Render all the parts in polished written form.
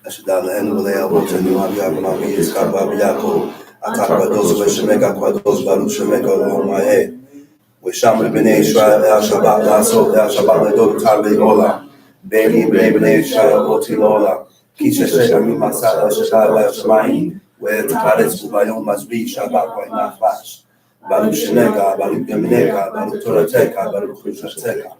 Ashidala and Malaya Water, Nuabia, Skababiako, Atakados, Shemeka, Quados, Balu, Shemeka, on my head. With Shaman Bene, Shabbat, Lasso, Shabbat, Dot, Tabe, Ola, Beni, Bene, Shayoti, Lola, Kisha, Shami, Masada, Shadala, Shmai, where the Paris, Ubayon must be Shabbat, why not flash. Balu Sheneka, Balu Gemineka, Balu Torateka, Balu Krushateka.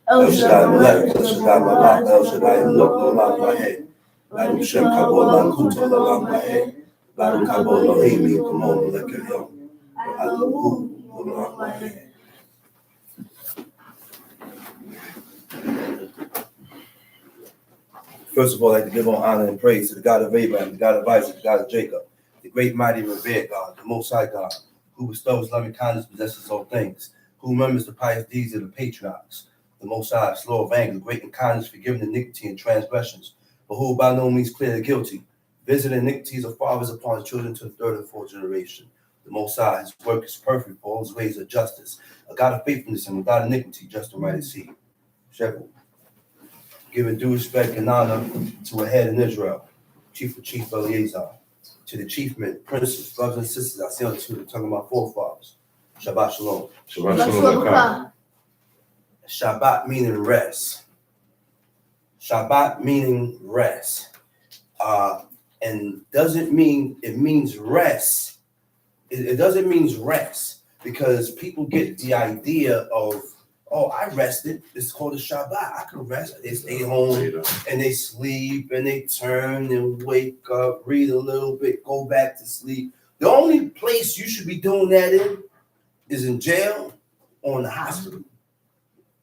El Shaddai, Melech, El Shaddai, Malak, El Shaddai, Look, Lola, my head. Baru Shem Kabbalah Kuto Lalam Mahe, Baru Kabbalah Himi, Kumon Lekerion, Alu Lalam Mahe. First of all, I'd like to give all honor and praise to the God of Abraham, the God of Isaac, the God of Jacob, the great, mighty, revered God, the Most High God, who bestows loving kindness, possesses all things, who remembers the pious deeds of the patriarchs, the Most High, slow of anger, great in kindness, forgiving iniquity and transgressions, but who by no means clear the guilty, visit iniquities of fathers upon his children to the third and fourth generation. The Most High, his work is perfect, for all his ways are justice, a God of faithfulness and without iniquity, just and right at sea. Shepherd, giving due respect and honor to a head in Israel, Chief of Chief Eleazar, to the chief men, princes, brothers and sisters, I see on the two, talking about forefathers. Shabbat Shalom. Shabbat Shalom. Shabbat meaning rest. Shabbat meaning rest. And doesn't mean, it means rest. It doesn't mean rest because people get the idea of, oh, I rested. It's called a Shabbat. I can rest. They stay home and they sleep and they turn and wake up, read a little bit, go back to sleep. The only place you should be doing that in is in jail or in the hospital.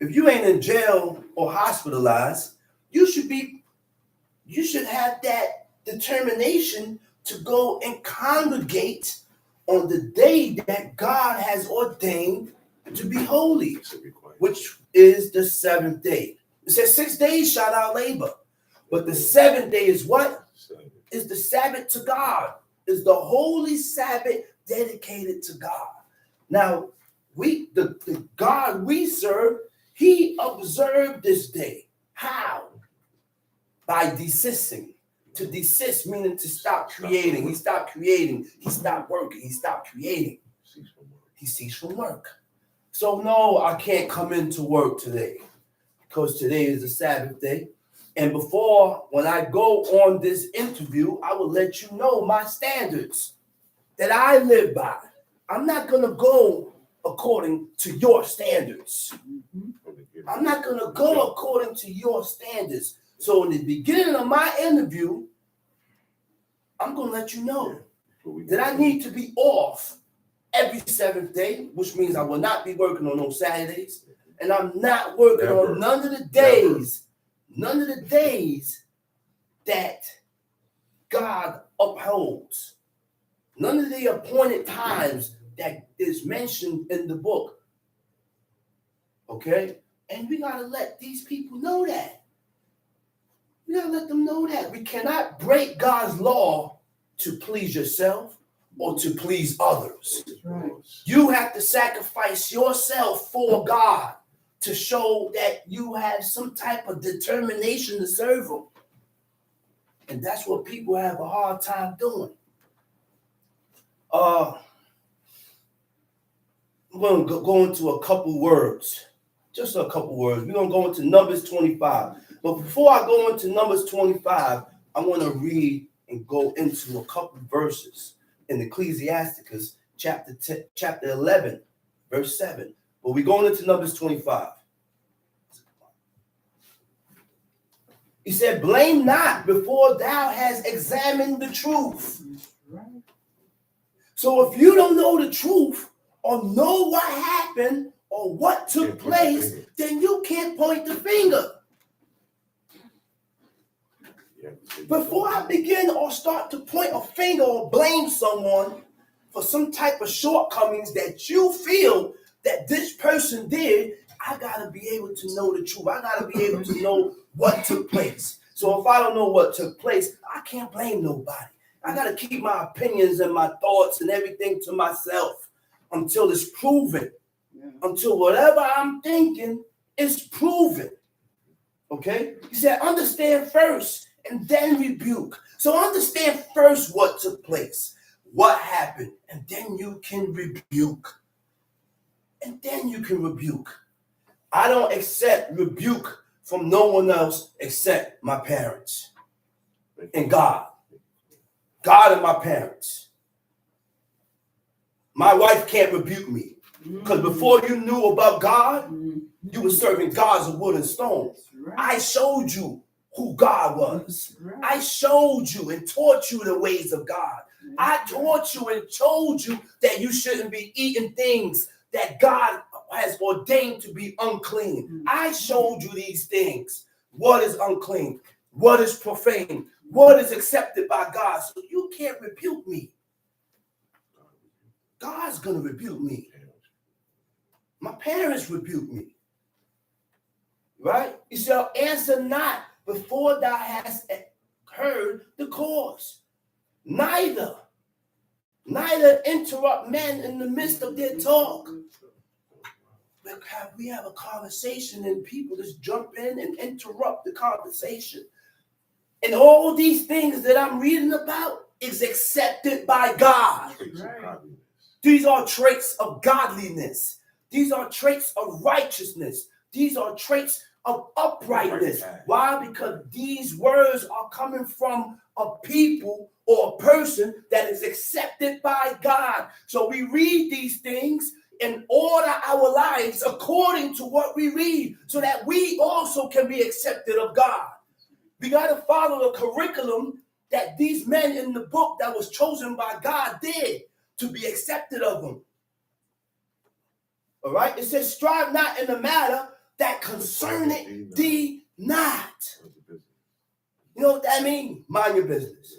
If you ain't in jail or hospitalized, you should have that determination to go and congregate on the day that God has ordained to be holy, which is the seventh day. It says 6 days shout out labor, but the seventh day is what? Is the Sabbath to God, is the holy Sabbath dedicated to God. Now, the God we serve, he observed this day. How? By desisting. To desist meaning to stop creating. He stopped creating. He stopped working. He stopped creating. He ceased from work. So no, I can't come into work today because today is the Sabbath day. And before, when I go on this interview, I will let you know my standards that I live by. I'm not going to go according to your standards. I'm not going to go according to your standards. So in the beginning of my interview, I'm going to let you know that I need to be off every seventh day, which means I will not be working on those Saturdays. And I'm not working on none of the days that God upholds. None of the appointed times that is mentioned in the book. Okay? And we got to let these people know that. We got to let them know that. We cannot break God's law to please yourself or to please others. Right. You have to sacrifice yourself for God to show that you have some type of determination to serve him. And that's what people have a hard time doing. I'm going to go into a couple words. Just a couple words. We're going to go into Numbers 25. But before I go into Numbers 25, I want to read and go into a couple verses in Ecclesiasticus chapter 11, verse 7. But we're going into Numbers 25. He said, blame not before thou hast examined the truth. So if you don't know the truth or know what happened or what took place, then you can't point the finger. Before I begin or start to point a finger or blame someone for some type of shortcomings that you feel that this person did, I got to be able to know the truth. I got to be able to know what took place. So if I don't know what took place, I can't blame nobody. I got to keep my opinions and my thoughts and everything to myself until it's proven. Until whatever I'm thinking is proven. Okay? He said, understand first and then rebuke. So understand first what took place, what happened, and then you can rebuke. And then you can rebuke. I don't accept rebuke from no one else except my parents and God. God and my parents. My wife can't rebuke me. Because before you knew about God, you were serving gods of wood and stone. Right. I showed you who God was. Right. I showed you and taught you the ways of God. Right. I taught you and told you that you shouldn't be eating things that God has ordained to be unclean. I showed you these things. What is unclean? What is profane? What is accepted by God? So you can't rebuke me. God's going to rebuke me. My parents rebuke me. Right? He shall answer not before thou hast heard the cause. Neither interrupt men in the midst of their talk. We have a conversation and people just jump in and interrupt the conversation. And all these things that I'm reading about is accepted by God. Right. These are traits of godliness. These are traits of righteousness. These are traits of uprightness. Why? Because these words are coming from a people or a person that is accepted by God. So we read these things and order our lives according to what we read so that we also can be accepted of God. We got to follow the curriculum that these men in the book that was chosen by God did to be accepted of Him. All right? It says, strive not in the matter that concerneth thee not. You know what that means? Mind your business.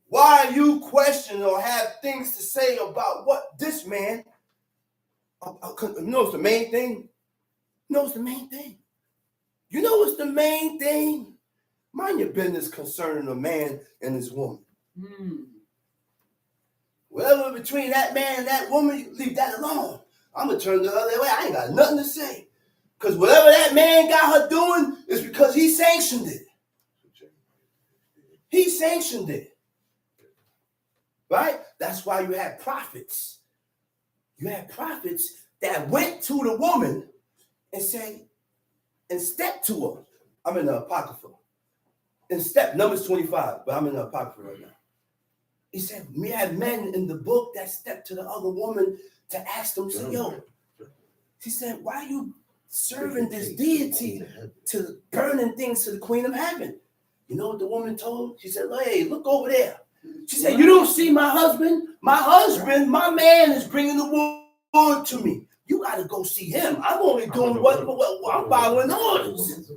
Why you question or have things to say about what this man knows the main thing? Knows the main thing. You know what's the main thing? Mind your business concerning a man and his woman. Whatever between that man and that woman, you leave that alone. I'm going to turn the other way. I ain't got nothing to say. Because whatever that man got her doing is because he sanctioned it. He sanctioned it. Right? That's why you had prophets. You had prophets that went to the woman and said, and stepped to her. I'm in the Apocrypha. And step, Numbers 25, but I'm in the Apocrypha right now. He said, we had men in the book that stepped to the other woman to ask them, say, yo, he said, why are you serving this deity to burning things to the Queen of Heaven? You know what the woman told him? She said, hey, look over there. She said, you don't see my husband? My man is bringing the wood to me. You got to go see him. I'm only doing what I'm following orders.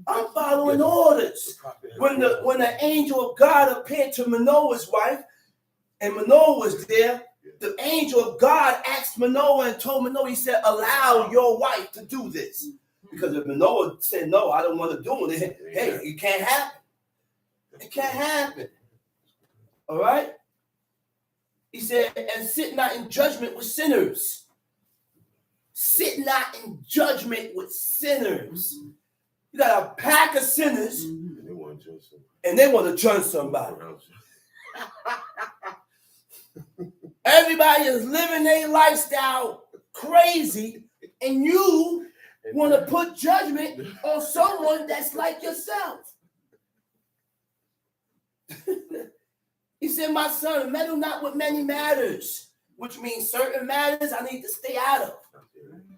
I'm following orders. When the angel of God appeared to Manoah's wife, and Manoah was there, the angel of God asked Manoah and told Manoah, he said, allow your wife to do this. Because if Manoah said, no, I don't want to do it, hey, it can't happen. It can't happen. All right? He said, and sit not in judgment with sinners. Sit not in judgment with sinners. You got a pack of sinners, and they want to judge somebody. Everybody is living their lifestyle crazy, and you want to put judgment on someone that's like yourself. He said, my son, meddle not with many matters, which means certain matters I need to stay out of.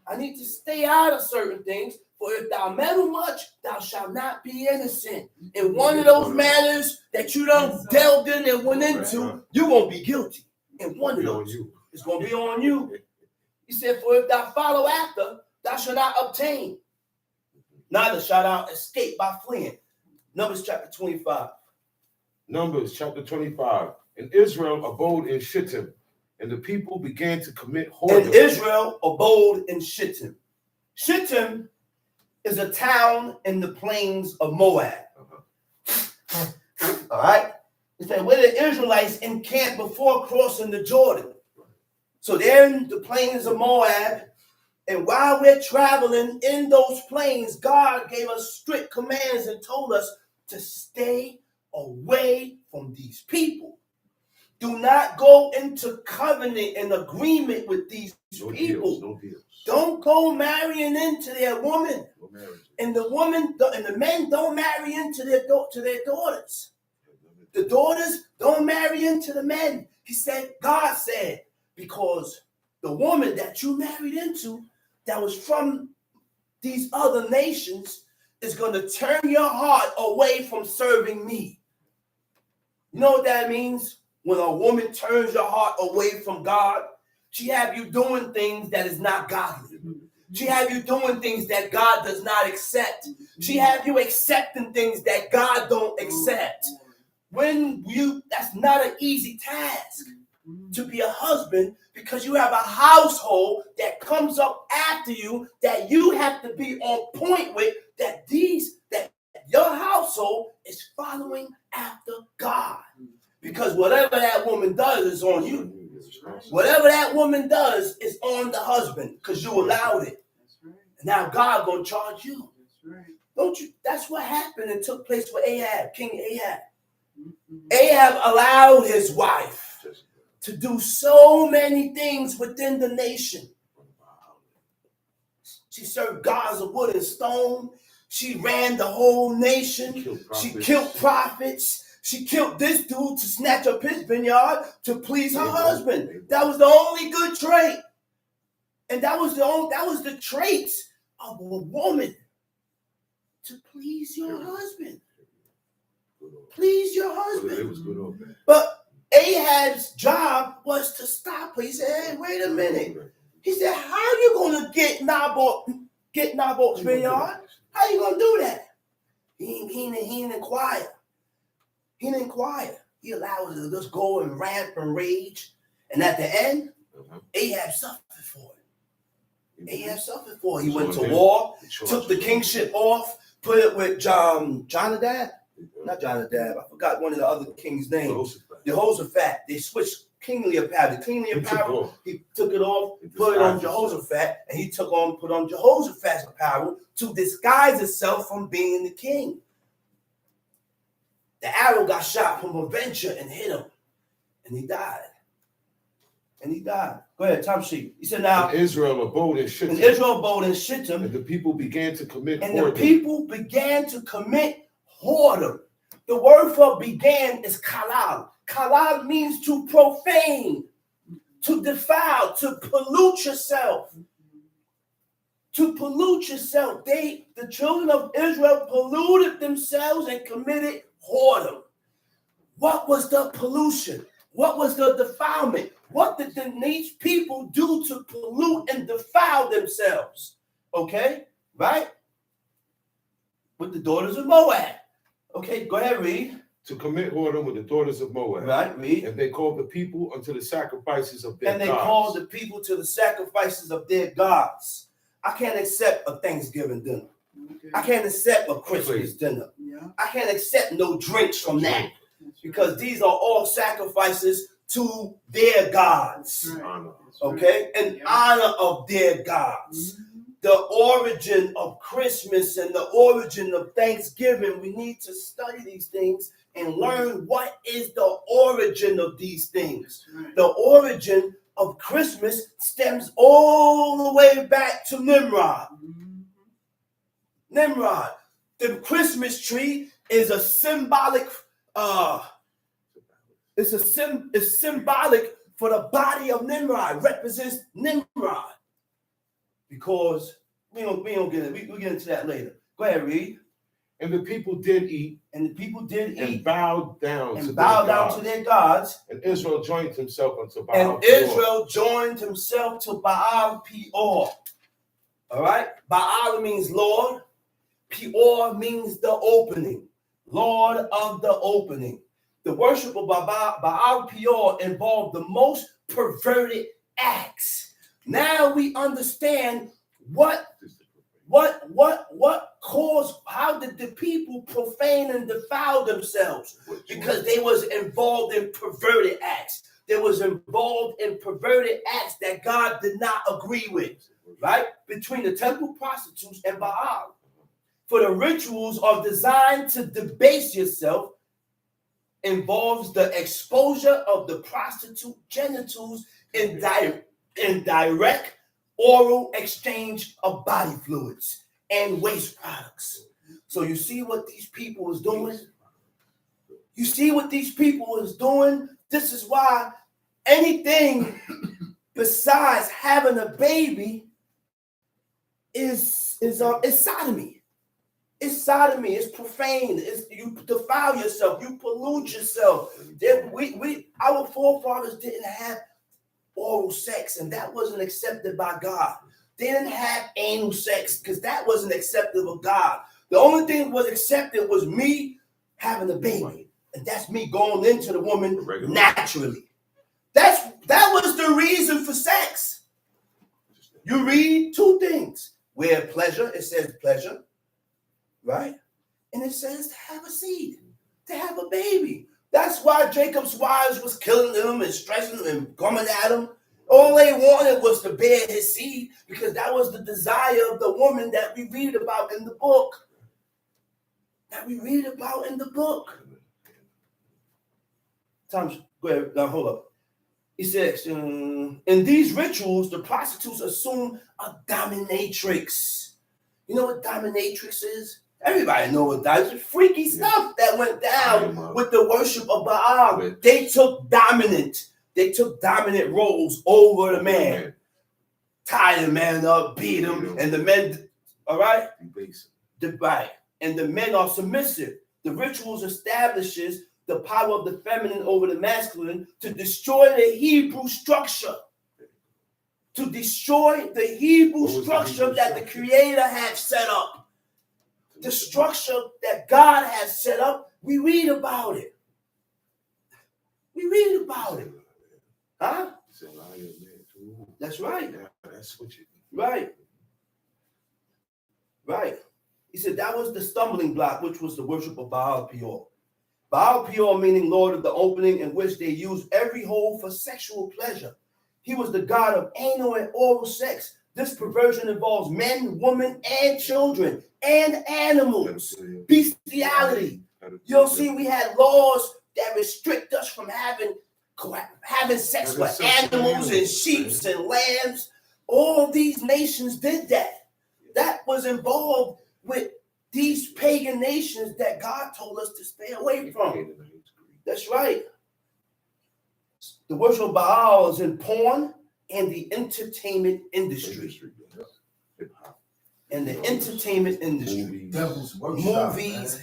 I need to stay out of certain things. For if thou meddle much, thou shalt not be innocent. In one of those matters that you done delved in and went into, you're going to be guilty. In one of those, it's going to be on you. He said, for if thou follow after, thou shalt not obtain. Neither shalt thou escape by fleeing. Numbers chapter 25. Numbers chapter 25. And Israel abode in Shittim, and the people began to commit whoredom. And Israel abode in Shittim. Shittim is a town in the plains of Moab. All right? It said where the Israelites encamped before crossing the Jordan. So they're in the plains of Moab. And while we're traveling in those plains, God gave us strict commands and told us to stay away from these people. Do not go into covenant and agreement with these people. No deals. Don't go marrying into their woman. No marriage. And the men don't marry into their daughters. The daughters don't marry into the men. God said, because the woman that you married into that was from these other nations is going to turn your heart away from serving me. You know what that means? When a woman turns your heart away from God, she have you doing things that is not godly. She have you doing things that God does not accept. She have you accepting things that God don't accept. That's not an easy task to be a husband, because you have a household that comes up after you that you have to be on point with, that your household is following after God. Because whatever that woman does is on you. Whatever that woman does is on the husband, because you allowed it. Now God gonna charge you. Don't you? That's what happened and took place with Ahab, King Ahab. Ahab allowed his wife to do so many things within the nation. She served gods of wood and stone. She ran the whole nation. She killed prophets. She killed this dude to snatch up his vineyard to please her husband. That was the only good trait. And that was the traits of a woman, to please your husband. Please your husband. It was good or bad. But Ahab's job was to stop her. He said, hey, wait a minute. He said, how are you going to get Naboth's vineyard? How you going to do that? He didn't inquire. He didn't inquire. He allowed it to just go and rant and rage. And at the end, Ahab suffered for it. Ahab suffered for it. He went to war, took the kingship off, put it with Jonadab. Not Jonadab. I forgot one of the other kings' names. Jehoshaphat. They switched kingly apparel. The kingly apparel, he took it off, put it on Jehoshaphat, and he put on Jehoshaphat's apparel to disguise itself from being the king. The arrow got shot from a venture and hit him, and he died. Go ahead, Tom Sheep. He said, now Israel abode in Shittim. And the people began to commit whoredom. The word for began is kalal. Kalal means to profane, to defile, to pollute yourself. To pollute yourself. The children of Israel polluted themselves and committed whoredom. What was the pollution? What was the defilement? What did these people do to pollute and defile themselves? Okay, right? With the daughters of Moab. Okay, go ahead, read. To commit whoredom with the daughters of Moab. Right, read. And they called the people unto the sacrifices of their gods. And they called the people to the sacrifices of their gods. I can't accept a Thanksgiving dinner. Okay. I can't accept a Christmas dinner. Yeah. I can't accept no drinks from that. Because these are all sacrifices to their gods. Right. Okay? In honor of their gods. Mm-hmm. The origin of Christmas and the origin of Thanksgiving, we need to study these things and learn what is the origin of these things. Right. The origin of Christmas stems all the way back to Nimrod. Mm-hmm. Nimrod. The Christmas tree is a symbolic it's symbolic for the body of Nimrod. It represents Nimrod. Because we don't get it. We'll get into that later. Go ahead, read. And the people did eat. And bowed down to their gods. And Israel joined himself unto Baal. And Israel joined himself to Baal Peor. All right? Baal means Lord. Peor means the opening. Lord of the opening. The worship of Baal Peor involved the most perverted acts. Now we understand what caused, how did the people profane and defile themselves? Because they was involved in perverted acts. They was involved in perverted acts that God did not agree with, right? Between the temple prostitutes and Baal. For the rituals are designed to debase yourself involves the exposure of the prostitute genitals in direct oral exchange of body fluids and waste products. So you see what these people is doing? You see what these people is doing? This is why anything besides having a baby is sodomy. It's sodomy. It's profane. You defile yourself. You pollute yourself. Our forefathers didn't have oral sex, and that wasn't accepted by God. They didn't have anal sex because that wasn't accepted of God. The only thing that was accepted was me having a baby, and that's me going into the woman naturally. That was the reason for sex. You read two things. Where pleasure, it says pleasure, right? And it says to have a seed, to have a baby. That's why Jacob's wives was killing him and stressing him and coming at him. All they wanted was to bear his seed because that was the desire of the woman that we read about in the book. Thomas, go ahead. Now, hold up. He says, in these rituals, the prostitutes assume a dominatrix. You know what dominatrix is? Everybody knows what that is. Freaky stuff that went down with the worship of Baal. They took dominant roles over the man. Tie the man up, beat him, and the men, all right? Right. And the men are submissive. The rituals establishes the power of the feminine over the masculine to destroy the Hebrew structure. To destroy the Hebrew structure that the Creator had set up. The structure that God has set up, we read about it. Huh? That's right. Right. He said that was the stumbling block, which was the worship of Baal Peor. Baal Peor meaning Lord of the opening, in which they used every hole for sexual pleasure. He was the god of anal and oral sex. This perversion involves men, women, and children, and animals. Bestiality. You'll see we had laws that restrict us from having sex with animals and sheep and lambs. All these nations did that. That was involved with these pagan nations that God told us to stay away from. That's right. The worship of Baal is in porn and the entertainment industry. And the entertainment industry. Movies,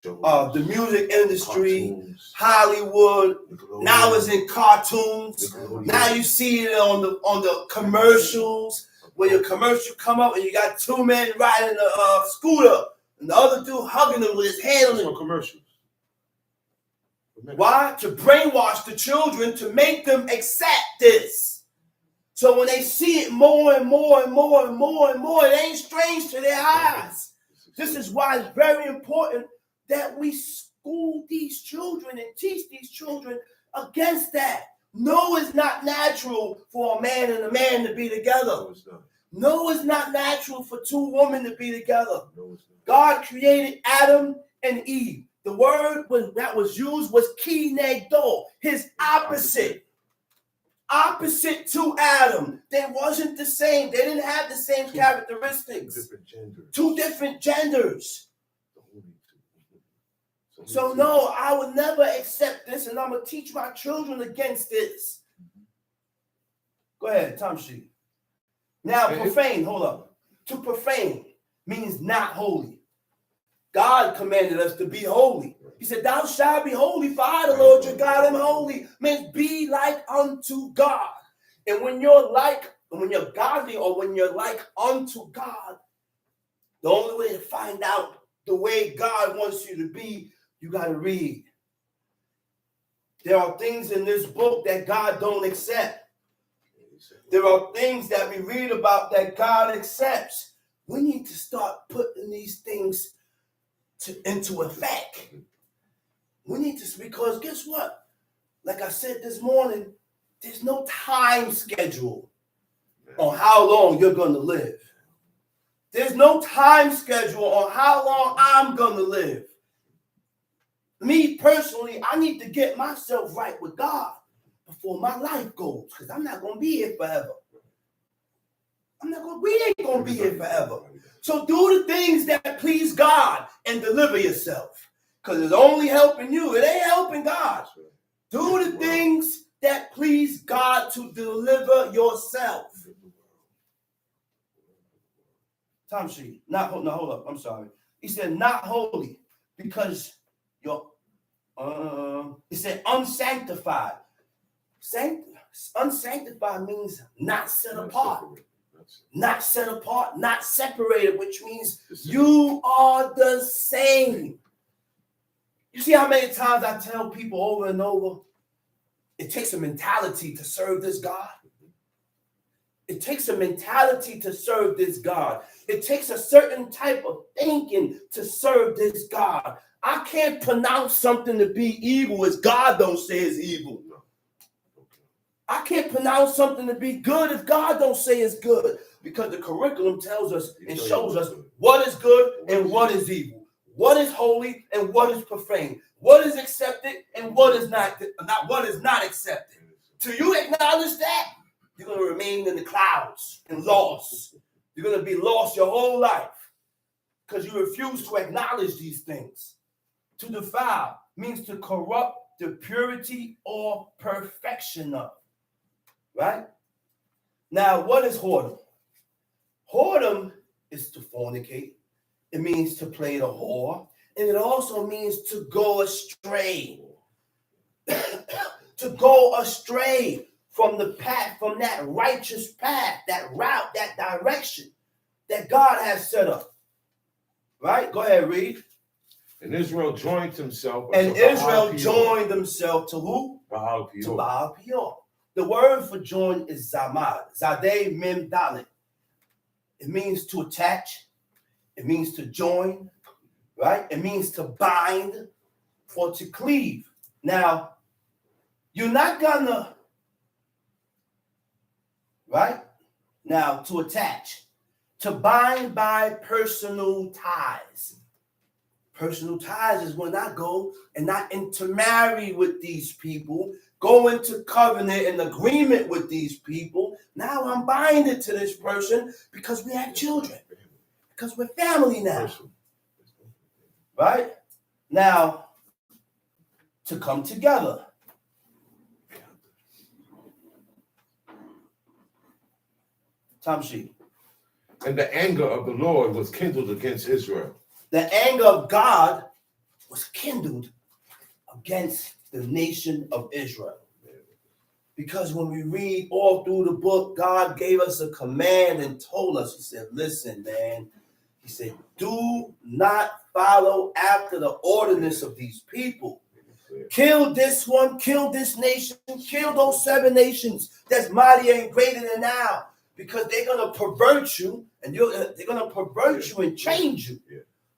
the music industry, Hollywood. Now it's in cartoons. Now you see it on the commercials. Where your commercial come up and you got two men riding a scooter and the other dude hugging them with his hand on him. Commercials. Why? To brainwash the children to make them accept this. So when they see it more and more, it ain't strange to their eyes. This is why it's very important that we school these children and teach these children against that. No, it's not natural for a man and a man to be together. No, it's not natural for two women to be together. God created Adam and Eve. The word that was used was kinegdo, his opposite. Opposite to Adam. They wasn't the same. They didn't have the same characteristics. Two different genders. So no, I would never accept this, and I'm going to teach my children against this. Go ahead, Tom Sheet. Now, profane, hold up. To profane means not holy. God commanded us to be holy. He said, thou shalt be holy, for I, the Lord your God, am holy. Means be like unto God. And when you're godly or when you're like unto God, the only way to find out the way God wants you to be, you got to read. There are things in this book that God don't accept. There are things that we read about that God accepts. We need to start putting these things into effect. We need to, because guess what? Like I said this morning, there's no time schedule on how long you're going to live. There's no time schedule on how long I'm going to live. me personally, I need to get myself right with God before my life goes, because I'm not going to be here forever. We ain't going to be here forever. So do the things that please God and deliver yourself, because it's only helping you. It ain't helping God. Do the things that please God to deliver yourself. Time sheet. No, hold up. I'm sorry. He said not holy because you're, he said unsanctified. Unsanctified means not set apart. Not set apart, not separated, which means you are the same. You see how many times I tell people over and over, it takes a mentality to serve this God. It takes a mentality to serve this God. It takes a certain type of thinking to serve this God. I can't pronounce something to be evil as God don't say it's evil. I can't pronounce something to be good if God don't say it's good, because the curriculum tells us and shows us what is good and what is evil, what is holy and what is profane, what is accepted and what is not accepted. Till you acknowledge that, you're going to remain in the clouds and lost. You're going to be lost your whole life because you refuse to acknowledge these things. To defile means to corrupt the purity or perfection of. Right? Now, what is whoredom? Whoredom is to fornicate. It means to play the whore. And it also means to go astray. To go astray from the path, from that righteous path, that route, that direction that God has set up. Right? Go ahead, read. And Israel joined himself. And Israel joined himself to who? Baal Peor. To Baal Peor. The word for join is zamad. Zadeh mem dalet. It means to attach. It means to join. Right? It means to bind or to cleave. Now, you're not gonna, right? Now, to attach. To bind by personal ties. Personal ties is when I go and I intermarry with these people, go into covenant and agreement with these people. Now I'm binded to this person because we have children, because we're family now. Right? Now, to come together. Tamshi. And the anger of the Lord was kindled against Israel. The anger of God was kindled against the nation of Israel. Because when we read all through the book, God gave us a command and told us, he said, listen, man, he said, do not follow after the ordinance of these people. Kill this one, kill this nation, kill those 7 nations that's mightier and greater than now, because they're going to pervert you and they're going to pervert you and change you.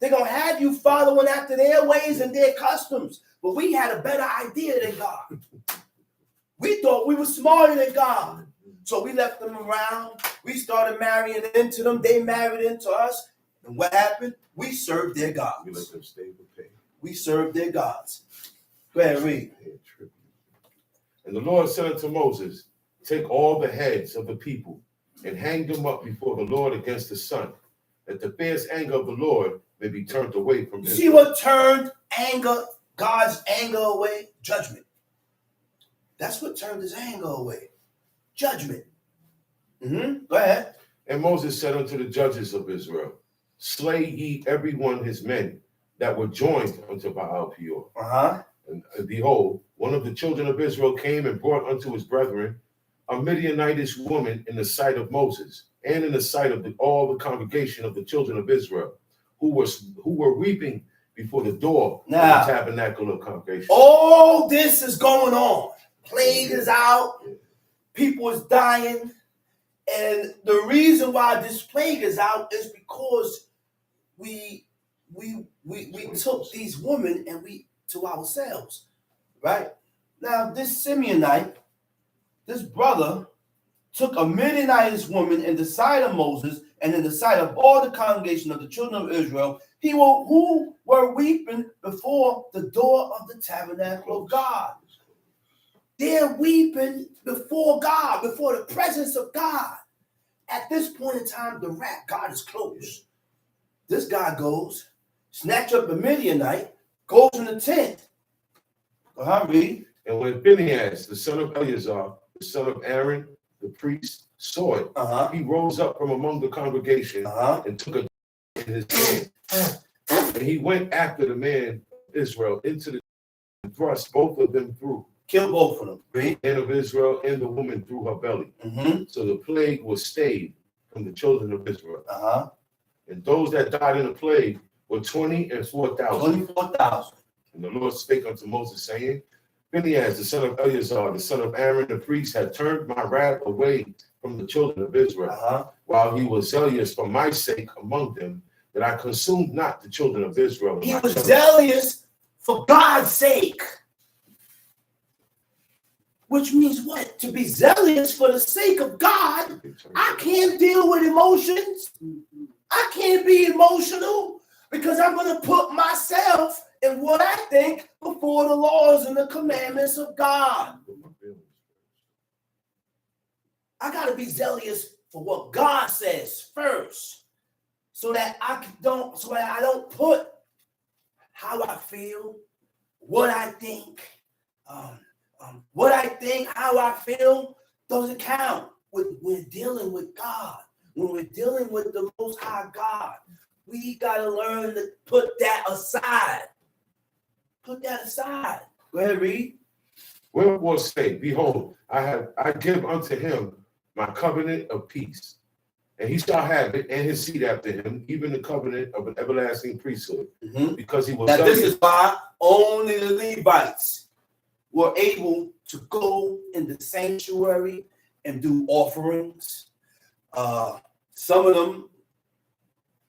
They're going to have you following after their ways and their customs. But we had a better idea than God. We thought we were smarter than God. So we left them around. We started marrying into them. They married into us. And what happened? We served their gods. We let them stay with pay. We served their gods. Go ahead, read. And the Lord said unto Moses, take all the heads of the people and hang them up before the Lord against the sun, that the fierce anger of the Lord may be turned away from Israel. See what turned anger, God's anger away? Judgment. That's what turned his anger away. Judgment. Go ahead. And Moses said unto the judges of Israel, slay ye every one his men that were joined unto Baal Peor. And behold, one of the children of Israel came and brought unto his brethren a Midianitish woman in the sight of Moses, and in the sight of all the congregation of the children of Israel, who were weeping before the door of the tabernacle of congregation. All this is going on. Plague is out. People is dying. And the reason why this plague is out is because we took these women and we to ourselves. Right? Now, this Simeonite, this brother, took a Midianitish woman in the sight of Moses and in the sight of all the congregation of the children of Israel, who were weeping before the door of the tabernacle of God. They're weeping before God, before the presence of God. At this point in time, the wrath, God is close. This guy goes, snatch up the Midianite, goes in the tent. Read. And when Phinehas, the son of Eleazar, the son of Aaron, the priest, saw it, he rose up from among the congregation and took a in his hand. And he went after the man of Israel into the and thrust both of them through. Killed both of them. Read. The man of Israel and the woman through her belly. So the plague was stayed from the children of Israel. And those that died in the plague were 24,000. 24,000. And the Lord spake unto Moses, saying, Phinehas, the son of Eleazar, the son of Aaron, the priest, had turned my wrath away from the children of Israel, while he was zealous for my sake among them, that I consumed not the children of Israel. He was zealous for God's sake. Which means what? To be zealous for the sake of God. I can't deal with emotions. I can't be emotional because I'm going to put myself and what I think before the laws and the commandments of God. I got to be zealous for what God says first, so that I don't put how I feel, what I think, how I feel doesn't count when we're dealing with God. When we're dealing with the Most High God, we got to learn to put that aside. Put that aside. Go ahead, read. Wherefore say, behold, I give unto him my covenant of peace, and he shall have it, and his seed after him, even the covenant of an everlasting priesthood, because he was. Now this is why only the Levites were able to go in the sanctuary and do offerings. Some of them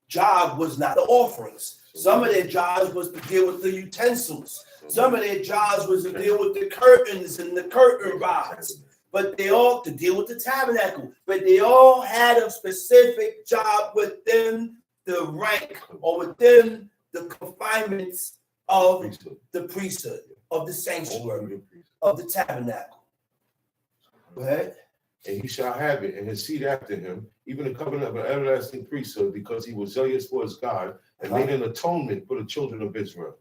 job was not the offerings. Some of their jobs was to deal with the utensils. Some of their jobs was to deal with the curtains and the curtain rods. But they all to deal with the tabernacle. But they all had a specific job within the rank or within the confinements of the priesthood, of the sanctuary, of the tabernacle. Go ahead. And he shall have it, and his seed after him, even the covenant of an everlasting priesthood, because he was zealous for his God, and made an atonement for the children of Israel.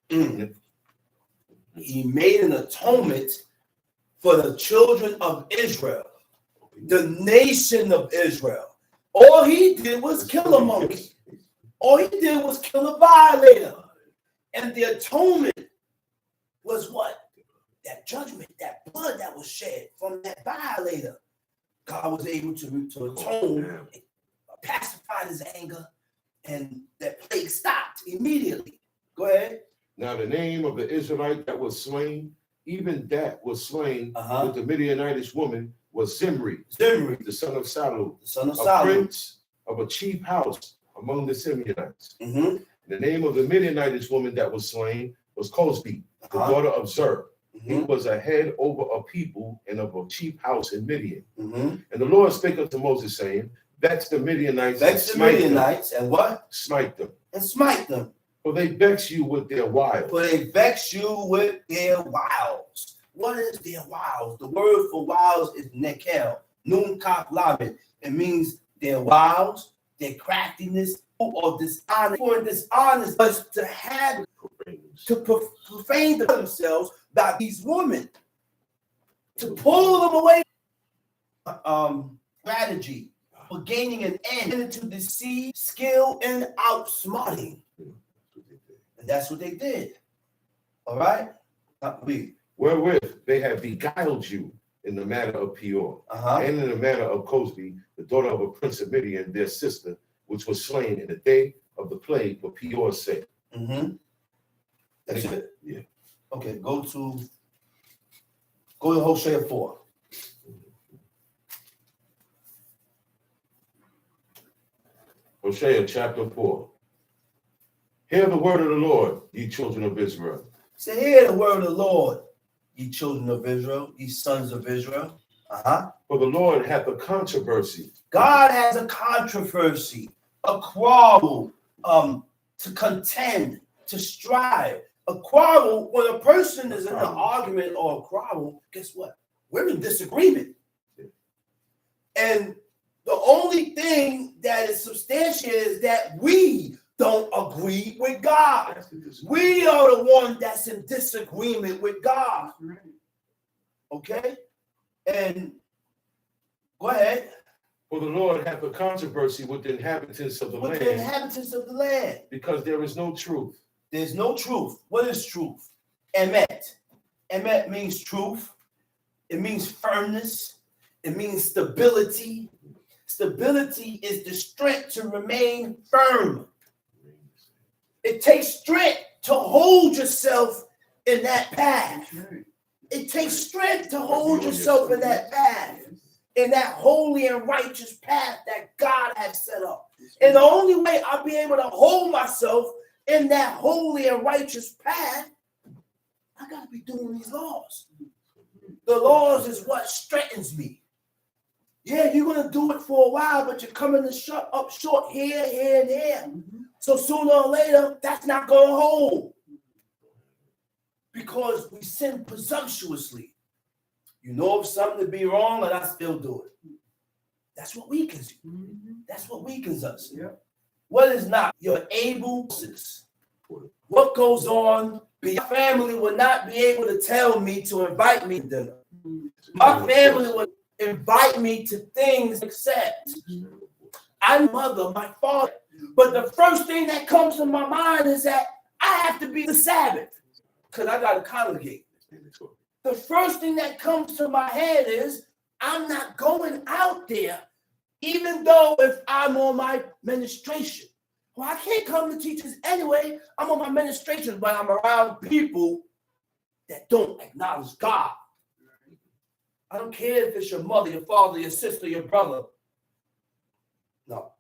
He made an atonement for the children of Israel, the nation of Israel. All he did was kill a monkey. All he did was kill a violator. And the atonement was what? That judgment, that blood that was shed from that violator. God was able to atone, pacify his anger, and that plague stopped immediately. Go ahead. Now the name of the Israelite that was slain, even that was slain with the Midianitish woman, was Zimri, the son of Salu, a prince of a chief house among the Simeonites. The name of the Midianitish woman that was slain was Cosbi, the daughter of Zer. He was a head over a people and of a chief house in Midian. And the Lord spake unto Moses, saying, vex the Midianites, and what? Smite them. And smite them. For they vex you with their wiles. For they vex you with their wiles. What is their wiles? The word for wiles is nekel, nun kaf lamed. It means their wiles, their craftiness, or dishonest. For dishonest was to have to profane themselves by these women, to pull them away. Strategy for gaining an end, and to deceive, skill, and outsmarting. And that's what they did. All right? Wherewith they have beguiled you in the matter of Peor, and in the matter of Cosbi, the daughter of a prince of Midian, their sister, which was slain in the day of the plague for Peor's sake. That's it. Yeah. Okay, go to Hosea 4. Hosea chapter 4. Hear the word of the Lord, ye children of Israel. Say, hear the word of the Lord, ye children of Israel, ye sons of Israel. For the Lord hath a controversy. God has a controversy, a quarrel, to contend, to strive. A quarrel, when a person is in an argument or a quarrel, guess what? We're in disagreement. And the only thing that is substantiated is that we don't agree with God. We are the one that's in disagreement with God. Okay? And go ahead. For the Lord hath a controversy with the inhabitants of the land. With the inhabitants of the land. Because there is no truth. There's no truth. What is truth? Emet. Emet means truth. It means firmness. It means stability. Stability is the strength to remain firm. It takes strength to hold yourself in that path. It takes strength to hold yourself in that path, in that holy and righteous path that God has set up. And the only way I'll be able to hold myself in that holy and righteous path, I got to be doing these laws. The laws is what strengthens me. Yeah, you're going to do it for a while, but you're coming up short here, here, and here. So sooner or later, that's not going to hold. Because we sin presumptuously. You know of something to be wrong, and I still do it. That's what weakens you. That's what weakens us. What is not? Your able. What goes on? Your family will not be able to tell me to invite me to dinner. My family would invite me to things except I'm mother, my father. But the first thing that comes to my mind is that I have to be the Sabbath because I got to congregate. The first thing that comes to my head is I'm not going out there, even though if I'm on my ministration. Well, I can't come to teachers anyway. I'm on my ministration, but I'm around people that don't acknowledge God. I don't care if it's your mother, your father, your sister, your brother. No.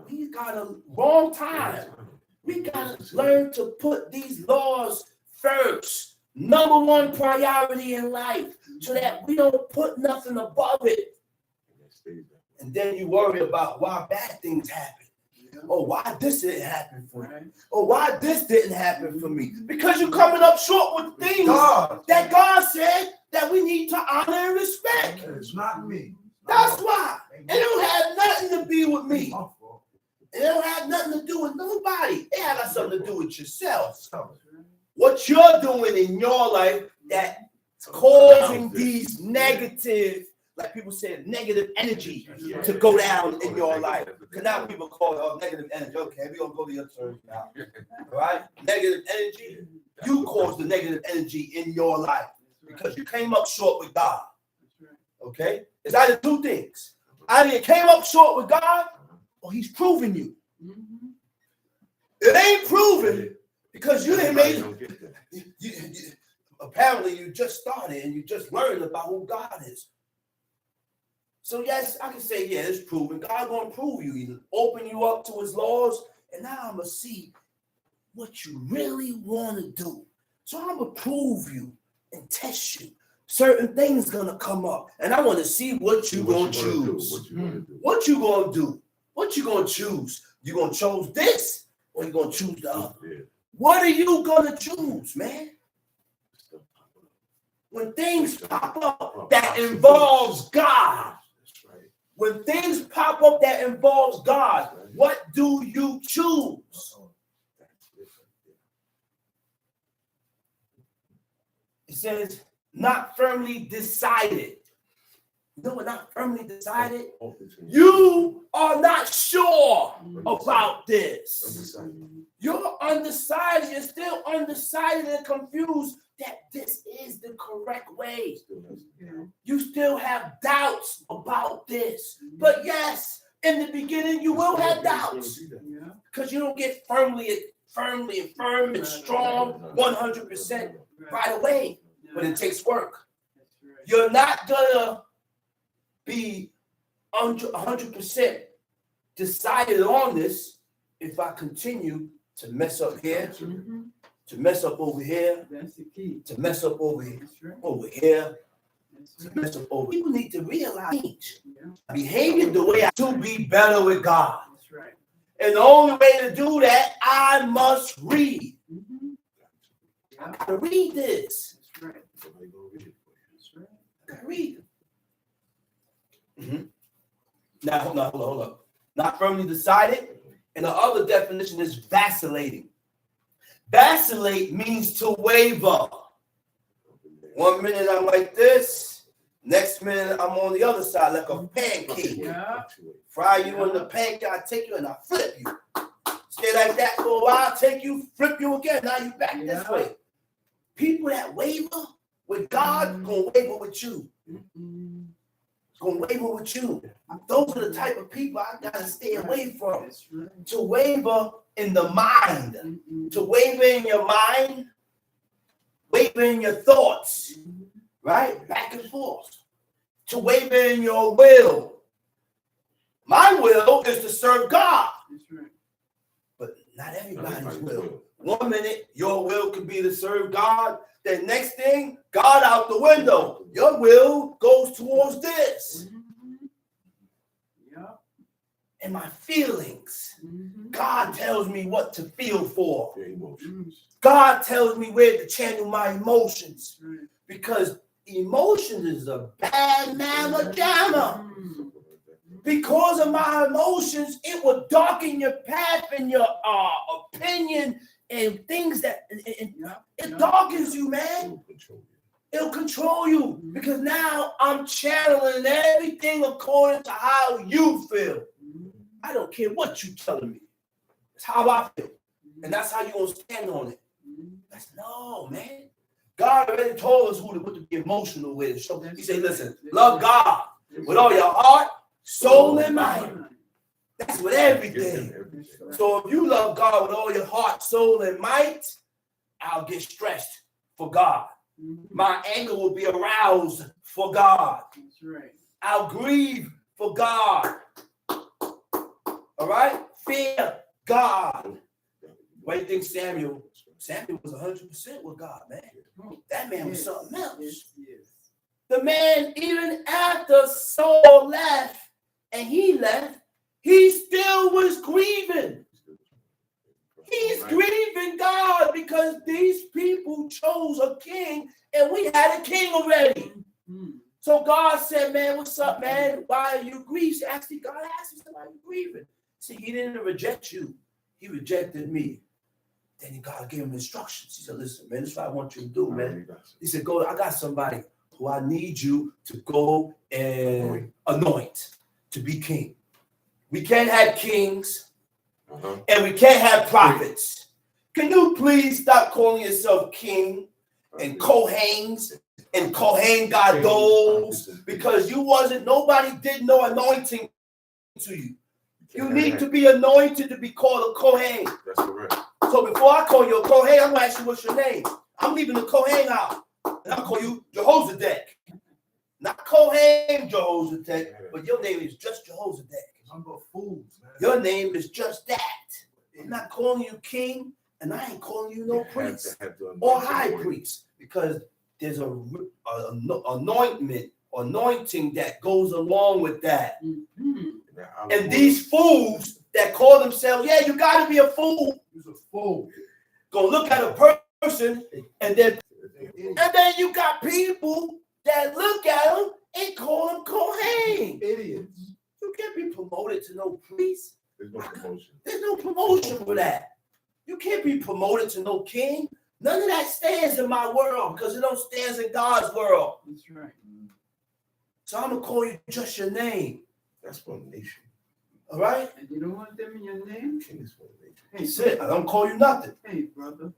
We got a wrong time. We got to learn to put these laws first. Number one priority in life so that we don't put nothing above it. And then you worry about why bad things happen. Oh, why this didn't happen for me? Oh, why this didn't happen for me? Because you're coming up short with things that God said that we need to honor and respect. It's not me. That's why. It don't have nothing to be with me. It don't have nothing to do with nobody. It has something to do with yourself. What you're doing in your life that's causing these negative, like people say, negative energy to go down in your life. Because now people call it negative energy. Okay, we're going to go to your turn now. All right? Negative energy. You cause the negative energy in your life because you came up short with God. Okay? It's either two things. Either you came up short with God or he's proving you. It ain't proven because you didn't make it. Apparently, you just started and you just learned about who God is. So, yes, I can say, yeah, it's proven. God's going to prove you. He'll open you up to his laws, and now I'm going to see what you really want to do. So I'm going to prove you and test you. Certain things going to come up, and I want to see what you're going to choose. What you going to do? What you going to choose? You going to choose this, or you going to choose the other? What are you going to choose, man? When things pop up that involves God, when things pop up that involves God, what do you choose? It says, not firmly decided. No, we're not firmly decided. You are not sure about this. You're undecided. You're still undecided and confused that this is the correct way. You still have doubts about this. But yes, in the beginning, you will have doubts because you don't get firmly and firm and strong 100% right away. But it takes work. You're not going to be 100% decided on this if I continue to mess up here, to mess up over here, to mess up over here, People need to realize behavior the way I to be better with God. That's right. And the only way to do that, I must read. I gotta read this. That's right. I gotta read it. Now, hold on. Not firmly decided. And the other definition is vacillating. Vacillate means to waver. 1 minute I'm like this. Next minute I'm on the other side like a pancake. Yeah. Fry you in the pancake, I take you and I flip you. Stay like that for a while, take you, flip you again. Now you back this way. People that waver with God gonna waver with you. Gonna waver with you. Those are the type of people I gotta stay away from. To waver in the mind. To waver in your mind. Waver in your thoughts. Right? Back and forth. To waver in your will. My will is to serve God. But not everybody's will. 1 minute, your will could be to serve God. The next thing, God out the window. Your will goes towards this. And my feelings. God tells me what to feel for. God tells me where to channel my emotions. Because emotions is a bad mamma jamma. Because of my emotions, it will darken your path and your opinion and things that it darkens you, man. It'll control you because now I'm channeling everything according to how you feel. I don't care what you're telling me. It's how I feel. And that's how you're going to stand on it. No, man. God already told us who to be emotional with. So he said, listen, love God with all your heart, soul, and mind. That's with everything. So if you love God with all your heart, soul, and might, I'll get stressed for God. My anger will be aroused for God. I'll grieve for God. All right? Fear God. What do you think Samuel was 100% with God, man. That man was something else. The man, even after Saul left and he left, he still was grieving. He's grieving God because these people chose a king and we had a king already. So God said, man, what's up, man? Why are you grieving? Actually, God asked him, why are you grieving? See, he didn't reject you. He rejected me. Then God gave him instructions. He said, listen, man, this is what I want you to do, man. He said, go, I got somebody who I need you to go and anoint to be king. We can't have kings and we can't have prophets. Can you please stop calling yourself king and Kohanes and Kohen Gadols? Because nobody did no anointing to you. You need to be anointed to be called a Kohen. That's correct. So before I call you a Kohen, I'm going to ask you what's your name. I'm leaving the Kohen out. And I'll call you Jehozadak. Not Kohen Jehozadak, but your name is just Jehozadak. I'm a fool, man. Your name is just that. I'm not calling you king, and I ain't calling you no priest or high priest, because there's an anointing that goes along with that. And these fools that call themselves, yeah, you got to be a fool. He's a fool. Go look at a person, and then you got people that look at them and call them Kohen. Idiots. You can't be promoted to no priest. There's no promotion. There's no promotion for that. You can't be promoted to no king. None of that stands in my world because it don't stand in God's world. That's right. So I'm going to call you just your name. That's for the nation. All right? And you don't want them in your name? King is for the nation. That's it. I don't call you nothing. Hey, brother.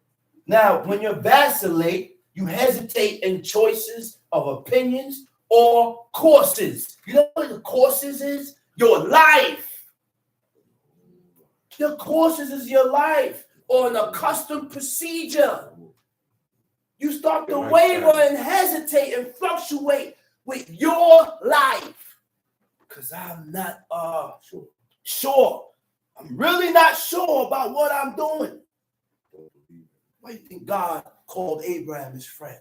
Now, when you vacillate, you hesitate in choices of opinions or courses. You know what the courses is? Your life. Your courses is your life or an accustomed procedure. You start to waver and hesitate and fluctuate with your life. Because I'm not sure. I'm really not sure about what I'm doing. Why do you think God called Abraham his friend?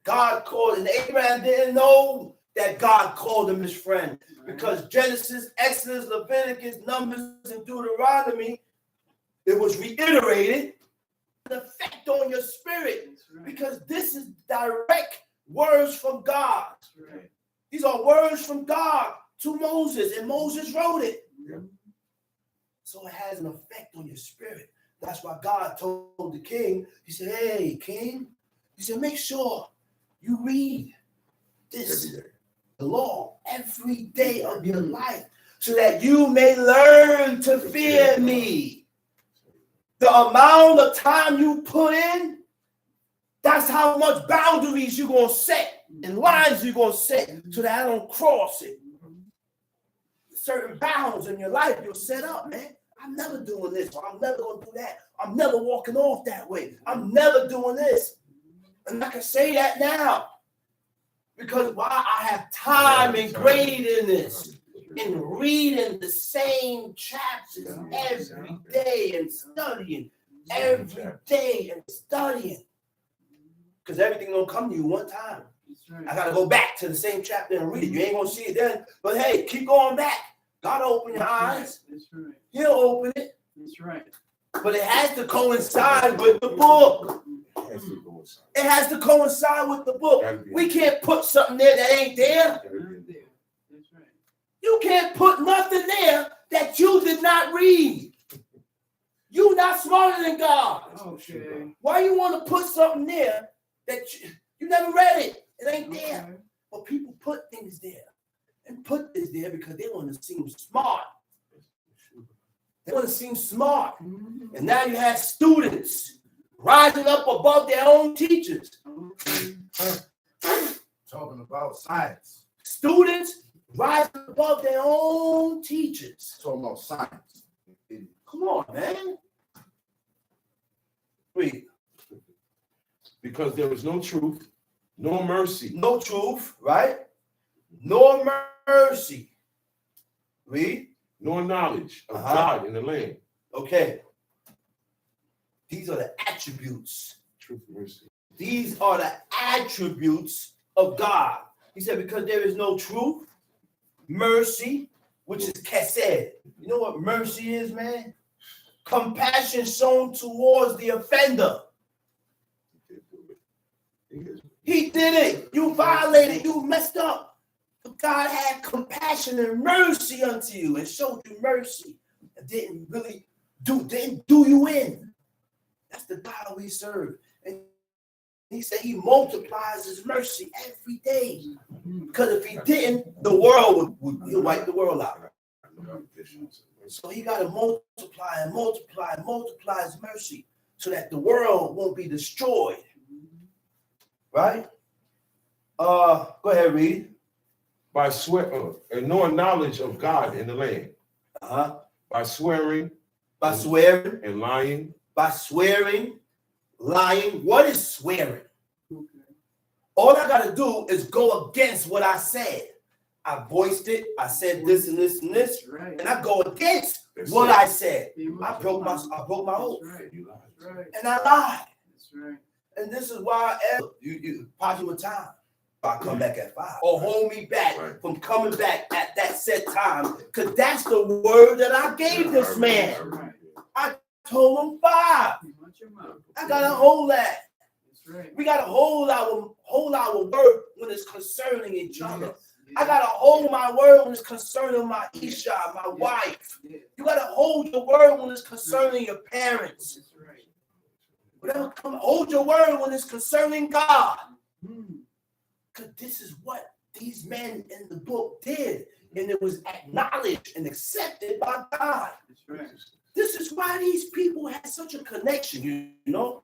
God called, and Abraham didn't know that God called him his friend. Because Genesis, Exodus, Leviticus, Numbers, and Deuteronomy, it was reiterated, an effect on your spirit. Because this is direct words from God. These are words from God to Moses, and Moses wrote it. So it has an effect on your spirit. That's why God told the king, he said, hey, king, he said, make sure you read this law every day of your life so that you may learn to fear me. The amount of time you put in, that's how much boundaries you're going to set and lines you're going to set so that I don't cross it. Certain bounds in your life you'll set up, man. I'm never doing this. Or I'm never going to do that. I'm never walking off that way. I'm never doing this. And I can say that now. Because why? I have time and grade in this. And reading the same chapters every day and studying. Every day and studying. Because everything don't come to you one time. I got to go back to the same chapter and read it. You ain't going to see it then. But hey, keep going back. God will open your eyes. That's right. He'll open it. That's right. But it has to coincide with the book. It has to coincide with the book. We can't put something there that ain't there. That's right. You can't put nothing there that you did not read. You're not smarter than God. Okay. Why you want to put something there that you never read it? It ain't there. But people put things there. And put this there because they want to seem smart. They want to seem smart. And now you have students rising up above their own teachers. Talking about science. Students rising above their own teachers. Talking about science. Come on, man. Read. Because there is no truth, no mercy. No truth, right? Nor mercy. Read. Nor knowledge of God in the land. Okay. These are the attributes. Truth and mercy. These are the attributes of God. He said, because there is no truth, mercy, which is chesed. You know what mercy is, man? Compassion shown towards the offender. He did it. You violated. You messed up. But God had compassion and mercy unto you and showed you mercy and didn't do you in. That's the God we serve. And he said he multiplies his mercy every day. Because if he didn't, the world would wipe the world out. So he got to multiply and multiply and multiply his mercy so that the world won't be destroyed. Right? Go ahead, read. By and nor knowledge of God in the land. By swearing. By swearing. And lying. By swearing, lying. What is swearing? All I got to do is go against what I said. I voiced it. I said this and this and this. And I go against what I said. I broke my oath. And I lied. And this is why you party with time. I come back at 5 or hold me back from coming back at that set time, because that's the word that I gave this man. I told him 5. I gotta hold that. We gotta hold our word when it's concerning each other. I gotta hold my word when it's concerning my Isha, my wife. You gotta hold your word when it's concerning your parents. Hold your word when it's concerning God. Because this is what these men in the book did. And it was acknowledged and accepted by God. This is why these people had such a connection, you know.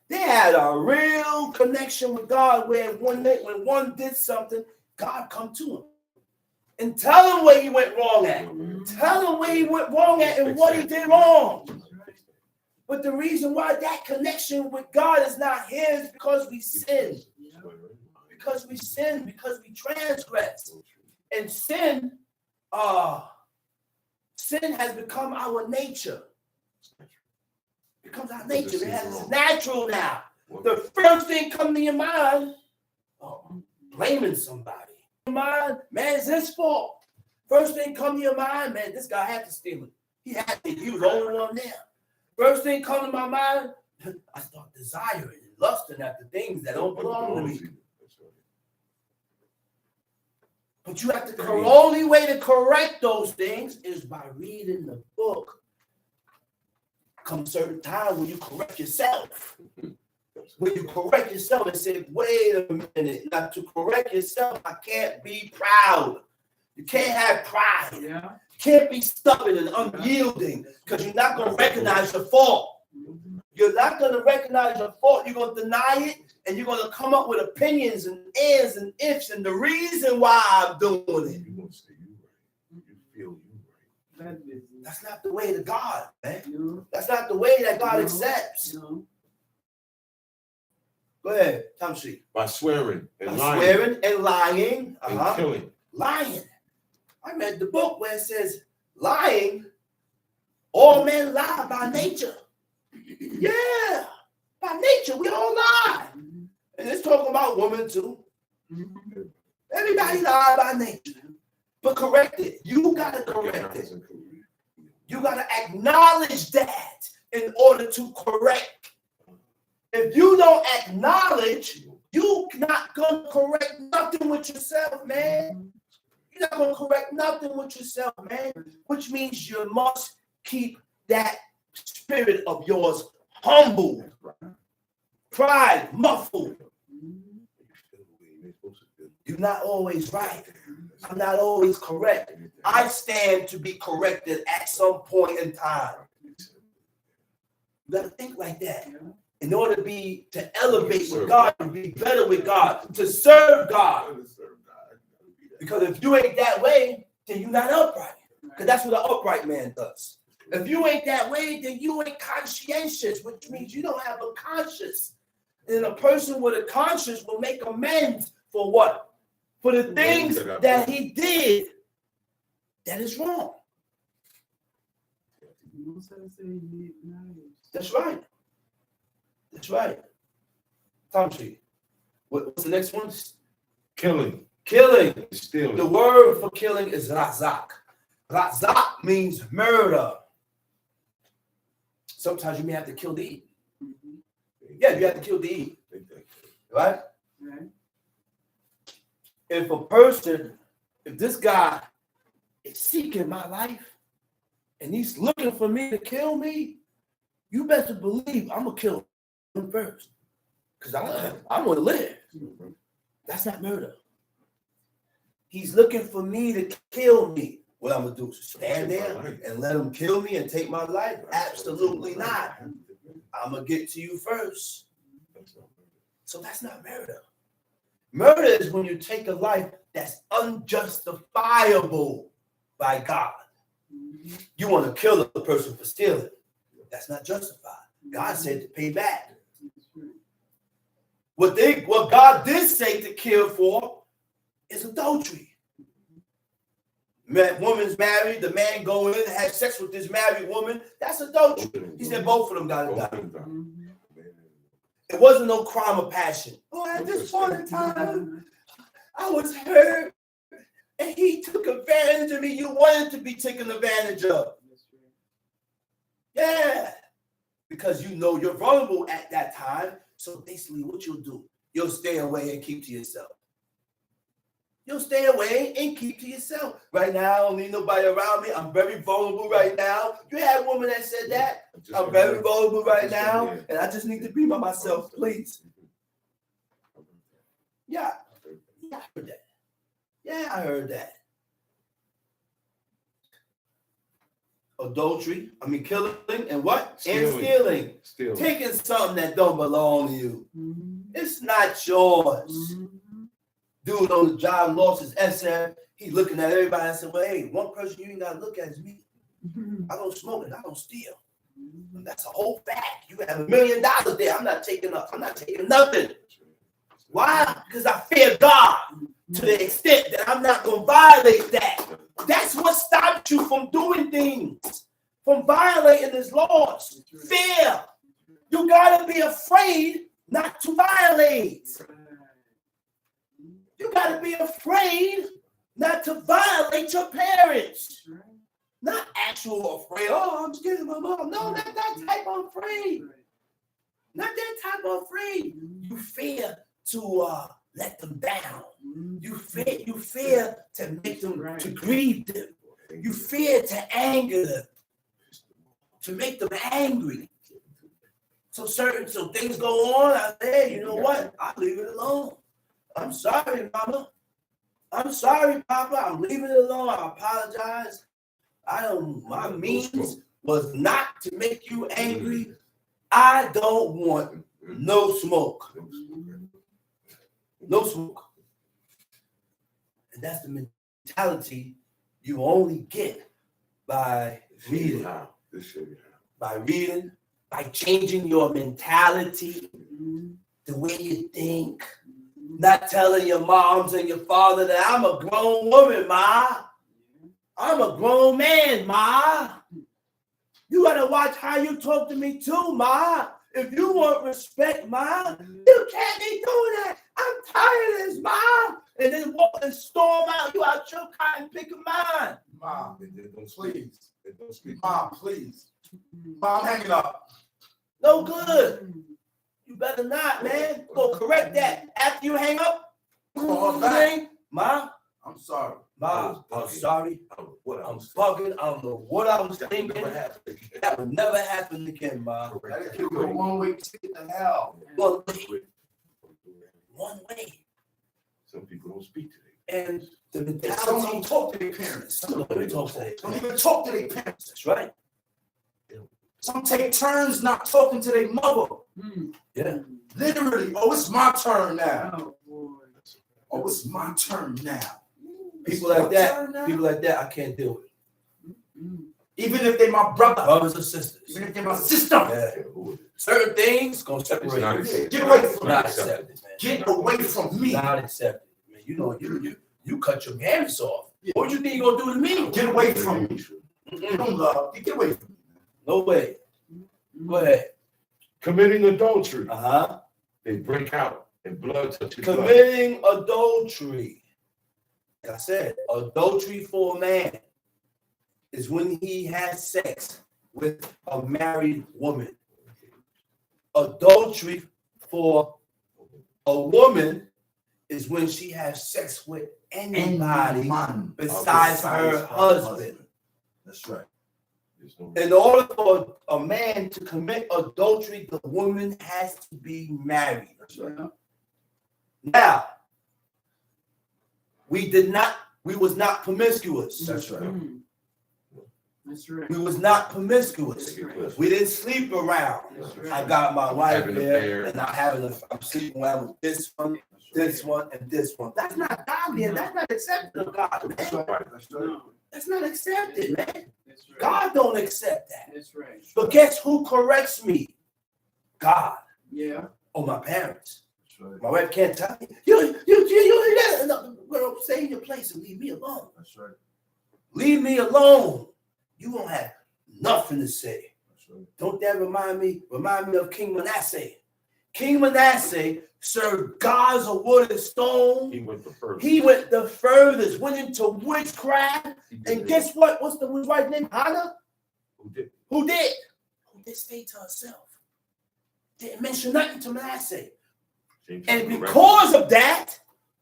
They had a real connection with God where when one did something, God come to him. And tell him where he went wrong at. Tell him where he went wrong at and what he did wrong. But the reason why that connection with God is not here is because we sin. Because we sin, because we transgress. And sin has become our nature. Becomes our nature. It's natural now. The first thing come to your mind, oh, blaming somebody. Your mind, man, it's his fault. First thing come to your mind, man, this guy had to steal it. He was the only one there. First thing come to my mind, I start desiring and lusting after things that don't belong to me. But you have to, the only way to correct those things is by reading the book. Come a certain time when you correct yourself. When you correct yourself and say, wait a minute, now to correct yourself, I can't be proud. You can't have pride. Yeah. You can't be stubborn and unyielding because you're not going to recognize your fault. You're not going to recognize your fault. You're going to deny it, and you're going to come up with opinions and ands and ifs and the reason why I'm doing it. You won't say you right. You feel you right. That's not the way to God, man. No. That's not the way that God accepts. No. Go ahead, Tamshi. By swearing and lying. Swearing and lying. And killing. Lying. I read the book where it says lying. All men lie by nature. Yeah. By nature, we all lie. And it's talking about women too. Everybody lie by nature. But correct it. You got to correct it. You got to acknowledge that in order to correct. If you don't acknowledge, you're not going to correct nothing with yourself, man. You're not going to correct nothing with yourself, man. Which means you must keep that spirit of yours humble, pride, muffled. You're not always right. I'm not always correct. I stand to be corrected at some point in time. You got to think like that. In order to elevate with God, to be better with God, to serve God. Because if you ain't that way, then you're not upright. Because that's what an upright man does. If you ain't that way, then you ain't conscientious, which means you don't have a conscience. And a person with a conscience will make amends for what? For the things that he did that is wrong. That's right. That's right. Tamshi, what's the next one? Killing. Killing. Stealing. The word for killing is razak. Razak means murder. Sometimes you may have to kill to eat. Yeah, you have to kill to eat. Right? If this guy is seeking my life and he's looking for me to kill me, you better believe I'm going to kill him first. Because I want to live. That's not murder. He's looking for me to kill me. What I'm going to do is stand there and let him kill me and take my life? Absolutely not. I'm going to get to you first. So that's not murder. Murder is when you take a life that's unjustifiable by God. You want to kill a person for stealing. That's not justified. God said to pay back. What God did say to kill for is adultery. Woman's married, the man go in and have sex with this married woman. That's adultery. He said both of them got to die. It wasn't no crime of passion. Oh, at this point in time, I was hurt, and he took advantage of me. You wanted to be taken advantage of. Yeah, because you know you're vulnerable at that time. So basically, what you'll do, you'll stay away and keep to yourself. You'll stay away and keep to yourself. Right now, I don't need nobody around me. I'm very vulnerable right now. You had a woman that said that. I'm very vulnerable right now, and I just need to be by myself, please. Yeah, I heard that. Yeah, I heard that. Adultery, killing, and what? And stealing. Taking something that don't belong to you. It's not yours. Dude on the job lost his SF. He's looking at everybody and said, well, hey, one person you ain't got to look at is me. I don't smoke and I don't steal. And that's a whole fact. You have $1 million there. I'm not taking nothing. Why? Because I fear God to the extent that I'm not going to violate that. That's what stops you from doing things, from violating his laws. Fear. You got to be afraid not to violate. You got to be afraid not to violate your parents. Not actual afraid. Oh, I'm scared of my mom. No, not that type of afraid. Not that type of afraid. You fear to let them down. You fear to make them, to grieve them. You fear to anger them, to make them angry. So things go on. I say, you know what? I'll leave it alone. I'm sorry, Mama. I'm sorry, Papa. I'm leaving it alone. I apologize. My means was not to make you angry. I don't want no smoke. No smoke. And that's the mentality you only get by reading. By reading, by changing your mentality, the way you think. Not telling your moms and your father that I'm a grown woman, Ma. I'm a grown man, Ma. You gotta watch how you talk to me too, Ma. If you want respect, Ma, you can't be doing that. I'm tired of this, Ma. And then walk and storm out. You out your car and pick a mind. Mom, please. Mom, please. Mom, hang it up. No good. You better not, man. Go correct that. After you hang up, Call her back. Ma, I'm sorry. Ma, I'm sorry. I'm bugging. I don't know what I was thinking. That would never happen again, Ma. That could go one way ticket to hell. One way. One way. Some people don't speak to them. And the Some mentality. don't talk to their parents. Some don't talk to their Don't parents. even talk to their parents. That's right. Some take turns not talking to their mother. Yeah. Literally, oh, it's my turn now. Oh, boy. Oh, it's my turn now. People like that, I can't deal with. Even if they my brother, Brothers and sisters. even if they my sister, Yeah. Certain things gonna separate It's not you. accepted. get away from Not me. accepted, man. Get away from me. Not accepted. Man, you know, you cut your parents off. What you think you gonna do to me? Get away from me. You don't love. Get away from me. No way. Go ahead. Committing adultery. Uh-huh. They break out and blood touches blood. Committing adultery. Like I said, adultery for a man is when he has sex with a married woman. Adultery for a woman is when she has sex with anybody besides her husband. That's right. In order for a man to commit adultery, the woman has to be married. That's right. Now, we was not promiscuous. That's right. That's right. We was not promiscuous. We didn't sleep around. That's right. I got my wife Having an there, affair. and I'm sleeping around with this one, and this one. That's not godly, and that's not accepted of God, That's man. right. That's right. No, That's not accepted, man. that's right. God don't accept that. That's right. But guess who corrects me? God Yeah. or my parents. That's right. My wife can't tell me, you no, well, stay in your place and leave me alone. That's right. Leave me alone. You won't have nothing to say. That's right. Don't that remind me of King Manasseh. King Manasseh served gods of wood and stone. He went the first. He went the furthest, went into witchcraft. And guess what? What's his wife's name? Hannah? Who did? Who did? Who did stay to herself. Didn't mention nothing to Manasseh. And because of that,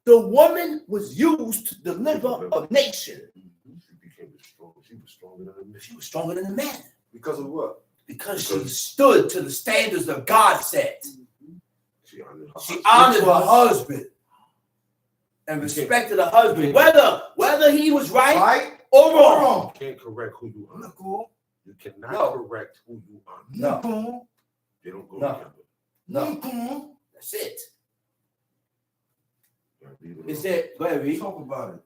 the woman was used to deliver a nation. She was stronger than a man. She was stronger than the man. Because of what? Because she stood to the standards that God set. She honored her She husband. honored her husband and respected her husband, whether he was right or wrong. You can't correct who you honor. Cool. You cannot No. correct who you honor. No. They don't go No. together. No, that's it. You gotta leave it It alone. said, go ahead, read. Talk about it.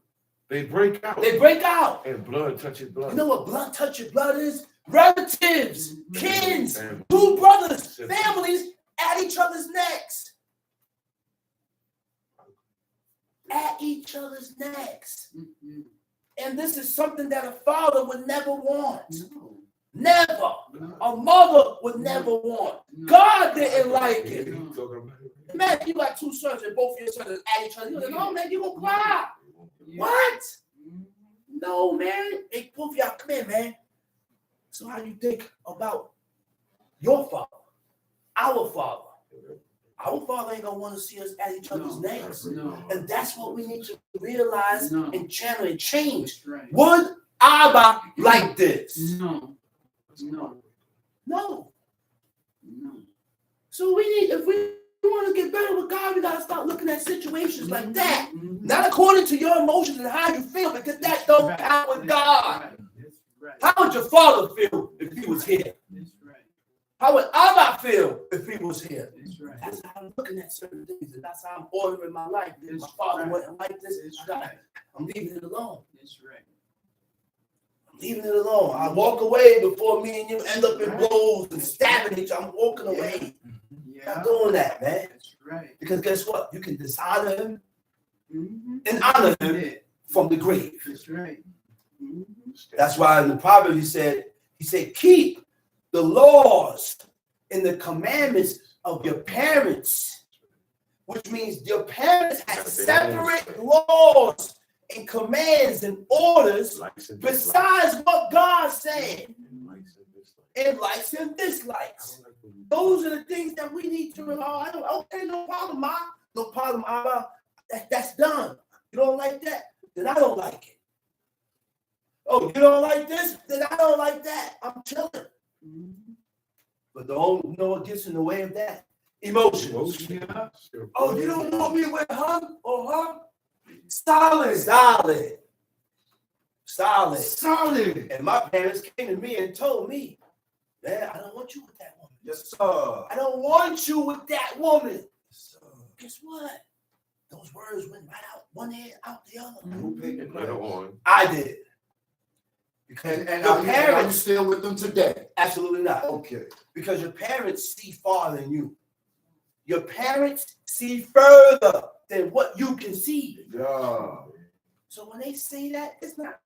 They break out. They break out. And blood touches blood. You know what blood touching blood is? Relatives, kins, And two brothers, families at each other's necks. At each other's necks. And this is something that a father would never want. No. Never. A mother would never want. God didn't like it. Man, you got two sons and both of your sons at each other. You're like, no, man, you're going to cry. What? No, man. Hey, both of y'all, come here, man. So how you think about your father, our father? Our father ain't going to want to see us at each other's names. And that's what we need to realize and channel and change. Would Abba like this? No. So we need, if we want to get better with God, we got to start looking at situations like that. Not according to your emotions and how you feel, because that don't count with God. How would your father feel if he was here? How would Abba feel if he was here? That's how I'm looking at certain things, and that's how I'm ordering my life. If my father wasn't like this, I'm leaving it alone. I'm leaving it alone. I walk away before me and you end up in blows and stabbing each other. I'm walking away. I'm doing that, man. Because guess what? You can dishonor him and honor him from the grave. That's why in the Proverbs he said, keep the laws and the commandments of your parents, which means your parents had separate laws and commands and orders besides what God said, and likes and dislikes. Those are the things that we need to rely on. Okay, no problem, Ma. No problem, Abba. That's done. You don't like that? Then I don't like it. Oh, you don't like this? Then I don't like that. I'm chilling. But you know what gets in the way of that? Emotions. Oh, you don't want me with her or her? Solid. And my parents came to me and told me, man, I don't want you with that woman. Yes, sir. I don't want you with that woman. Yes, sir. Guess what? Those words went right out one ear, out the other. Who paid the price? I did. Because and your parents are you still with them today? Absolutely not. Okay. Because your parents see farther than you. Your parents see further than what you can see. Yeah. So when they say that, it's not.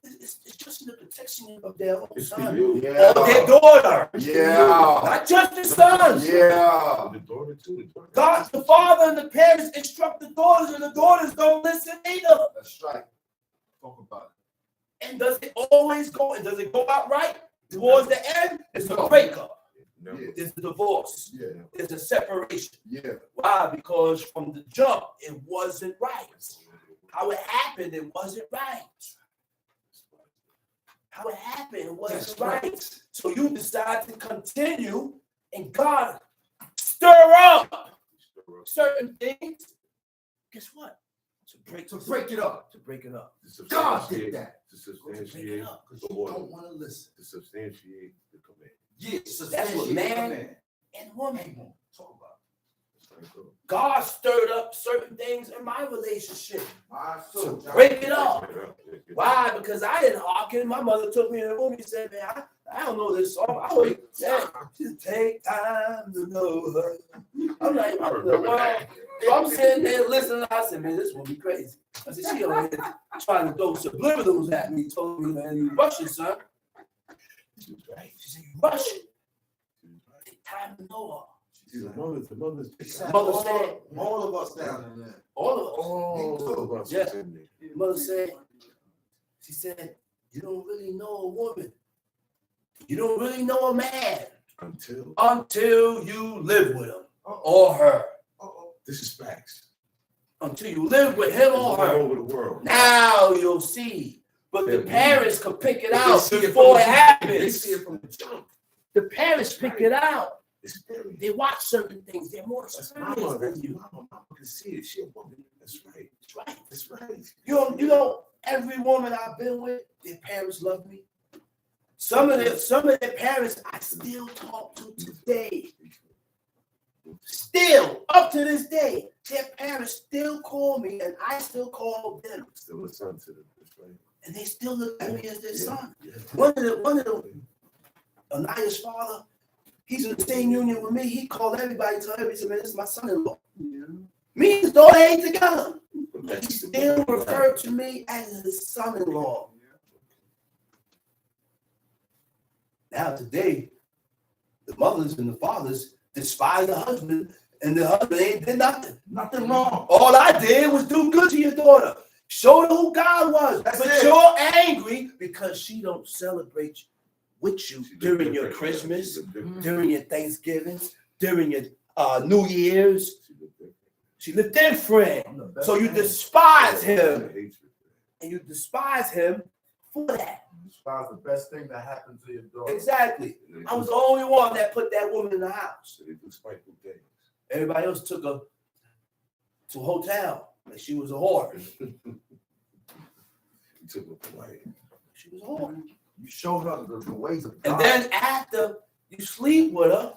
It's just in the protection of their own son or their daughter. Yeah. Not just the sons. Yeah. The daughter too. God, the father and the parents instruct the daughters, and the daughters don't listen either. That's right. Talk about it. And does it always go? And does it go out right towards the end? It's a breakup. No. It's a divorce. Yeah. It's a separation. Yeah. Why? Because from the jump, it wasn't right. How it happened, it wasn't right. How it happened, it wasn't right. So you decide to continue, and God stir up certain things. Guess what? To break it up. God did that. To substantiate because you don't want to listen. To substantiate the command. Yes, that's what man and woman talk about. God stirred up certain things in my relationship to break it up. Why? Because I didn't hearken. My mother took me in the room and said, man, I don't know this song. I always said, just take time to know her. I'm like, so I'm sitting there listening. I said, man, this will be crazy. I said, she over here trying to throw subliminals at me. Told me, man, you rushing, son. She was right. She said, you rushing. Take time to know her. The mother said, all of us down there. All of us. Yeah. The mother said, she said, you don't really know a woman. You don't really know a man until you live with him or her. This is facts. Until you live with him or her. Over the world. Now you'll see. But the parents could pick it out before it happens. They see it from the jump. The parents pick it out. They watch certain things. They're more experienced than you. Mama can see it. She a woman. That's right. That's right. That's right. You know, every woman I've been with, their parents love me. Some of their parents I still talk to today. Still, up to this day, their parents still call me, and I still call them. Still a son to them, right? And they still look at me as their son. Yeah. One of them, Ania's father. He's in the same union with me. He called everybody, told everybody, said, man, this is my son-in-law. Yeah. Me and his daughter ain't together. But he still referred to me as his son-in-law. Now today, the mothers and the fathers despise the husband, and the husband ain't did nothing. Nothing wrong. All I did was do good to your daughter. Show her who God was. That's but it. you're angry because she don't celebrate with you during your Christmas, during your Thanksgivings, during your New Year's. She looked different. So you despise him. And you despise him for that. Despise the best thing that happened to your daughter. Exactly. I was the only one that put that woman in the house. Everybody else took her to a hotel. Like she was a whore. She was a whore. You showed her the ways of God. And then after you sleep with her,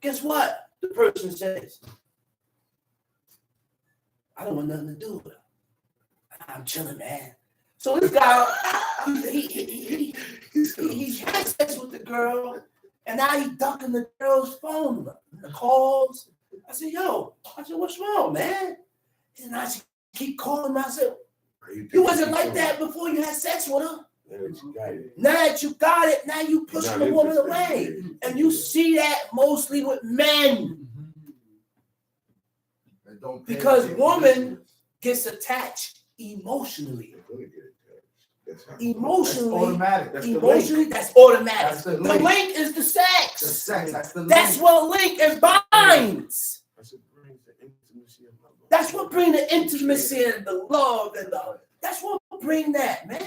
guess what? The person says, I don't want nothing to do with her. I'm chilling, man. So this guy, he had sex with the girl, and now he's ducking the girl's phone, the calls. I said, what's wrong, man? And I keep calling him. I said, you wasn't like that before you had sex with her. Now that you got it, now you pushing the woman away. And you see that mostly with men. Because woman gets attached emotionally. Emotionally, that's automatic. The link is the sex. The sex, that's the link. That's what link is binds. That's what brings the intimacy and the love and the. That's what brings that, man.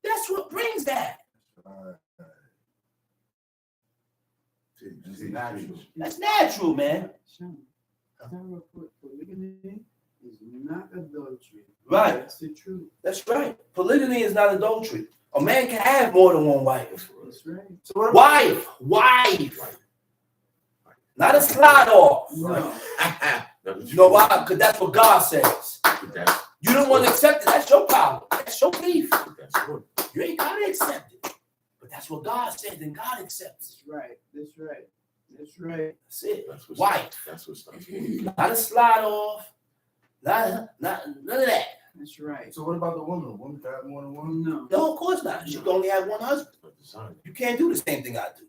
That's what brings that. That's natural, man. Polygamy is not adultery. Right. That's the truth. That's right. Polygamy is not adultery. A man can have more than one wife. That's right. So Wife. Not a slide off. No. You know why? Because that's what God says. You don't want to accept it. That's your problem. That's your beef. You ain't got to accept it. But that's what God said, and God accepts it. That's right. That's right. That's it. That's Wife. That's what's Not a slide off. None of that. That's right. So what about the woman? A woman can have more than one? No. No, of course not. She can only have one husband. You can't do the same thing I do.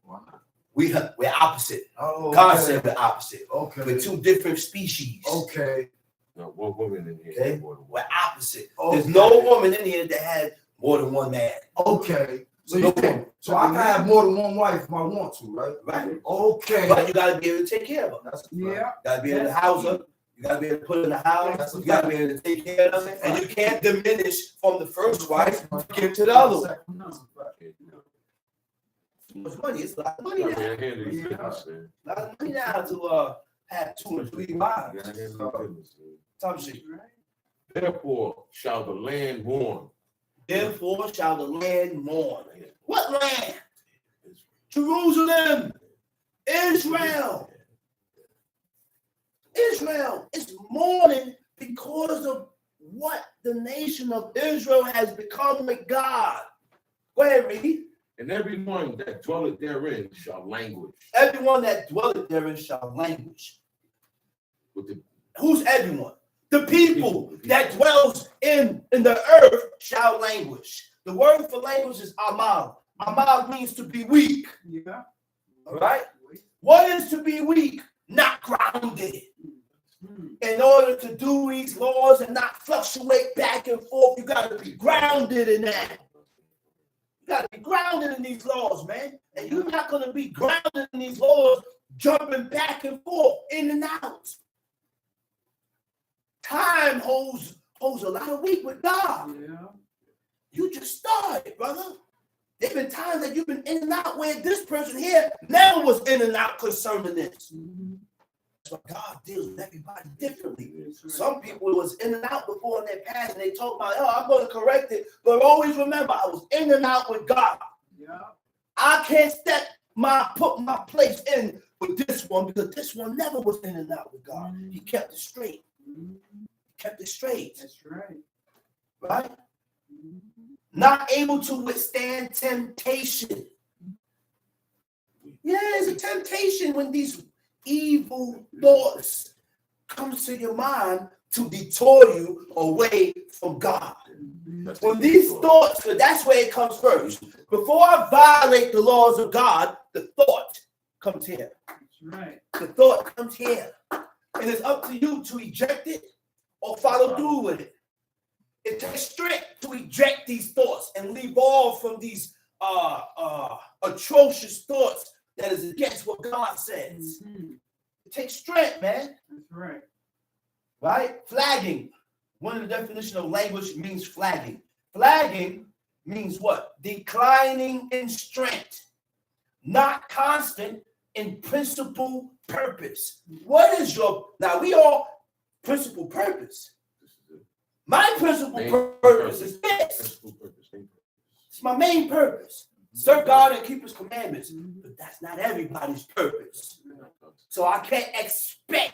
Why not? We're opposite. Oh, God okay. said we're opposite. Okay. We're two different species. Okay. No, one woman in here. Okay? We're opposite. Okay. There's no woman in here that had more than one man. Okay. So No you can. woman. So I can have more than one wife if I want to, right? Right. Okay. But you gotta be able to take care of her. That's Yeah. You gotta be able to house her. You gotta be able to put her in the house. You gotta be able to take care of her. And you can't diminish from the first wife to give to the other one. No. It's money. It's a lot of money now. A lot of money now to have 2 or 3 wives. Some shit. Therefore shall the land mourn. Therefore shall the land mourn. What land? Jerusalem. Israel. Israel is mourning because of what the nation of Israel has become with God. Go ahead, read. And everyone that dwelleth therein shall languish. Everyone that dwelleth therein shall languish. With the Who's everyone? The people that dwells in the earth shall languish. The word for language is amal. Amal means to be weak. Yeah. All right? What is to be weak? Not grounded. In order to do these laws and not fluctuate back and forth, you got to be grounded in that. You got to be grounded in these laws, man. And you're not going to be grounded in these laws jumping back and forth, in and out. Time holds a lot of weight with God. Yeah. You You just started, brother. There have been times that you've been in and out where this person here never was in and out concerning this. That's why God deals with everybody differently. Some people was in and out before in their past, and they talk about, I'm going to correct it. But always remember, I was in and out with God. Yeah. I can't put my place in with this one because this one never was in and out with God. He kept it straight. Kept it straight. That's right. Right? Not able to withstand temptation. Yeah, it's a temptation when these evil thoughts come to your mind to detour you away from God. When these thoughts, because that's where it comes first. Before I violate the laws of God, the thought comes here. That's right. The thought comes here. And it's up to you to eject it or follow through with it. It takes strength to eject these thoughts and leave off from these atrocious thoughts that is against what God says. It takes strength, man. That's right. Right? Flagging. One of the definitions of language means flagging. Flagging means what? Declining in strength, not constant in principal purpose. What is your, now we all principal purpose. My principal purpose is this. It's my main purpose. Serve God and keep his commandments. But that's not everybody's purpose. So I can't expect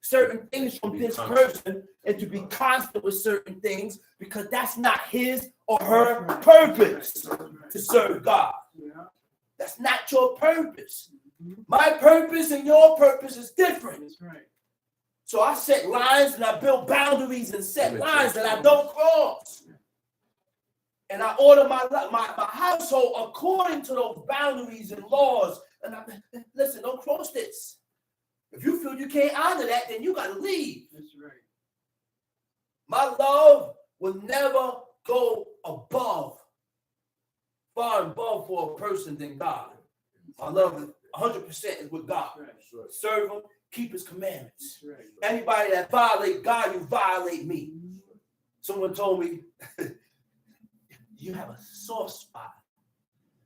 certain things from this person and to be constant with certain things because that's not his or her purpose to serve God. That's not your purpose. My purpose and your purpose is different. That's right. So I set lines and I build boundaries and set lines that I don't cross. And I order my household according to those boundaries and laws. And listen, don't cross this. If you feel you can't honor that, then you got to leave. That's right. My love will never go far above for a person than God. My love is 100% is with God. Right. Serve him, keep his commandments. That's right. Anybody that violate God, you violate me. Someone told me, you have a sore spot.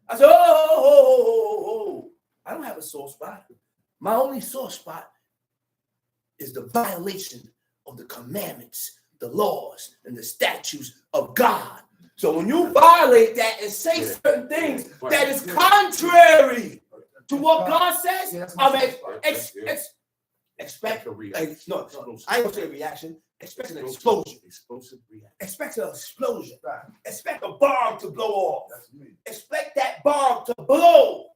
I said, oh. I don't have a sore spot. My only sore spot is the violation of the commandments, the laws, and the statutes of God. So when you violate that and say certain things that is contrary to what God says, expect a reaction. No, I ain't gonna say a reaction. Expect an explosion. Expect an explosion. Expect a bomb to blow off. Expect that bomb to blow.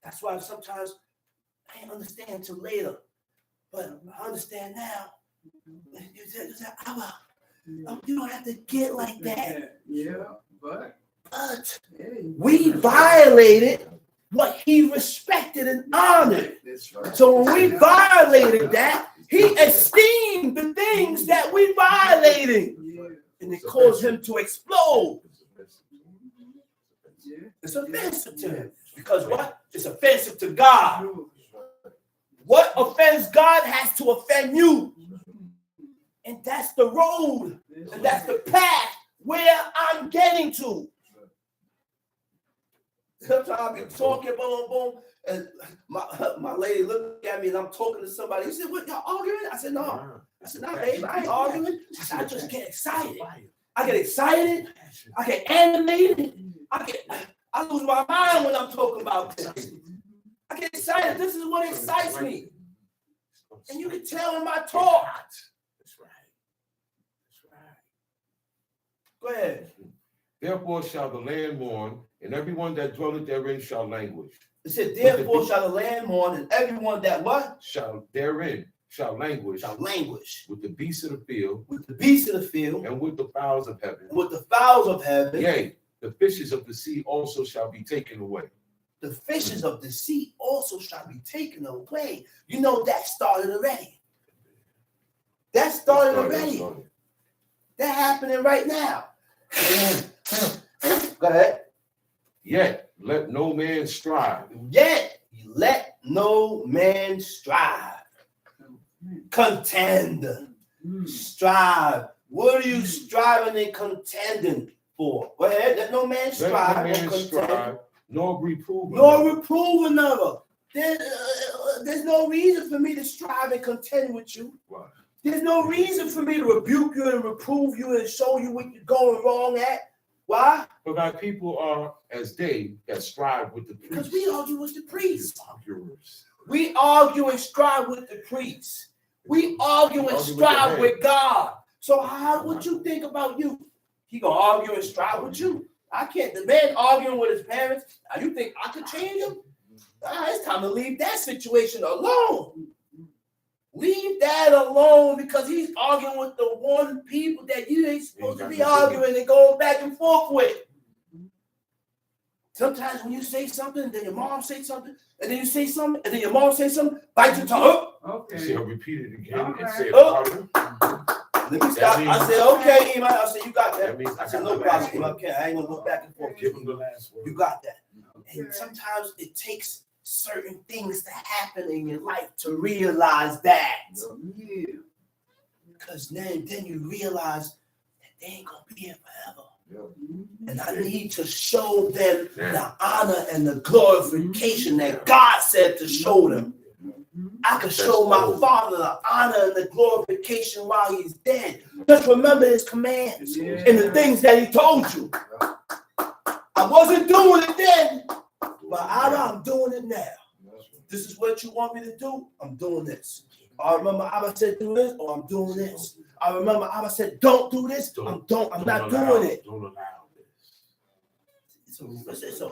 That's why sometimes I didn't understand until later, but I understand now. You don't have to get like that. Yeah, but we violated what he respected and honored. that's right. So when we violated that, he esteemed the things that we violated. Yeah. And it caused him to explode. Yeah. It's offensive to him. Because what? It's offensive to God. What offends God has to offend you. And that's the road. And that's the path where I'm getting to. Sometimes I be talking, boom, and my lady looked at me and I'm talking to somebody. She said, what, y'all arguing? I said, no. I said, no, babe, I ain't arguing. She said, I just get excited. I get excited. I get animated. I lose my mind when I'm talking about this. I get excited. This is what excites me. And you can tell in my talk. That's right. Go ahead. Therefore shall the land mourn, and everyone that dwelleth therein shall languish. It said, therefore shall the land mourn, and everyone that what? Shall therein shall languish. Shall languish. With the beasts of the field. With the beasts of the field. And with the fowls of heaven. And with the fowls of heaven. Yea, the fishes of the sea also shall be taken away. The fishes of the sea also shall be taken away. You know that started already. That started already. That's happening right now. Go ahead. Yet let no man strive. Yet let no man strive. Contend. Strive. What are you striving and contending for? Go ahead. Let no man strive or contend. Nor reprove another. There's no reason for me to strive and contend with you. Right. There's no reason for me to rebuke you and reprove you and show you what you're going wrong at. Why? But my people are as they that strive with the priests. Because we argue with the priests. Arguers. We argue and strive with the priests. We argue and strive with God. So what you think about you? He gonna argue and strive with you. I can't. The man arguing with his parents. Now you think I could change him? It's time to leave that situation alone. Leave that alone because he's arguing with the one people that you ain't supposed to be arguing and going back and forth with. Sometimes when you say something, then your mom say something, and then you say something, and then your mom say something, bite your tongue. Okay. See, I'll repeat it again and Alright. say it harder. Let me stop. I said, okay, Iman. I said, you got that. That means I said, no problem, Iman. Okay, I ain't gonna go back and forth. Give him the last word. You got that. Okay. And sometimes it takes certain things to happen in your life to realize that. Yeah. Because then you realize that they ain't gonna be here forever. Mhm. And I need to show them the honor and the glorification that God said to show them. I can show my Father the honor and the glorification while he's dead. Just remember his commands and the things that he told you. I wasn't doing it then, but I'm doing it now. This is what you want me to do. I'm doing this. I remember Abba said do this, or I'm doing this. I remember Abba said don't do this. I'm not doing it. Don't allow this. So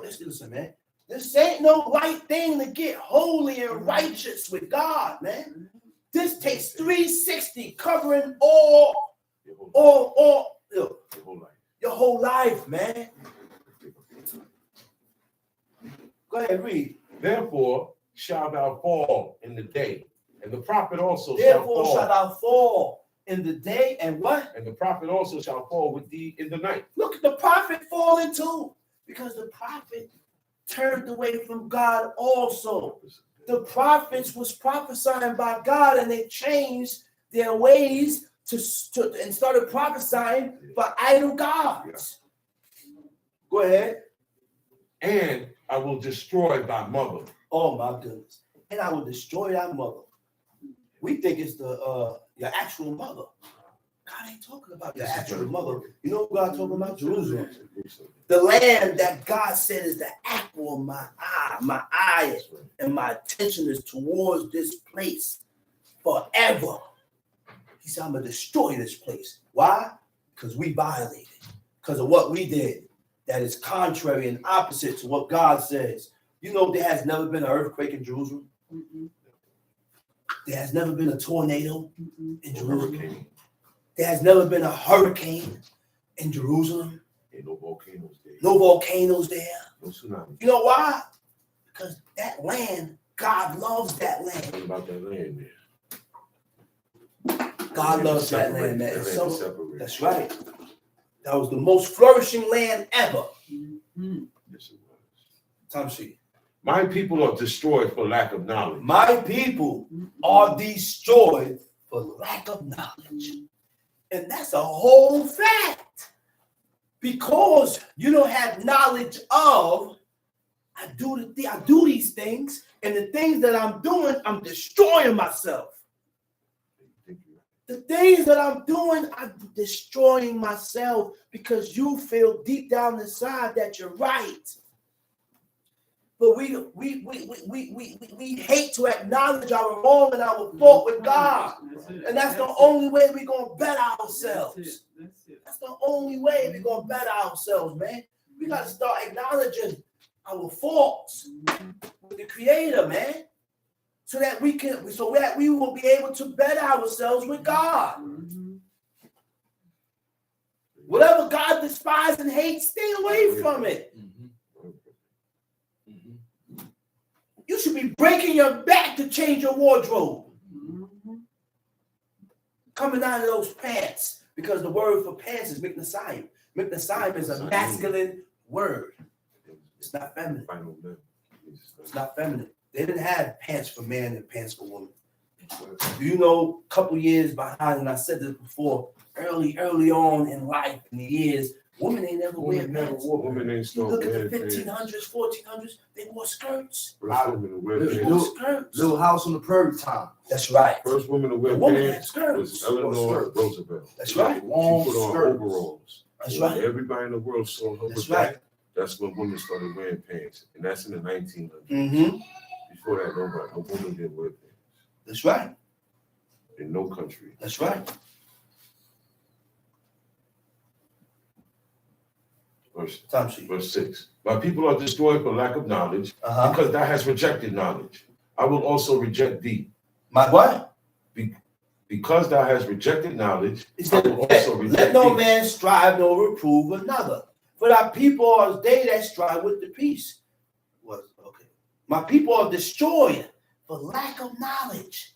listen, man. This ain't no right thing to get holy and righteous with God, man. This takes 360 covering your whole life, man. Go ahead, read. Therefore shalt thou fall in the day, and the prophet also Therefore shall shalt thou fall in the day, and what? And the prophet also shall fall with thee in the night. Look at the prophet falling too, because the prophet turned away from God also. The prophets was prophesying by God, and they changed their ways and started prophesying for idol gods. Go ahead. And I will destroy thy mother. Oh my goodness. And I will destroy thy mother. We think it's your actual mother. God ain't talking about your actual mother. You know what God talking about? Jerusalem. The land that God said is the apple of my eye, and my attention is towards this place forever. He said, I'm going to destroy this place. Why? Because we violated. Because of what we did. That is contrary and opposite to what God says. You know, there has never been an earthquake in Jerusalem. Mm-mm. There has never been a tornado in Jerusalem. Hurricane. There has never been a hurricane in Jerusalem. Ain't no volcanoes there. No volcanoes there. No tsunami. You know why? Because that land, God loves that What land. about that land there? God loves that land, man. That land So, is separated. that's right. That was the most flourishing land ever. Mhm. Yes, it was. Time sheet. My people are destroyed for lack of knowledge. My people are destroyed for lack of knowledge. And that's a whole fact. Because you don't have knowledge of, I do these things, and the things that I'm doing, I'm destroying myself. The things that I'm doing, I'm destroying myself because you feel deep down inside that you're right. But we hate to acknowledge our wrong and our fault with God. And that's the only way we're going to better ourselves. That's the only way we're going to better ourselves, man. We got to start acknowledging our faults with the Creator, man. So that we will be able to better ourselves with God. Whatever God despises and hates, stay away from it. You should be breaking your back to change your wardrobe. Coming out of those pants, because the word for pants is miknasayim. Miknasayim is a masculine word. It's not feminine. It's not feminine. They didn't have pants for man and pants for woman. Do you know, a couple years behind, and I said this before, early on in life, in the years, women ain't never wear pants. Women ain't You still look at the wearing 1500s, 1400s, they wore skirts. First woman to wear They pants. wore skirts. Little House on the Prairie time. That's right. First woman to The wear woman had pants skirts. was Eleanor Roosevelt. That's right. She put on skirts. overalls. That's When right. everybody in the world saw her That's with right. that. That's when women started wearing pants, and that's in the 1900s. Mm-hmm. Before that, no woman didn't wear pants That's right. in no country. That's right. Verse 6. My people are destroyed for lack of knowledge, Uh-huh. because thou hast rejected knowledge. I will also reject thee. My what? Because thou hast rejected knowledge, He I said, will also let reject no thee. man strive nor reprove another. For thy people are they that strive with the peace. Okay. My people are destroyed for lack of knowledge.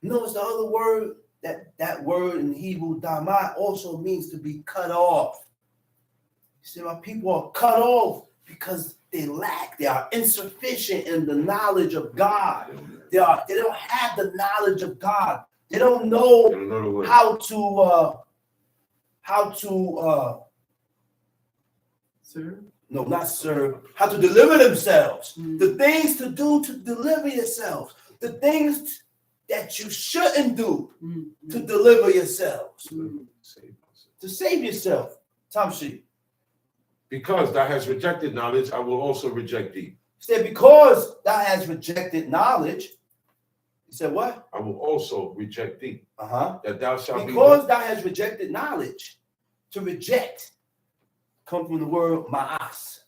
Notice the other word, that word in Hebrew, damai, also means to be cut off. He said, my people are cut off because they are insufficient in the knowledge of God. They don't have the knowledge of God. They don't know how to Sir? no, not serve, how to deliver themselves. The things to do to deliver yourselves. The things that you shouldn't do to deliver yourselves. To save yourself. Tamshi. Because thou hast rejected knowledge, I will also reject thee. He said, because thou hast rejected knowledge. He said, what? I will also reject thee. That thou shalt be. Because thou hast rejected knowledge. To reject come from the word ma'as.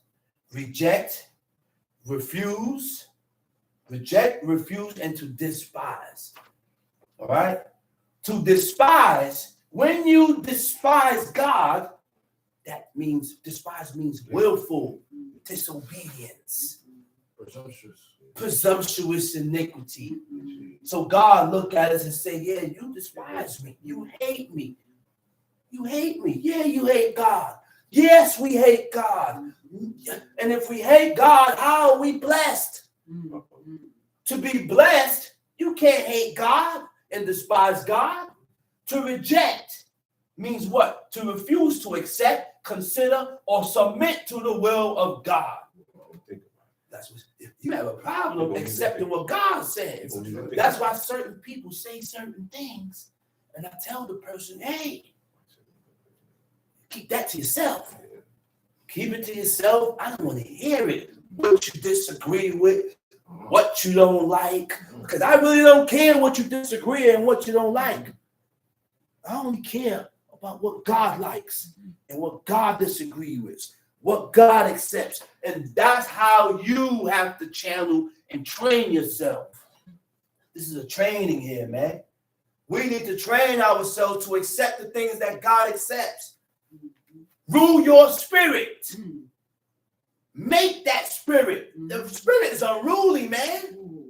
Reject, refuse, and to despise. All right? To despise, when you despise God, that means, despise means willful disobedience. Presumptuous iniquity. So God look at us and say, yeah, you despise me. You hate me. You hate me. Yeah, you hate God. Yes, we hate God. And if we hate God, how are we blessed? To be blessed, you can't hate God and despise God. To reject means what? To refuse to accept, consider, or submit to the will of God. That's what you have a problem accepting what God says. That's why certain people say certain things, and I tell the person, hey, keep that to yourself. Keep it to yourself. I don't want to hear it. What you disagree with, what you don't like. Because I really don't care what you disagree and what you don't like. I only care about what God likes and what God disagrees with, what God accepts. And that's how you have to channel and train yourself. This is a training here, man. We need to train ourselves to accept the things that God accepts. Rule your spirit. Make that spirit. The spirit is unruly, man.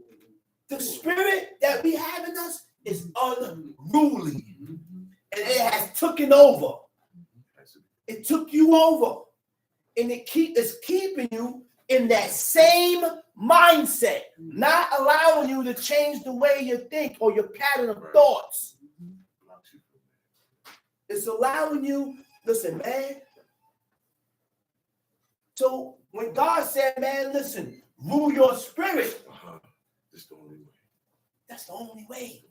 The spirit that we have in us is unruly. And it has taken over. It took you over. And it's keeping you in that same mindset, not allowing you to change the way you think or your pattern of thoughts. It's allowing you, listen, man. So when God said, man, listen, rule your spirit. That's the only way. That's the only way.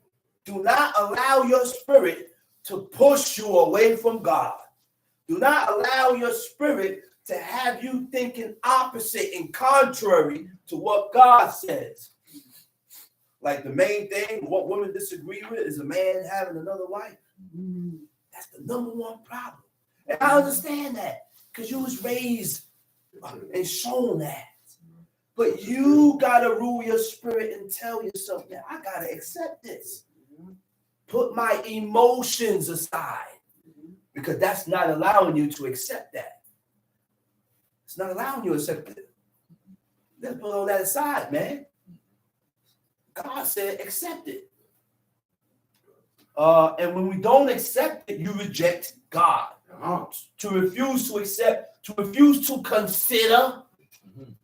Do not allow your spirit to push you away from God. Do not allow your spirit to have you thinking opposite and contrary to what God says. Like the main thing, what women disagree with is a man having another wife. That's the number one problem. And I understand that because you was raised and shown that. But you got to rule your spirit and tell yourself that I got to accept this. Put my emotions aside because that's not allowing you to accept that. It's not allowing you to accept it. Let's put all that aside, man. God said accept it. And when we don't accept it, you reject God. To refuse to accept, to refuse to consider,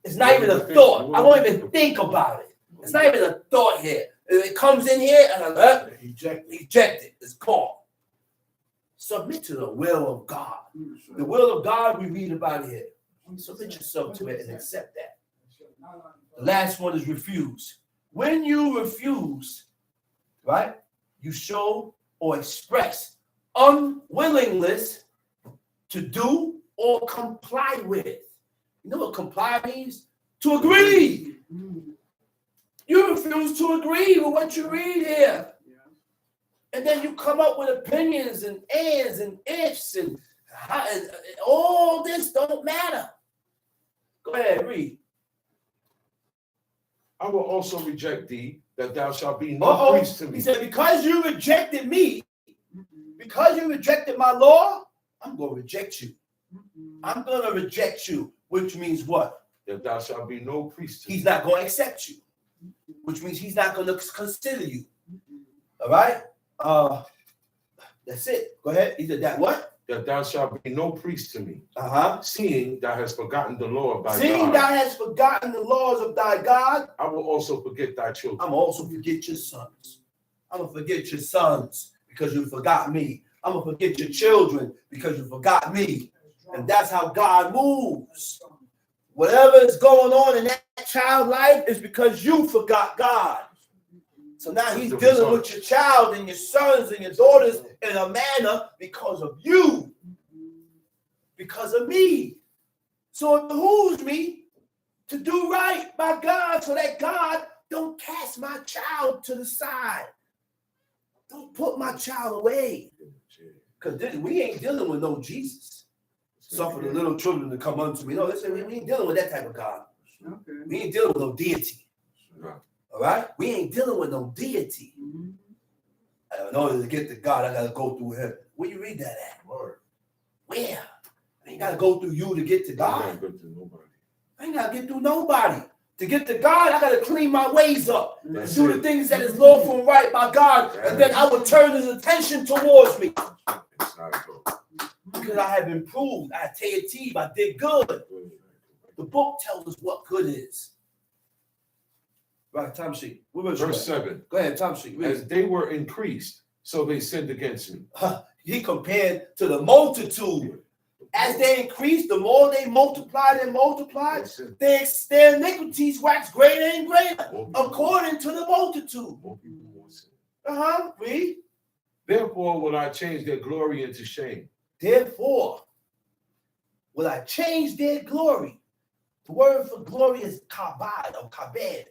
it's not even a thought. I won't even think about it. It's not even a thought here. It comes in here and I reject it. It's gone. Submit to the will of God. The will of God we read about here. Submit yourself to it and accept that. The last one is refuse. When you refuse, right, you show or express unwillingness to do or comply with. You know what comply means? To agree. You refuse to agree with what you read here. And then you come up with opinions and ands and ifs and all this don't matter. Go ahead, read. I will also reject thee, that thou shalt be no priest to me. He said, because you rejected me, because you rejected my law, I'm going to reject you. I'm going to reject you, which means what? That thou shalt be no priest to me. He's not going to accept you, which means he's not going to consider you. All right? That's it. Go ahead. He said that what? That thou shalt be no priest to me. Seeing thou hast forgotten the law of thy God. Seeing thou hast forgotten the laws of thy God. I will also forget thy children. I'm also forget your sons. I'm going to forget your sons because you forgot me. I'm going to forget your children because you forgot me. And that's how God moves. Whatever is going on in that child's life is because you forgot God. So now he's dealing with your child and your sons and your daughters in a manner because of you, because of me. So it behooves me to do right by God so that God don't cast my child to the side. Don't put my child away. Because we ain't dealing with no Jesus. Suffer the little children to come unto me. No, listen, we ain't dealing with that type of God. We ain't dealing with no deity. All right? We ain't dealing with no deity. In order to get to God, I got to go through him. Where you read that at? Word. Where? I ain't got to go through you to get to God. I ain't got to get through nobody. To get to God, I got to clean my ways up. Do the things that is lawful and right by God. And then I will turn his attention towards me. Because I have improved. I piety. I did good. The book tells us what good is. Right, time sheet. Verse 7. Go ahead, time sheet. As they were increased, so they sinned against me. He compared to the multitude. As they increased, the more they multiplied and multiplied, their iniquities waxed greater and greater, according to the multitude. Read. Therefore will I change their glory into shame. Therefore will I change their glory. The word for glory is kabad or kabed.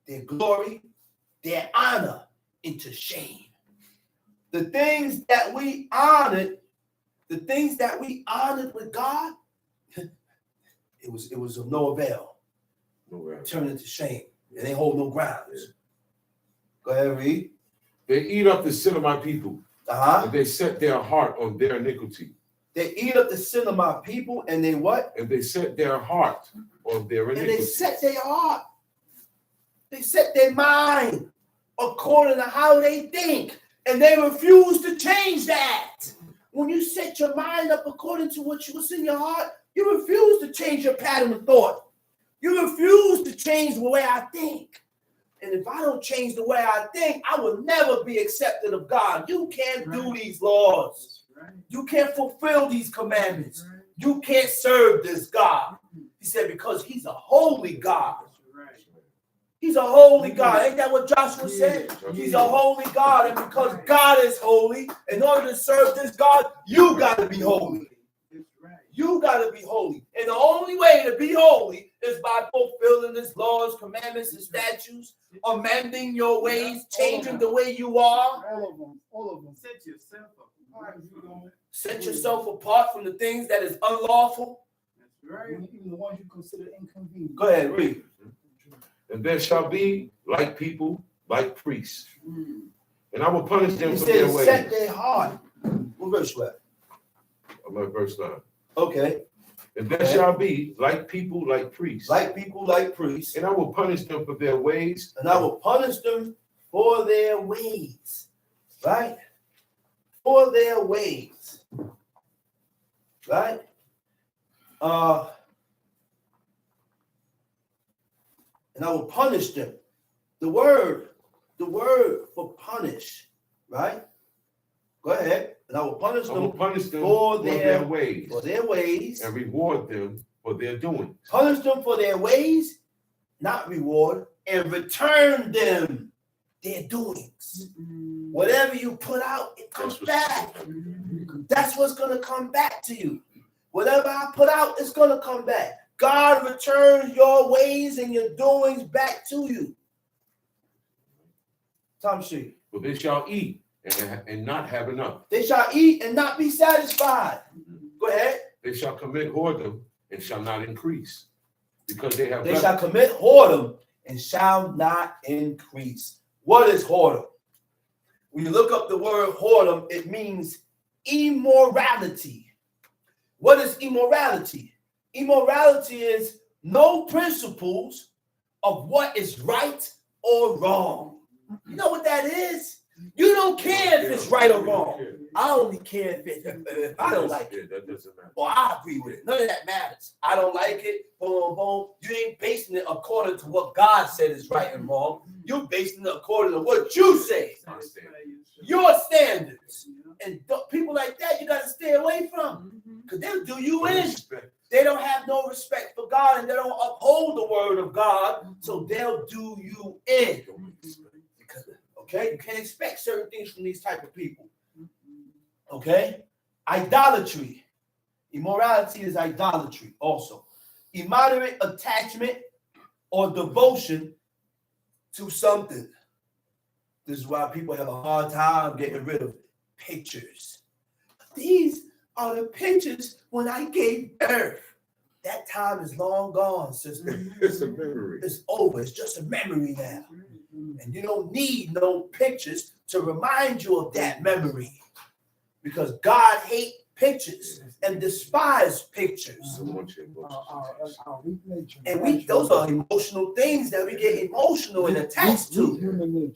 Their glory, their honor into shame. The things that we honored, with God, it was of no avail. Turn into shame. And they hold no grounds. Go ahead, read. They eat up the sin of my people. And they set their heart on their iniquity. They eat up the sin of my people, and they what? And they set their heart on their iniquity. And they set their heart. They set their mind according to how they think. And they refuse to change that. When you set your mind up according to what's in your heart, you refuse to change your pattern of thought. You refuse to change the way I think. And if I don't change the way I think, I will never be accepted of God. You can't do these laws. You can't fulfill these commandments. You can't serve this God. He said, because he's a holy God. He's a holy God. Ain't that what Joshua said? He's a holy God. And because God is holy, in order to serve this God, you got to be holy. You got to be holy. And the only way to be holy is by fulfilling his laws, commandments, and statutes, amending your ways, changing the way you are. All of them. Set yourself apart. Set yourself apart from the things that is unlawful. That's right. Even the ones you consider inconvenient. Go ahead, read. And there shall be like people, like priests. And I will punish them for their ways. Set their heart. What verse what? I'm at verse 9. Okay. And there shall be like people, like priests. Like people, like priests. And I will punish them for their ways. And I will punish them for their ways. Right? For their ways. Right? And I will punish them. The word for punish, right? Go ahead. And I will punish them, for their ways. For their ways. And reward them for their doings. Punish them for their ways, not reward, and return them their doings. Whatever you put out, it comes back. That's what's going to come back to you. Whatever I put out, it's going to come back. God returns your ways and your doings back to you. Tom sheet. For they shall eat and not have enough. They shall eat and not be satisfied. Go ahead. They shall commit whoredom and shall not increase. Because they have shall commit whoredom and shall not increase. What is whoredom? When you look up the word whoredom, it means immorality. What is immorality? Immorality is no principles of what is right or wrong. You know what that is? You don't care if it's right or wrong. I only care if I don't like it. That doesn't matter. Or I agree with it. None of that matters. I don't like it. Boom, boom. You ain't basing it according to what God said is right and wrong. You're basing it according to what you say. Your standards. And people like that, you got to stay away from. Because they'll do you in. They don't have no respect for God, and they don't uphold the word of God, so they'll do you in. Okay? You can't expect certain things from these type of people. Okay? Idolatry. Immorality is idolatry also. Immoderate attachment or devotion to something. This is why people have a hard time getting rid of pictures. These are the pictures when I gave birth. That time is long gone, sister. It's a memory. It's over. It's just a memory now. And you don't need no pictures to remind you of that memory. Because God hates pictures and despise pictures. And those are emotional things that we get emotional and attached to.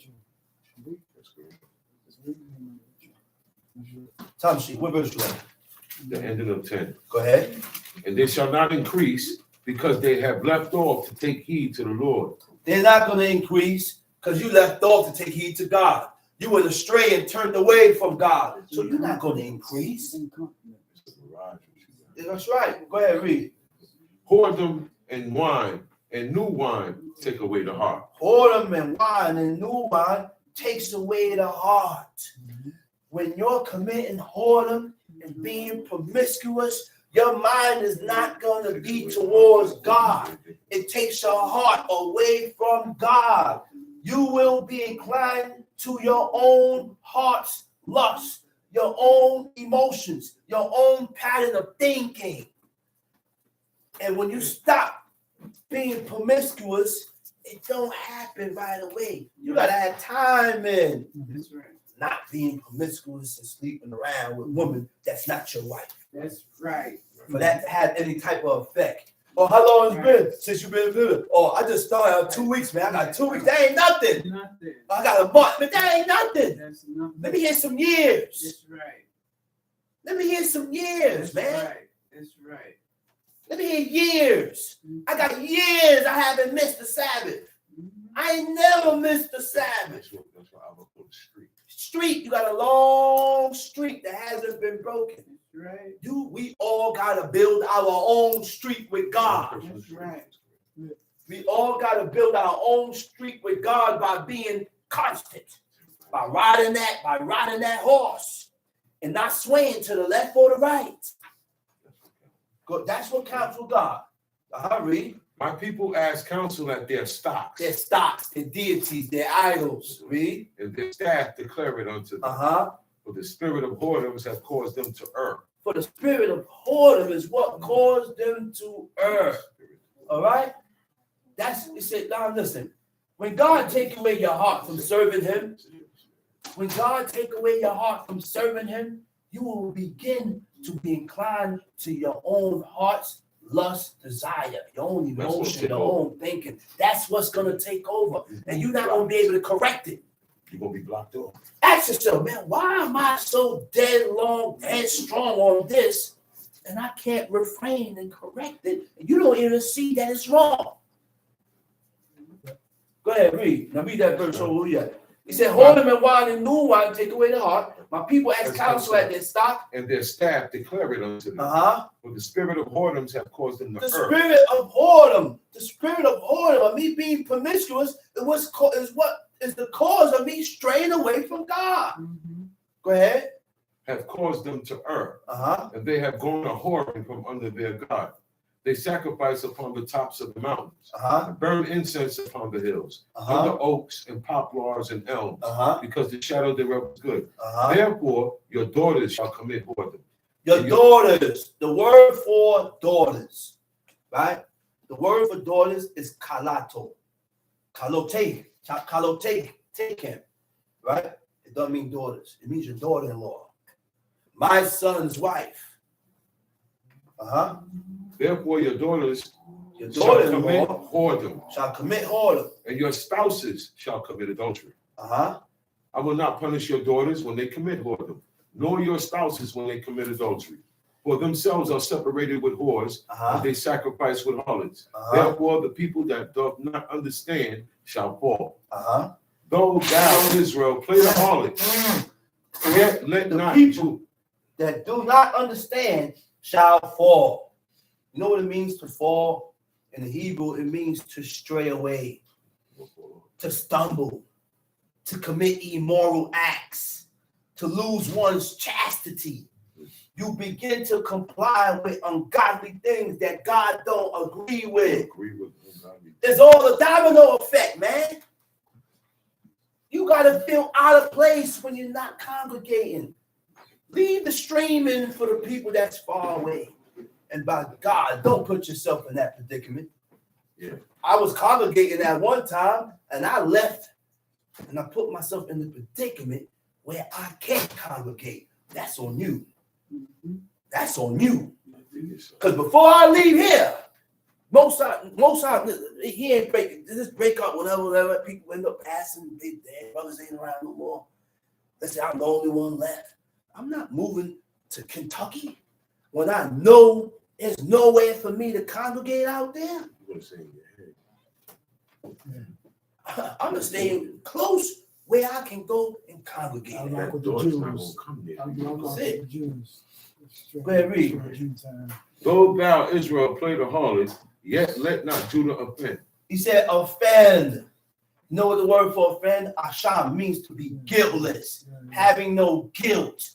Tom sheet, what verse you at? The ending of 10. Go ahead. And they shall not increase because they have left off to take heed to the Lord. They're not going to increase because you left off to take heed to God. You went astray and turned away from God. So you're not going to increase. That's right. Go ahead, read. Whoredom and wine and new wine take away the heart. Whoredom and wine and new wine takes away the heart. When you're committing whoredom and being promiscuous, your mind is not going to be towards God. It takes your heart away from God. You will be inclined to your own heart's lust, your own emotions, your own pattern of thinking. And when you stop being promiscuous, it don't happen right away. You got to have time in. That's right. Not being promiscuous and sleeping around with women that's not your wife. That's right. For that to have any type of effect. Or how long it's been since you've been living? Oh, I just started 2 weeks, man. I got 2 weeks. That ain't nothing. I got a month, but that ain't nothing. That's nothing. Let me hear some years. That's right. Let me hear some years, That's man. right. That's right. Let me hear years. I got years I haven't missed the Sabbath. I ain't never missed the Sabbath. That's why I would go to the street. Streak, you got a long streak that hasn't been broken. Right. We all gotta build our own streak with God. That's right. We all gotta build our own streak with God by being constant, by riding that horse, and not swaying to the left or the right. That's what counts with God. Read. My people ask counsel at their stocks. Their stocks, their deities, their idols. Read. And their staff declare it unto them. For the spirit of whoredoms have caused them to err. For the spirit of whoredom is what caused them to err. All right? It said, now listen. When God take away your heart from serving him, you will begin to be inclined to your own heart's lust, desire, your own emotion, your own thinking. That's what's going to take over. And you're not going to be able to correct it. You're going to be blocked off. Ask yourself, man, why am I so dead strong on this, and I can't refrain and correct it, and you don't even see that it's wrong? Go ahead, read. Now read that verse over here. He said, whoredom and wine and new wine take away the heart. My people ask counsel at their stock. And their staff declare it unto them. For the spirit of whoredoms have caused them to err. The spirit of whoredom, of me being promiscuous, is the cause of me straying away from God. Go ahead. Have caused them to err. And they have gone a whoring from under their God. They sacrifice upon the tops of the mountains, and burn incense upon the hills, under oaks and poplars and elms, because the shadow thereof is good. Therefore, your daughters shall commit whoredom. Your daughters, the word for daughters, right? The word for daughters is kalato. Kalote, take him, right? It doesn't mean daughters. It means your daughter-in-law. My son's wife. Therefore, your daughters Your shall commit daughter-in-law whoredom, shall commit whoredom. and your spouses shall commit adultery. Uh-huh. I will not punish your daughters when they commit whoredom, nor your spouses when they commit adultery. For themselves are separated with whores, and they sacrifice with harlots. Therefore, the people that do not understand shall fall. Though thou, Israel, play the harlot, yet let The not people that do not understand shall fall. You know what it means to fall? In the Hebrew, it means to stray away, to stumble, to commit immoral acts, to lose one's chastity. You begin to comply with ungodly things that God don't agree with. It's all a domino effect, man. You got to feel out of place when you're not congregating. Leave the streaming for the people that's far away. And by God, don't put yourself in that predicament. Yeah. I was congregating at one time, and I left, and I put myself in the predicament where I can't congregate. That's on you. That's on you. Because before I leave here, most times he ain't breaking. Just break up whatever. People end up passing. Their brothers ain't around no more. Let's say I'm the only one left. I'm not moving to Kentucky when I know there's nowhere for me to congregate out there. I'm gonna stay close where I can go and congregate. I like with the Jews. That's it. Go ahead, read. Though thou, Israel, play the harlot, yet let not Judah offend. He said, offend. You know what the word for offend? Asham means to be guiltless, having no guilt,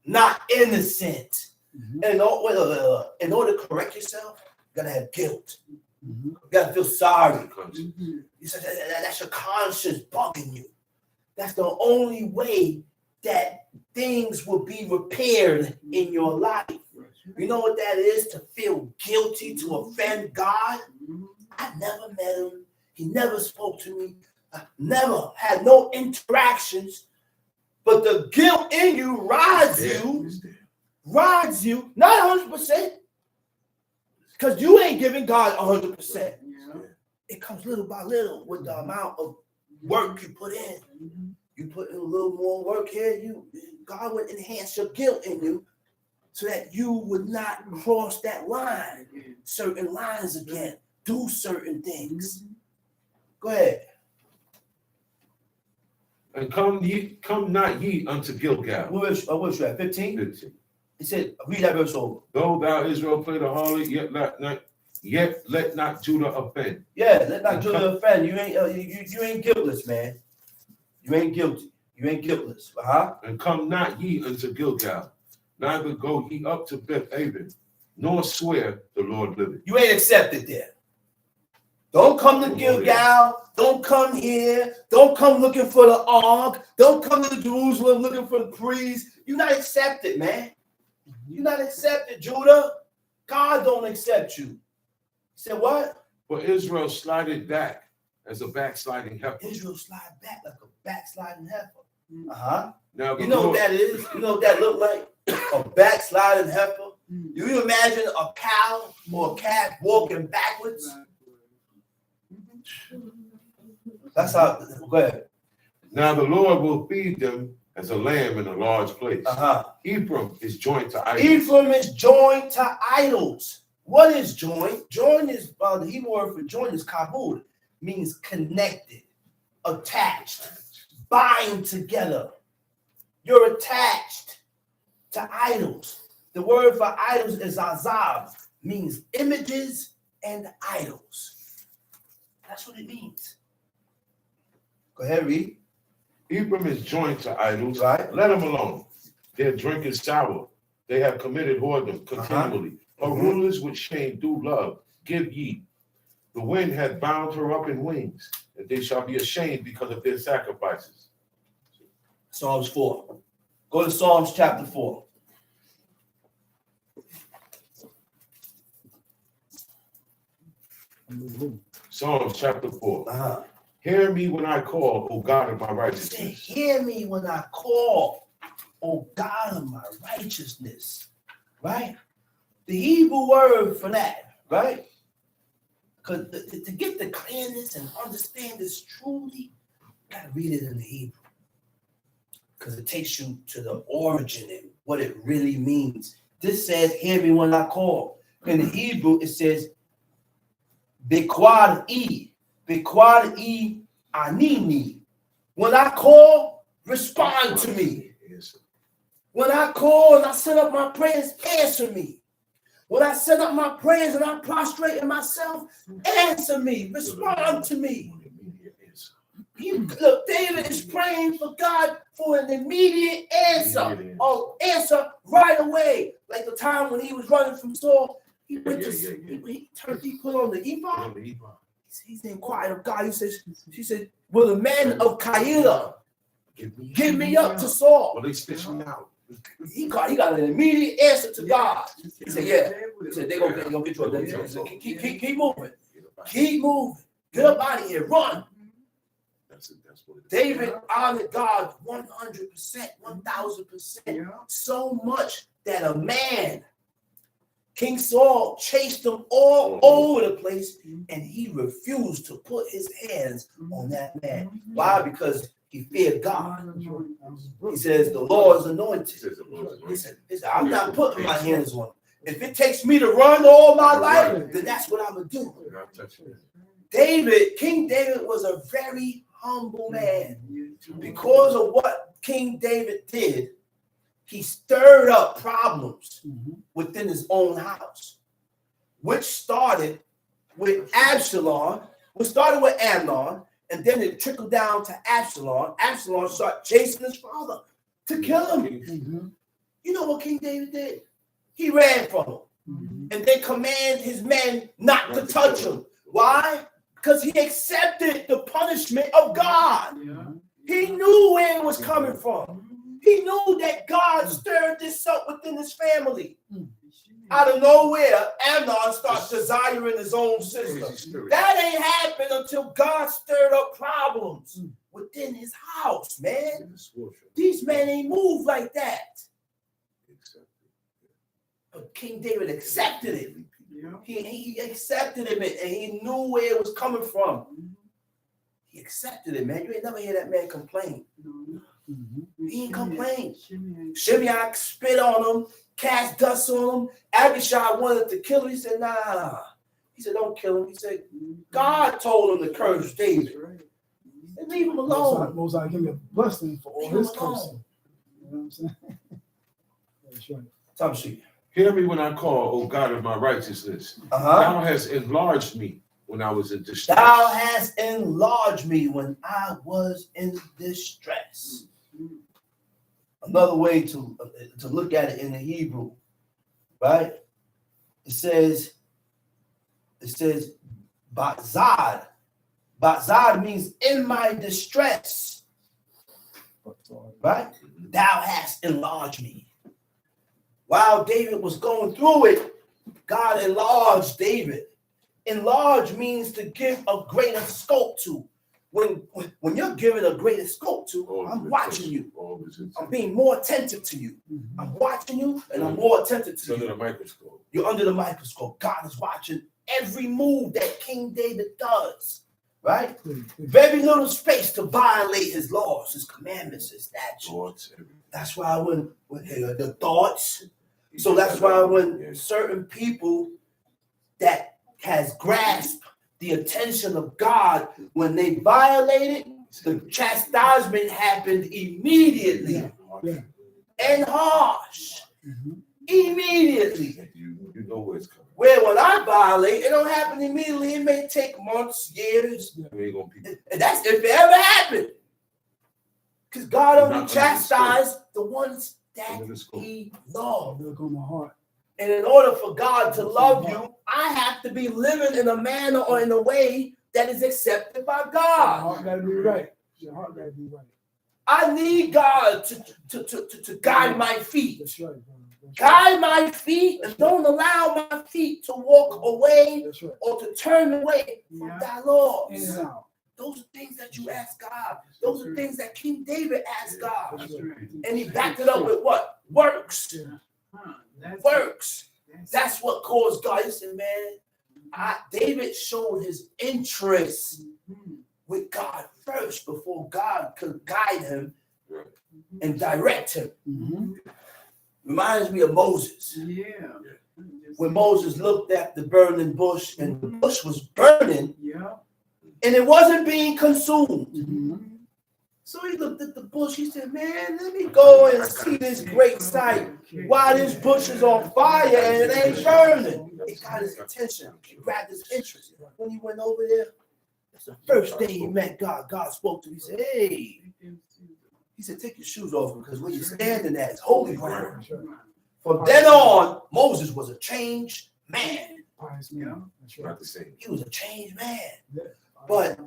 not innocent. And in order to correct yourself, you gotta have guilt. You gotta feel sorry. You said that's your conscience bugging you. That's the only way that things will be repaired in your life. You know what that is? To feel guilty, to offend God. I never met him. He never spoke to me. I never had no interactions. But the guilt in you rides you, not 100%. Because you ain't giving God 100%. It comes little by little with the amount of work you put in. You put in a little more work here, God would enhance your guilt in you so that you would not cross that line, certain lines again, do certain things. Go ahead. And come not ye unto Gilgal. Where's you at? 15? 15. He said, read that verse over. Though thou, Israel, play the harlot, yet let not Judah offend. Yeah, let not Judah offend. You ain't guiltless, man. You ain't guilty. You ain't guiltless. And come not ye unto Gilgal, neither go ye up to Beth-aven, nor swear the Lord liveth. You ain't accepted there. Don't come to Gilgal. Don't come here. Don't come looking for the ark. Don't come to Jerusalem looking for the priest. You're not accepted, man. You're not accepted, Judah. God don't accept you. He said what? For Israel slided back as a backsliding heifer. Israel slide back like a backsliding heifer. Now you know what that is? You know what that look like? A backsliding heifer. Do you imagine a cow or a calf walking backwards? That's how. Go ahead. Now the Lord will feed them as a lamb in a large place. Ephraim is joined to idols. Ephraim is joined to idols. What is joined? Joined is the Hebrew word for joined is kabul, means connected, attached, bind together. You're attached to idols. The word for idols is azab, means images and idols. That's what it means. Go ahead, read. Ephraim is joined to idols. Right. Let them alone. Their drink is sour. They have committed whoredom continually. Her rulers with shame do love. Give ye. The wind hath bound her up in wings, and they shall be ashamed because of their sacrifices. Psalms 4. Go to Psalms chapter 4. Psalms chapter 4. Hear me when I call, O God of my He said, righteousness. hear me when I call, O God of my righteousness. Right? The Hebrew word for that, right? Because to get the clearness and understand this truly, you gotta read it in the Hebrew. Because it takes you to the origin and what it really means. This says, hear me when I call. In the Hebrew, it says, Bekwad-e anini. When I call, respond to me. When I call and I set up my prayers, answer me. When I set up my prayers and I prostrate in myself, answer me, respond to me. Look, David is praying for God for an immediate answer. Oh, answer right away. Like the time when he was running from Saul, he went to he put on the ephod. He's inquired of God. He said, will the men of Keilah give me up to Saul? Well, they spit me out. He got an immediate answer to God. He said, yeah. He said, they're gonna get you up there. Keep moving. Keep moving. Get up out of here. Run. David honored God 100%, 1000%. So much that a man, King Saul, chased him all over the place, and he refused to put his hands on that man. Why? Because he feared God. He says, the Lord's anointed. He said, I'm not putting my hands on him. If it takes me to run all my life, then that's what I'm going to do. King David was a very humble man. Because of what King David did, he stirred up problems within his own house, which started with Absalom, which started with Amnon, and then it trickled down to Absalom. Absalom started chasing his father to kill him. You know what King David did? He ran from him. And they commanded his men not to touch him. Why? Because he accepted the punishment of God. He knew where it was coming from. He knew that God stirred this up within his family. Out of nowhere, Amnon starts desiring his own sister. That ain't happened until God stirred up problems within his house, man. These men ain't moved like that. But King David accepted it. He accepted it, and he knew where it was coming from. He accepted it, man. You ain't never hear that man complain. He ain't complain. Shimei spit on him, cast dust on him. Abishai wanted to kill him. He said, nah. He said, don't kill him. He said, God told him to curse David. And leave him alone. Most I give me a blessing for all his cursing. You know what I'm saying? That's right. Tom Sheet. Hear me when I call, O God of my righteousness. Thou hast enlarged me when I was in distress. Thou hast enlarged me when I was in distress. Another way to look at it in the Hebrew, right? It says, Batzad. Batzad means in my distress, right? Thou hast enlarged me. While David was going through it, God enlarged David. Enlarge means to give a greater scope to. When you're given a greater scope to, I'm watching you. I'm being more attentive to you. I'm watching you, and I'm more attentive to you. Under the microscope. You're under the microscope. God is watching every move that King David does, right? Very little space to violate his laws, his commandments, his statutes. That's why when the thoughts. So that's why when certain people that has grasped the attention of God, when they violate it, the chastisement happened immediately and harsh. Immediately. You know where it's coming. Where when I violate, it don't happen immediately. It may take months, years. And that's if it ever happened. Because God only chastised the ones that he loved. And in order for God to love you, I have to be living in a manner or in a way that is accepted by God. Your heart gotta be right. Your heart gotta be right. I need God to guide my feet. That's right. Guide my feet and don't allow my feet to walk away or to turn away from thy laws. Those are things that you ask God. Those are things that King David asked God. That's right. And he backed it up with what? Works. Works. That's what caused God. He said, man, David showed his interest with God first before God could guide him and direct him. Reminds me of Moses. Yeah. When Moses looked at the burning bush and the bush was burning Yeah. and it wasn't being consumed. So he looked at the bush. He said, man, let me go and see this great sight. Why this bush is on fire and it ain't burning. It got his attention. It grabbed his interest. When he went over there, that's the first day he met God. God spoke to him. He said, hey. He said, take your shoes off because where you're standing at is holy ground. From then on, Moses was a changed man. Not the same. He was a changed man. But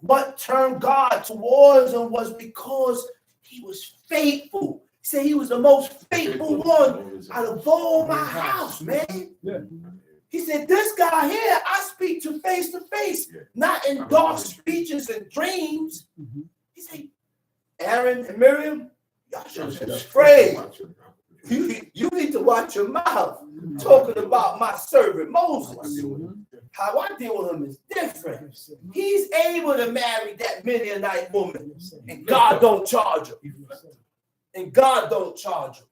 what turned God towards him was because he was faithful. He said he was the most faithful one out of all my house, man. He said, this guy here, I speak to face, not in dark speeches and dreams. He said, Aaron and Miriam, y'all should have been afraid. You need to watch your mouth. Talking about my servant Moses. How I deal with him is different. He's able to marry that Midianite woman, and God don't charge him. And God don't charge him.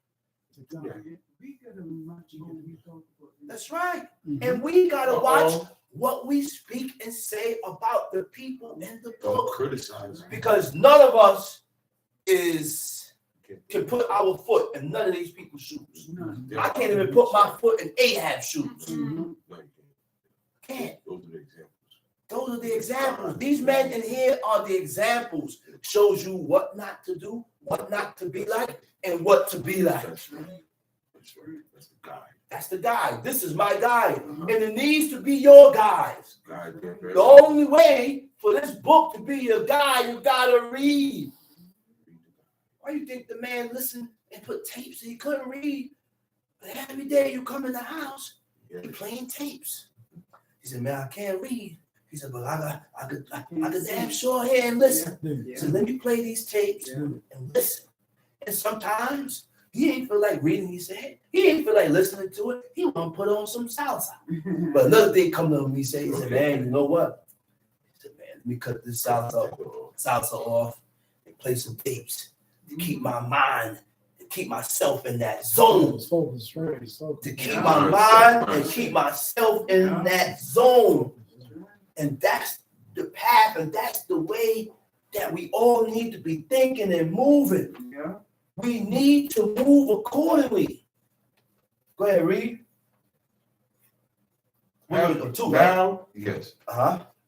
That's right. And we gotta watch what we speak and say about the people in the book, because none of us can put our foot in none of these people's shoes. I can't even put my foot in Ahab's shoes. Can't. Those are the examples. These men in here are the examples. Shows you what not to do, what not to be like, and what to be like. That's right. That's the guide. That's the guide. This is my guide. And it needs to be your guide. The only way for this book to be your guide, you gotta read. Why do you think the man listened and put tapes and he couldn't read? But every day you come in the house, he playing tapes. He said, man, I can't read. He said, but I could damn sure hear and listen. He said, let me play these tapes and listen. And sometimes he ain't feel like reading, he said. He ain't feel like listening to it. He want to put on some salsa. But another thing come to him, he said, man, you know what? He said, man, let me cut this salsa off and play some tapes to keep my mind, to keep myself in that zone. To keep my mind and keep myself in that zone. And that's the path, and that's the way that we all need to be thinking and moving. We need to move accordingly. Go ahead, read. Now, yes.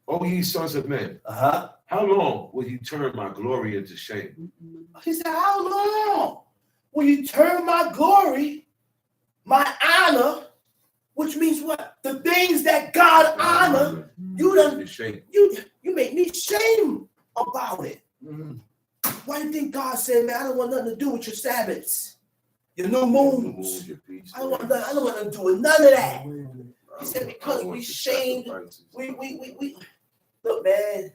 O ye sons of men, how long will you turn my glory into shame? He said, how long will you turn my glory, my honor, which means what? The things that God honor, you make me shame about it. Why do you think God said, man, I don't want nothing to do with your Sabbaths, your new moons? I don't want nothing to do with none of that. He said, because we shamed, we look, man,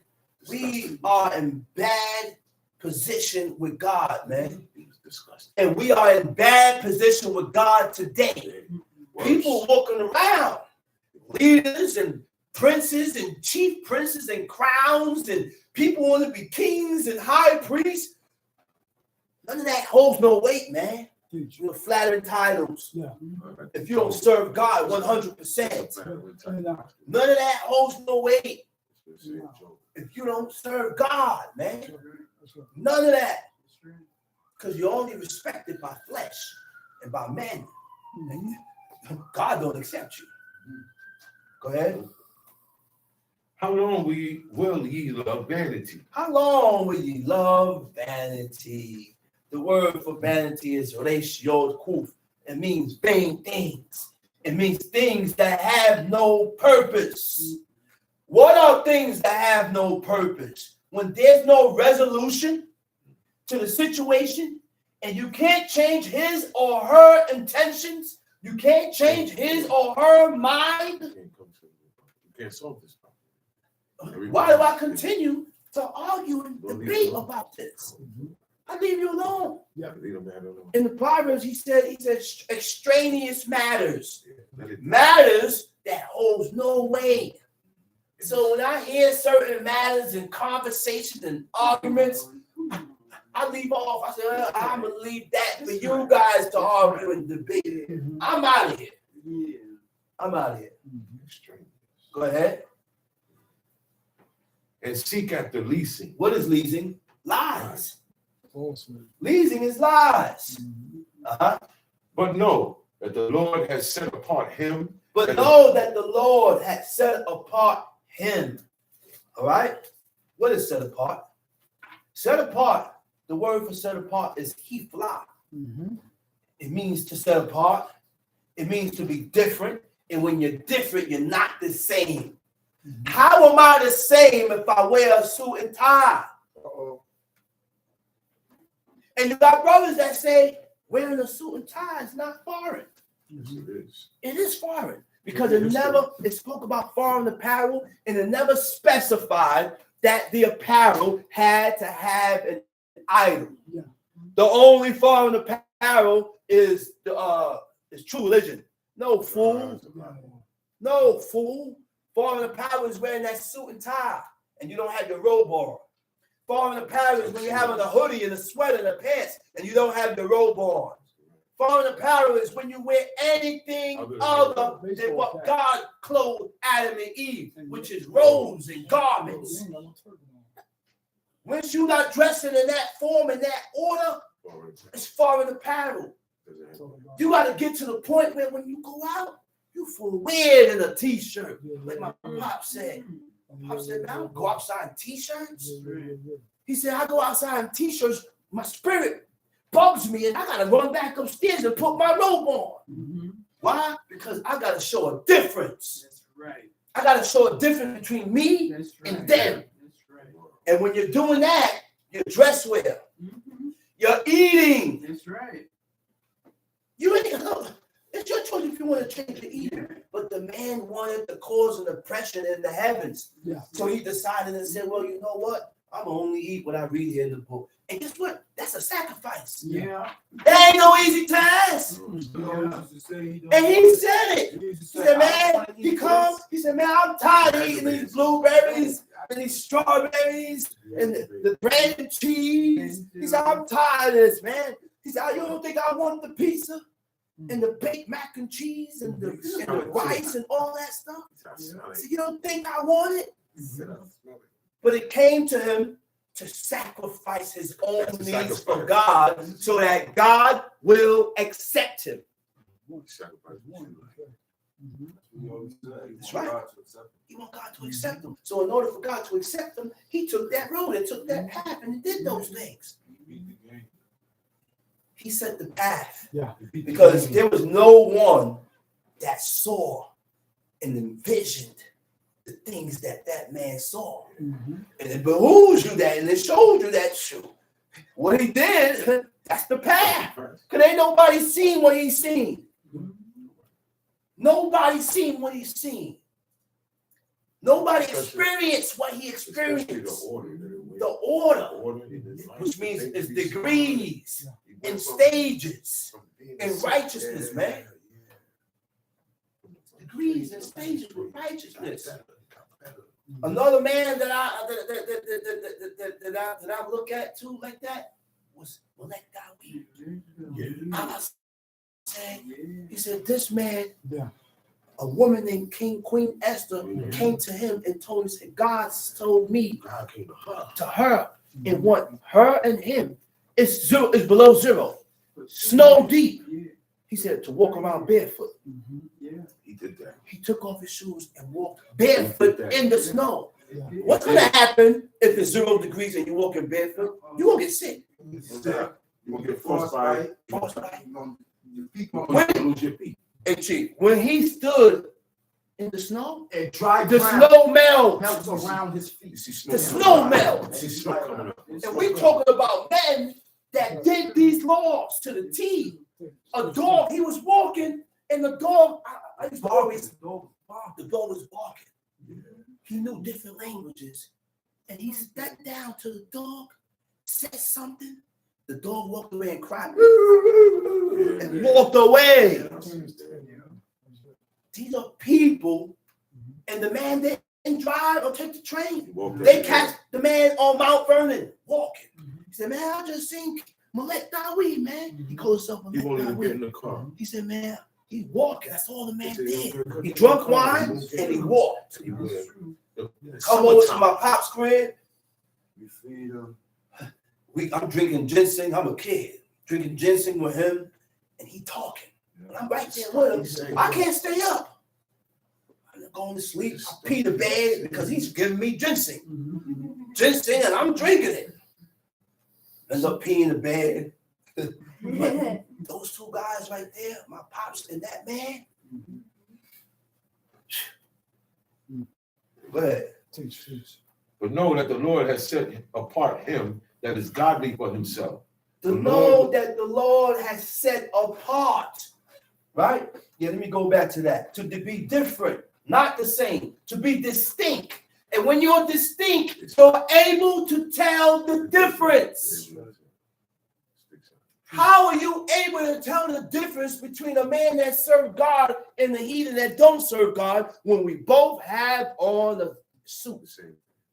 we are in bad position with God, man. And we are in bad position with God today. People walking around, leaders and princes and chief princes and crowns, and people want to be kings and high priests. None of that holds no weight, man. You're flattering titles. If you don't serve God 100%, none of that holds no weight. If you don't serve God, man, none of that. Because you're only respected by flesh and by men. God don't accept you. Go ahead. How long will ye love vanity? How long will ye love vanity? The word for vanity is resh yod kuf. It means vain things. It means things that have no purpose. What are things that have no purpose? When there's no resolution to the situation and you can't change his or her intentions, you can't change his or her mind. You can't solve this problem. Why do I continue to argue and debate about this? I leave you alone. In the Proverbs, he said extraneous matters, matters that holds no weight. So when I hear certain matters and conversations and arguments, I leave off. I say, well, I'm gonna leave that for you guys to argue and debate. I'm out of here. I'm out of here. Go ahead. And seek after leasing. What is leasing? Lies. Falsehood. Leasing is lies. But know that the Lord has set apart him. But know that the Lord has set apart him. All right? What is set apart? Set apart. The word for set apart is hifla. It means to set apart. It means to be different. And when you're different, you're not the same. How am I the same if I wear a suit and tie? And you got brothers that say wearing a suit and tie is not foreign. Yes, it is. It is foreign because it spoke about foreign apparel, and it never specified that the apparel had to have an idol. Yeah. The only foreign apparel is true religion. No fool. No fool. Foreign apparel is wearing that suit and tie, and you don't have your robe on. Foreign apparel is when you're having a hoodie and a sweater and a pants, and you don't have your robe on. Foreign apparel is when you wear anything other than what God clothed Adam and Eve, which is robes and garments. Once you're not dressing in that form and that order, it's foreign apparel. You got to get to the point where when you go out, you feel weird in a t-shirt, like my pop said. Pop said, man, I don't go outside in t-shirts. He said, I go outside in t-shirts, my spirit bugs me, and I got to run back upstairs and put my robe on. Why? Because I got to show a difference. That's right. I got to show a difference between me and them. That's right. And when you're doing that, you dress well. You're eating. That's right. You ain't it's your choice if you want to change your eating. But the man wanted to cause an oppression in the heavens. Yeah. So he decided and said, well, you know what? I'm going to only eat what I read here in the book. And guess what? That's a sacrifice. Yeah. That ain't no easy task. And he said it. He said, man, he said, man, I'm tired of eating these blueberries and these strawberries and the bread and cheese. He said, I'm tired of this, man. He said, you don't think I want the pizza and the baked mac and cheese and the rice and all that stuff? So you don't think I want it? But it came to him to sacrifice his own needs for God so that God will accept him. That's right. He want God to accept him. So in order for God to accept him, he took that road and took that path and did those things. He set the path. Yeah. Because there was no one that saw and envisioned the things that man saw. And it behooves you that, and it showed you that what he did, that's the path. Because ain't nobody seen what he's seen. Nobody seen what he's seen. Nobody experienced what he experienced. The order, which means it's degrees and stages in righteousness, man. Degrees and stages with righteousness. Another man that I look at too like that was David. He said, this man, a woman named Queen Esther came to him and told him, said, God told me to her and what her and him is below zero, snow deep. He said to walk around barefoot. He did that. He took off his shoes and walked barefoot in the snow. What's going to happen if it's 0 degrees and you're walking barefoot? You're going to get sick. You're going to get frostbite. And Chief, when he stood in the snow, it dried the snow melts around his feet. The snow melts. And we're talking about men that did these laws to the T. A dog, he was walking, and the dog, I used to always, the dog was barking. he knew different languages. And he stepped down to the dog, said something. The dog walked away and cried and walked away. These are people, and the man didn't drive or take the train. They catch the man on Mount Vernon walking. He said, man, I just seen Malek Dawi, man. He called himself Malek He won't even get in Dawi. the car. He said, man, he walking. That's all the man did. He drunk wine and he walked. Come over to my pop's crib. You feed him. I'm drinking ginseng. I'm a kid. Drinking ginseng with him, and he talking. And I'm right there with him. I can't stay up. I'm going to sleep. I pee the bed because he's giving me ginseng. Ginseng, and I'm drinking it. Ends up peeing the bed. Those two guys right there, my pops and that man. Go ahead. But know that the Lord has set apart him that is godly for himself. To know that the Lord has set apart. Right? Yeah, let me go back to that. To be different, not the same. To be distinct. And when you're distinct, you're able to tell the difference. How are you able to tell the difference between a man that serves God and the heathen that don't serve God when we both have on a suit?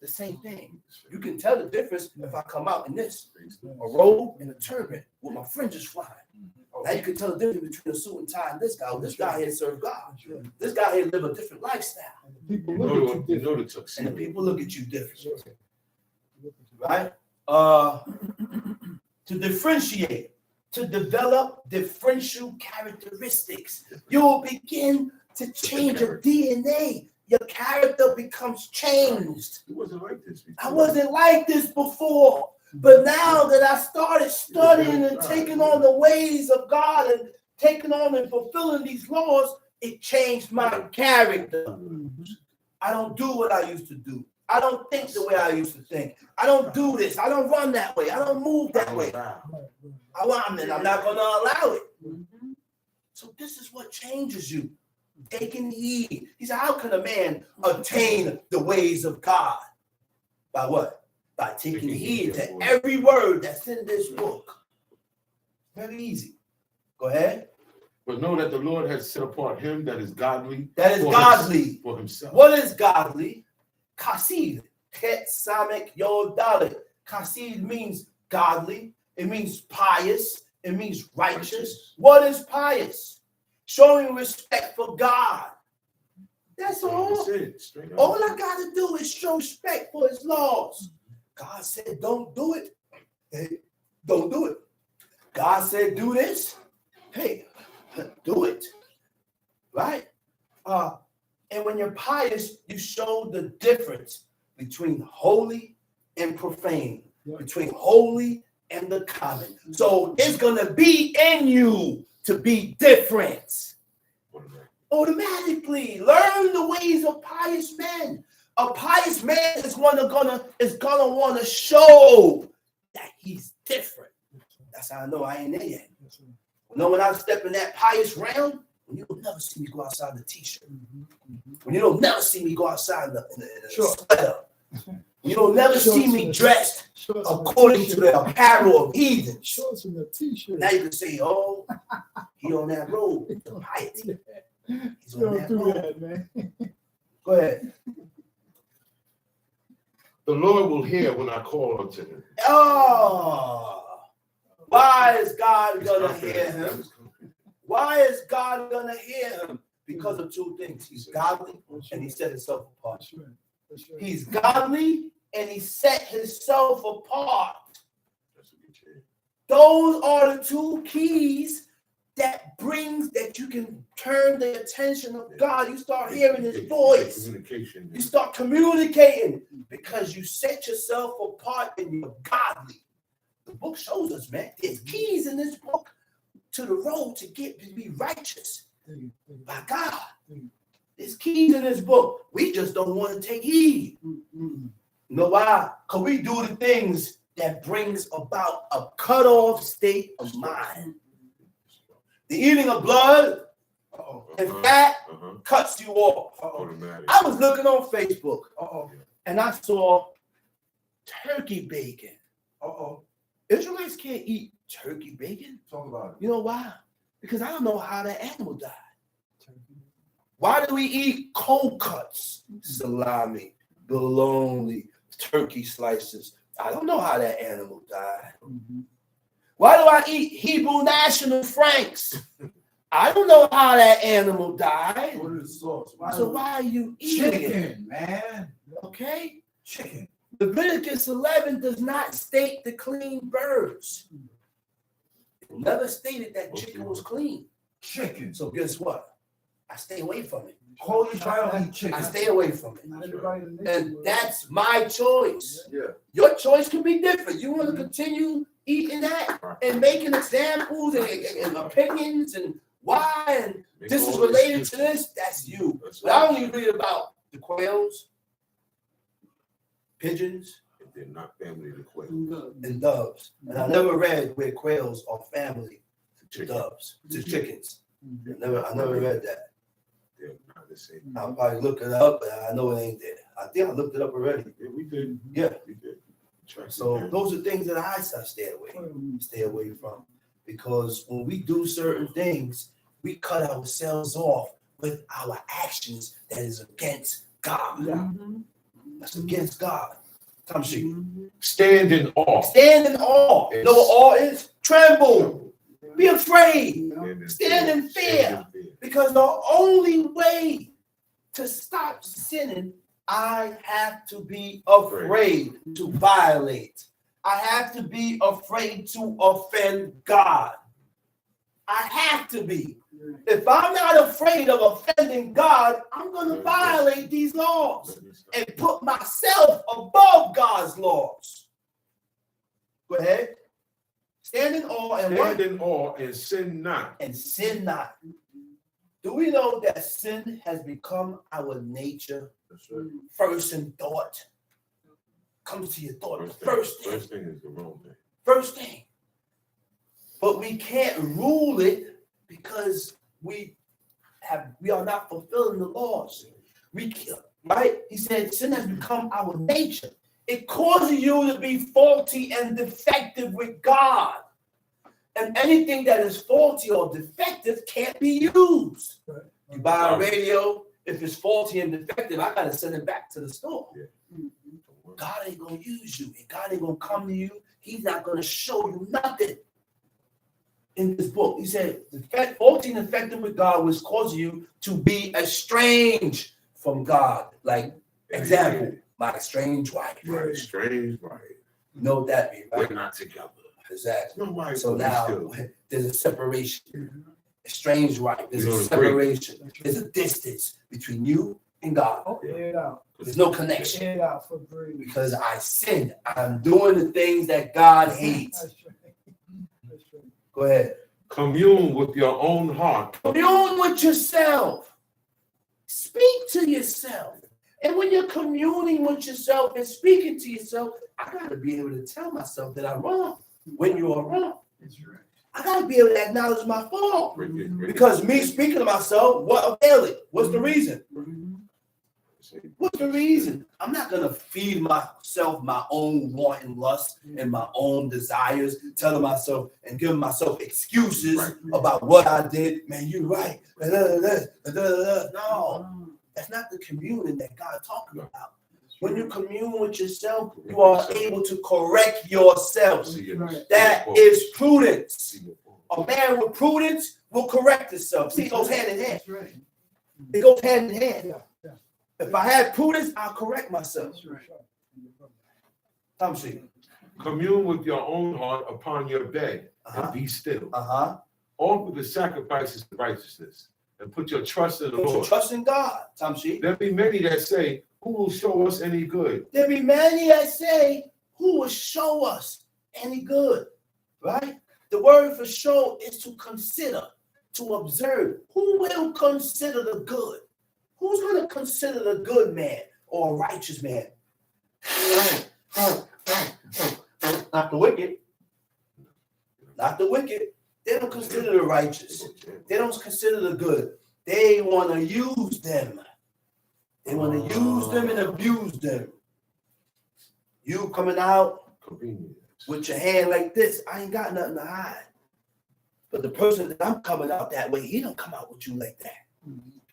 The same thing. You can tell the difference if I come out in this, a robe and a turban with my fringes flying. Now you can tell the difference between a suit and tie and this guy. This guy here serve God. This guy here live a different lifestyle. You know the tuxedo. And the people look at you different. Right? To differentiate, to develop differential characteristics. You will begin to change your DNA. Your character becomes changed. It wasn't like this before. I wasn't like this before. But now that I started studying and taking on the ways of God and taking on and fulfilling these laws, it changed my character. I don't do what I used to do. I don't think the way I used to think. I don't do this. I don't run that way. I don't move that way. I'm not going to allow it. So this is what changes you. Taking heed. He said, how can a man attain the ways of God? By what? By taking heed to every word that's in this book. Very easy. Go ahead. But know that the Lord has set apart him that is godly. That is godly. For himself. What is godly? Kasid. Het samek yod dalet. Kasid means godly. It means pious. It means righteous. What is pious? Showing respect for God. That's all. All I got to do is show respect for his laws. God said, don't do it. Hey, don't do it. God said, do this. Hey, do it. Right? And when you're pious, you show the difference between holy and profane, between holy and the common. So it's going to be in you to be different. Automatically. Learn the ways of pious men. A pious man is gonna want to show that he's different. That's how I know I ain't there yet. You know, when I step in that pious realm, when you don't never see me go outside in the t-shirt. When you don't never see me go outside in the sweater. You don't never see me dressed according to the apparel of heathens. Shorts and a t-shirt. Now you can say, oh, he on that road. The piety. He's on that road. Man. Go ahead. The Lord will hear when I call unto him. Oh, why is God gonna hear him? Why is God gonna hear him? Because of two things. He's godly and he set himself apart. That's right. He's godly and he set himself apart. Those are the two keys that brings that you can turn the attention of God. You start hearing his voice. You start communicating because you set yourself apart and you're godly. The book shows us, man, there's keys in this book to the road to be righteous by God. There's keys in this book. We just don't want to take heed. You know why? Because we do the things that brings about a cut-off state of mind. The eating of blood, And fat cuts you off. Automatic. I was looking on Facebook Uh-oh. and I saw turkey bacon. Uh-oh. Israelites can't eat turkey bacon. Talk about it. You know why? Because I don't know how that animal died. Why do we eat cold cuts, salami, bologna, turkey slices? I don't know how that animal died. Why do I eat Hebrew National Franks? I don't know how that animal died. What is the sauce? So why are you eating it? Chicken, man. Okay? Chicken. Leviticus 11 does not state the clean birds. It never stated that chicken was clean. Chicken. So guess what? I stay away from it. Holy child eat chicken. I stay away from it. Not everybody in the nation And will. that's my choice. Yeah. Your choice can be different. You want to continue eating that and making examples and opinions and why and this is related to this, that's you. But I only read about the quails, pigeons, If they're not family to quail. and doves. And I never read where quails are family to Chicken. doves, to chickens. I never read that. They're not the same. I'll probably look it up, but I know it ain't there. I think I looked it up already. Yeah, we did. Yeah. We did. So those are things that I stay away from. Because when we do certain things, we cut ourselves off with our actions that is against God. Yeah. That's against God. Come see. Stand in awe. Stand in awe. You know what awe is? Tremble. Be afraid. Stand in fear. Because the only way to stop sinning, I have to be afraid to violate. I have to be afraid to offend God. I have to be. If I'm not afraid of offending God, I'm going to violate these laws and put myself above God's laws. Go ahead. Stand in awe and what? Stand in awe and sin not. And sin not. Do we know that sin has become our nature? That's right. First in thought. Comes to your thought. First thing is the wrong thing. First thing. But we can't rule it because we are not fulfilling the laws. Right? He said sin has become our nature. It causes you to be faulty and defective with God. And anything that is faulty or defective can't be used. Right. You buy a radio, if it's faulty and defective, I got to send it back to the store. Yeah. God ain't going to use you. And God ain't going to come to you. He's not going to show you nothing. In this book, he said, faulty and defective with God was causing you to be estranged from God. Like, example, my estranged wife. Right. Strange, right. You know what that means, right? We're not together. Exactly. No, right. So now there's a separation. Estranged wife. There's a We don't separation. There's a distance between you and God. Oh, hear it out. There's no connection Hear it out for free. because I sinned. I'm doing the things that God hates. That's right. That's right. Go ahead. Commune with your own heart. Commune with yourself. Speak to yourself. And when you're communing with yourself and speaking to yourself, I got to be able to tell myself that I'm wrong when you are wrong. That's right. I got to be able to acknowledge my fault. Because me speaking to myself, what avail it? What's the reason? What's the reason? I'm not going to feed myself my own want and lust and my own desires, telling myself and giving myself excuses about what I did. Man, you're right. No, that's not the communion that God's talking about. When you commune with yourself, you are able to correct yourself. That is prudence. A man with prudence will correct himself. See, it goes hand in hand. That's right. It goes hand in hand. Yeah. If I had prudence, I'll correct myself. That's right. Come see. Commune with your own heart upon your bed and be still. Offer the sacrifices of righteousness and put your trust in the Put your Lord. trust in God. Come see. There be many that say, who will show us any good? There be many that say, who will show us any good? Right? The word for show is to consider, to observe. Who will consider the good? Who's going to consider the good man or a righteous man? Not the wicked. Not the wicked. They don't consider the righteous. They don't consider the good. They want to use them. They want to use them and abuse them. You coming out Convenience. with your hand like this, I ain't got nothing to hide. But the person that I'm coming out that way, he don't come out with you like that.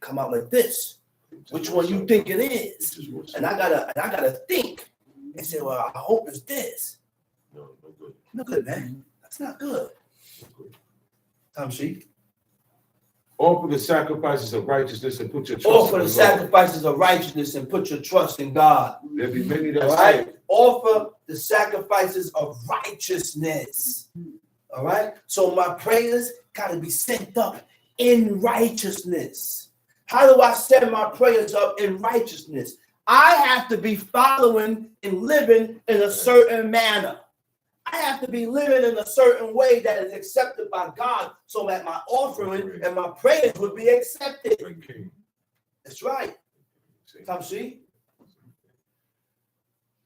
Come out like this. Which one you think it is? And I gotta think and say, well, I hope it's this. No good. No good, man. That's not good. No good. Tom Sheik. Offer the sacrifices of righteousness and put your trust Offer in the the Lord. sacrifices of righteousness and put your trust in God. There be many that All say, right? Offer the sacrifices of righteousness. All right? So my prayers got to be sent up in righteousness. How do I send my prayers up in righteousness? I have to be following and living in a certain manner. I have to be living in a certain way that is accepted by God so that my offering and my prayers would be accepted. That's right. Come see?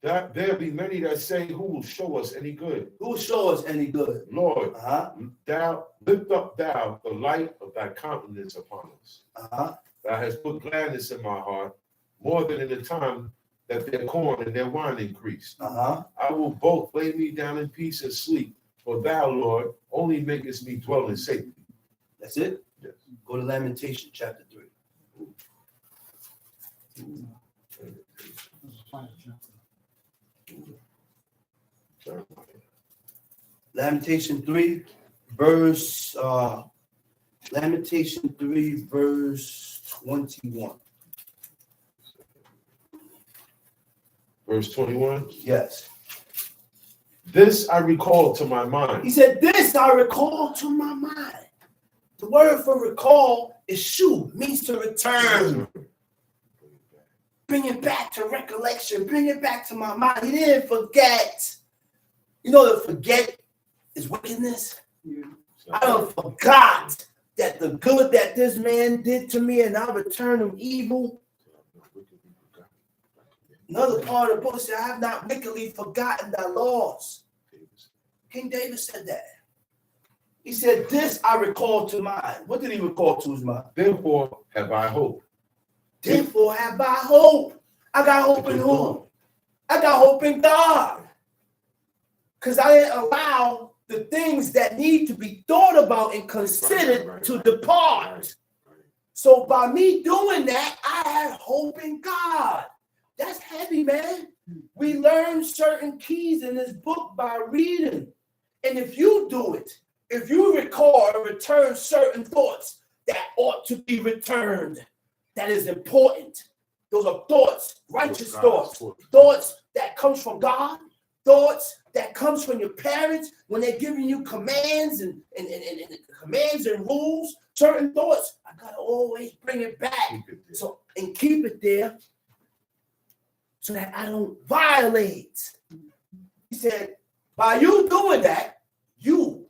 That there be many that say, who will show us any good? Who will show us any good? Lord, Uh-huh. thou lift up thou the light of thy countenance upon us. Uh-huh. Thou hast put gladness in my heart, more than in the time that their corn and their wine increased. Uh-huh. I will both lay me down in peace and sleep, for thou, Lord, only makest me dwell in safety. That's it? Yes. Go to Lamentation chapter 3. Lamentation 3, verse 21. Verse 21. Yes. This I recall to my mind. He said, this I recall to my mind. The word for recall is shu, means to return. Bring it back to recollection. Bring it back to my mind. He didn't forget. You know that forget is wickedness. I don't forgot that the good that this man did to me and I return him evil. Another part of the book said, I have not wickedly forgotten thy laws. King David said that. He said, this I recall to mind. What did he recall to his mind? Therefore have I hope. Therefore have I hope. I got hope in whom? I got hope in God. Because I didn't allow the things that need to be thought about and considered to depart. So by me doing that, I had hope in God. That's heavy, man. We learn certain keys in this book by reading. And if you do it, if you recall and return certain thoughts that ought to be returned, that is important. Those are thoughts, righteous thoughts, thoughts that comes from God, thoughts that comes from your parents when they're giving you commands and commands and rules, certain thoughts. I gotta always bring it back. So and keep it there so that I don't violate. He said, by you doing that, you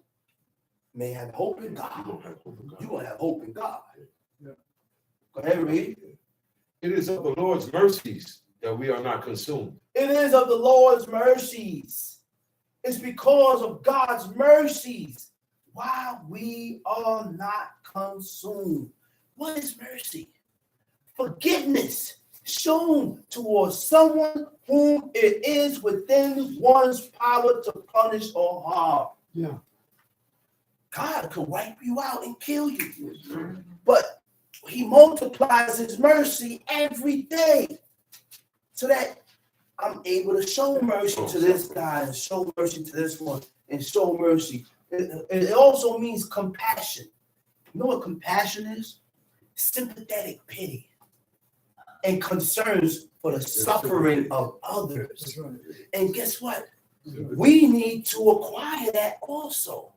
may have hope in God. You will have hope in God. Go ahead, read. It is of the Lord's mercies that we are not consumed. It is of the Lord's mercies. It's because of God's mercies why we are not consumed. What is mercy? Forgiveness shown towards someone whom it is within one's power to punish or harm. Yeah. God could wipe you out and kill you. But he multiplies his mercy every day so that I'm able to show mercy to this guy and show mercy to this one and show mercy. It also means compassion. You know what compassion is? Sympathetic pity and concerns for the suffering of others. That's right. And guess what? We need to acquire that also.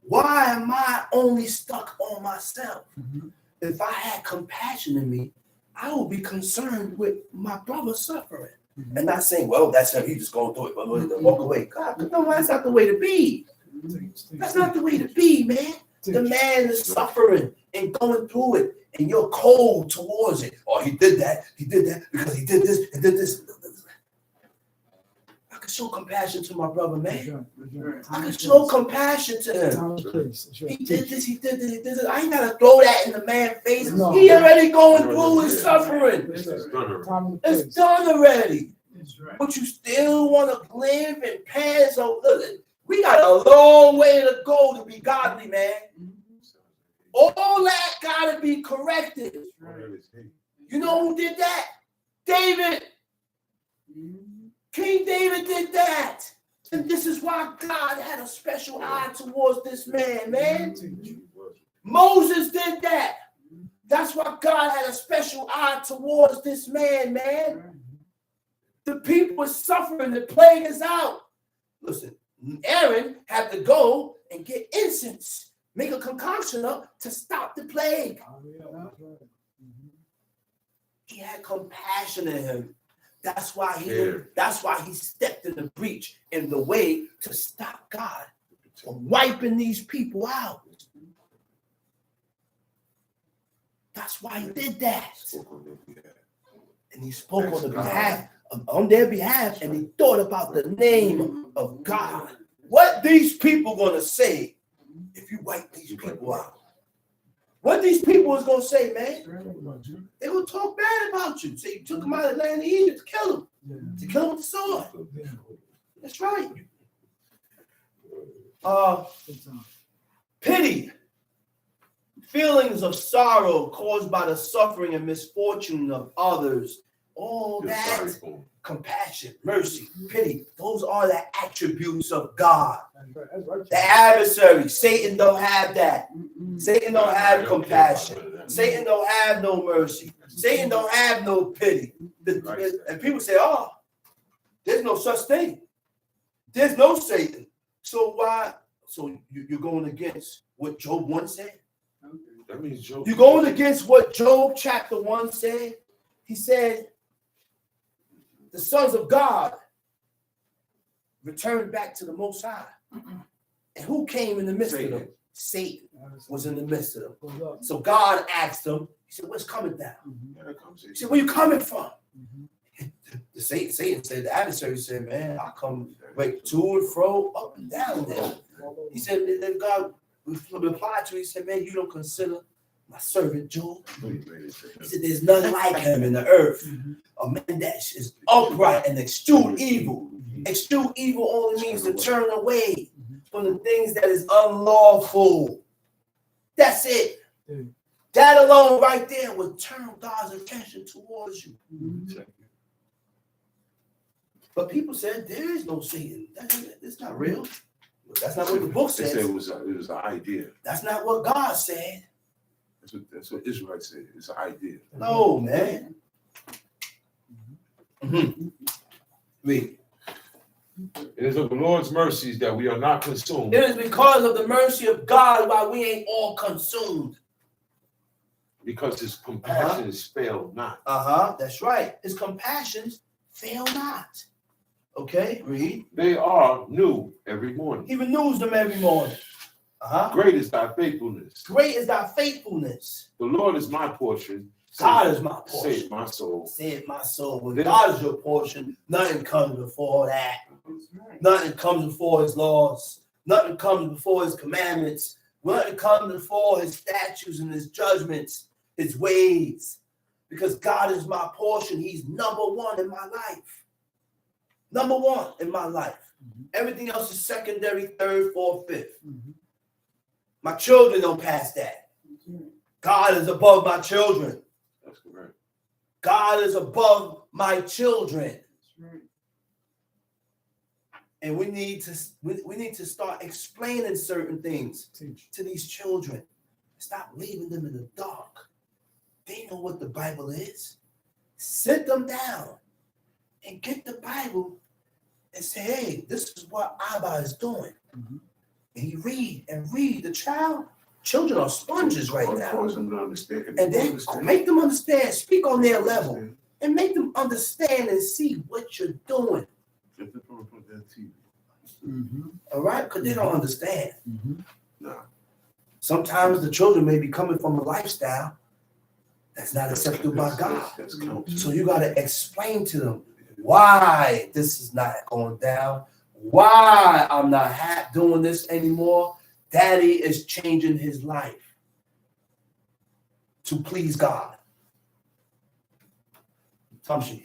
Why am I only stuck on myself? Mm-hmm. If I had compassion in me, I would be concerned with my brother suffering. Mm-hmm. And not saying, well, that's him, he's just going through it, but walk away. God, no, that's not the way to be. That's not the way to be, man. The man is suffering and going through it, and you're cold towards it. Oh, he did that because he did this and did this. can show compassion to my brother, man. That's right. I can show compassion to him. Time and place. That's right. He did this, he did this, he did this. I ain't gotta throw that in the man's face. No. He already going through his suffering. That's It's right. done. Time and place. It's done already. That's right. But you still want to live in pants. So look, we got a long way to go to be godly, man. All that gotta be corrected. You know who did that? David. King David did that. And this is why God had a special eye towards this man. Moses did that. That's why God had a special eye towards this man. The people were suffering. The plague is out. Listen, Aaron had to go and get incense, make a concoction up to stop the plague. He had compassion in him. That's why he stepped in the breach in the way to stop God from wiping these people out. That's why he did that. And he spoke on their behalf, and he thought about the name of God. What these people gonna say if you wipe these people out? What these people is gonna say, man? They gonna talk bad about you. Say you took them out of the land of Egypt to kill them, with the sword. That's right. Pity, feelings of sorrow caused by the suffering and misfortune of others. All that, compassion, mercy, pity, those are the attributes of God. The adversary, Satan don't have that. Satan don't have compassion. Satan don't have no mercy. Satan don't have no pity. And people say, oh, there's no such thing. There's no Satan. So why? So you're going against what Job 1 said? That means Job. You're going against what Job chapter 1 said? He said, the sons of God returned back to the Most High. And who came in the midst of them? Satan was in the midst of them. So God asked them, he said, what's coming down? He said, where you coming from? The Satan said, the adversary said, man, I come right to and fro, up and down there. He said, then God replied to him, he said, man, you don't consider my servant Job? He said, there's none like him in the earth. A man that is upright and eschew evil. Eschew evil only means to turn away from the things that is unlawful. That's it. That alone right there would turn God's attention towards you. But people said there is no Satan. That's not real. That's not what the book says. They said it was an idea. That's not what God said. That's what Israel said. It's an idea. No, man. Read. It is of the Lord's mercies that we are not consumed. It is because of the mercy of God why we ain't all consumed. Because his compassions fail not. That's right. His compassions fail not. Okay, read. They are new every morning. He renews them every morning. Great is thy faithfulness. Great is thy faithfulness. The Lord is my portion. God is my portion. Save my soul. Save my soul. When God is your portion, nothing comes before that. Nothing comes before his laws. Nothing comes before his commandments. Nothing comes before his statutes and his judgments, his ways. Because God is my portion. He's number one in my life. Number one in my life. Everything else is secondary, third, fourth, fifth. My children don't pass that. God is above my children. That's correct. God is above my children. And we need to start explaining certain things to these children. Stop leaving them in the dark. They know what the Bible is. Sit them down and get the Bible and say, hey, this is what Abba is doing. And you read and read. Children are sponges right now. And then make them understand, speak on their level, and make them understand and see what you're doing. All right? Because they don't understand. Sometimes the children may be coming from a lifestyle that's not accepted by God. So you got to explain to them why this is not going down, why I'm not doing this anymore. Daddy is changing his life to please God. Tamshi.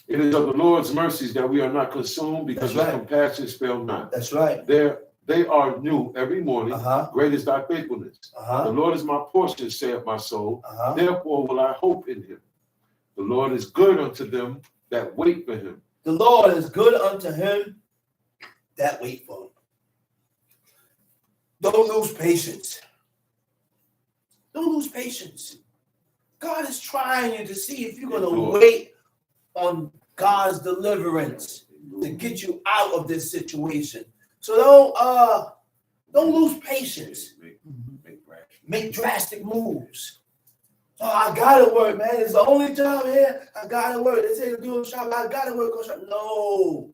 It is of the Lord's mercies that we are not consumed, because That's his right. compassions fail not. That's right. They are new every morning. Great is thy faithfulness. The Lord is my portion, saith my soul. Therefore will I hope in him. The Lord is good unto them that wait for him. The Lord is good unto him that wait for him. Don't lose patience. Don't lose patience. God is trying you to see if you're going to wait on God's deliverance to get you out of this situation. So don't lose patience. Make drastic moves. Oh, I gotta work, man. It's the only job here. I gotta work. They say to do a shop. I gotta work on shop. No,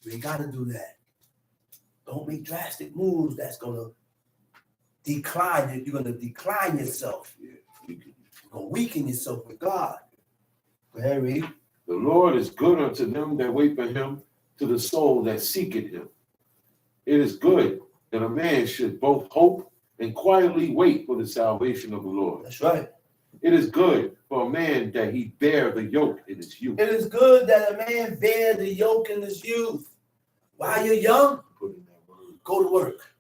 you ain't gotta do that. Don't make drastic moves. That's gonna decline you. You're gonna decline yourself. You're gonna weaken yourself with God. Go ahead, read. The Lord is good unto them that wait for him, to the soul that seeketh him. It is good that a man should both hope and quietly wait for the salvation of the Lord. That's right. It is good for a man that he bear the yoke in his youth. It is good that a man bear the yoke in his youth. While you're young, go to work.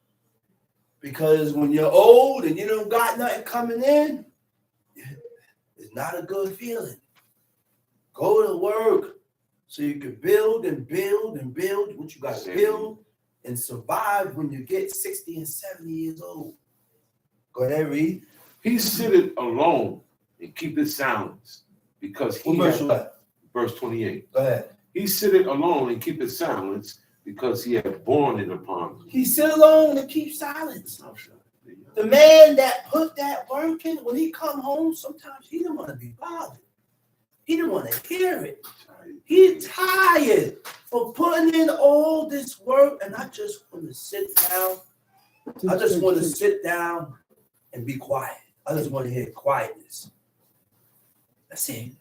Because when you're old and you don't got nothing coming in, it's not a good feeling. Go to work so you can build and build and build what you got to build and survive when you get 60 and 70 years old. Go ahead, read. He sitteth alone and keepeth silence, because he verse 28. Go ahead. He sitteth alone and keepeth silence, because he hath borne it upon him. He sit alone and keep silence. The man that put that work in, when he come home, sometimes he didn't want to be bothered. He didn't want to hear it. He's tired from putting in all this work, and I just want to sit down. I just want to sit down and be quiet. I just want to hear quietness. That's it.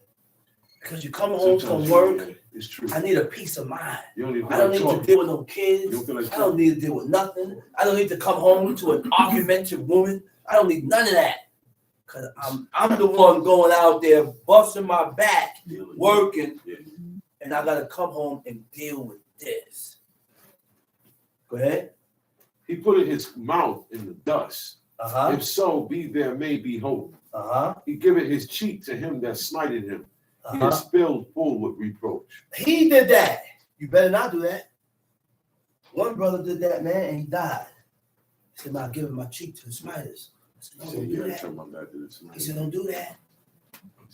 Because you come home from work, it's true. I need a peace of mind. I don't need to deal with no kids. I don't need to deal with nothing. I don't need to come home to an argumentative woman. I don't need none of that. Because I'm the one going out there busting my back, working, and I got to come home and deal with this. Go ahead. He put his mouth in the dust. If so be there may be hope. He giveth his cheek to him that smited him. He is filled full with reproach. He did that. You better not do that. One brother did that, man, and he died. He said, "I'm giving my cheek to the smiters." I said, "No, don't do that." He said, "Don't do that.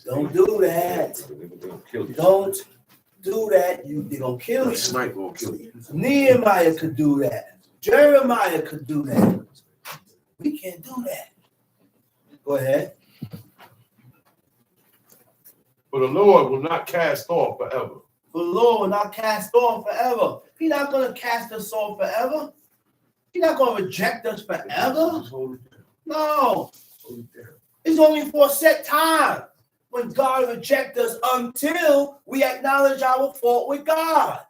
Don't do that. Don't do that. They're going to kill you." Nehemiah could do that. Jeremiah could do that. We can't do that. Go ahead. For the Lord will not cast off forever. For the Lord will not cast off forever. He's not going to cast us off forever. He's not going to reject us forever. No. It's only for a set time when God rejects us until we acknowledge our fault with God.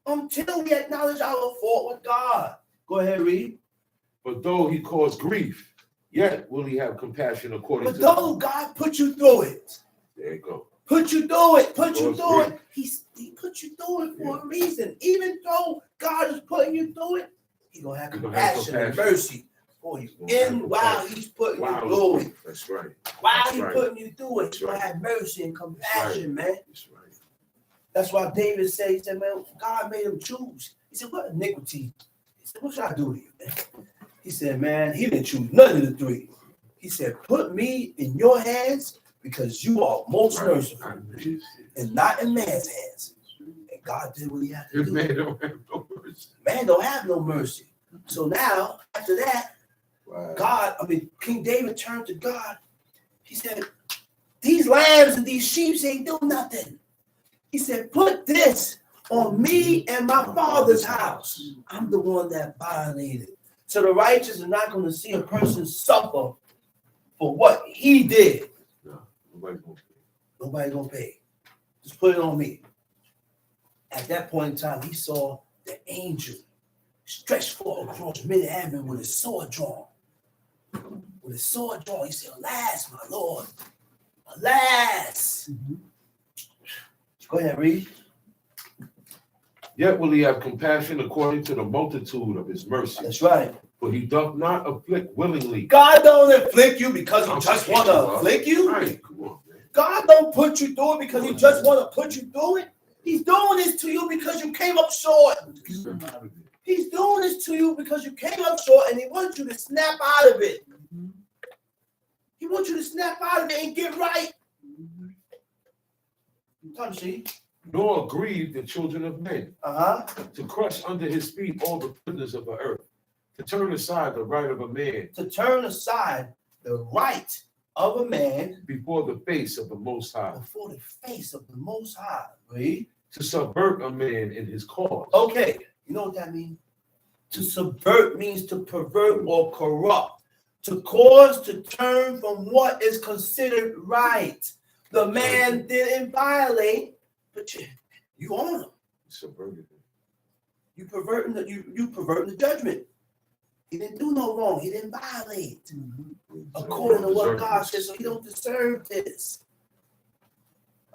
Until we acknowledge our fault with God. Go ahead, read. But though he cause grief, yet will he have compassion according to. But though God put you through it. There you go. Put you through it. Put you through it. He put you through it for a reason. Even though God is putting you through it, He's going to have compassion and mercy for you. And while He's putting you through it. That's right. While He's putting you through it, He's going to have mercy and compassion, man. That's right. That's why David said, he said, man, God made him choose. He said, what iniquity? He said, what should I do to you, man? He said, man, he didn't choose none of the three. He said, put me in your hands because you are most merciful and not in man's hands. And God did what he had to do. Man don't have no mercy. Man don't have no mercy. So now, after that, King David turned to God. He said, these lambs and these sheep ain't do nothing. He said, put this on me and my father's house. I'm the one that violated. So the righteous are not going to see a person suffer for what he did. Nobody gonna pay. Just put it on me. At that point in time, he saw the angel stretched forth across mid-heaven with his sword drawn. With his sword drawn, he said, alas, my Lord, alas. Go ahead, read. Yet will he have compassion according to the multitude of his mercy. That's right. For he doth not afflict willingly. God don't afflict you because he just want to afflict you. Right, come on, man. God don't put you through it because he just want to put you through it. He's doing this to you because you came up short. He's doing this to you because you came up short and he wants you to snap out of it. He wants you to snap out of it and get right. Come see. Nor grieve the children of men, to crush under his feet all the prisoners of the earth, to turn aside the right of a man, To turn aside the right of a man before the face of the Most High, before the face of the Most High. Read. to subvert a man in his cause. Okay, you know what that means? To subvert means to pervert or corrupt, to cause to turn from what is considered right. The man didn't violate, but you own him. Subverted him. You perverting the judgment. He didn't do no wrong. He didn't violate according to what God says. So he don't deserve this.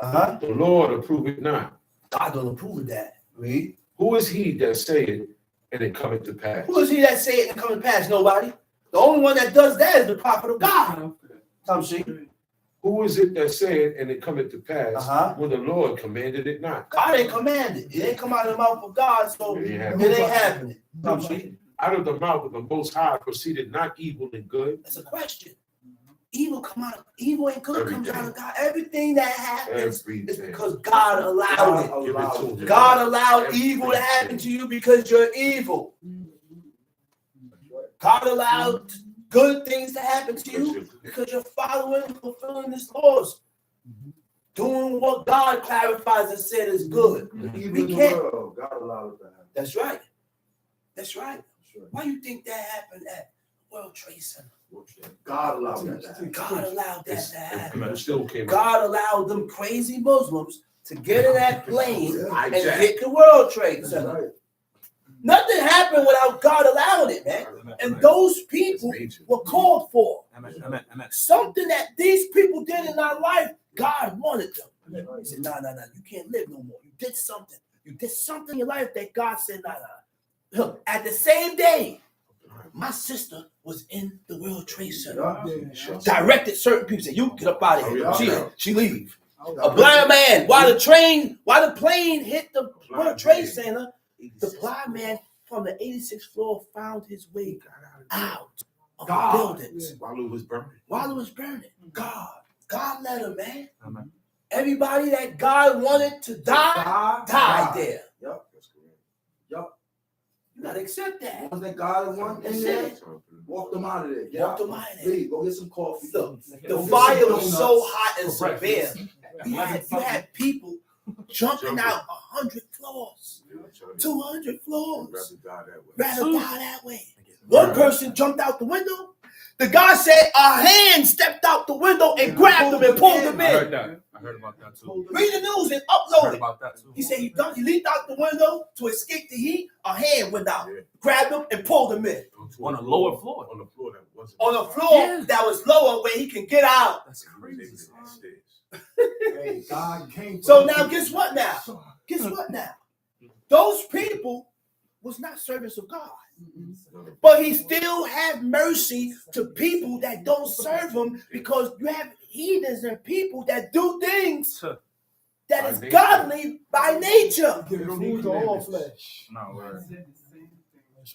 The Lord approveth not. God don't approve of that. Read. Who is he that saith, and it cometh to pass? Who is he that say it and come to pass? Nobody. The only one that does that is the prophet of God. Come see. Who is it that saith, and it cometh to pass, when the Lord commanded it not? God ain't commanded. It ain't come out of the mouth of God, so it ain't happening. Come see. Out of the mouth of the Most High proceeded not evil and good. That's a question. Evil and good comes out of God. Everything that happens is because God allowed it. God allowed evil to happen to you because you're evil. God allowed good things to happen to you because you're following and fulfilling His laws. Doing what God clarifies and said is good. We can't. God allowed it to happen. That's right. That's right. Why do you think that happened at World Trade Center? God allowed that to happen. God allowed that to happen. Still came God allowed them crazy Muslims to get in that plane and hit the World Trade Center. Nothing happened without God allowing it, man. And those people were called for. Something that these people did in our life, God wanted them. He said, no, you can't live no more. You did something. You did something in your life that God said, no. Look, at the same day, my sister was in the World Trade Center. Directed certain people, said, you get up out of here. She leave. A blind man, while the plane hit the World Trade Center, the blind man from the 86th floor found his way out of the buildings. while it was burning. While it was burning. God let him, man. Amen. Everybody that God wanted to die, died there. Yep. Yep. You gotta accept that. Once that God wanted in there, walk them out of there. Walk them out of there. Leave. Go get some coffee. The fire was so hot and severe. You had people jumping out 100 floors, 200 floors. Rather die that way. One person jumped out the window. The guy said a hand stepped out the window and grabbed him and pulled him in. I heard about that too. Read the news and upload it. He said he leaped out the window to escape the heat. A hand went out, grabbed him and pulled him in. On a lower floor. On the floor that wasn't. On a floor that was lower where he can get out. That's crazy. Hey, God came. So now guess what now? Guess what now? Those people was not servants of God. But he still have mercy to people that don't serve him, because you have heathens and people that do things that is godly by nature. Giving food to all flesh.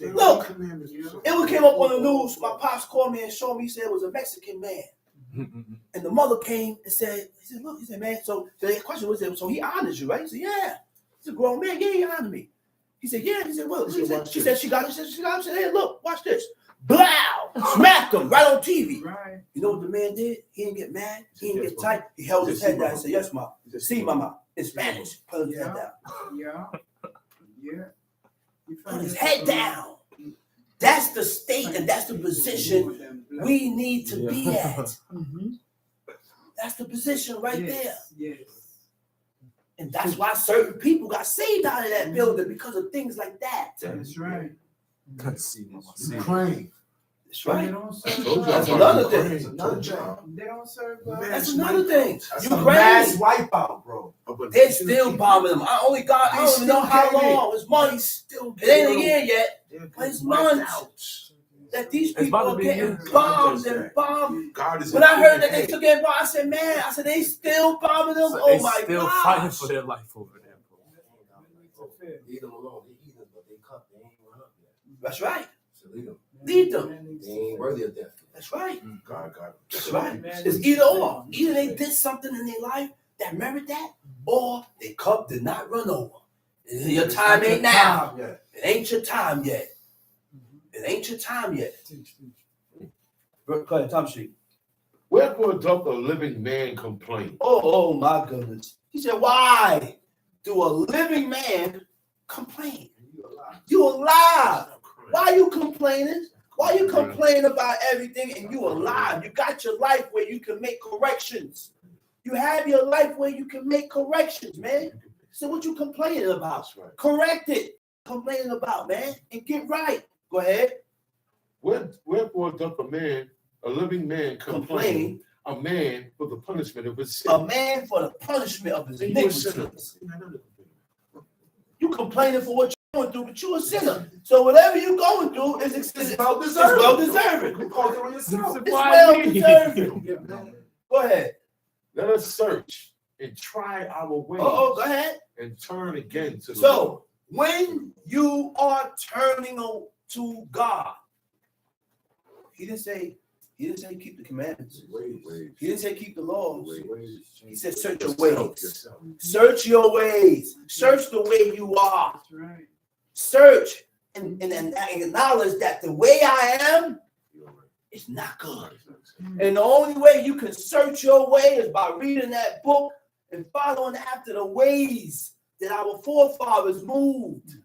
Look, it came up on the news. My pops called me and showed me. He said it was a Mexican man. And the mother came and said, look, he said, man, so the question was, so he honors you, right? He said, yeah. He's a grown man. Yeah, he honored me. He said, yeah. He said, well, she said, she got it. She got it. She said, hey, look, watch this. Blow! Smacked him right on TV. Right. You know what the man did? He didn't get mad. He didn't get tight. He held his head down and said, yes, mom. See, mama. In Spanish. Put his head down. Yeah. Put his head down. That's the state and that's the position we need to be at. That's the position right there. Yes. And that's why certain people got saved out of that building because of things like that. That's right. Ukraine. That's They right. don't serve Told you God. That's another Ukraine. thing. That's another job. They don't serve God. That's another thing. That's Ukraine. a mass wipeout, bro. They're still bombing them. I don't even know how long. It's months. Still It ain't a year yet. But it's months that these It's people about to are be getting years. bombed and bombed. God is When I heard that they took it, I said, man, they still bombing them. So Oh they my still God. fighting for their life over there, bro. Leave them alone. They eat them, but they cut. They ain't run up yet. That's right. So leave them. Lead them. They ain't worthy of death. That's right. God. That's right. It's either or. Either they did something in their life that merit that, or their cup did not run over. Your time ain't now. Yeah. It ain't your time yet. It ain't your time yet. Go ahead, Tom Street. Wherefore doth a living man complain? Oh my goodness. He said, why do a living man complain? You alive. Why are you complaining? Why you complain about everything and you alive? You got your life where you can make corrections. You have your life where you can make corrections, man. So what you complaining about? Correct it. Complaining about, man, and get right. Go ahead. Wherefore doth a living man complain, a man for the punishment of his sin? A man for the punishment of his iniquities. You complaining for what you're going through, but you're a sinner. So whatever you're going through is well deserved. You caused it on yourself. It's well deserved. Go ahead. Let us search and try our ways. Go ahead. And turn again to the Lord. So when you are turning to God, he didn't say keep the commandments. He didn't say keep the laws. He said search your ways. Search your ways. Search the way you are. That's right. Search and acknowledge that the way I am is not good. And the only way you can search your way is by reading that book and following after the ways that our forefathers moved.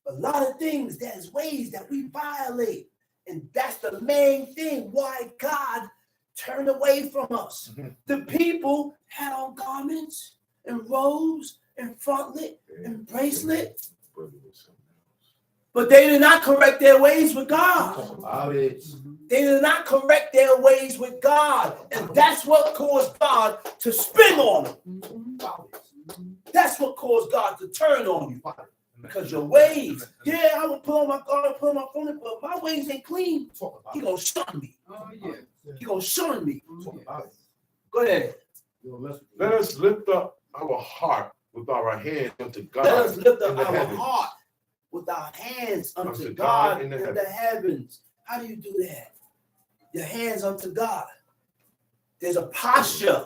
A lot of things, there's ways that we violate. And that's the main thing why God turned away from us. The people had on garments and robes and frontlet and bracelet, but they did not correct their ways with God. They did not correct their ways with God. And that's what caused God to spin on them. That's what caused God to turn on you. Because your ways, I will put on my garment, put on my phone, but my ways ain't clean. He gonna shun me. Oh, yeah. He gonna shun me. Go ahead. Let us lift up our heart with our hands unto God. Let us lift up in the our heavens. heart with our hands unto God in the heavens. How do you do that? Your hands unto God. There's a posture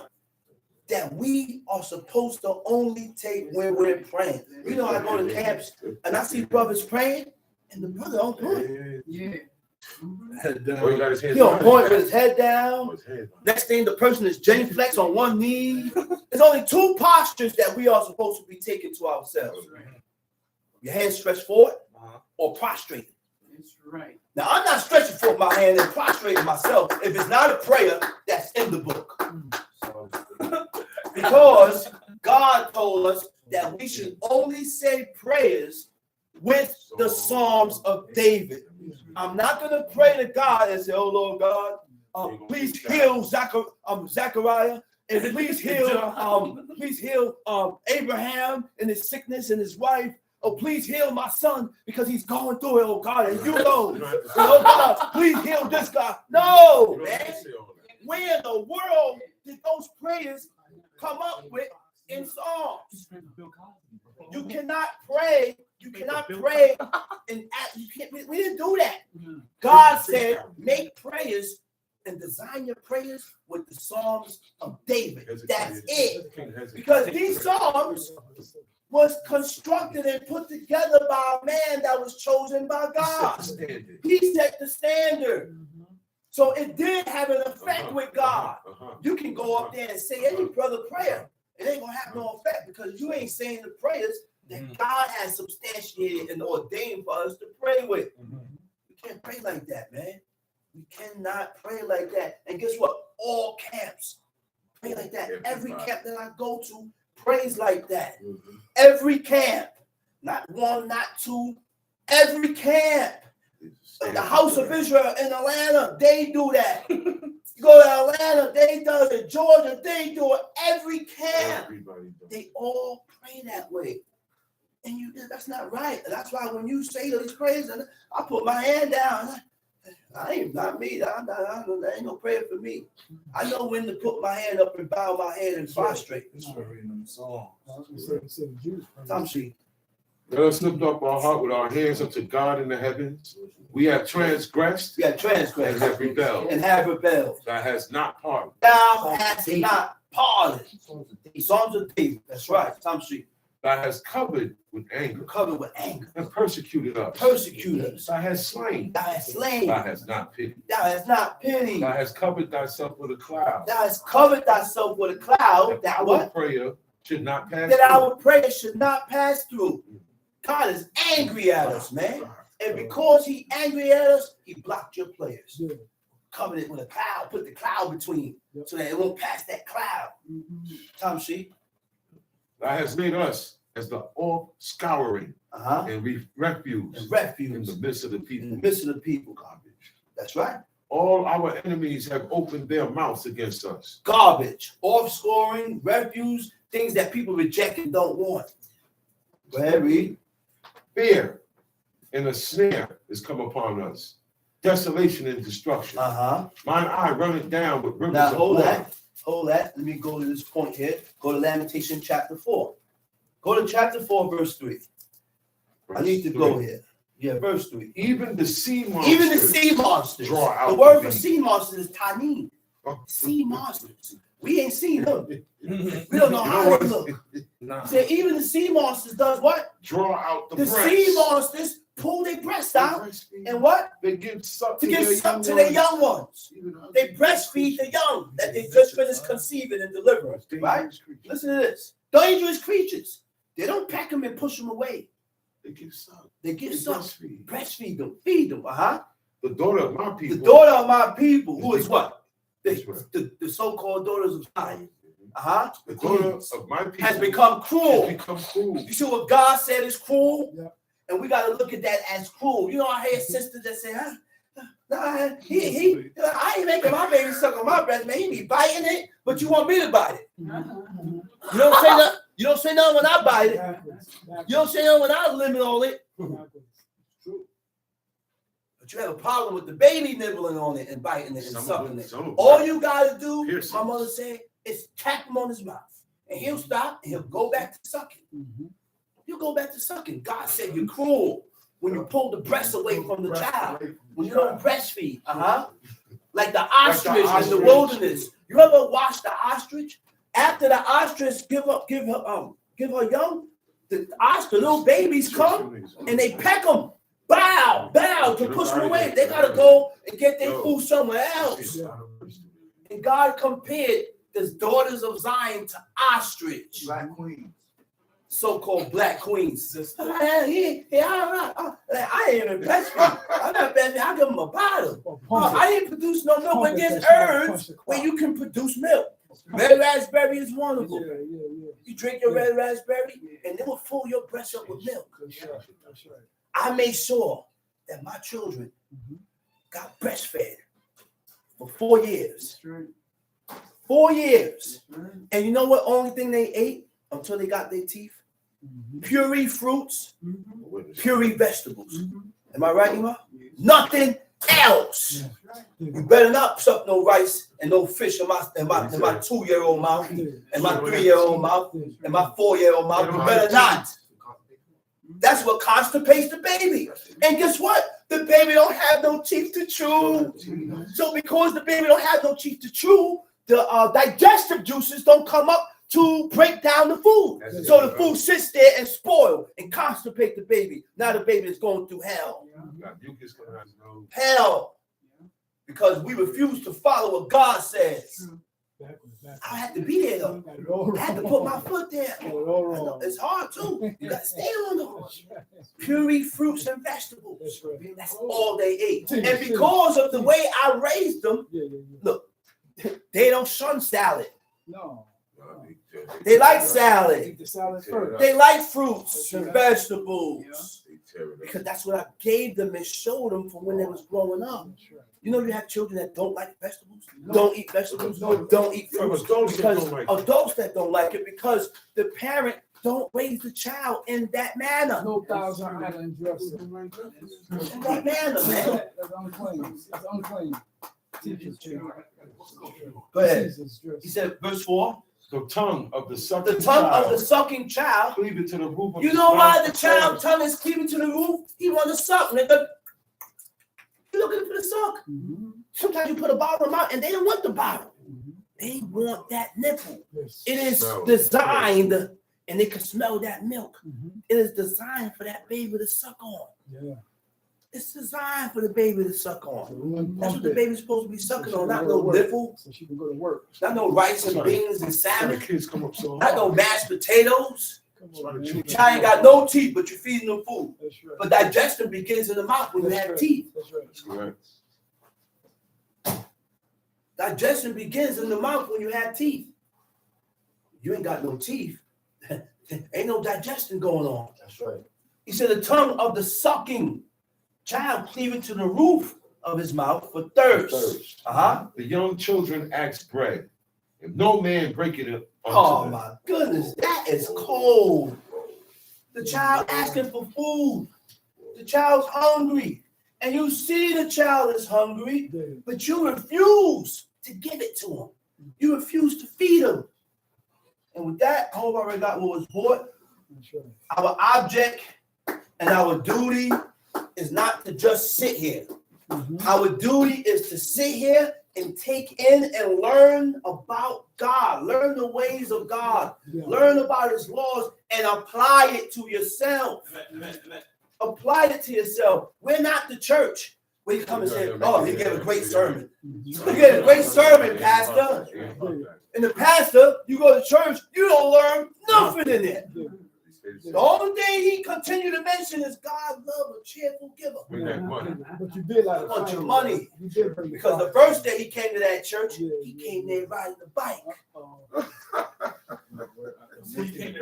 that we are supposed to only take when we're praying. You know, I go to camps and I see brothers praying, and the brother don't do it. Yeah. Oh, he got his hands He on down. point with his head down. Oh, his hands down. Next thing, the person is genuflex on one knee. There's only two postures that we are supposed to be taking to ourselves. Your hands stretched forward or prostrate. That's right. Now, I'm not stretching forward my hand and prostrating myself if it's not a prayer that's in the book. Because God told us that we should only say prayers with the Psalms of David. I'm not going to pray to God and say, oh, Lord God, please heal Zechariah, and please heal Abraham and his sickness and his wife. Oh, please heal my son because he's going through it, oh God, and you know. Oh God, please heal this guy. No, man. Where in the world did those prayers come up with in Psalms? You cannot pray. You cannot pray and act. You can't. We didn't do that. God said, make prayers and design your prayers with the Psalms of David. That's it. Because these Psalms was constructed and put together by a man that was chosen by God. He set the standard. So it did have an effect with God. You can go up there and say any brother prayer. It ain't gonna have no effect because you ain't saying the prayers that God has substantiated and ordained for us to pray with. We can't pray like that, man. We cannot pray like that. And guess what? All camps pray like that. Every Everybody. camp that I go to prays like that. Mhm. Every camp, not one, not two, every camp. The House of Israel in Atlanta, they do that. You go to Atlanta, they do it. Georgia, they do it. Every camp, Everybody does. they all pray that way. And that's not right. And that's why when you say these prayers, and I put my hand down. I ain't not me. There ain't no prayer for me. I know when to put my hand up and bow my head and prostrate. It's for reading them songs. I was gonna say the Jews. Some see. Let us lift up our heart with our hands up to God in the heavens. We have transgressed We got transgressed and have rebelled. and have rebelled. That has not pardoned. Thou hast not pardoned. Psalms of David. That's right. Some see. That has covered with anger Covered with anger. and persecuted us. Persecute us. That has slain. Thou hast slain. That has not pitied. Thou hast not pitied. That has covered thyself with a cloud. Thou hast covered thyself with a cloud. That our what? prayer should not pass That through. our prayer should not pass through. God is angry at us, man. And because he angry at us, he blocked your prayers. Yeah. Covered it with a cloud, put the cloud between so that it won't pass that cloud. Tom, see? That has made us as the off scouring and refuge And in refuge the midst of the in people. the midst of the people. Garbage. That's right. All our enemies have opened their mouths against us. Garbage, offscoring, refuse, things that people reject and don't want. Go ahead, read. Fear and a snare is come upon us. Desolation and destruction. Mine eye runneth down with rivers Now of hold water. that. Hold that. Let me go to this point here. Go to Lamentation chapter 4. Go to chapter 4, verse 3. I need to go here. Yeah, verse 3. Even the sea monsters. Even the sea monsters. Draw out The word the for beast. sea monsters is tanin. Oh. Sea monsters. We ain't seen them. We don't know how they look. He said, even the sea monsters does what? Draw out the The breasts. sea monsters pull their breasts out and what? They give suck To give suck to their young ones. They breastfeed the young that they just finished conceiving and delivering. Right? Listen to this. Dangerous creatures. They don't pack them and push them away. They give suck. They give They suck. breastfeed. Breastfeed them. Feed them. The daughter of my The people. daughter of my people, who is what? That's right. The so-called daughters of Zion. The daughter of my people Has become cruel. has become cruel. You see what God said is cruel? Yeah. And we got to look at that as cruel. You know, I hear sisters that say, nah, I ain't making my baby suck on my breast, man. He be biting it, but you want me to bite it. You don't say nothing. You don't say nothing when I bite it. You don't say nothing when I limit on it. But you have a problem with the baby nibbling on it and biting it and sucking it. All you got to do, Piercings. my mother said, is tap him on his mouth. And he'll stop and he'll go back to sucking. You'll go back to sucking. God said you're cruel when you pull the breast away from the child. When you don't breastfeed. Like the ostrich in the wilderness. You ever watch the ostrich? After the ostrich give her young, the little babies come and they peck them. Bow to push them away. They gotta go and get their food somewhere else. And God compared the daughters of Zion to ostrich. Black queens. So-called black queens. I ain't even breastfeed. I'm not breastfeeding. I give them a bottle. I didn't produce no milk. But there's herbs where you can produce milk. Red raspberry is wonderful. You drink your red raspberry, and it will fill your breast up with milk. I made sure that my children got breastfed for 4 years. 4 years. And you know what only thing they ate until they got their teeth? Puree fruits, puree vegetables. Am I right, Ima? Nothing else. You better not suck no rice and no fish in my 2-year-old mouth, and my 3-year-old mouth, and my 4-year-old mouth. You better not. That's what constipates the baby. And guess what? The baby don't have no teeth to chew. So because the baby don't have no teeth to chew, the digestive juices don't come up to break down the food. So the food sits there and spoil and constipate the baby. Now the baby is going through hell. Hell. Because we refuse to follow what God says. I had to be there though. I had to put my foot there. It's hard too. You got to stay on the horse. Puree fruits and vegetables. That's all they ate. And because of the way I raised them, look, they don't shun salad. No. They like Eat salad. the salad first. They like fruits and Yeah. vegetables. They tear it Because up. that's what I gave them and showed them from when they was growing up. That's right. You know, you have children that don't like vegetables, No. don't eat vegetables, No. don't eat You have fruits. adults that Because don't like it. adults that don't like it because the parent don't raise the child in that manner. No Thousand Island dressing. In that manner, man. That's unclean. That's unclean. Teachers change. Go ahead. Jesus dressing. He said, verse 4, The tongue of the sucking the tongue child of the sucking child. cleave it to the roof of You his know why mouth the for child's thirst. tongue is cleaving to the roof? He want to suck, nigga. You looking for the suck. Mhm. Sometimes you put a bottle in them out and they don't want the bottle. Mhm. They want that nipple. Yes. It is Smell it. designed, and they can smell that milk. Mhm. It is designed for that baby to suck on. Yeah. It's designed for the baby to suck So on. we wouldn't That's pump what the it baby's supposed to be sucking So on, she not can no go to work. nipple, so she can go to work. not no rice and beans and Sorry, salmon, kids come up so not no hard. mashed potatoes. Come Try to on, chew man. it. Child ain't got no teeth, but you're feeding them food. That's right. But digestion begins in the mouth when you That's have right. teeth. That's right. That's correct. Digestion begins in the mouth when you have teeth. You ain't got no teeth. Ain't no digestion going on. That's right. He said the tongue of the sucking child cleaving to the roof of his mouth for thirst. Thirst. Uh-huh. The young children ask bread, and no man break it unto Oh them. my goodness, that is cold. The child asking for food. The child's hungry. And you see the child is hungry, Yeah. but you refuse to give it to him. You refuse to feed him. And with that, I hope I already got what was bought. That's right. Our object and our duty is not to just sit here. Mhm. Our duty is to sit here and take in and learn about God, learn the ways of God, Yeah. learn about his laws and apply it to yourself. Apply it to yourself. We're not the church. We come and say, oh, he gave a great sermon. Mhm. You gave a great sermon, Pastor. And the pastor, you go to church, you don't learn nothing in it. Yeah. The only thing he continued to mention is God love a cheerful giver. Bring that money. But you did like I want your money. You did bring Because the fire. first day he came to that church, he came there riding the bike.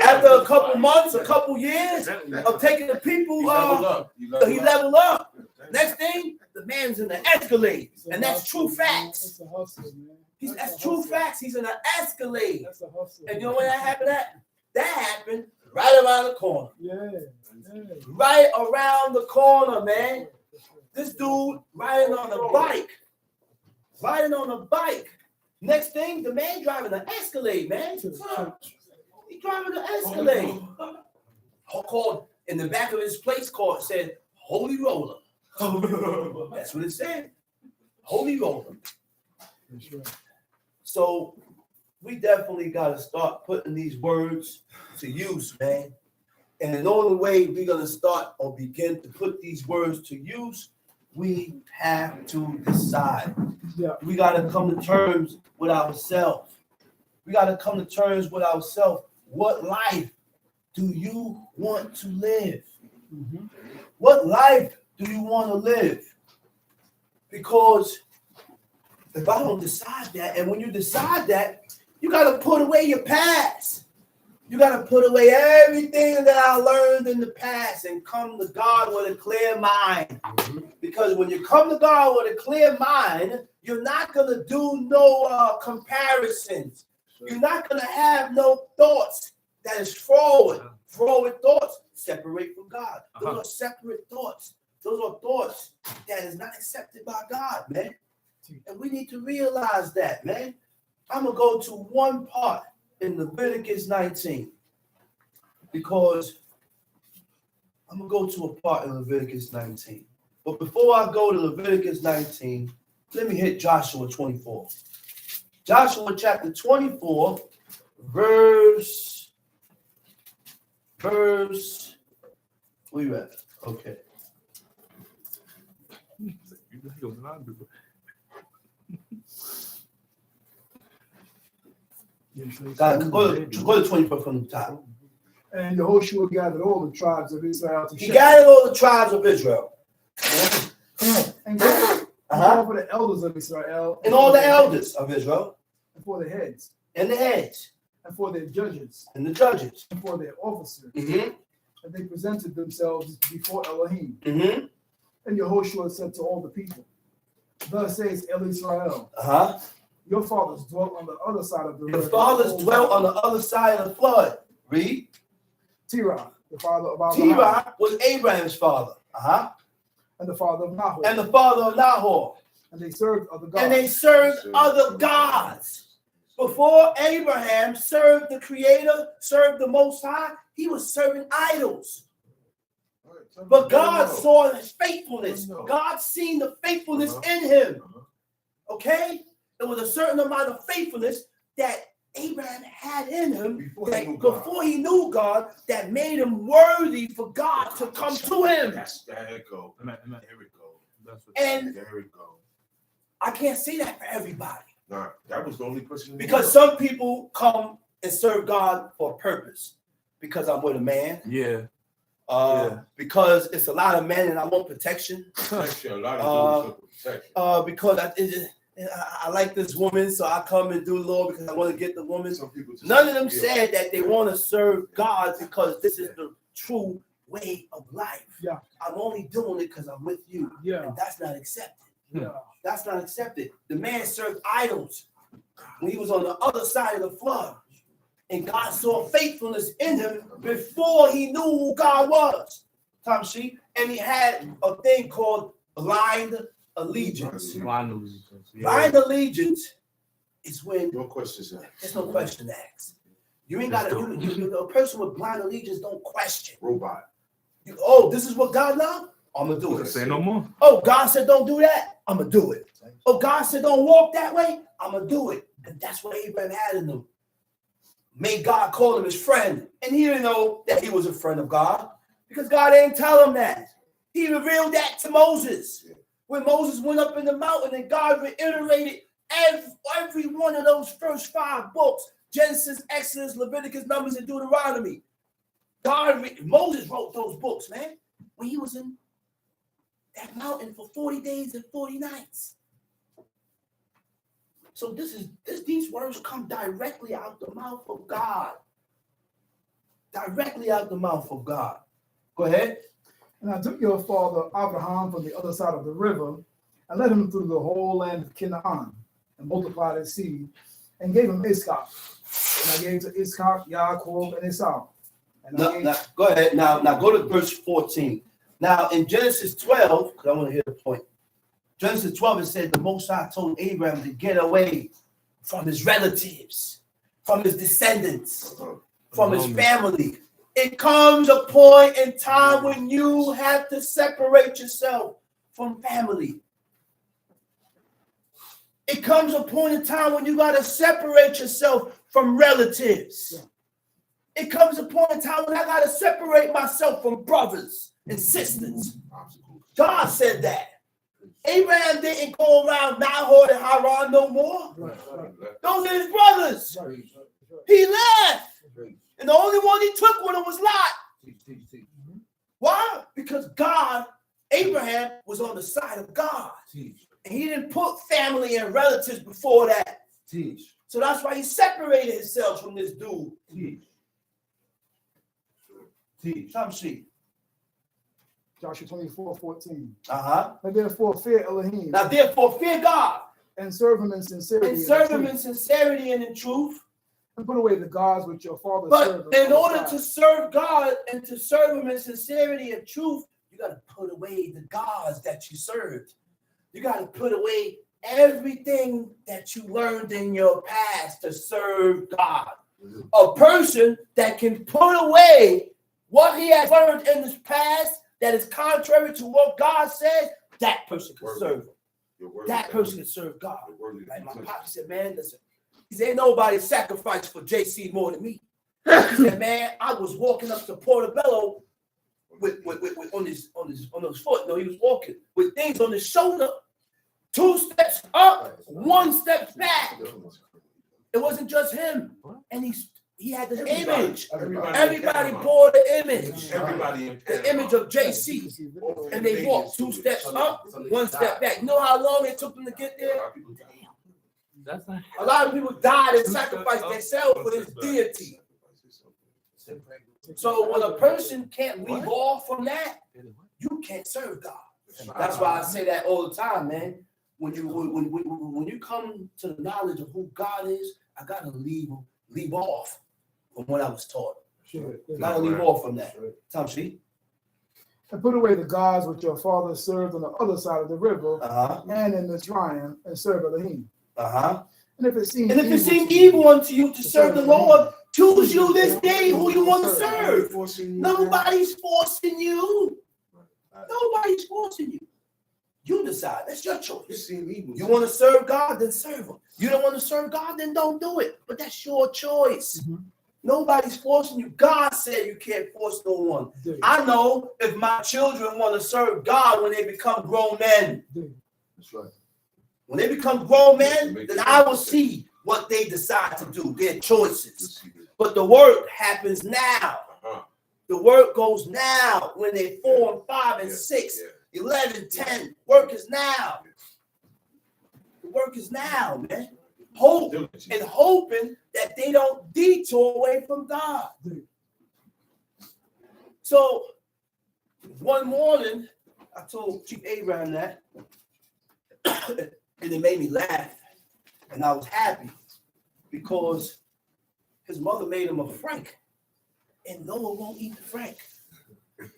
After a couple months, a couple years of taking the people, He leveled up. He he leveled up. leveled up. Next thing, the man's in the Escalade. And that's true facts. That's a hustle, man. That's true facts. He's in an Escalade. That's a hustle. And you know when that happened at? That happened right around the corner. Yeah. Yeah. Right around the corner, man. This dude riding on a bike. Riding on a bike. Next thing, the man driving an Escalade, man. To the church. He driving an Escalade. Called in the back of his place card said Holy Roller. That's what it said. Holy Roller. That's right. So we definitely got to start putting these words to use, man. And the only way we're going to start or begin to put these words to use, we have to decide. Yeah. We got to come to terms with ourselves. We got to come to terms with ourselves. What life do you want to live? Mhm. What life do you want to live? Because if I don't decide that, and when you decide that, you got to put away your past. You got to put away everything that I learned in the past and come to God with a clear mind. Because when you come to God with a clear mind, you're not going to do no comparisons. You're not going to have no thoughts that is forward. Forward thoughts separate from God. Those are separate thoughts. Those are thoughts that is not accepted by God, man. And we need to realize that, man. I'm going to go to one part in Leviticus 19 because I'm going to go to a part in Leviticus 19. But before I go to Leviticus 19, let me hit Joshua 24. Joshua chapter 24, verse, where you at? Okay. God, go to 24 from the top. And Yehoshua gathered all the tribes of Israel to He Shechem. gathered all the tribes of Israel. And called Uh-huh. for the elders of Israel And all the elders of Israel. and for the heads and the heads, and for their judges, and the judges. and for their officers. Mm-hmm. And they presented themselves before Elohim. Mm-hmm. And Yehoshua said to all the people, Thus says El Israel, Uh-huh. your fathers dwelt on the other side of the river. Your fathers dwelt on the other side of the flood. Read. Terah, the father of Abraham, Terah was Abraham's father. Uh-huh. and the father of Nahor. And the father of Nahor. And they served other gods. And they served other gods. Before Abraham served the Creator, served the Most High, he was serving idols. But God saw his faithfulness. God seen the faithfulness in him. Okay? There was a certain amount of faithfulness that Abraham had in him before he knew God that made him worthy for God to come to him. There it go. There we go. And there we go. I can't say that for everybody. Nah, that was the only person. Because some people come and serve God for a purpose. Because I'm with a man. Yeah. Because it's a lot of men and I want protection. Protection, a lot of protection. Because I like this woman, so I come and do law because I want to get the woman. Some people just None of them said that they want to serve God because this is the true way of life. Yeah. I'm only doing it because I'm with you. Yeah. And that's not accepted. Yeah. That's not accepted. The man served idols when he was on the other side of the flood. And God saw faithfulness in him before he knew who God was. Tom Sheep. And he had a thing called blind allegiance. Blind allegiance. Yeah. Blind allegiance is when no questions asked. there's no question asked. You ain't got to, a person with blind allegiance don't question. Robot. Oh, this is what God loved? I'm going to do it. Say no more. Oh, God said don't do that? I'm going to do it. Oh, God said don't walk that way? I'm going to do it. And that's what Abraham had in him. Made God call him his friend. And he didn't know that he was a friend of God because God didn't tell him that. He revealed that to Moses. When Moses went up in the mountain and God reiterated every one of those first 5 books, Genesis, Exodus, Leviticus, Numbers, and Deuteronomy. Moses wrote those books, man, when he was in that mountain for 40 days and 40 nights. So these words come directly out the mouth of God. Directly out the mouth of God. Go ahead. And I took your father Abraham from the other side of the river and led him through the whole land of Canaan and multiplied his seed and gave him Ishak. And I gave to Ishak, Yaakov, and Esau. Now, go ahead. Now go to verse 14. Now in Genesis 12, because I want to hear the point. Genesis 12, it said the Most High told Abraham to get away from his relatives, from his descendants, from his family. It comes a point in time when you have to separate yourself from family. It comes a point in time when you got to separate yourself from relatives. It comes a point in time when I got to separate myself from brothers and sisters. God said that. Abraham didn't go around Nahor and Haran no more. Those are his brothers. He left. And the only one he took with him was Lot. Why? Because Abraham was on the side of God. And he didn't put family and relatives before that. So that's why he separated himself from this dude. Come see. Joshua 24:14. Uh-huh. But therefore fear Elohim. Now therefore fear God. And serve him in sincerity. And serve him in sincerity and in truth. And put away the gods which your fathers served. But in order to serve God and to serve him in sincerity and truth, you got to put away the gods that you served. You got to put away everything that you learned in your past to serve God. A person that can put away what he has learned in his past that is contrary to what God says, that person can serve him. That person can serve God. Like my pop said, man, listen. He said, ain't nobody sacrificed for JC more than me. He said, man, I was walking up to Portobello with on his foot. No, he was walking with things on his shoulder. 2 steps up, 1 step back. It wasn't just him. And he had the image. Everybody bore the image. The image of JC. And they walked 2 steps up, 1 step back. You know how long it took them to get there? That's not. A lot of people died and sacrificed themselves for this deity. So when a person can't leave off from that, you can't serve God. That's why I say that all the time, man. When you come to the knowledge of who God is, I gotta leave off from what I was taught. Sure. I gotta leave off from that. Tom, see? And put away the gods which your fathers served on the other side of the river and in Mitzrayim, and serve Elohim. And if it seems evil unto you to serve the Lord, choose you this day who you want to serve. Nobody's forcing you. Nobody's forcing you. You decide. That's your choice. You want to serve God, then serve him. You don't want to serve God, then don't do it. But that's your choice. Nobody's forcing you. God said you can't force no one. I know if my children want to serve God when they become grown men. That's right. When they become grown men, then I will see what they decide to do, their choices. But the work happens now. The work goes now when they're 4 and 5 and 6, 11, 10. Work is now. The work is now, man. Hope and hoping that they don't detour away from God. So one morning, I told Chief Abraham that, and it made me laugh, and I was happy because his mother made him a frank, and Noah won't eat the frank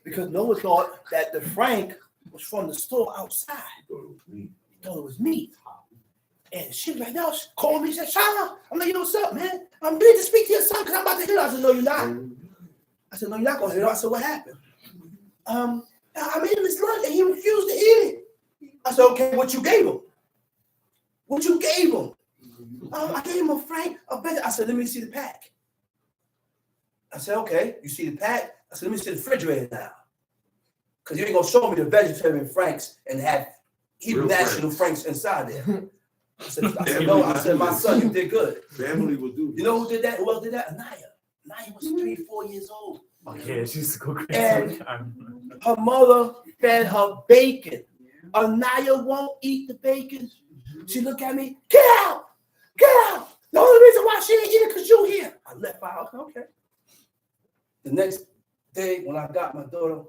because Noah thought that the frank was from the store outside. He thought it was meat. And she was like, no, she called me. She said, Shana, I'm like, yo, what's up, man? I'm ready to speak to your son because I'm about to hear it. I said, no, you're not. I said, no, you're not going to hear it. I said, what happened? I made him his lunch and he refused to eat it. I said, okay, what you gave him? What you gave him? I gave him a frank. I said, let me see the pack. I said, okay, you see the pack? I said, let me see the refrigerator now. Because you ain't going to show me the vegetarian franks and have Hebrew national franks inside there. I said, no. I said, my son, you did good. Family will do this. You know who did that? Who else did that? Anaya. Anaya was 3, 4 years old. Yeah, she used to go crazy. And her mother fed her bacon. Anaya won't eat the bacon. She looked at me, get out, get out. The only reason why she ain't eating because you here. I left her house. Okay. The next day when I got my daughter,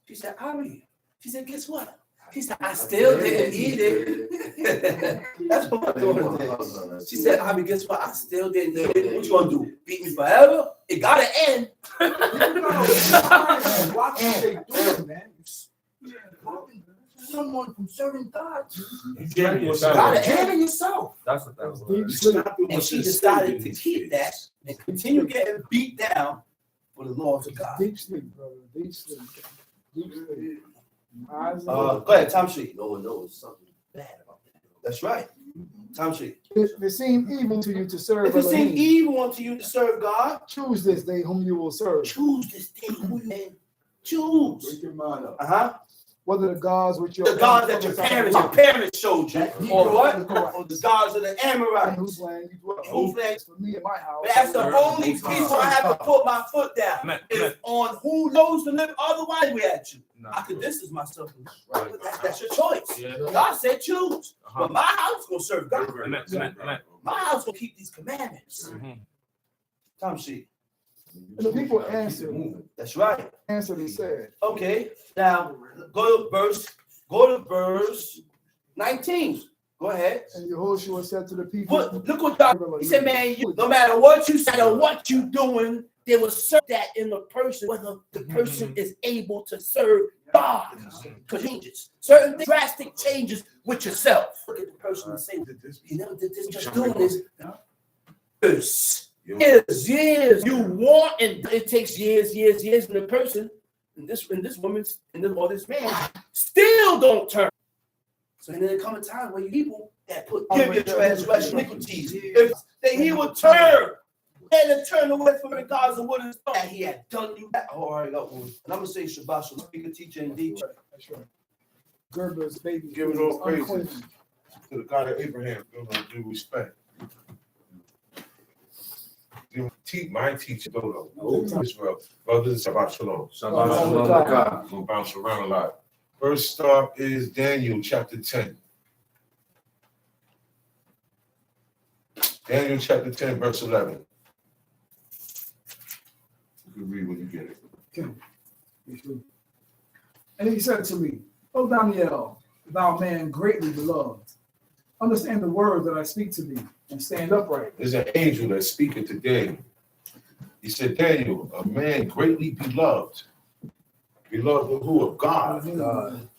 she said, Ari, she said, guess what? She said, I still didn't eat it. That's what my daughter did. She said, Abby, guess what? I still didn't eat it. What you gonna do? Beat me forever? It gotta end. Watch what they doing, man. Someone from serving God. Gotta end in yourself. That's what that was. And she decided to keep that and continue getting beat down for the laws of God. Deep sleep, brother. Deep sleep. Deep sleep. Go ahead, Tom Street. No one knows something bad about that. That's right. Tom Street. If it seemed evil to you to serve If it seems Elohim, evil unto you to serve God, choose this day whom you will serve. choose this day who you may choose. Wake your mind up. Whether the gods which your The gods that your parents showed you, or what? Or the gods of the in Amorites. whose land you dwell. Whose land? For me and my house. But that's the only piece I have to put my foot down. Is on who knows to live otherwise we at you. I could distance myself from you. That's your choice. God said choose. But my house is gonna serve God. My house will keep these commandments. Tom Sheet. And the people answered. That's right. Answered and said. Okay. Now go to verse 19. Go ahead. And Yehoshua said to the people. Look what God. He said, man, no matter what you said or what you doing, there was serve that in the person, whether the person is able to serve God. Because changes. Certain drastic changes with yourself. Look at the person and say, you never did this, just doing this. Years. You want, and it takes years, and the person, and this woman's, and this man, still don't turn. So then there come a time where you people that give your transgression iniquities, if that he would turn and turn away from the gods and what is that he had done you that. All right, and I'm gonna say Shabbat, so speaker, teacher, and teacher. That's right. Gerber's baby. Giving all praises to the God of Abraham, due respect. My teacher, Israel, brothers, Shabbat Shalom. Shabbat Shalom. We'll bounce around a lot. First stop is Daniel chapter 10. Daniel chapter 10, verse 11. You can read when you get it. Okay. And he said to me, O Daniel, thou man greatly beloved, understand the word that I speak to thee, and stand upright. There's an angel that's speaking to Daniel. He said, Daniel, a man greatly beloved. Beloved of who? Of God. God.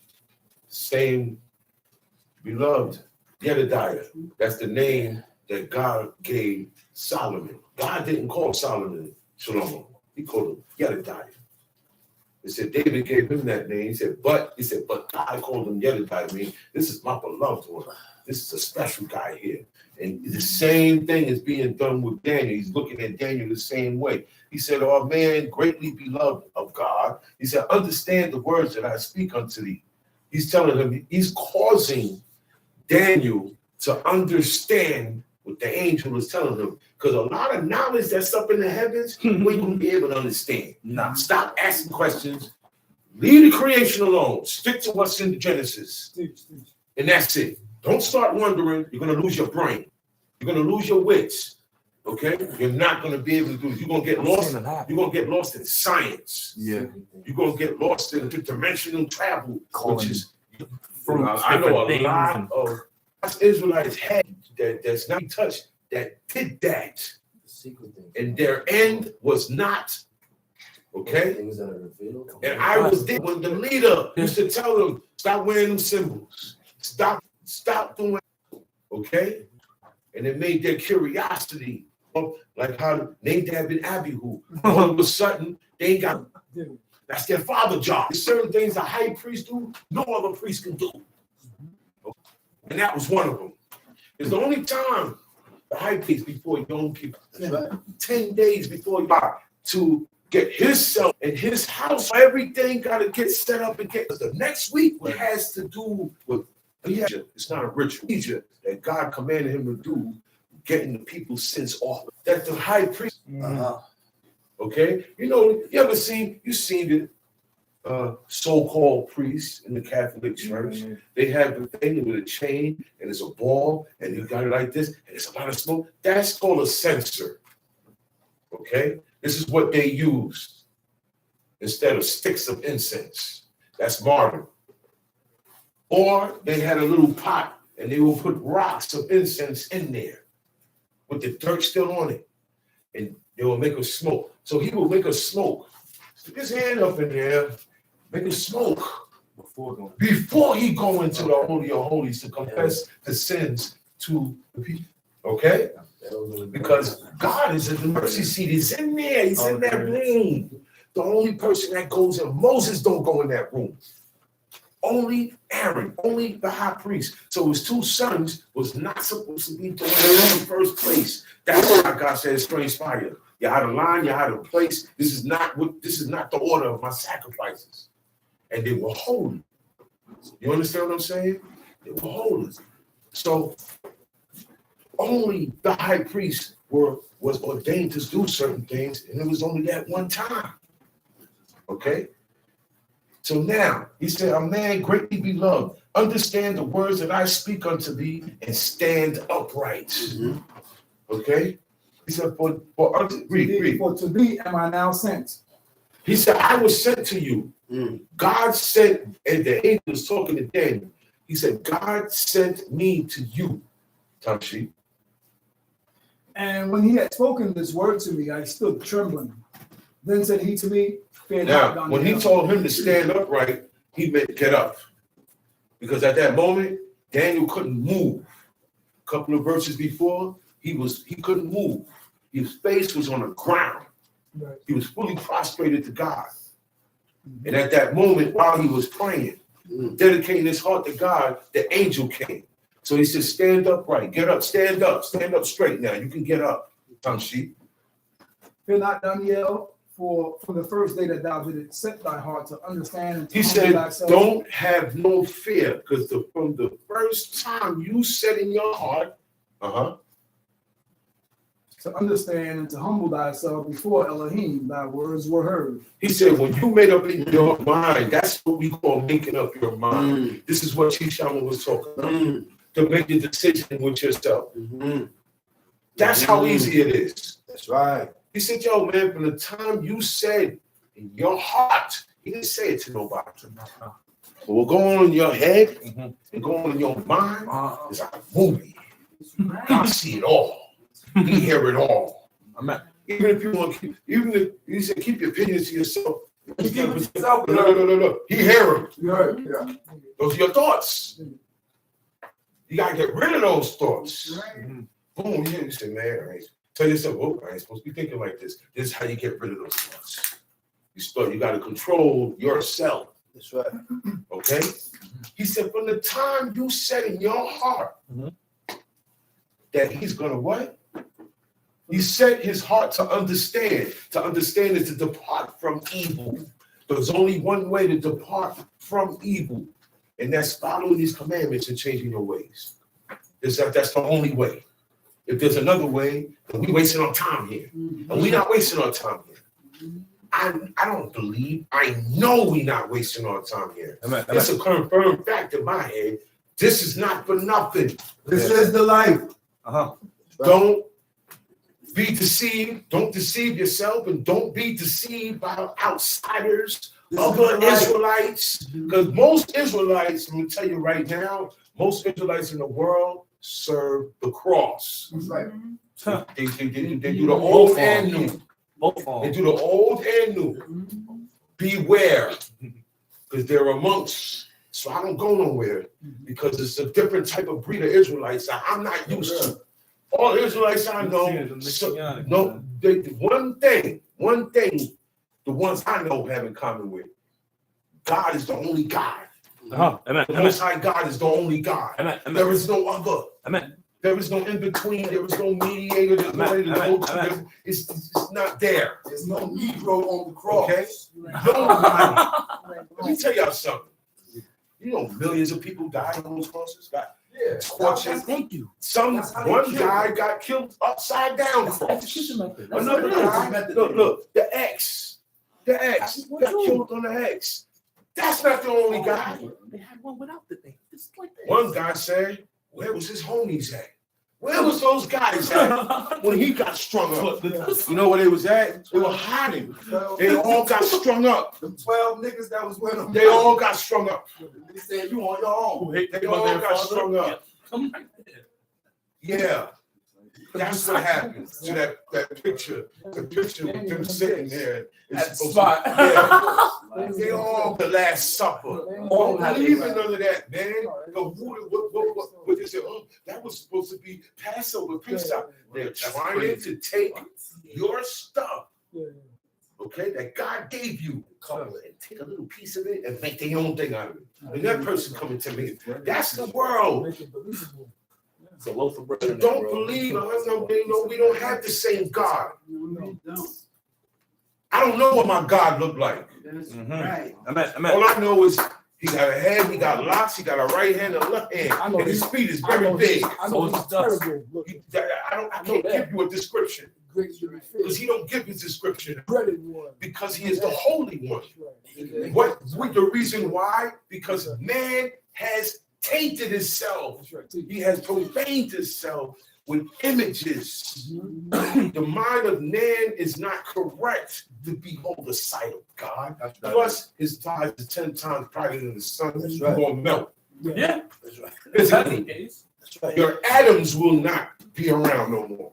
Same beloved, Jedediah. That's the name that God gave Solomon. God didn't call Solomon Shalom. He called him Jedediah. He said David gave him that name. He said, but God called him Jedediah. I mean, this is my beloved one. This is a special guy here. And the same thing is being done with Daniel. He's looking at Daniel the same way. He said, oh man, greatly beloved of God. He said, understand the words that I speak unto thee. He's telling him, he's causing Daniel to understand what the angel is telling him. Because a lot of knowledge that's up in the heavens, we ain't gonna be able to understand. Nah. Stop asking questions. Leave the creation alone. Stick to what's in the Genesis. And that's it. Don't start wondering. You're gonna lose your brain. You're gonna lose your wits. Okay? You're not gonna be able to do it. You're gonna get lost. You're gonna get lost in science. Yeah. You're gonna get lost in interdimensional travel, which is Fruits, I know a different lot of Israelites had that's not touched that did that, The secret thing. and their end was not okay. Things that are revealed. And I was there when the leader used to tell them, stop wearing them symbols, stop doing, okay. And it made their curiosity, like how Nadab and Abihu, all of a sudden they ain't got. That's their father job. There's certain things a high priest do, no other priest can do. And that was one of them. It's the only time the high priest before Yom Kippur, 10 days before Yom to get himself and his house, everything got to get set up and get. The next week it has to do with, it's not a ritual that God commanded him to do, getting the people's sins off. That the high priest, okay? You know, you've seen it, so-called priests in the Catholic Church. They have the thing with a chain and it's a ball and you got it like this and it's a lot of smoke. That's called a censer, okay? This is what they use instead of sticks of incense. That's modern. Or they had a little pot and they will put rocks of incense in there with the dirt still on it. And they will make a smoke. So he will make a smoke. Stick his hand up in there, make a smoke before he go into the Holy of Holies to confess the sins to the people. Okay? Because God is in the mercy seat. He's in there. He's in that room. The only person that goes in, Moses don't go in that room. Only Aaron, only the high priest. So his two sons was not supposed to be doing it in the first place. That's why God said strange fire. You had a line, you had a place. This is not the order of my sacrifices. And they were holy. You understand what I'm saying? They were holy. So only the high priest was ordained to do certain things, and it was only that one time. Okay? So now, he said, a man greatly beloved, understand the words that I speak unto thee and stand upright. Mm-hmm. Okay? He said, for to thee am I now sent. He said, I was sent to you. God sent, and the angel was talking to Daniel. He said, God sent me to you, Tamshi. And when he had spoken this word to me, I stood trembling. Then said he to me, fear not, now, when he told him to stand upright, he meant get up. Because at that moment, Daniel couldn't move. A couple of verses before, he couldn't move. His face was on the ground. Right. He was fully prostrated to God. And at that moment, while he was praying, dedicating his heart to God, the angel came. So he said, stand upright, get up, stand up straight now. You can get up, Tamshi. Fear not, Daniel, for the first day that thou didst set thy heart to understand and to He said, thyself. don't have no fear, because from the first time you set in your heart, to understand and to humble thyself before Elohim, thy words were heard. He said, when you made up in your mind, that's what we call making up your mind. This is what Shishama was talking about. To make the decision with yourself. That's how easy it is. That's right. He said, yo, man, from the time you said in your heart, he didn't say it to nobody. But what going on in your head and going on in your mind is like a movie. God see it all. He hear it all. Even if you want to keep, even if he said keep your opinions to yourself. No. He hear them. Yeah. Those are your thoughts. You gotta get rid of those thoughts. Boom, you say, man, tell yourself, oh, I ain't supposed to be thinking like this. This is how you get rid of those thoughts. You got to control yourself. That's right. Okay? He said, from the time you said in your heart that he's gonna what? He set his heart to understand. To understand is to depart from evil. There's only one way to depart from evil, and that's following these commandments and changing your ways. That's the only way. If there's another way, then we're wasting our time here. And we're not wasting our time here. I don't believe, I know we're not wasting our time here. It's a confirmed fact in my head. This is not for nothing. This is the life. Don't be deceived. Don't deceive yourself, and don't be deceived by outsiders, other Israelites. Because most Israelites, I'm going to tell you right now, most Israelites in the world serve the cross. That's right. They do the old and new. They do the old and new. Beware, because they're amongst. So I don't go nowhere because it's a different type of breed of Israelites that I'm not used to. All Israelites I know, one thing, the ones I know have in common with God is the only God. The Most High God is the only God. There is no other. There is no in between. There is no mediator. There's no way to go to. It's not there. There's no Negro on the cross. Okay. Nobody. Let me tell y'all something. You know, millions of people died on those crosses. Yeah. Thank you. One guy got killed upside down cross. Another guy, look, the X got killed on the X. That's not the only guy. They had one without the thing. Just like this. One guy said, where was his homies at? Where was those guys at when he got strung up? You know where they was at? They were hiding. They all got strung up. The 12 niggas that was with them. They all got strung up. They said you on your own. They all got strung up. Come right there. Yeah. That's what happened to that picture. The picture with them sitting there. That spot. Yeah. They all the Last Supper. Don't believe in none of that, man. What they say, oh, that was supposed to be Passover, Pesach. They're trying to take your stuff, okay, that God gave you, and take a little piece of it and make their own thing out of it. And that person coming to me, that's the world. It's a loaf of bread. So don't believe, we don't have the same God. I don't know what my God looked like. Right. All I know is he got a head, he got locks, he got a right hand and a left hand, and his feet is very big. I know he's terrible. Look, I can't give you a description because he don't give his description because he is the Holy One. What the reason why? Because man has tainted himself. He has profaned himself with images. The mind of man is not correct to behold the sight of God. Plus, his thighs are 10 times brighter than the sun. That's right. Going to melt. Yeah. That's right. Physically. That's right. Your atoms will not be around no more.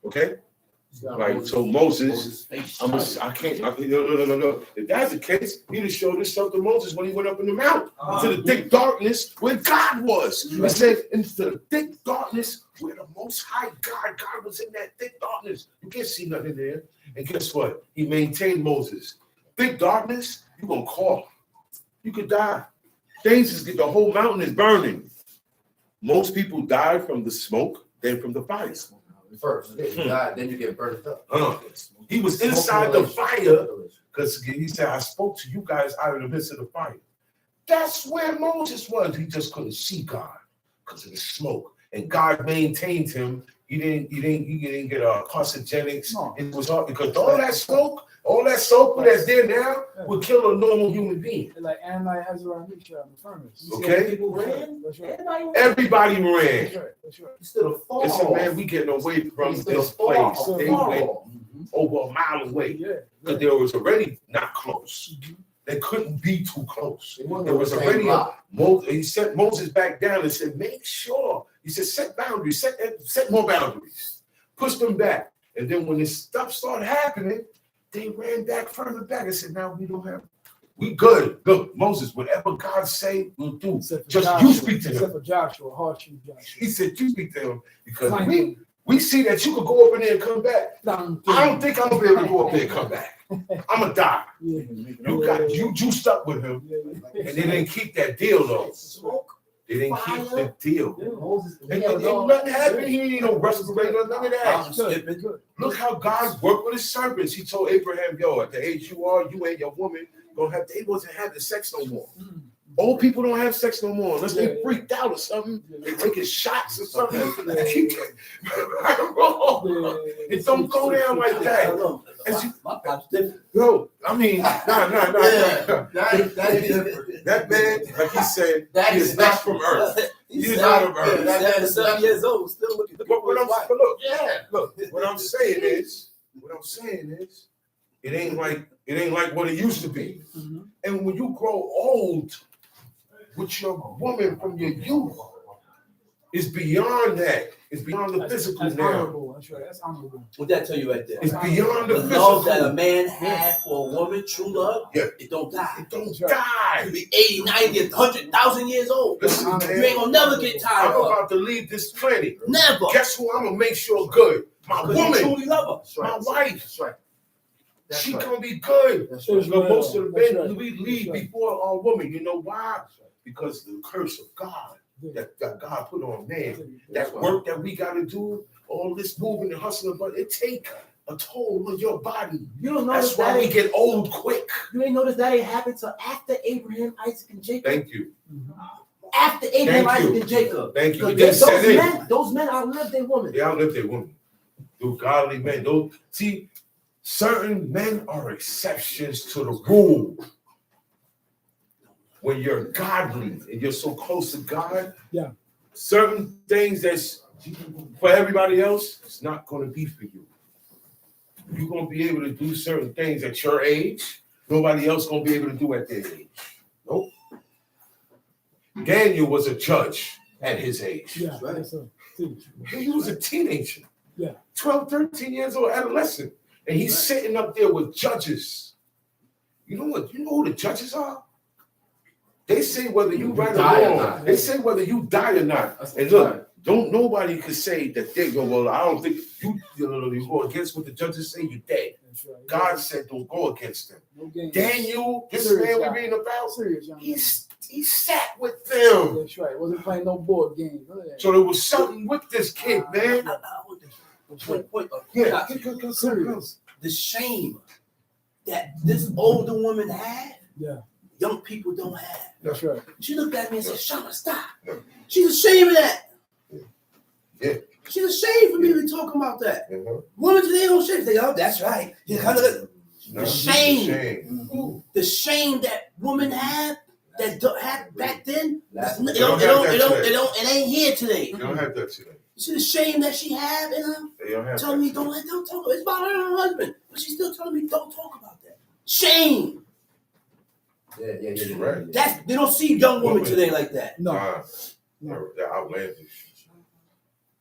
Okay? Like, so Moses, no. If that's the case, he'd have showed himself to Moses when he went up in the mountain into the thick darkness where God was. He said, into the thick darkness where the Most High God was in that thick darkness. You can't see nothing there. And guess what? He maintained Moses. Thick darkness, you're going to cough. You could die. Things the whole mountain is burning. Most people die from the smoke than from the fire. First, then you get burnt up. He was inside the fire because he said, I spoke to you guys out of the midst of the fire. That's where Moses was. He just couldn't see God because of the smoke. And God maintained him. He didn't get carcinogenics. No. It was hard because all that smoke All that sulfur that's there now would kill a normal human being. Like Ezra and Misha and the firmness. Okay? People ran. That's right. Everybody ran. That's right. That's right. Instead of fall. Listen, man, we getting away from this place. They went over a mile away. Yeah. Because there was already not close. They couldn't be too close. There was already he set Moses back down and said, make sure. He said, set boundaries, set more boundaries. Push them back. And then when this stuff started happening, they ran back further back and said, now we good. Look, Moses, whatever God say, we'll do. Just you speak to him. Except for Joshua, harsh you, Joshua. He said, you speak to him because we see that you could go up in there and come back. I don't think I'm gonna be able to go up there and come back. I'm gonna die. You juiced up with him, and they didn't keep that deal though. They didn't keep the deal. And nothing happened. He ain't no respirator, none of that. Look how God worked with his servants. He told Abraham, yo, at the age you are, you and your woman they wasn't having sex no more. Old people don't have sex no more unless they freaked out or something. They taking shots or something. It don't go down like that. Yo, I mean, that man, like he said, he is not from earth. He is not from earth. He's 7 years old, still looking. Look, what I'm saying is, it ain't like what it used to be. And when you grow old with your woman from your youth, it's beyond that. It's beyond the physical that's now. Honorable. That's right. That's honorable. What that tell you right there? It's beyond the The physical. love that a man had for a woman, true love, it don't die. It don't You die. be 80, 90, 100,000 years old. Listen, You man, ain't gonna never get tired I'm of her. about to leave this planet. Never. Guess who I'm gonna make sure good? My Because you woman, truly love her. my wife. That's right. She gonna be good. That's Because right. most of the That's men right. we leave That's right. before our woman. You know why? Because the curse of God that God put on man. That work that we gotta do, all this moving and hustling, but it take a toll on your body. You don't notice That's why that we get old quick. You ain't noticed that ain't happened till after Abraham, Isaac, and Jacob. Thank you. After Abraham, Thank you. Isaac, and Jacob. Thank you. Because those men outlived their woman. They outlive their woman. Those godly men. See, certain men are exceptions to the rule. When you're godly and you're so close to God, certain things that's for everybody else, it's not going to be for you. You're going to be able to do certain things at your age, nobody else going to be able to do at their age. Nope. Daniel was a judge at his age. Yeah, right. So, He was a teenager. Yeah. 12, 13 years old, adolescent. And he's sitting up there with judges. You know what? You know who the judges are? They say whether you right or wrong. They say whether you die or not. And look, don't nobody could say that they go, well, I don't think you go against what the judges say, you're dead. Right. God said don't go against them. No Daniel, this man we're reading about, he sat with them. That's right. Wasn't playing no board games. So there was something with this kid, man. Serious. The shame that this older woman had, young people don't have. That's right. She looked at me and said, Shama, stop. She's ashamed of that. Yeah. She's ashamed for me to be talking about that. Women today don't shame. They go, that's right. The shame. The shame that women have that had back then, it ain't here today. You don't have that today. You see the shame that she had in her? They don't have telling me don't talk about it. It's about her and her husband. But she's still telling me don't talk about that. Shame. Yeah, right. They don't see young women today like that. No. They're outlandish.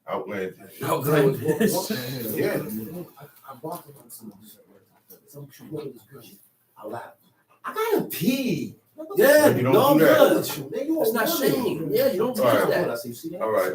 Outlandish. Yeah. I bought them on some I gotta pee. Yeah, you don't do that. It's not shame. Yeah, you don't do that. All right.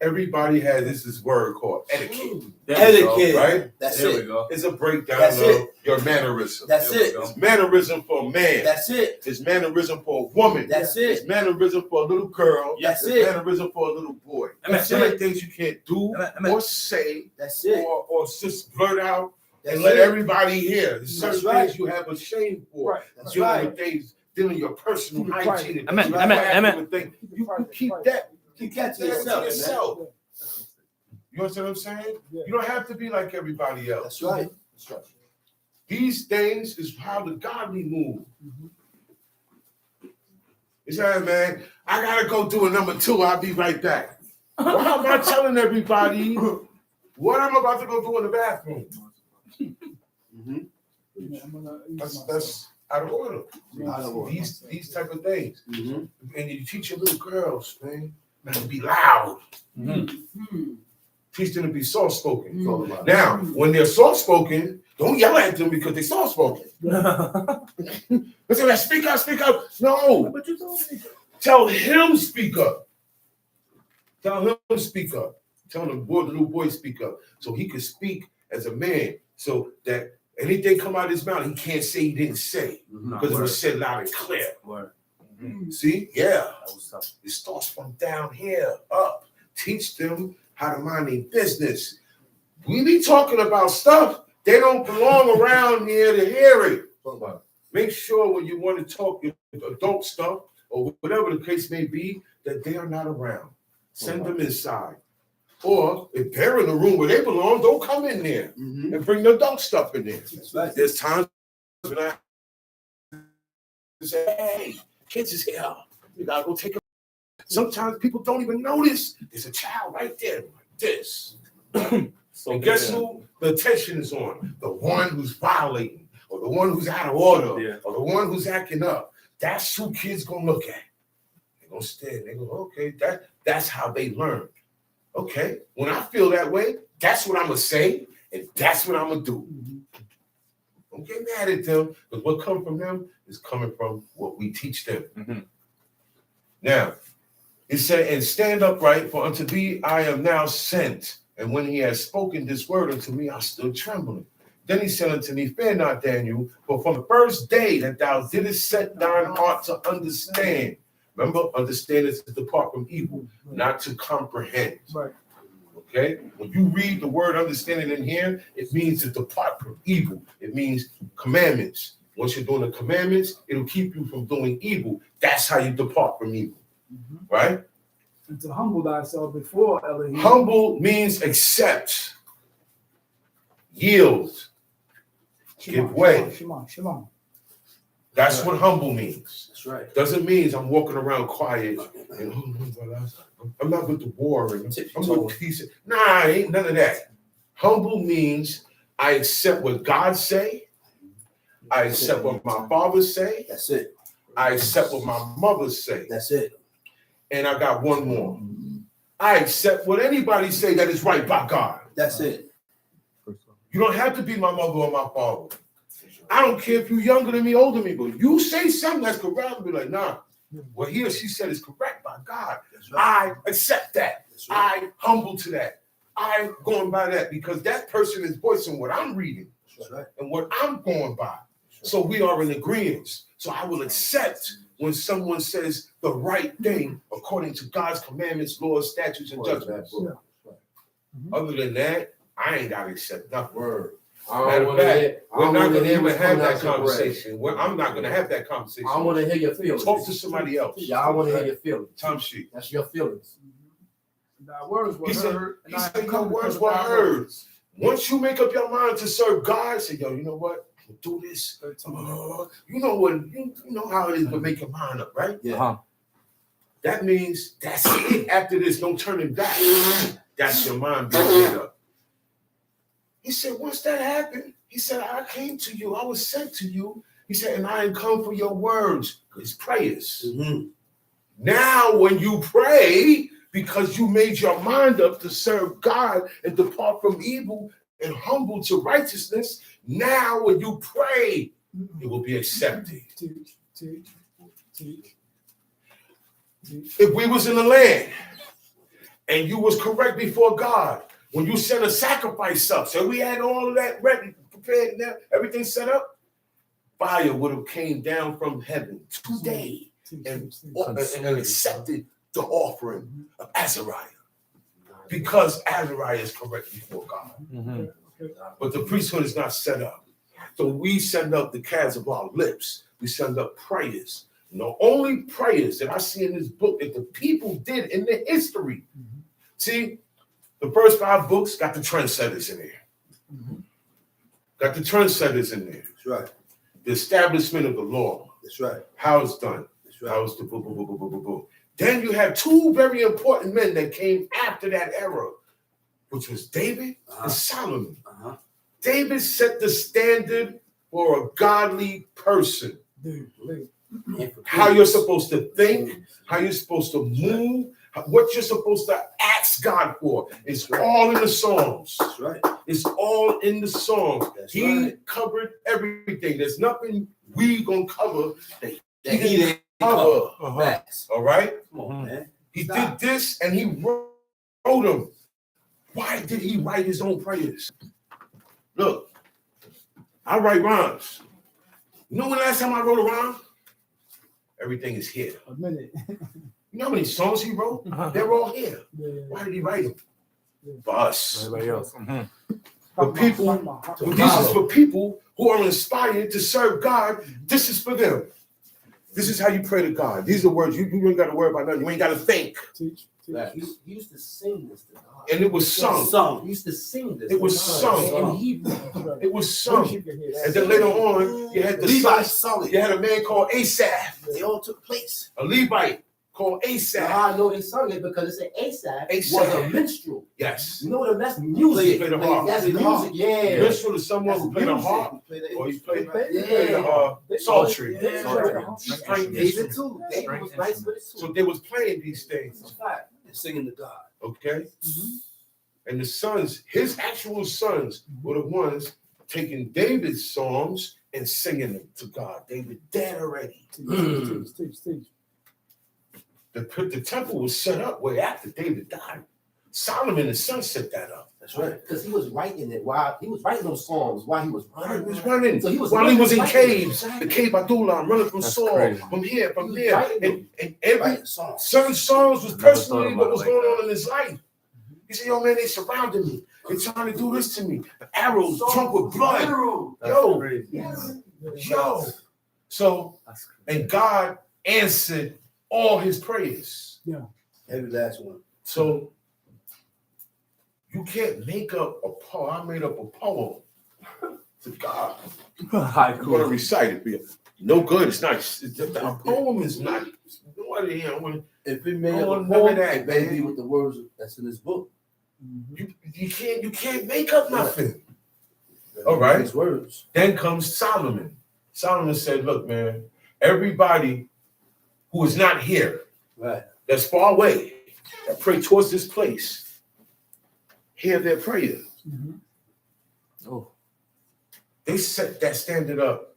Everybody has this word called etiquette. Etiquette, right? That's there it. We go. It's a breakdown of your mannerism. That's it. It's mannerism for a man. That's it. It's mannerism for a woman. That's it. It's mannerism for a little girl. That's it's it. Mannerism for a little boy. That's There it. are things you can't do or say. That's it. Or just blurt out That's and let it. everybody hear. There's certain right. things you have a shame for. Right. That's Dealing right. with things, dealing with your personal hygiene. Amen. You keep that. Keep that to To yourself. yourself. You understand what I'm saying? Yeah. You don't have to be like everybody else. That's right. That's right. These things is how the godly move. He said, man, I gotta go do a number 2. I'll be right back. Why am I telling everybody what I'm about to go do in the bathroom? That's out of order. These type of things. And you teach your little girls, man, not to be loud. Teach them to be soft-spoken. Now, when they're soft-spoken, don't yell at them because they're soft-spoken. They say, speak up, speak up. No. But you told me. Tell him speak up. Tell him speak up. Tell the little boy speak up. So he could speak as a man. So that anything come out of his mouth, he can't say he didn't say. Because it was said loud and clear. See? Yeah. It starts from down here up. Teach them how to mind their business. We be talking about stuff. They don't belong around here to hear it. Make sure when you want to talk adult stuff or whatever the case may be, that they are not around. Send them inside. Or if they're in the room where they belong, don't come in there and bring the adult stuff in there. There's times when I say, hey, kids is here. You gotta go take a. Sometimes people don't even notice there's a child right there like this. And guess who the attention is on? The one who's violating, or the one who's out of order, or the one who's acting up. That's who kids gonna look at. They're gonna stare. They go, okay, that's how they learn. Okay, when I feel that way, that's what I'm gonna say, and that's what I'm gonna do. Don't get mad at them, because what comes from them is coming from what we teach them. Now, it said, and stand upright, for unto thee I am now sent. And when he had spoken this word unto me, I stood trembling. Then he said unto me, fear not, Daniel, for from the first day that thou didst set thine heart to understand. Remember, understand is to depart from evil, not to comprehend. Right. Okay? When you read the word understanding in here, it means to depart from evil. It means commandments. Once you're doing the commandments, it'll keep you from doing evil. That's how you depart from evil. Right? And to humble thyself before Elohim. Humble means accept, yield, give way. Shema. That's what humble means. That's right. Doesn't mean I'm walking around quiet and I'm not with the war and I'm with peace. Nah, ain't none of that. Humble means I accept what God say. I accept what my father say. That's it. I accept what my mother say. That's it. And I got one more. I accept what anybody say that is right by God. That's it. You don't have to be my mother or my father. I don't care if you're younger than me, older than me, but you say something that's correct, I'll be like, nah. What he or she said is correct by God. I accept that. I humble to that. I'm going by that because that person is voicing what I'm reading and what I'm going by. So we are in agreement. So I will accept when someone says the right thing according to God's commandments, laws, statutes, and judgments. Other than that, I ain't got to accept nothing. Matter of fact, we're not going to even have that conversation. I'm not going to have that conversation. I want to hear your feelings. Talk to somebody else. Yeah, I want to hear your feelings. Time sheet. That's your feelings. Thy words were heard. He said, your words were heard. Once you make up your mind to serve God, say, yo, you know what? Do this. You know what? You know how it is to make your mind up, right? Yeah. That means that's it. After this, don't turn it back. That's your mind being made up. He said, once that happened, he said, I came to you. I was sent to you. He said, and I ain't come for your words. It's prayers. Now, when you pray, because you made your mind up to serve God and depart from evil and humble to righteousness, now when you pray, it will be accepted. If we was in the land and you was correct before God, when you sent a sacrifice up, so we had all of that ready, prepared, now everything set up, fire would have came down from heaven today and accepted the offering of Azariah, because Azariah is correct before God. But the priesthood is not set up. So we send up the calves of our lips. We send up prayers. And the only prayers that I see in this book that the people did in the history. See, the first 5 books got the trendsetters in here. Got the trendsetters in there. That's right. The establishment of the law. That's right. How it's done. That's right. How it's the boom, boom, boom, boom, boom, boom, boom. Then you have two very important men that came after that era, which was David and Solomon. David set the standard for a godly person. How you're supposed to think, how you're supposed to move, what you're supposed to ask God for. It's all in the Psalms. That's right. It's all in the Psalms. That's He right. covered everything. There's nothing we gonna cover that That he didn't cover. Facts. All right? Come on, man. He did this and he wrote them. Why did he write his own prayers? Look, I write rhymes. You know when last time I wrote a rhyme? Everything is here. A minute. You know how many songs he wrote? They're all here. Why did he write them? For us. Everybody else. For people, this is for people who are inspired to serve God. This is for them. This is how you pray to God. These are the words. You ain't got to worry about nothing. You ain't got to think. He used to sing this to God. And it was sung. He used to sing this. It was sung. In Hebrew. It was sung. And then later on, you had the Levi's son. sung it. You had a man called Asaph, They all took place. a Levite called Asaph. How I know they sung it because it said Asaph was Asaph. a minstrel. Yes. You know what? That's music. Play the harp. That's music. Yeah. Minstrel is someone who played a harp, or he played the psaltery. David too. David was nice with it So too. they was playing these things. And singing to God. Okay? And the sons, his actual sons, were the ones taking David's songs and singing them to God. David dead already. Teach. The temple was set up way after David died. Solomon, his son, set that up. That's right. Because he was writing it while he was writing those songs while he was He running. was running. So he was while he was in running, caves, exactly. the cave Adultery, running from That's Saul, crazy. from here, from He was there. writing And every Right. Song. certain songs was Never thought personally about what it was like going that. on in his life. He said, yo, man, they surrounded me. They're trying to do this to me. The arrows drunk with blood. Yo, Crazy. yo. So, and God answered all his prayers. Every last one. So, you can't make up a poem. I made up a poem to God. I'm going to recite it. No good. It's not. A poem is not. Nobody here. If it made Oh, up a none of poem, that, it may man. be with the words that's in this book. You can't make up nothing. All right. His words. Then comes Solomon. Solomon said, look, man, everybody who is not here, Right. that's far away, that pray towards this place, hear their prayer. Oh. They set that standard up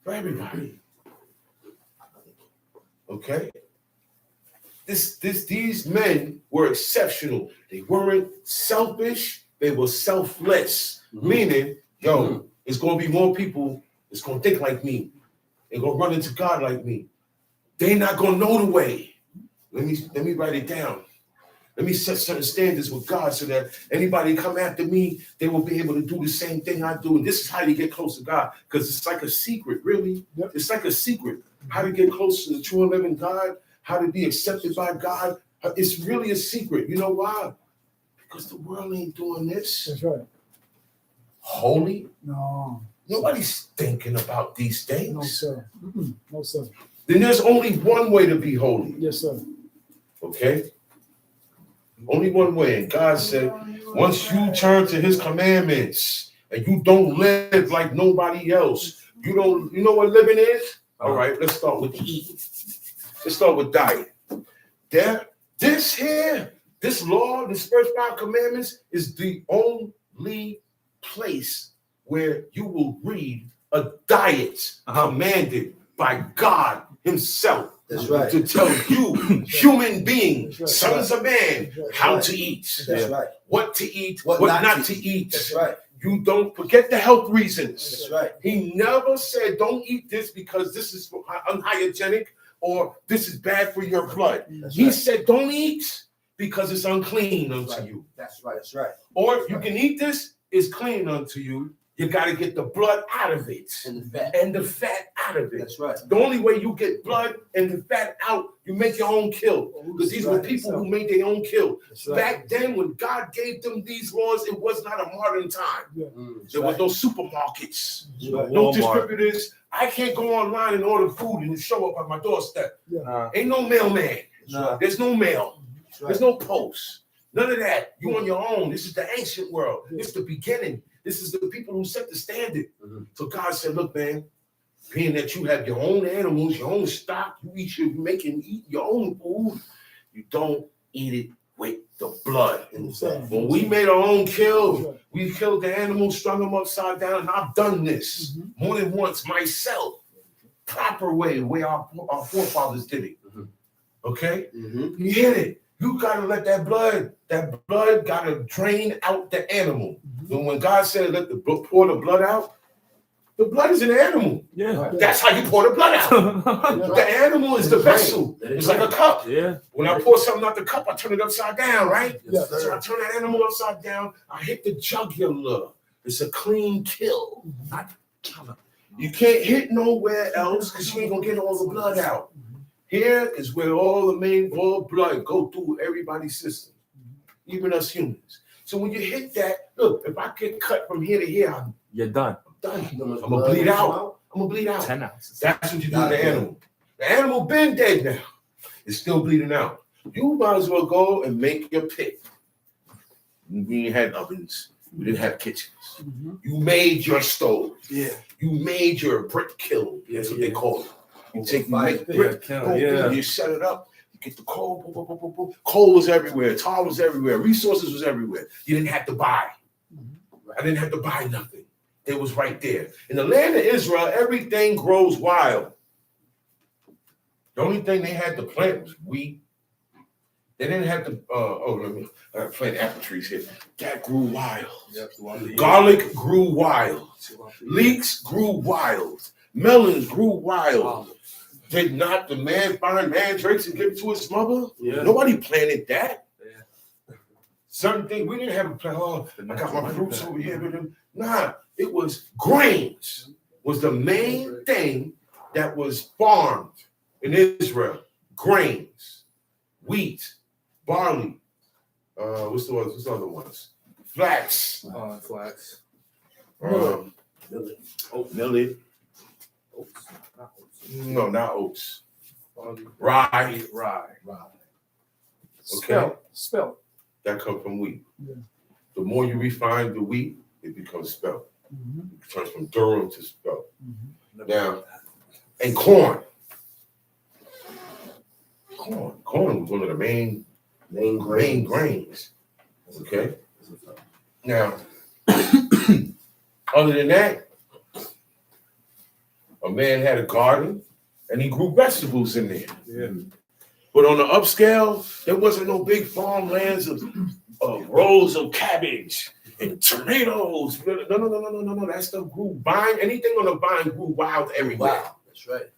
for everybody. Okay? These men were exceptional. They weren't selfish, they were selfless. Meaning, yo, it's gonna be more people that's gonna think like me. They're gonna run into God like me. They're not gonna know the way. Let me write it down. Let me set certain standards with God so that anybody come after me, they will be able to do the same thing I do. And this is how you get close to God, because it's like a secret, really. Yep. It's like a secret. How to get close to the true and living God, how to be accepted by God. It's really a secret. You know why? Because the world ain't doing this. That's right. Holy. No. Nobody's thinking about these things. No, sir. No, sir. Then there's only one way to be holy. Yes, sir. Okay? Only one way. And God said, once you turn to his commandments and you don't live like nobody else, you know what living is? All right, let's start with eating. Let's start with diet. This law, this first 5 commandments is the only place where you will read a diet commanded by God himself. That's right. To tell you, human beings, That's sons of man, That's how right. to eat, That's right. what to eat, What what not not to to eat. That's right. You don't forget the health reasons. That's right. He never said, don't eat this because this is unhygienic or this is bad for your blood. That's He right. said, don't eat because it's unclean unto Right. you. That's right. That's right. Or if you can eat this, it's clean unto you. You got to get the blood out of it And the fat. and the fat out of it. That's right. The only way you get blood and the fat out, you make your own kill. Because these were people who made their own kill. Back then, when God gave them these laws, it was not a modern time. There was no supermarkets, no distributors. I can't go online and order food and it show up at my doorstep. Ain't no mailman. There's no mail. There's no post. None of that. You on your own. This is the ancient world. It's the beginning. This is the people who set the standard. So God said, look, man, being that you have your own animals, your own stock, you eat your own food, you don't eat it with the blood. When we made our own kill, we killed the animals, strung them upside down, and I've done this more than once myself. Proper way our forefathers did it. Okay? You hit it. You gotta let that blood gotta drain out the animal. And when God said pour the blood out, the blood is an animal. That's how you pour the blood out. The animal is the vessel. It's like a cup. When I pour something out the cup, I turn it upside down, right? So I turn that animal upside down, I hit the jugular. It's a clean kill. You can't hit nowhere else because you ain't gonna get all the blood out. Here is where all the blood go through everybody's system, even us humans. So when you hit that, look, if I get cut from here to here, You're done. I'm gonna bleed out. 10 ounces. That's what you do to the animal. The animal been dead now. It's still bleeding out. You might as well go and make your pit. We didn't have ovens. We didn't have kitchens. You made your stove. You made your brick kiln. That's what they call it. You take brick, you set it up, you get the coal, boom, boom, boom, boom, boom. Coal was everywhere, tar was everywhere, resources was everywhere. You didn't have to buy. I didn't have to buy nothing. It was right there. In the land of Israel, everything grows wild. The only thing they had to plant was wheat. They didn't have to plant apple trees here. That grew wild. Garlic grew wild. Leeks grew wild. Melons grew wild. Did not the man find mandrakes and give it to his mother? Nobody planted that. Certain things, we didn't have a plan. Oh, I got my fruits over here. Nah, it was grains was the main thing that was farmed in Israel. Grains, wheat, barley. What's the other ones? Flax. Flax. Millet. No, not oats. Rye. Okay. Spelt. That comes from wheat. The more you refine the wheat, it becomes spelt. It turns from durum to spelt. Now, and corn. Corn was one of the main grains. Okay. Now, other than that, a man had a garden and he grew vegetables in there. But on the upscale, there wasn't no big farmlands of rows of cabbage and tomatoes. No. That stuff grew vine. Anything on the vine grew wild everywhere. Wow, that's right.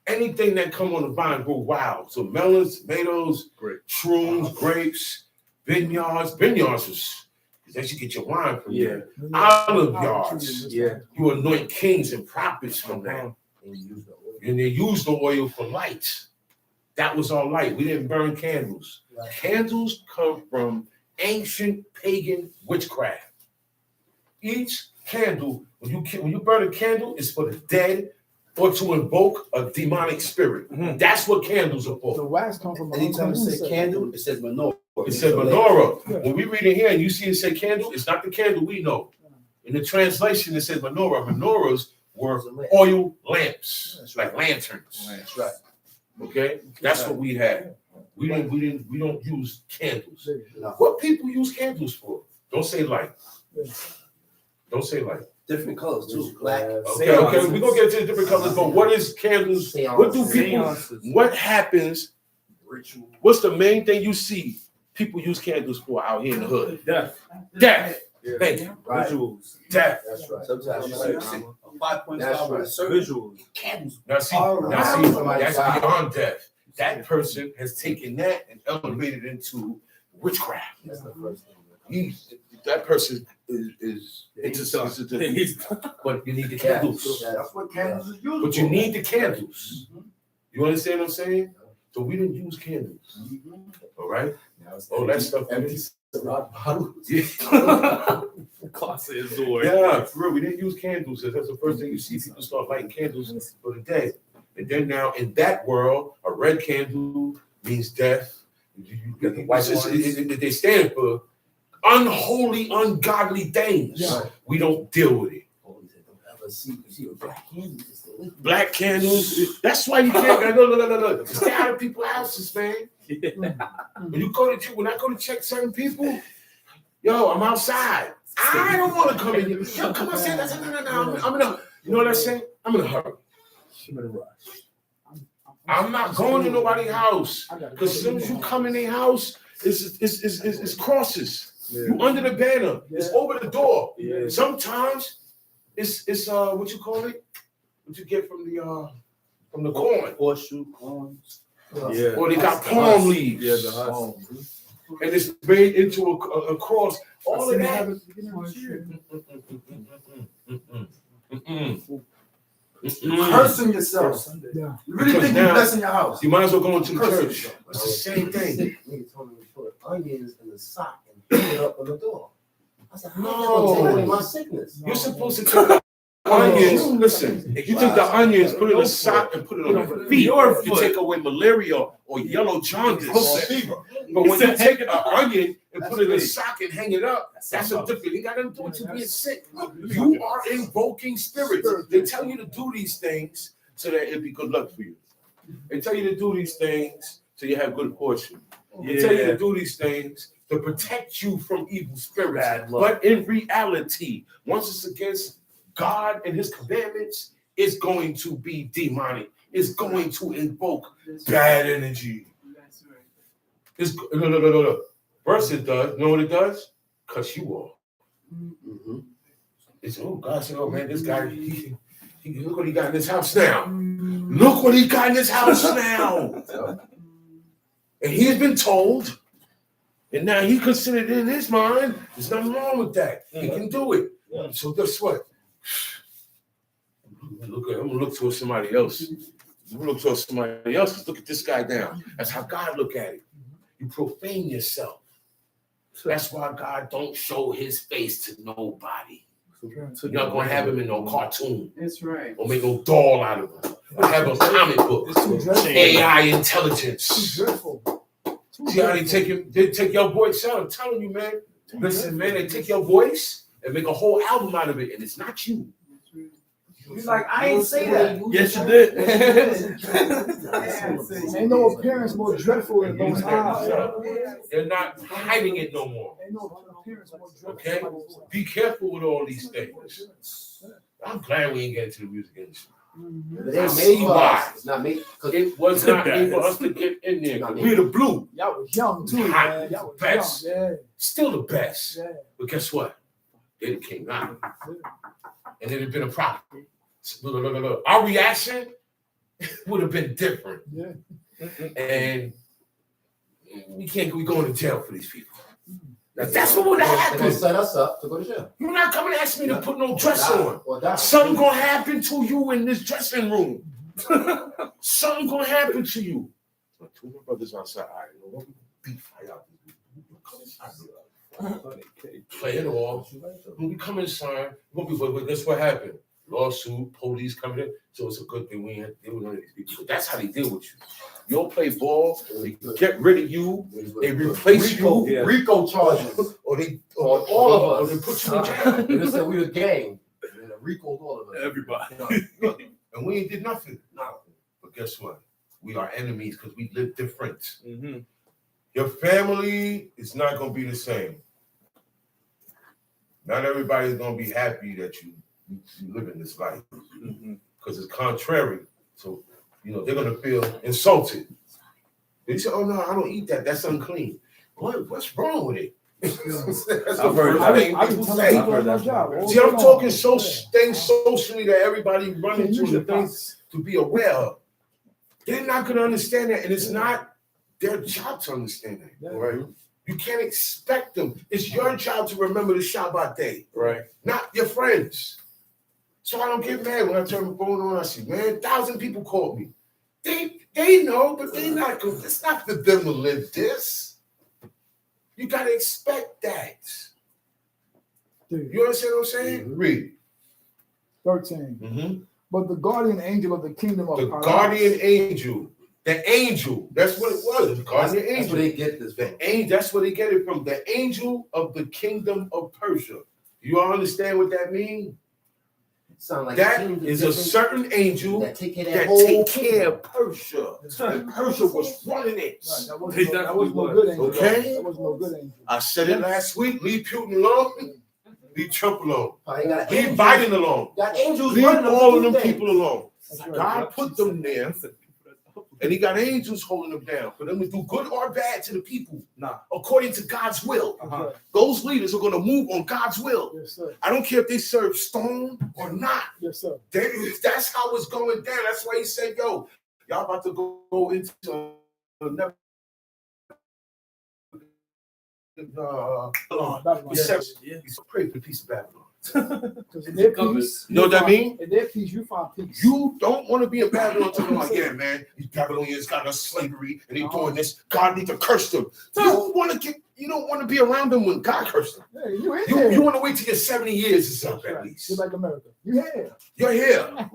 Anything that come on the vine grew wild. So melons, tomatoes, shrooms, grapes, vineyards. Vineyards was that you get your wine from there. Olive yards. You anoint kings and prophets from that. And they used the oil for light. That was our light. We didn't burn candles. Candles come from ancient pagan witchcraft. Each candle, when you burn a candle, is for the dead or to invoke a demonic spirit. That's what candles are for. The wax comes from anytime it says candle, it says menorah. It said menorah. When we read it here and you see it say candle, it's not the candle we know. In the translation, it says menorah. Menorahs were oil lamps, like lanterns. That's right. Okay, that's what we had. We don't use candles. What people use candles for? Don't say light. Don't say light. Different colors too. Black. Okay. We're gonna get to the different colors, but what is candles? What do people? What happens? What's the main thing you see people use candles for out here in the hood? Death. Thank you. Visuals. Death. That's right. Sometimes you see 5 points out with a Visuals. candles. Now see, that's beyond death. That person has taken that and elevated into witchcraft. That's the first thing. that person is but you need the candles. That's what candles is used But you need the candles. You understand what I'm saying? So we didn't use candles. All right? Oh, that stuff. Empty cigarette bottles. Yeah, Closet door. yeah, for real. We didn't use candles. That's the first thing you see people start lighting candles for the dead. And then now in that world, a red candle means death. got the white They stand for unholy, ungodly things. Yeah. We don't deal with it. See a black candle. Black candles. That's why you can't. No. Stay out of people's houses, man. When you go to when I go to check certain people, yo, I'm outside. I don't want to come in here. Yo, come outside. I said, no. I'm in a. You know what I say? I'm in a hurry. I'm in a rush. I'm not going to nobody's house because as soon as you come in their house, it's crosses. You under the banner. It's over the door. Yeah. Sometimes it's what you call it? What you get from the corn? Horseshoe corns. Yeah. Or they got palm leaves. Yeah, the husk. And it's made into a cross. All of that. Cursing yourself. Yeah. You really Because think you're now- blessing your house? You might as well go into the Curse church. yourself. It's the same thing. Nigga told me to put onions in the sock and hang it up on the door. I said, No. how you gonna take away my sickness? You're supposed to take the onions. Listen, you take the onions, put it in a sock, and put it on your feet. You take away malaria or yellow jaundice. But when you take an onion and put it in a sock and hang it up, that's a different. You got nothing to do with you being sick. You are invoking spirits. They tell you to do these things so that it'll be good luck for you. They tell you to do these things so you have good fortune. They tell you to do these things to protect you from evil spirits. But in reality, once it's against God and his commandments, it's going to be demonic. It's going to invoke bad energy. That's right. It's no. First it does. You know what it does? Cuts you off. It's God said, oh man, this guy, he look what he got in his house now. Look what he got in his house now. And he's been told, and now he considered in his mind, there's nothing wrong with that. He can do it. So guess what? I'm gonna look towards somebody else. I'm gonna look towards somebody else. Look at this guy down. That's how God look at it. You profane yourself. That's why God don't show his face to nobody. You're not gonna have him in no cartoon That's right. or make no doll out of him. Or have a comic book. It's too dreadful. AI intelligence. Too dreadful. See how they take your voice out. I'm telling you, man. Listen, man, they take your voice and make a whole album out of it, and it's not you. You're like, I ain't say that. Yes, you did. Ain't no appearance more dreadful than those eyes. They're not hiding it no more. Ain't no appearance more dreadful. Okay? Be careful with all these things. I'm glad we ain't getting to the music industry. It ain't made for us. It's not made. It was not made for us to get in there. We're the blue. Y'all was young too, man. Y'all was Best. young. Yeah. Still the best. Yeah. But guess what? They done came out. And it'd have been a problem. Look. Our reaction would have been different. Yeah. And we going to jail for these people. That's what would have They're gonna happened. set us up to go to jail. You're not coming to ask me to put no dress on. Or die. Something gonna happen to you in this dressing room. Something gonna happen to you. My two brothers outside. You know, beat fight out. Play it off. When we come inside, but guess what happened? Lawsuit, police coming in. So it's a good thing we ain't have to deal with none of these people. But that's how they deal with you. You don't play ball, they get rid of you, they replace you, Rico charges. or they Or all of us, or they put you in jail. They just said we a gang. And Rico all of us. Everybody. And we ain't did nothing. No. But guess what? We are enemies because we live different. Mm-hmm. Your family is not going to be the same. Not everybody's going to be happy that you live in this life because it's contrary. So, they're going to feel insulted. They say, oh, no, I don't eat that. That's unclean. What's wrong with it? That's the I've heard first thing I people be say. telling people on my job. See, I'm talking things socially that everybody running through the things to be aware of. They're not going to understand that, and it's not their job to understand that. Yeah. Right? You can't expect them. It's your job to remember the Shabbat day, Right. not your friends. So I don't get mad when I turn my phone on. I see, man, 1,000 people called me. They know, but they not. It's not for them to live this. You gotta expect that. Dude, You understand what I'm saying? Read. 13. Mm-hmm. But the guardian angel of the kingdom of The Paradise, guardian angel. The angel. That's what it was. The guardian That's angel. where they get this from. The angel. That's where they get it from. The angel of the kingdom of Persia. You all understand what that means? Sound like That kings is a different- certain angel that take care of that that whole take kingdom. care of Persia. And Persia was running it. right, that They was no definitely good angel. Okay. That was no good angel. I said it last week. Leave Putin alone. Leave Trump alone. Probably got Leave angels- Biden alone. Got angels Leave running all of them them things. people alone. That's right. God put them there, and he got angels holding them down for them to do good or bad to the people, according to God's will. That's right. Those leaders are going to move on God's will. Yes, sir. I don't care if they serve stone or not. Yes, sir. That's how it's going down. That's why he said, yo, y'all about to go into never. Babylon. Pray for the peace of Babylon. Because in their peace, You know what I mean? in their peace, you find peace. You don't want to be in Babylon talking about, yeah, man, these Babylonians got us slavery and they doing this. God need to curse them. You don't want to be around them when God cursed them. Hey, you in there. You want to wait till you're 70 years or something at least. You're like America. You here. You're here.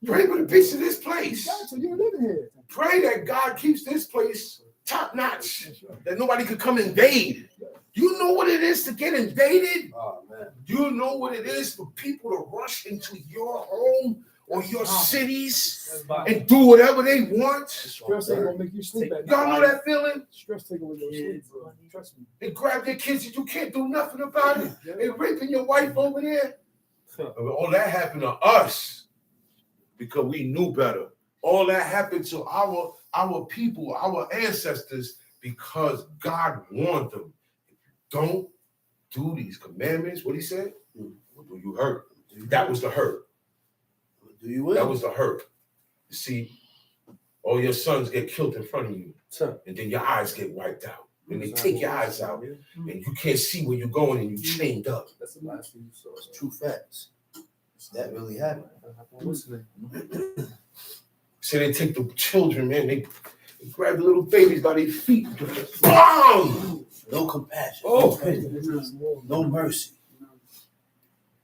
Pray for the peace of this place. So you're living here. Pray that God keeps this place top notch, that nobody could come invade. You know what it is to get invaded? Oh, man. You know what it is for people to rush into your home or your cities and do whatever they want? Stress ain't gonna make you sleep at Y'all know night. that feeling? Stress take away your sleep, bro. Trust me. They grab their kids and you can't do nothing about it. They raping your wife over there. All that happened to us because we knew better. All that happened to our people, our ancestors, because God warned them. Don't do these commandments. What he said? What do you hurt? That was the hurt. Do you will? That was the hurt. You see, all your sons get killed in front of you, and then your eyes get wiped out. And they take your eyes out, and you can't see where you're going, and you chained up. That's the last thing you saw. It's true facts. That really happened. So they take the children, man. They grab the little babies by their feet. Boom! No compassion. Oh. No mercy.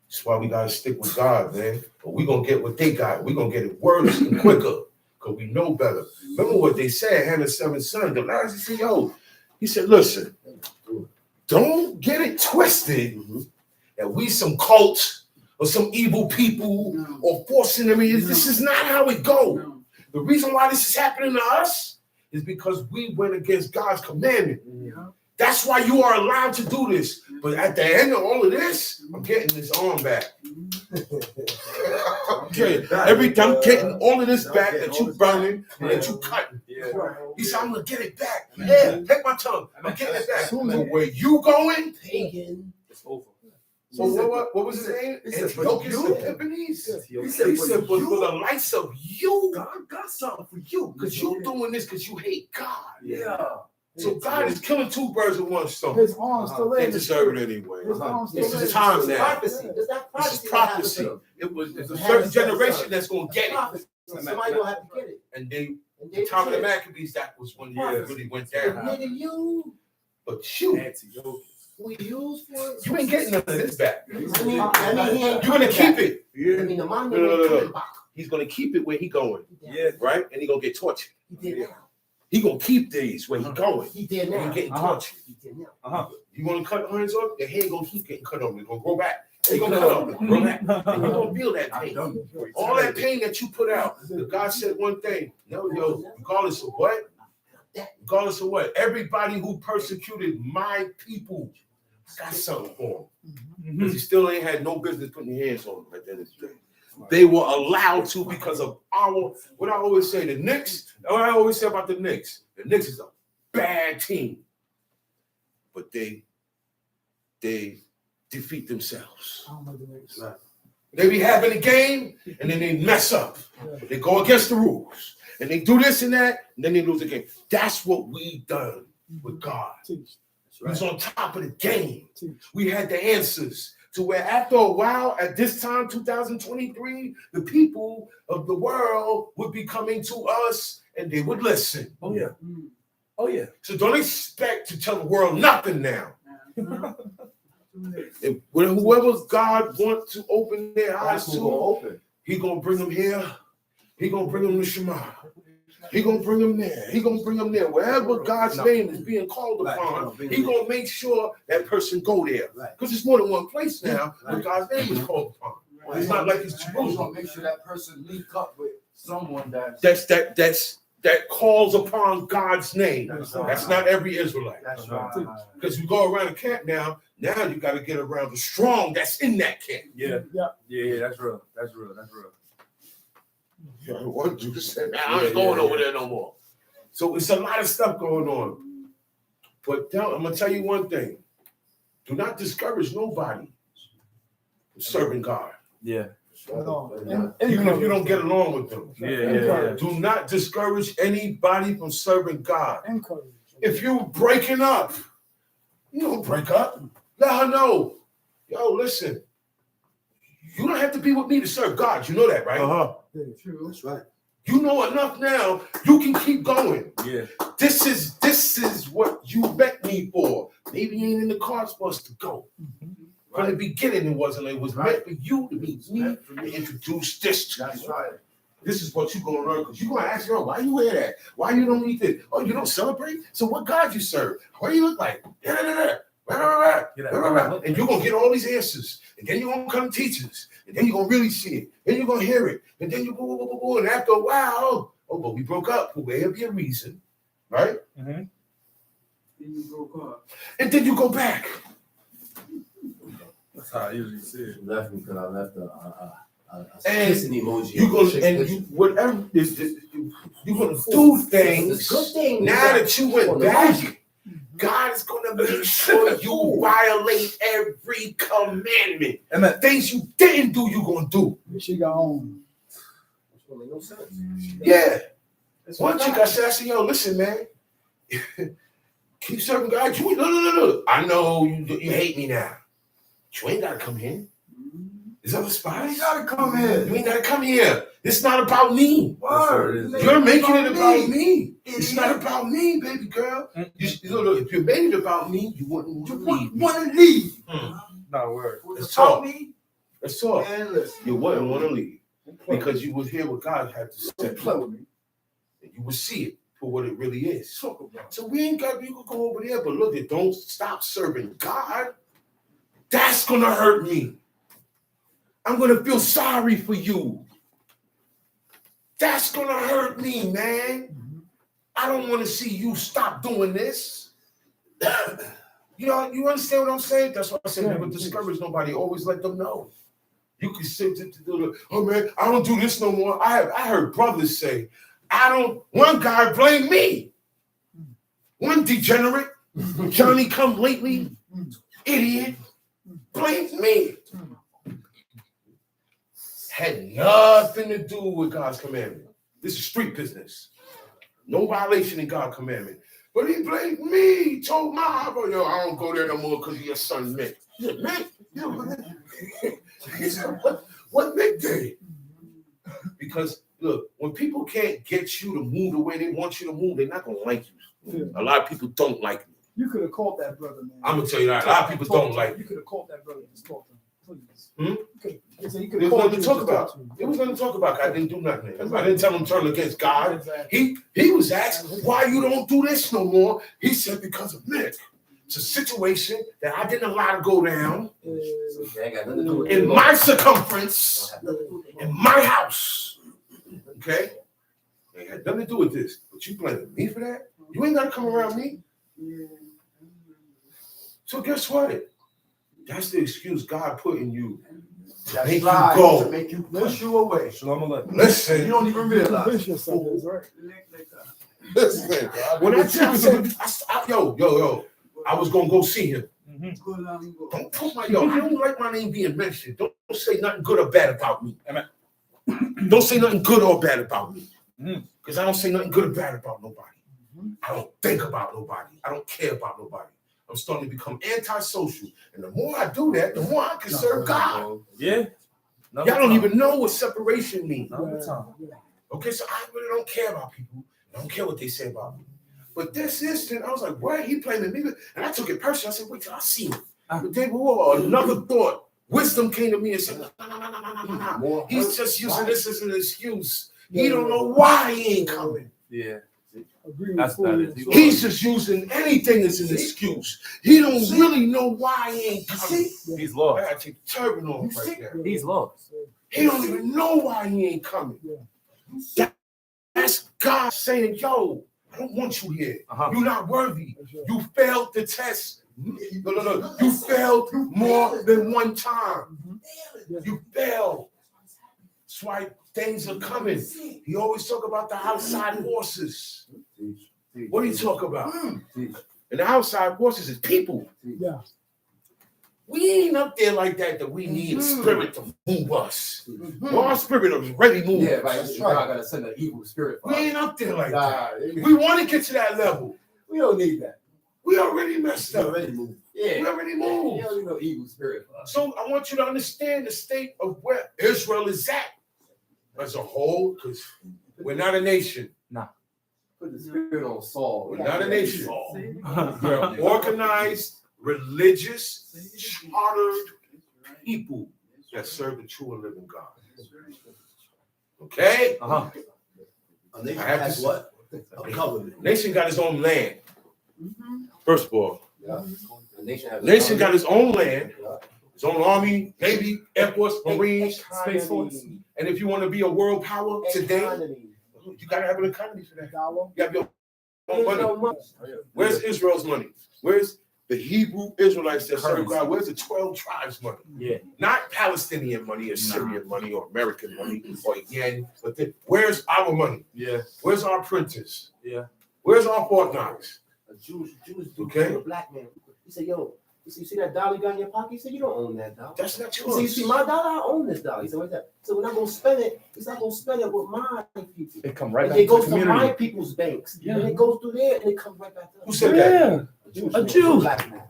That's why we gotta stick with God, man. But we're gonna get what they got. We're gonna get it worse and quicker because we know better. Remember what they said, Hannah's 7 sons. The last he said, yo, he said, listen, don't get it twisted that we some cults or some evil people or forcing them. This is not how it goes. The reason why this is happening to us is because we went against God's commandment. That's why you are allowed to do this. But at the end of all of this, I'm getting this arm back. Every time I'm getting all of this back that you burning and that you cutting. He said, I'm gonna get it back. Yeah, take my tongue. I'm getting it back. But where you going? Pagan. It's over. So what was his name? Antiochus Epiphanes. He said, but for the likes of you, God got something for you. because you doing this because you hate God. Yeah. So God is killing 2 birds with one stone. His arms still They in. deserve it anyway. His arms This still is in. time now. Prophecy. Is that This is prophecy? prophecy. It's a certain generation that's going to get it. Prophecy. Somebody gonna have to get it. And And the time of the Maccabees, that was when it really went down. Nigga, you But you we use for it. You ain't getting none of this back. I mean, he ain't You're gonna keep it. I mean, the money No. ain't coming back. He's gonna keep it where he going, Yeah. right? And he gonna get tortured. He did now. He gonna keep these where he going. He did And now. he getting tortured. He did now. You wanna cut irons off? Your hair gonna keep getting cut off. It's gonna grow back. It's gonna cut off. Grow back. And you're gonna feel that pain. All that pain that you put out. God said one thing. No, yo, regardless of what, everybody who persecuted my people got something for them. Because he still ain't had no business putting your hands on them at the end of the day. They were allowed to because of what I always say, the Knicks, what I always say about the Knicks is a bad team. But they defeat themselves. I don't know the names. They be having a game and then they mess up. They go against the rules. And they do this and that, and then they lose the game. That's what we done with God. We was on top of the game. We had the answers to where after a while, at this time, 2023, the people of the world would be coming to us and they would listen. Oh, yeah. Oh, yeah. So don't expect to tell the world nothing now. If whoever God wants to open their eyes to, he gonna bring them here. He gonna bring them to Shema. He gonna bring them there. He gonna bring them there. Wherever God's name is being called upon, he gonna make sure that person go there. Because it's more than one place now where God's name is called upon. It's not like it's Jerusalem. Make sure that person link up with someone that calls upon God's name. That's not every Israelite. That's right. Because we go around the camp now you got to get around the strong that's in that camp. Yeah, that's real. That's real. One dude said, man, I ain't going over there no more. So it's a lot of stuff going on. But I'm going to tell you one thing. Do not discourage nobody from serving God. Yeah. Even if you don't get along with them. Yeah. Do not discourage anybody from serving God. Encourage. If you're breaking up, you don't break up. Let her know. Yo, listen. You don't have to be with me to serve God. You know that, right? True. That's right. You know enough now. You can keep going. Yeah. This is what you met me for. Maybe it ain't in the cards for us to go. From the beginning, it wasn't. It was meant for you to meet me and introduce this to That's you. right. This is what you're going to learn. Because you're going to ask, yo, why you wear that? Why you don't eat this? Oh, you don't celebrate? So what God you serve? What do you look like? And you're going to get all these answers. And then you're going to come teach us. And then you're going to really see it. Then you're going to hear it. And then you go. And after a while, but we broke up. Well, there'll be a reason. Right? Then you broke up. And then you go back. That's how I usually see it. Left me because I left a And kissing emoji. Whatever is you're gonna do things. Good thing. Now that you went back, God is gonna make sure you violate every commandment. Amen. Things you didn't do, you're gonna do. She got on. Which don't make no sense. Yeah. One chick I said, yo, listen, man. Keep serving God. No. I know you hate me now. You ain't gotta come here. There's other spots. You gotta come here. You ain't gotta come here. It's not about me. Word. You're making it about me. It's not about me, baby girl. Look, if you made it about me, you wouldn't Want to leave? Not a word. Let's talk. Me? Let's talk. Man, listen. You wouldn't want to leave because you would hear what God had to say. Don't play with me. And you would see it for what it really is. Talk about it. So we ain't got to go over there, but look, don't stop serving God. That's going to hurt me. I'm going to feel sorry for you. That's going to hurt me, man. I don't want to see you stop doing this. You understand what I'm saying? That's why I say never discourage nobody. Always let them know. You can sit to do oh man, I don't do this no more. I heard brothers say, one guy blamed me. One degenerate, Johnny come lately, idiot, blamed me. Had nothing to do with God's commandment. This is street business. No violation in God's commandment. But he blamed me. He told my husband, yo, I don't go there no more because of your son Mick. He said, Mick? He said, what Mick did? Because, look, when people can't get you to move the way they want you to move, they're not going to like you. A lot of people don't like me. You could have called that brother, man. I'm going to tell you that. A lot of people don't like me. You could have called that brother and just talked to him. Please. There was nothing to talk about. There was nothing to talk about. I didn't do nothing. I didn't tell him to turn against God. Exactly. He was asked why you don't do this no more. He said because of Nick. It's a situation that I didn't allow to go down in my circumference, in my house. Okay? It had nothing to do with this. But you blaming me for that? You ain't got to come around me. So guess what? That's the excuse God put in you. To make you go. To make you push you away. Shalom Aleichem. Listen. You don't even realize. Vicious Sundays, right? Listen. When I said, yo, I was going to go see him. Don't put I don't like my name being mentioned. Don't say nothing good or bad about me. Don't say nothing good or bad about me. Because I don't say nothing good or bad about nobody. I don't think about nobody. I don't care about nobody. I'm starting to become antisocial. And the more I do that, the more I can serve God. Yeah. Y'all don't even know what separation means. Time. Okay, so I really don't care about people. I don't care what they say about me. But this instant, I was like, why he blaming me? And I took it personally. I said, wait till I see him. But then another thought, wisdom came to me and said, no. He's just using this as an excuse. He don't know why he ain't coming. Yeah. That's He's just using anything as an excuse. He don't really know why he ain't coming. He's I lost. gotta take the turban off right now. He's lost. He don't even know why he ain't coming. That's God saying, yo, I don't want you here. You're not worthy. You failed the test. No. You failed more than one time. You failed. That's why things are coming. He always talk about the outside forces. What do you talk about? And the outside forces is people. Yeah. We ain't up there like that we need a spirit to move us. Well, our spirit is already moving. Yeah, right. That's right. I gotta send an evil spirit. We ain't up there like that. We want to get to that level. We don't need that. We already messed up. Already moved. Yeah. We already You moved. don't need no evil spirit. So I want you to understand the state of where Israel is at as a whole, because we're not a nation. Put the spirit on Saul. We're not a nation. We're an organized, religious, chartered people that serve the true and living God. Okay? A nation I have has to- what? A covenant. Nation got its own land. First of all, The nation got its own land, its own army, navy, air force, marines, Space Force. and if you want to be a world power today, you gotta have an economy for that. You have your own money. Where's Israel's money? Where's the Hebrew Israelites that serve God? Where's the 12 tribes money? Yeah. Not Palestinian money or Syrian money or American money or yen, but where's our money? Yeah. Where's our printers? Yeah. Where's our Fort Knox? A Jewish dude Okay. a black man. He said, yo, you see that dollar you got in your pocket? He said, you don't own that dollar. That's not He said, you see yours. my dollar? I own this dollar. He said, what's that? So when I'm gonna spend it, he's not gonna spend it with my people. It come right And back it to goes the to my community. people's banks. Yeah. And it goes through there and it comes right back to us. Who said that? A Jew. Black man.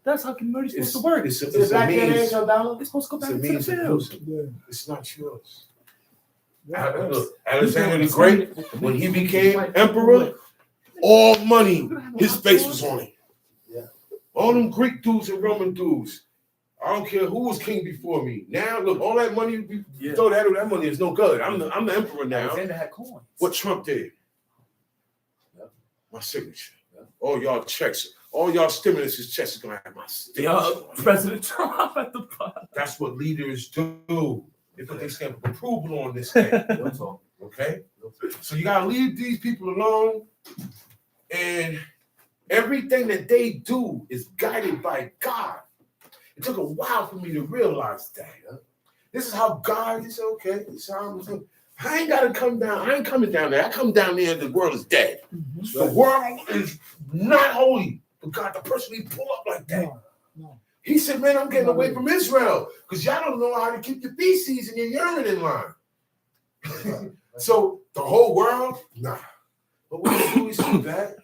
That's how community's It's, supposed to work. it's, It's it's a black a man ain't means. your dollar. It's supposed to go It's back a into the means of field. production. It's not yours. Yeah. Look, Alexander the Great, when he became emperor, all money, his face was on it. Yeah. All them Greek dudes and Roman dudes. I don't care who was king before me. Now, look, all that money, you throw that money is no good. I'm the emperor now. Alexander had coins. What Trump did. Yep. My signature. Yep. All y'all checks, all y'all stimulus checks is gonna have my signature. President Trump at the bottom. That's what leaders do. They put their stamp of approval on this thing. Okay? So you gotta leave these people alone. And everything that they do is guided by God. It took a while for me to realize that. This is how God, he said, okay, this is how I'm doing. I ain't gotta come down. I ain't coming down there. I come down there and the world is dead. The world is not holy. But God, the person he pull up like that. No. He said, man, I'm getting away from Israel because y'all don't know how to keep your feces and your urine in line. So the whole world, nah. But what he do is see that.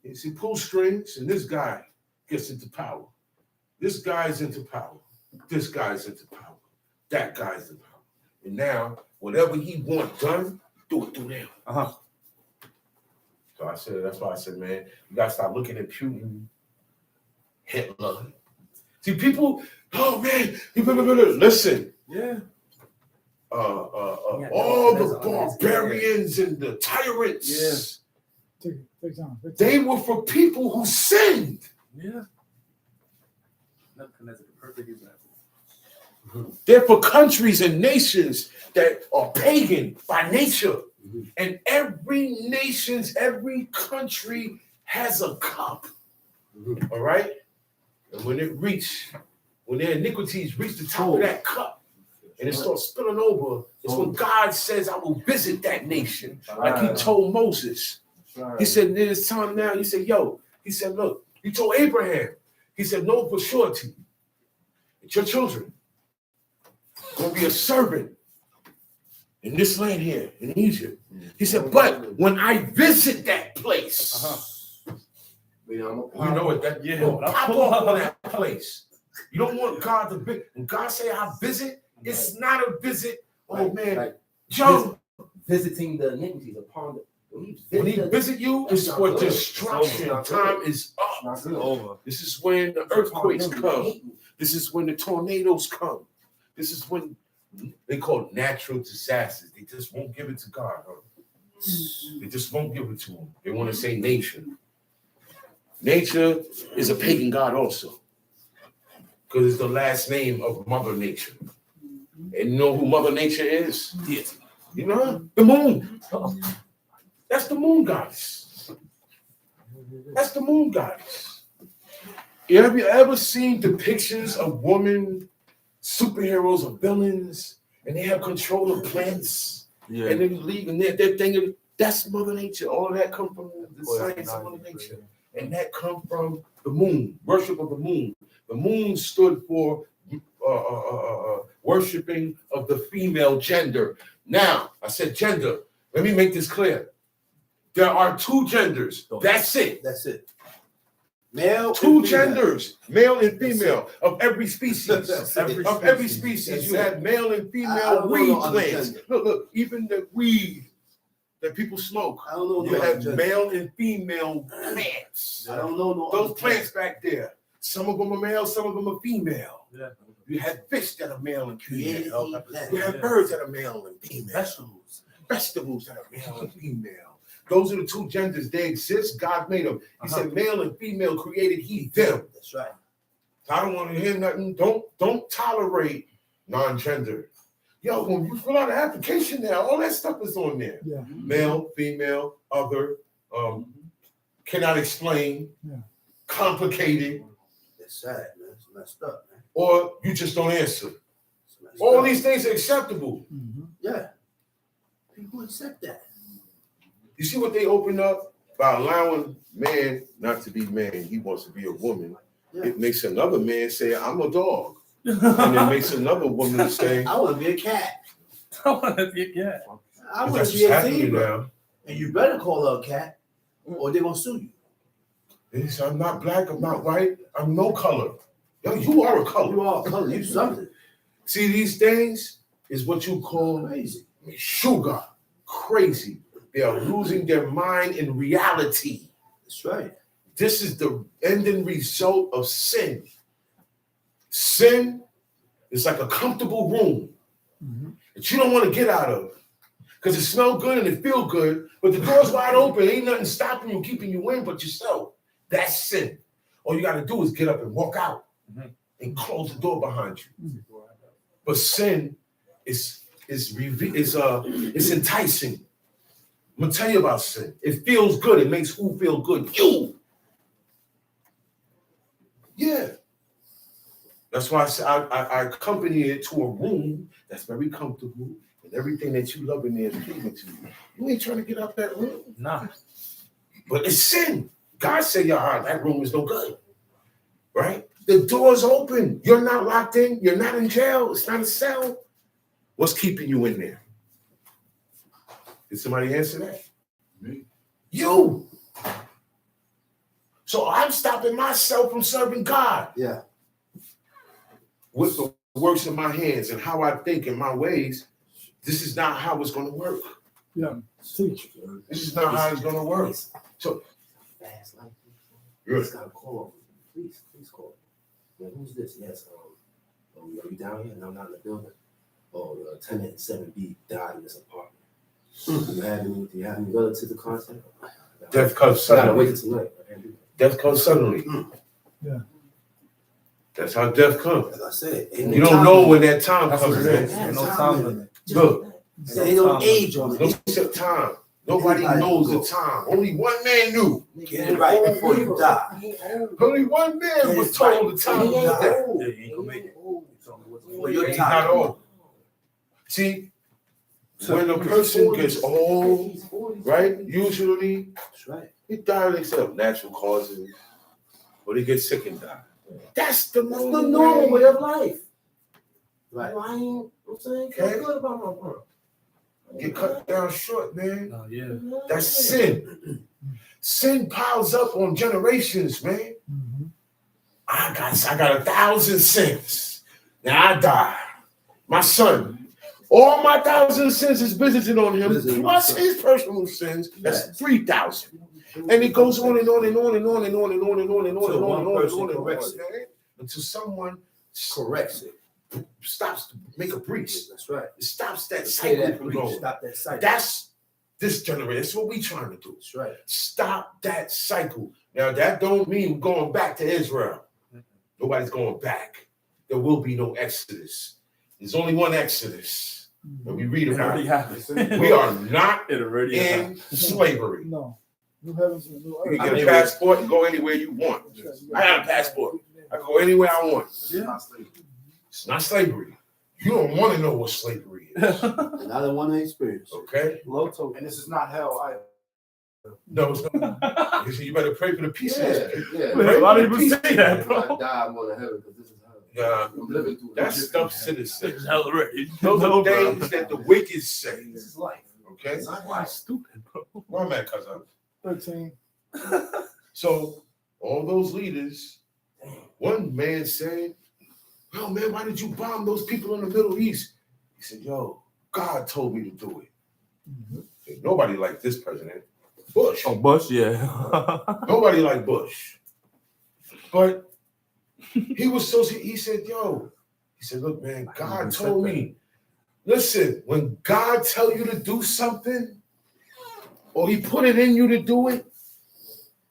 Is he pulls strings and this guy gets into power. This guy's into power. This guy's into power. That guy's into power. And now, whatever he wants done, do it through them. So I said, that's why I said, man, you gotta stop looking at Putin, Hitler. See, people, oh man, listen. Yeah. All the barbarians and the tyrants, Take time. they were for people who sinned. Yeah. Nebuchadnezzar, the perfect example. They're for countries and nations that are pagan by nature. And every nation's, every country has a cup. All right? And when their iniquities reach the top of that cup and it starts spilling over, it's when God says, I will visit that nation. Like he told Moses. He said, there's time now. He said, he said, look, he told Abraham, he said, know for surety, it's your children going to be a servant in this land here, in Egypt. He said, but when I visit that place, You know what? That Yeah, don't but I pop pull off up. on that place. You don't want God to visit. When God say I visit, it's not a visit. Oh man, Like Joe. visiting the iniquities upon the. When he visit you, it's for destruction. It's Time is up. not good. Over. This is when the earthquakes come. This is when the tornadoes come. This is when they call natural disasters. They just won't give it to God. Huh? They just won't give it to him. They want to say nature. Nature is a pagan god also. Because it's the last name of Mother Nature. And you know who Mother Nature is? Yes. You know? The moon. That's the moon goddess. That's the moon goddess. Have you ever seen depictions of women, superheroes or villains, and they have control of plants? Yeah. And they leave, and they're thinking, that's Mother Nature. All of that come from the science of Mother Nature. And that come from the moon, worship of the moon. The moon stood for worshiping of the female gender. Now, I said gender. Let me make this clear. There are two genders. That's it. That's it. Male. Two and female. genders, male and female, of every species. That's it. Of every species, you have male and I female don't know weed no other plants. gender. Look, even the weed that people smoke. I don't know You no other have gender. male and female plants. I don't know no Those other plants back there, some of them are male, some of them are female. Yeah. You have fish that are male and Created female. he plant. You have birds that are male and female. Vegetables that are male and female. Those are the two genders. They exist. God made them. He said male and female created he them. That's right. I don't want to hear nothing. Don't tolerate non-gender. Yo, when you fill out an application now, all that stuff is on there. Yeah. Male, female, other, cannot explain, complicated, That's sad, man. It's messed up, man. or you just don't answer. It's messed All up. these things are acceptable. Yeah. People accept that. You see what they open up by allowing man not to be man. He wants to be a woman. Yeah. It makes another man say, I'm a dog. And it makes another woman say, I want to be a cat. I want to be, yeah. I want that's to be what's a happening zebra. now. And you better call her a cat, or they're gonna sue you. He said, I'm not black, I'm not white, I'm no color. Yo, you are a color. You are color. You something See, these things is what you call crazy. sugar, crazy. They are losing their mind in reality. That's right. This is the ending result of sin. Sin is like a comfortable room that you don't want to get out of because it smells good and it feels good, but the door's wide open. Ain't nothing stopping you, keeping you in but yourself. That's sin. All you got to do is get up and walk out and close the door behind you. But sin is enticing. I'm gonna tell you about sin. It feels good. It makes who feel good? You. Yeah. That's why I say I accompany it to a room that's very comfortable and everything that you love in there is pleasing to you. You ain't trying to get out that room. Nah. But it's sin. God said, y'all, that room is no good. Right? The door's open. You're not locked in. You're not in jail. It's not a cell. What's keeping you in there? Did somebody answer that? Me. You. So I'm stopping myself from serving God Yeah. with the works of my hands and how I think and my ways. This is not how it's going to work. Yeah. Teach. This is not how it's going to work. So, Fast like Good. Just gotta call. Please call. Yeah, who's this? Yes. Are you down here? No, I'm not in the building. Oh, tenant 7B died in this apartment. Do you have any relative to contact? death comes I gotta suddenly. wait till tonight. I can't do that. Death comes suddenly. Yeah. That's how death comes. As I said, You don't know when that time That's comes, what it is. man. Ain't no time limit. Look, There ain't no age on no it. set time. Nobody knows the time. Only one man knew. Get it right before you die. Only one man was told the time of his death. Yeah, you ain't gonna make it. Well, your He's not time. old. See, when a person gets old, right, usually That's right. they die themselves, natural causes, or they get sick and die. That's the normal way of life. Right. I ain't, I'm saying, Okay. feel good about my work. Get cut down short, man. Oh, yeah. That's sin. Sin piles up on generations, man. I got 1,000 sins. Now I die. My son, all my 1,000 sins is visited on him, plus his personal sins. That's 3,000. And it goes on and on and on and on and on and on and on and on and on and on and on and on until someone corrects it. Stops to make a breach. That's right. It stops that cycle from going. Stop that cycle. That's this generation. That's what we trying to do. That's right. Stop that cycle. Now that don't mean going back to Israel. Nobody's going back. There will be no Exodus. There's only one Exodus. And we read about it. We are not in slavery. No. New heavens and new You earth. can get a passport and go anywhere you want. I got a passport. I go anywhere I want. It's not slavery. You don't want to know what slavery is. Another one experience. Okay? And this is not hell either. No, it's not. You see, you better pray for the peace. Yeah. A lot of people say that, When I bro. die, I'm going to heaven because this is hell. Yeah, I'm living through that stuff This citizens. is hell already. Those are things that the wicked say. This is life. Okay? It's not life. Stupid, bro. Where am I, cousin? 13. So all those leaders, one man said, "Yo, man, why did you bomb those people in the Middle East?" He said, "Yo, God told me to do it." And nobody liked this president, Bush. Oh, Bush, yeah. Nobody liked Bush. But he was so, he said, "Yo," he said, "Look, man, God told me. Listen, when God tell you to do something, or he put it in you to do it,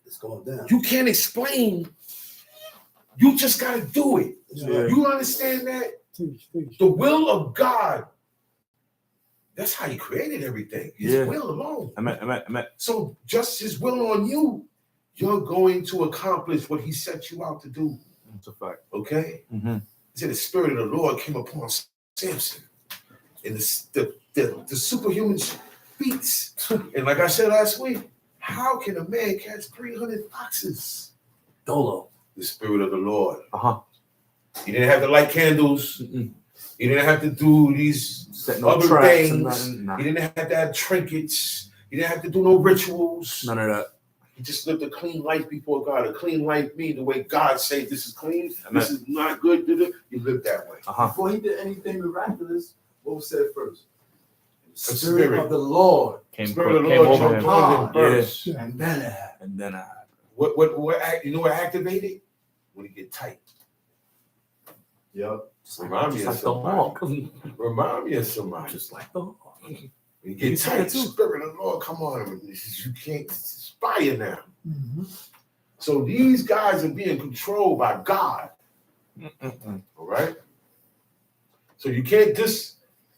It's going down. you can't explain. You just got to do it. Yeah. You understand that? Teach. The will of God, that's how he created everything. His Yeah. will alone. Amen. So just his will on you, you're going to accomplish what he set you out to do. That's a fact. Okay? Mm-hmm. He said the spirit of the Lord came upon Samson. And the superhuman feats. And like I said last week, how can a man catch 300 foxes? Dolo. The spirit of the Lord. Uh-huh. You didn't have to light candles. Mm-mm. You didn't have to do these Set no other traps things. and nothing. Nah, You didn't have to have trinkets. You didn't have to do no rituals. none of that. You just lived a clean life before God. A clean life means the way God said this is clean, Amen. this is not good. You live that way. Uh-huh. Before he did anything miraculous, what was said first? The spirit. spirit of the Lord. Spirit of the Came Lord over jumped him. on him first. And then it happened. And then You know what activated? When you get tight. Yep. Remind me just of like the somebody. hawk. Remind me of somebody. Just like the hawk. When you You get say tight, that too. Spirit of the Lord, come on. You can't inspire now. So these guys are being controlled by God. Mm-mm. All right. So you can't just,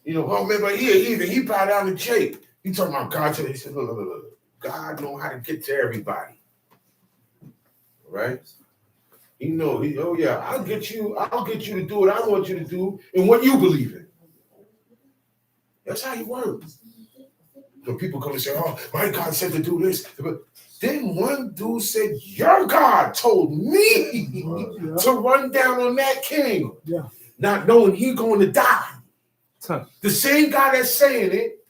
oh man, but he bowed down to Jake. He talking about God today. He said, look. God know how to get to everybody. All right. I'll get you to do what I want you to do and what you believe in. That's how he works. So people come and say, "Oh, my God said to do this." But then one dude said, "Your God told me to run down on that king." Yeah. Not knowing he's going to die. Huh. The same guy that's saying it,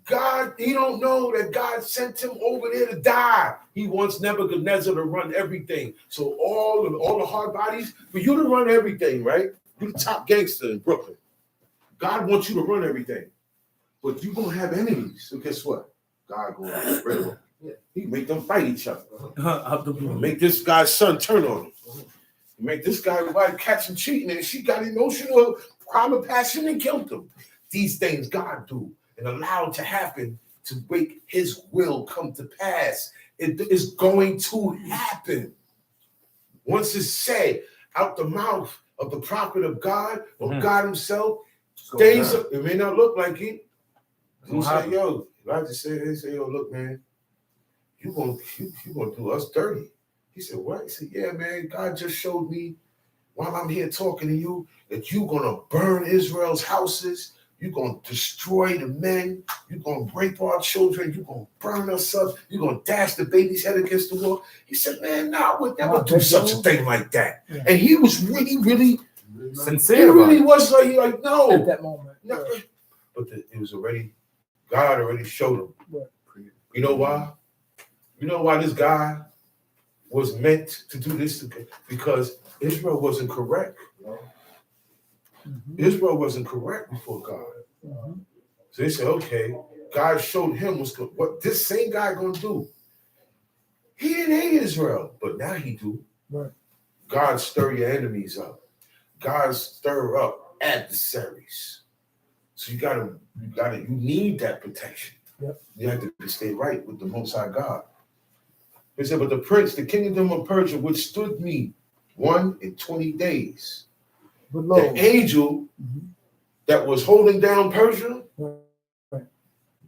God, he don't know that God sent him over there to die. He wants Nebuchadnezzar to run everything. So all the hard bodies, for you to run everything, right? You're the top gangster in Brooklyn. God wants you to run everything. But you're going to have enemies. So guess what? God going to get rid of them. Yeah. He make them fight each other. Out the blue. Make this guy's son turn on him. Make this guy's wife catch him cheating, and she got emotional crime of passion and killed him. These things God do and allow to happen to make his will come to pass. It is going to happen. Once it's said out the mouth of the prophet of God or God himself, things, it may not look like it. He say, Elijah said, "Yo, look, man, you gonna do us dirty." He said, "What?" He said, "Yeah, man, God just showed me while I'm here talking to you that you're gonna burn Israel's houses. You're going to destroy the men. You're going to rape our children. You're going to burn us up. You're going to dash the baby's head against the wall." He said, "Man, no, I would never do such a thing like that." Yeah. And he was really, really, Sincere. he about really it. was like, no. At that moment. No. But it was already, God already showed him. Right. You know why? You know why this guy was meant to do this? Because Israel wasn't correct. Israel wasn't correct before God. So they said, okay, God showed him what this same guy gonna do. He didn't hate Israel, but now he do. Right. God stir your enemies up. God stir up adversaries. So you need that protection. Yep. You have to stay right with the Most High God. He said, but the prince, the kingdom of Persia, withstood me 120 days. But lo, the angel that was holding down Persia right.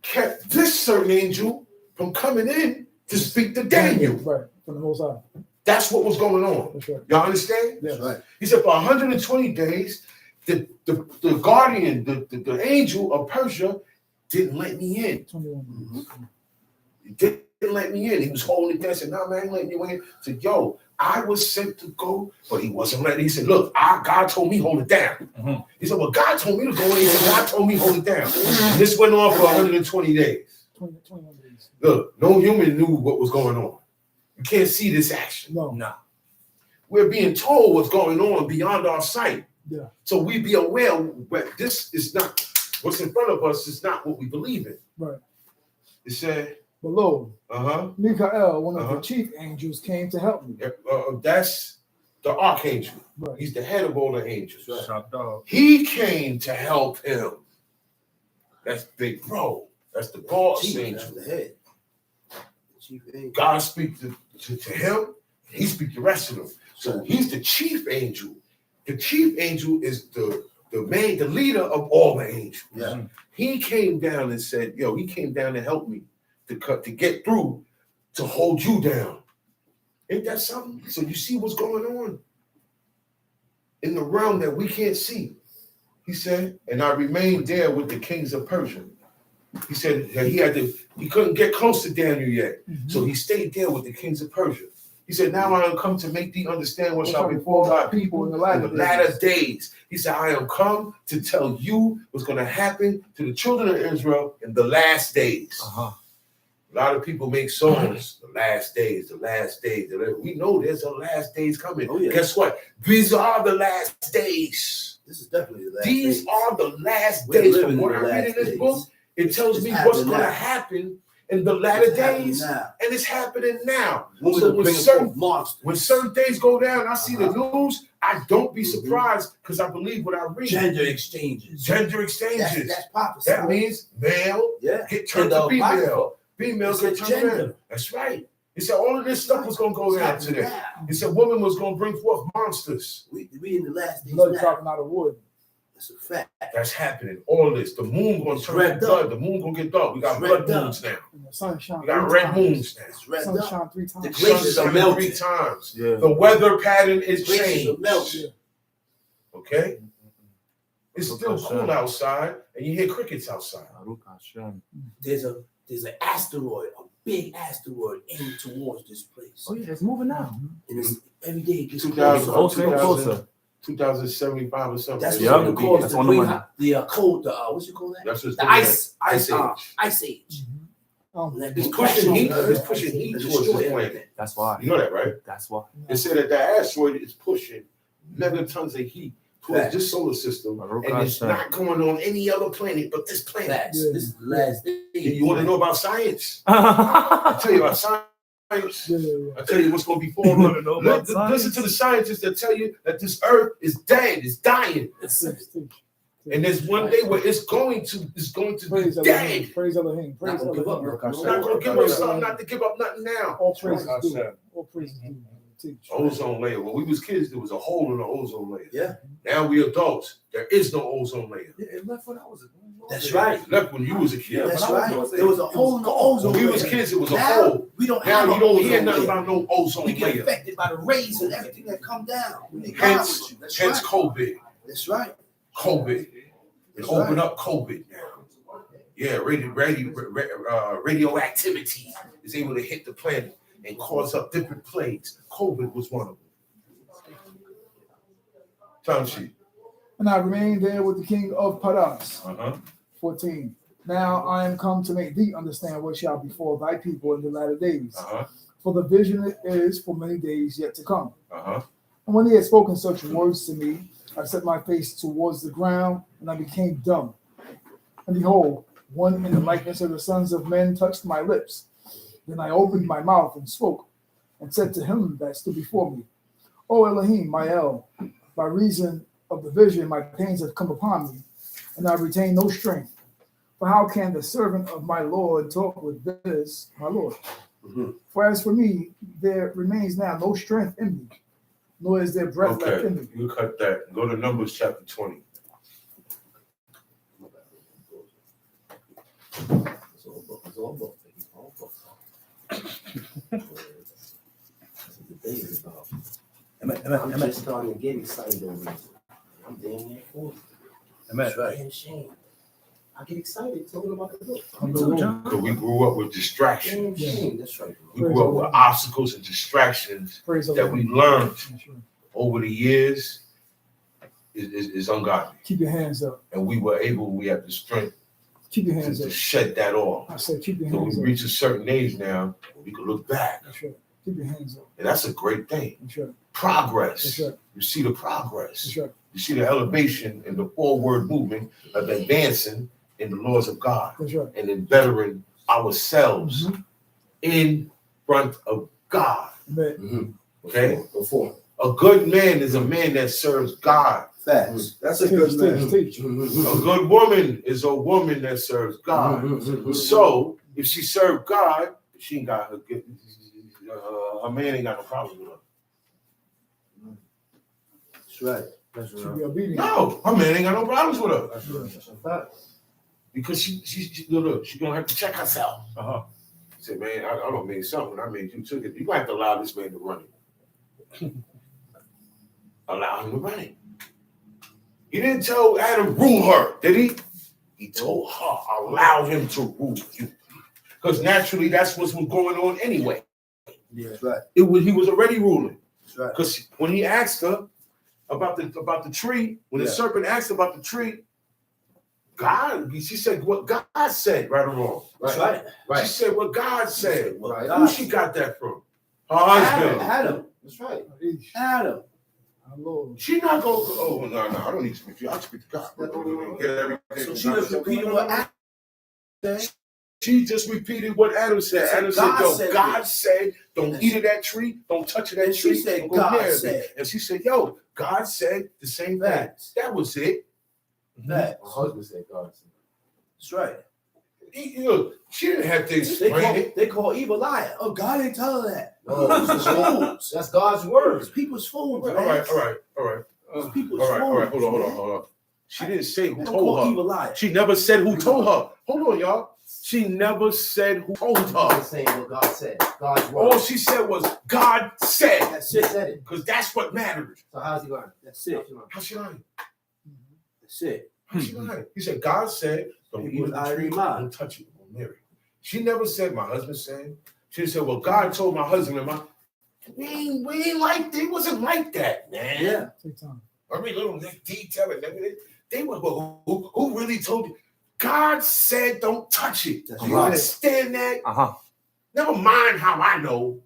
kept this certain angel from coming in to speak to Daniel. Right, from the Most High. That's what was going on. That's right. Y'all understand? Yes. Right. He said, for 120 days, the guardian, the angel of Persia didn't let me in. 21. He didn't let me in. He was holding it down. I said, no, man, I ain't letting you in. I said, yo, I was sent to go, but he wasn't letting. He said, look, God told me hold it down. He said, well, God told me to go in. He said, God told me hold it down. And this went on for 120 days. 21 days. Look, no human knew what was going on. You can't see this action. No. We're being told what's going on beyond our sight. Yeah. So we be aware that this is not, what's in front of us is not what we believe in. Right. It said, But lo, uh-huh. Michael, one of the chief angels, came to help me. That's the archangel. Right. He's the head of all the angels. Top dog. He came to help him. That's big bro. That's the boss Chief, angel. that's the head. Chief angel. God speaks to him, he speaks to the rest of them. So he's the chief angel. The chief angel is the leader of all the angels. Yeah. He came down and said, yo, he came down to help me to get through, to hold you down. Ain't that something? So you see what's going on in the realm that we can't see. He said, and I remained there with the kings of Persia. He said that he couldn't get close to Daniel yet. So he stayed there with the kings of Persia. He said, now I am come to make thee understand what shall befall thy people in the latter days. He said, I am come to tell you what's going to happen to the children of Israel in the last days. A lot of people make songs, the last days, the last days. We know there's a last days coming. Oh, yeah. Guess what? These are the last days. This is definitely the last These days. are the last We're days. living From what in I the read in last this days. book, it tells It's me what's happening going to now. happen in the latter It's happening days, now. and it's happening now. Most So of the bringing forth monsters. when certain things go down, I see the news, I don't be surprised because I believe what I read. Gender exchanges. Gender exchanges. That's prophecy. That means male Yeah. get turned And to the female. Bible. Female It's get a turned gender. to male. That's right. He said all of this stuff was going to go It's down happening today. now. He said woman was going to bring forth monsters. We in the last days Blood now. dropping out of wood. That's a fact. That's happening. All of this. The moon going to It's turn red to blood. The moon going to get dark. We got It's blood red moons now. And the sun shine. We got 3 red times. moons now. It's red Sun up. shine 3 times. The glaciers Sun are shining melting. 3 times. Yeah. The weather pattern is Glaciers are changed. melting. Okay? It's still cool outside, and you hear crickets outside. There's an asteroid, a big asteroid aimed towards this place. Oh yeah, it's moving now. And it's, every day it gets 2000, closer. Closer and closer. 2075 or something. That's Yeah, what's going to cause that's the on the green, money. the cold, what you call that? That's what's The doing ice that. Ice age. Mm-hmm. It's pushing heat. It's pushing heat to towards destroy this planet. everything. That's why. You know that, right? That's why. It said that the asteroid is pushing megatons of heat towards Facts. this solar system, Baruch and it's Hashem. not going on any other planet but this planet. Facts. Yeah. This is the last day. You want to know about science? I'll tell you about science. Yeah. I'll tell you what's going to be You formed. wanna know about Listen to the scientists that tell you that this earth is dead, it's dying. And there's one day where it's going to Praise be Elohim. dead. Praise Elohim. Not Praise gonna give up, Elohim. bro. It's not going to give us something not to give up nothing now. All praises due. All praises due. Teach. Ozone layer. When we was kids, there was a hole in the ozone layer. Yeah. Now we adults. There is no ozone layer. Yeah, it left when I was. That's right. It left when you was a kid. That's when I right. was- There was a hole in the ozone When we was layer. kids, it was a Now, hole. we don't Now have you an don't ozone hear nothing layer. about no ozone We get layer. affected by the rays and everything that come down. They come Hence, with you. That's hence right. COVID. That's right. COVID. It That's opened right. up COVID now. Yeah, radioactivity is able to hit the planet and cause up different plagues. COVID was one of them. Time sheet. And I remained there with the king of Paras. 14. Now I am come to make thee understand what shall befall thy people in the latter days. Uh-huh. For the vision is for many days yet to come. Uh-huh. And when he had spoken such words to me, I set my face towards the ground, and I became dumb. And behold, one in the likeness of the sons of men touched my lips. Then I opened my mouth and spoke, and said to him that stood before me, O Elohim, my El, by reason of the vision my pains have come upon me, and I retain no strength. For how can the servant of my Lord talk with this, my Lord? Mm-hmm. For as for me, there remains now no strength in me, nor is there breath left in me. You cut that. Go to Numbers chapter 20. It's all book. It's all book. It's all book. That's what the day is about. I'm just starting to get excited over this. I'm damn near 40. Amen. Damn shame. I get excited talking about the book. Because we grew up with distractions. Damn shame. That's right. We grew up with obstacles and distractions Praise the that Lord. we learned That's right. over the years is ungodly. Keep your hands up. And we had the strength Keep your hands to up. shed that off. I said, keep your So hands we up. reach a certain age now, we can look back. That's right. Keep your hands up. And that's a great thing. That's right. Progress. That's right. You see the progress. That's right. You see the elevation and the forward movement of advancing in the laws of God That's right. and in bettering ourselves in front of God. Amen. Okay? Before. A good man is a man that serves God. Facts. That's a good man. Teach. A good woman is a woman that serves God. So if she served God, she ain't got her man ain't got no problem with her. That's right. That's Should right. be obedient. No, her man ain't got no problems with her. That's right. That's a fact. Because she gonna have to check herself. She said, man, I don't mean something. I mean, you took it. You might have to allow this man to run it. Allow him to run it. He didn't tell Adam, rule her, did he? He told her, allow him to rule you. Because naturally, that's what's going on anyway. Yeah, that's right. He was already ruling. That's right. Because when he asked her about the tree, when the serpent asked about the tree, she said what God said, right or wrong. That's right. She said what God said. Right. Who she got that from? Her husband. Adam. That's right. Adam. Our Lord. She not going to, no, I don't need to speak to you. I'll speak to God. Get everything. So she just repeated what Adam said. She just repeated what Adam said. Adam said, God said, don't eat of that tree, don't touch of that tree. She said, don't go God near it." said. And she said, yo, God said the same thing. Facts. That was it. Facts. My husband said God said. That's right. Look, she didn't have to explain it. They call Eve a liar. Oh, God ain't tell her that. No, Fools. that's God's word. It's people's fools, All man. right. It's people's All right, fools. hold on. She didn't say who Don't told call her. Eve a liar. She never said who told her. Hold on, y'all. She never said who told I'm her. saying what God said. God's word. All she said was, God said. That's it. Said it. Because that's what mattered. So how's he learn? That's it. How she lying? That's it. How she lying? He said, God said, don't eat of the tree, don't touch it, don't near it. She never said, my husband said. She said, well, God told my husband and we ain't like that. It wasn't like that, man. Yeah. Take time. Every little detail and everything. They were, who really told you? God said, don't touch it. That's You right. understand that? Never mind how I know.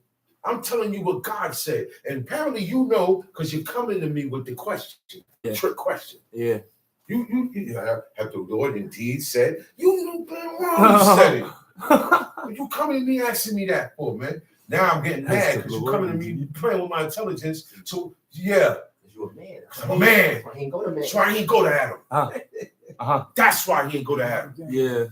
I'm telling you what God said. And apparently you know because you're coming to me with the question, trick question. Yeah. You have the Lord indeed said, you know damn well he said it. What you coming to me asking me that for, man? Now I'm getting mad because you coming to me playing with my intelligence. So, yeah. You're a man. I'm a man. That's why he ain't go to man. That's why he ain't go to Adam. That's why he ain't go to Adam. Yeah.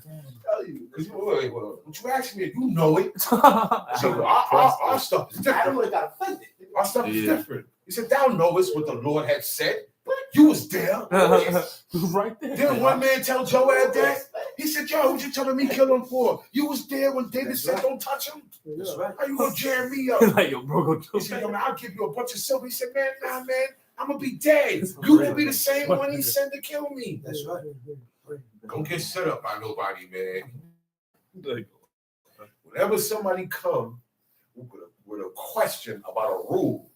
Tell you. Because what you asked me, you know it. So our stuff is Adam different. would have got offended. Our stuff is different. He said, thou knowest what the Lord had said. You was there. Right there. Didn't one man tell Joab that? He said, yo, what you telling me kill him for? You was there when David said, don't touch him? That's right. How you gonna jam me up? Like, yo, bro, go He do said, it. yo, man, I'll give you a bunch of silver. He said, man, nah, man, I'm gonna be dead. You will be the same one he sent to kill me. That's right. Don't get set up by nobody, man. Whenever somebody come with a question about a rule,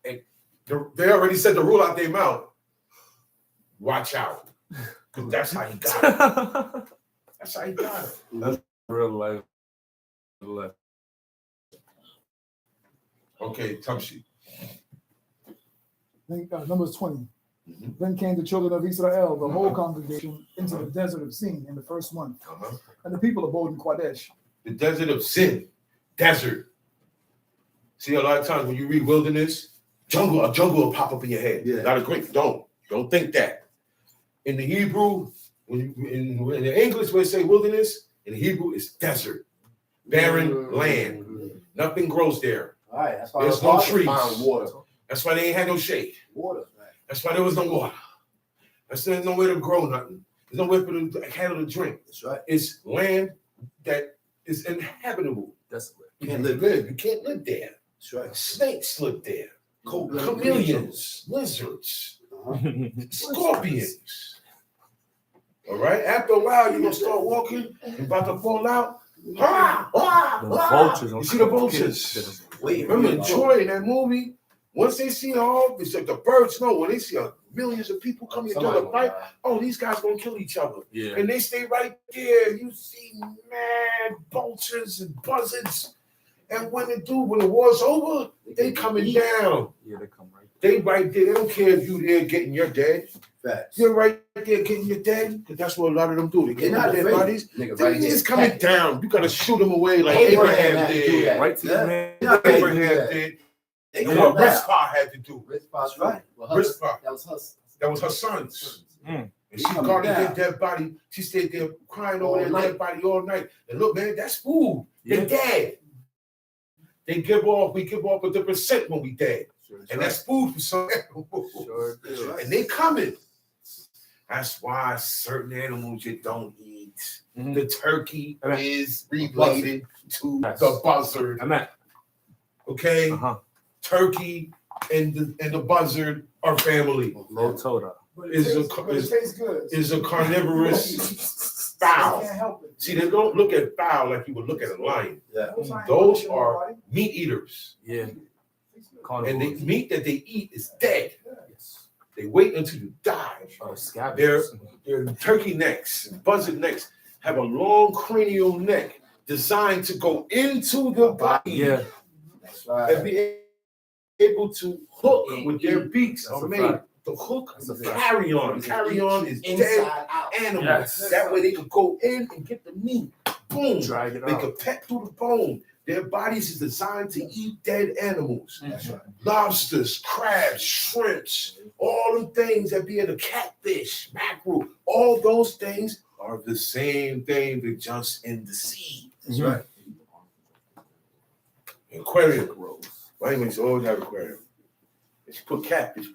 and they already said the rule out their mouth, watch out. Because that's how he got it. That's how he died. That's real life. Okay, Tumshi. Then, Numbers 20. Mhm. Then came the children of Israel, the whole congregation, into the desert of Sin in the first month. And the people abode in Kadesh. The desert of sin. Desert. See, a lot of times when you read wilderness, a jungle will pop up in your head. Yeah. Not a great. Don't think that. In the Hebrew, in the English, when they say wilderness, in the Hebrew, it's desert, barren land. Nothing grows there. All right, that's why There's it's no hard to trees. find water. That's why they ain't had no shade. Water, right? That's why there was no water. There's nowhere to grow nothing. There's nowhere for the cattle to drink. That's right. It's land that is inhabitable. Desolate. You can't live. You can't live there. That's right. Snakes live there. Cold-blooded Chameleons, lizards, Uh-huh. scorpions. All right. After a while, you're gonna start walking. You're about to fall out. Ah, ah, The ah. vultures. You see the vultures. Wait, Remember Troy in that movie? Once they see all, it's like the birds know when they see millions of people coming into the fight. Oh, these guys gonna kill each other. Yeah. And they stay right there. You see mad vultures and buzzards. And when the war's over, they coming down. Yeah, they come right. They right there. They don't care if you there getting your dead. Facts. You're right there getting your dead. Because that's what a lot of them do. They get They're not their afraid. bodies. Nigga, They right here. just coming down. You gotta shoot them away like Abraham Abraham had to do did. that. Right to Yeah. the man. They're not afraid to do Abraham that. did. They And come what back. Rizpah had to do. That's right. Well, Rizpah. that was her. That was her sons. Mm. And she Coming guarded down. their dead body. She stayed there crying All over their night. dead body all night. And look, man, that's food. Yeah. They're dead. We give off a different scent when we dead. And that's food for some animals. Sure do. And they coming. That's why certain animals you don't eat. Mhm. The turkey Amen. is related to Yes. the buzzard. Amen. Okay? Uh-huh. Turkey and the buzzard are family. Low Toda. But Is it a- tastes, but it is- tastes good. Is a carnivorous I fowl. can't help it. See, they don't look at fowl like you would look at a lion. Yeah. Those are meat eaters. Yeah. And the meat that they eat is dead. Yes. They wait until you die. Scavengers. Their turkey necks, buzzard necks, have a long cranial neck designed to go into the body Yeah. That's and right. be able to hook with their beaks. That's Are a made fact. to hook That's a and fact. carry on. Carry on is dead Inside out. animals. Yes. That way they could go in and get the meat. Boom. Drag it They out. could peck through the bone. Their bodies is designed to eat dead animals. That's right. Lobsters, crabs, shrimps, all them things that be in the catfish, mackerel, all those things are the same thing, but just in the sea. That's right. Aquarium. Vitamins always have aquarium. They should put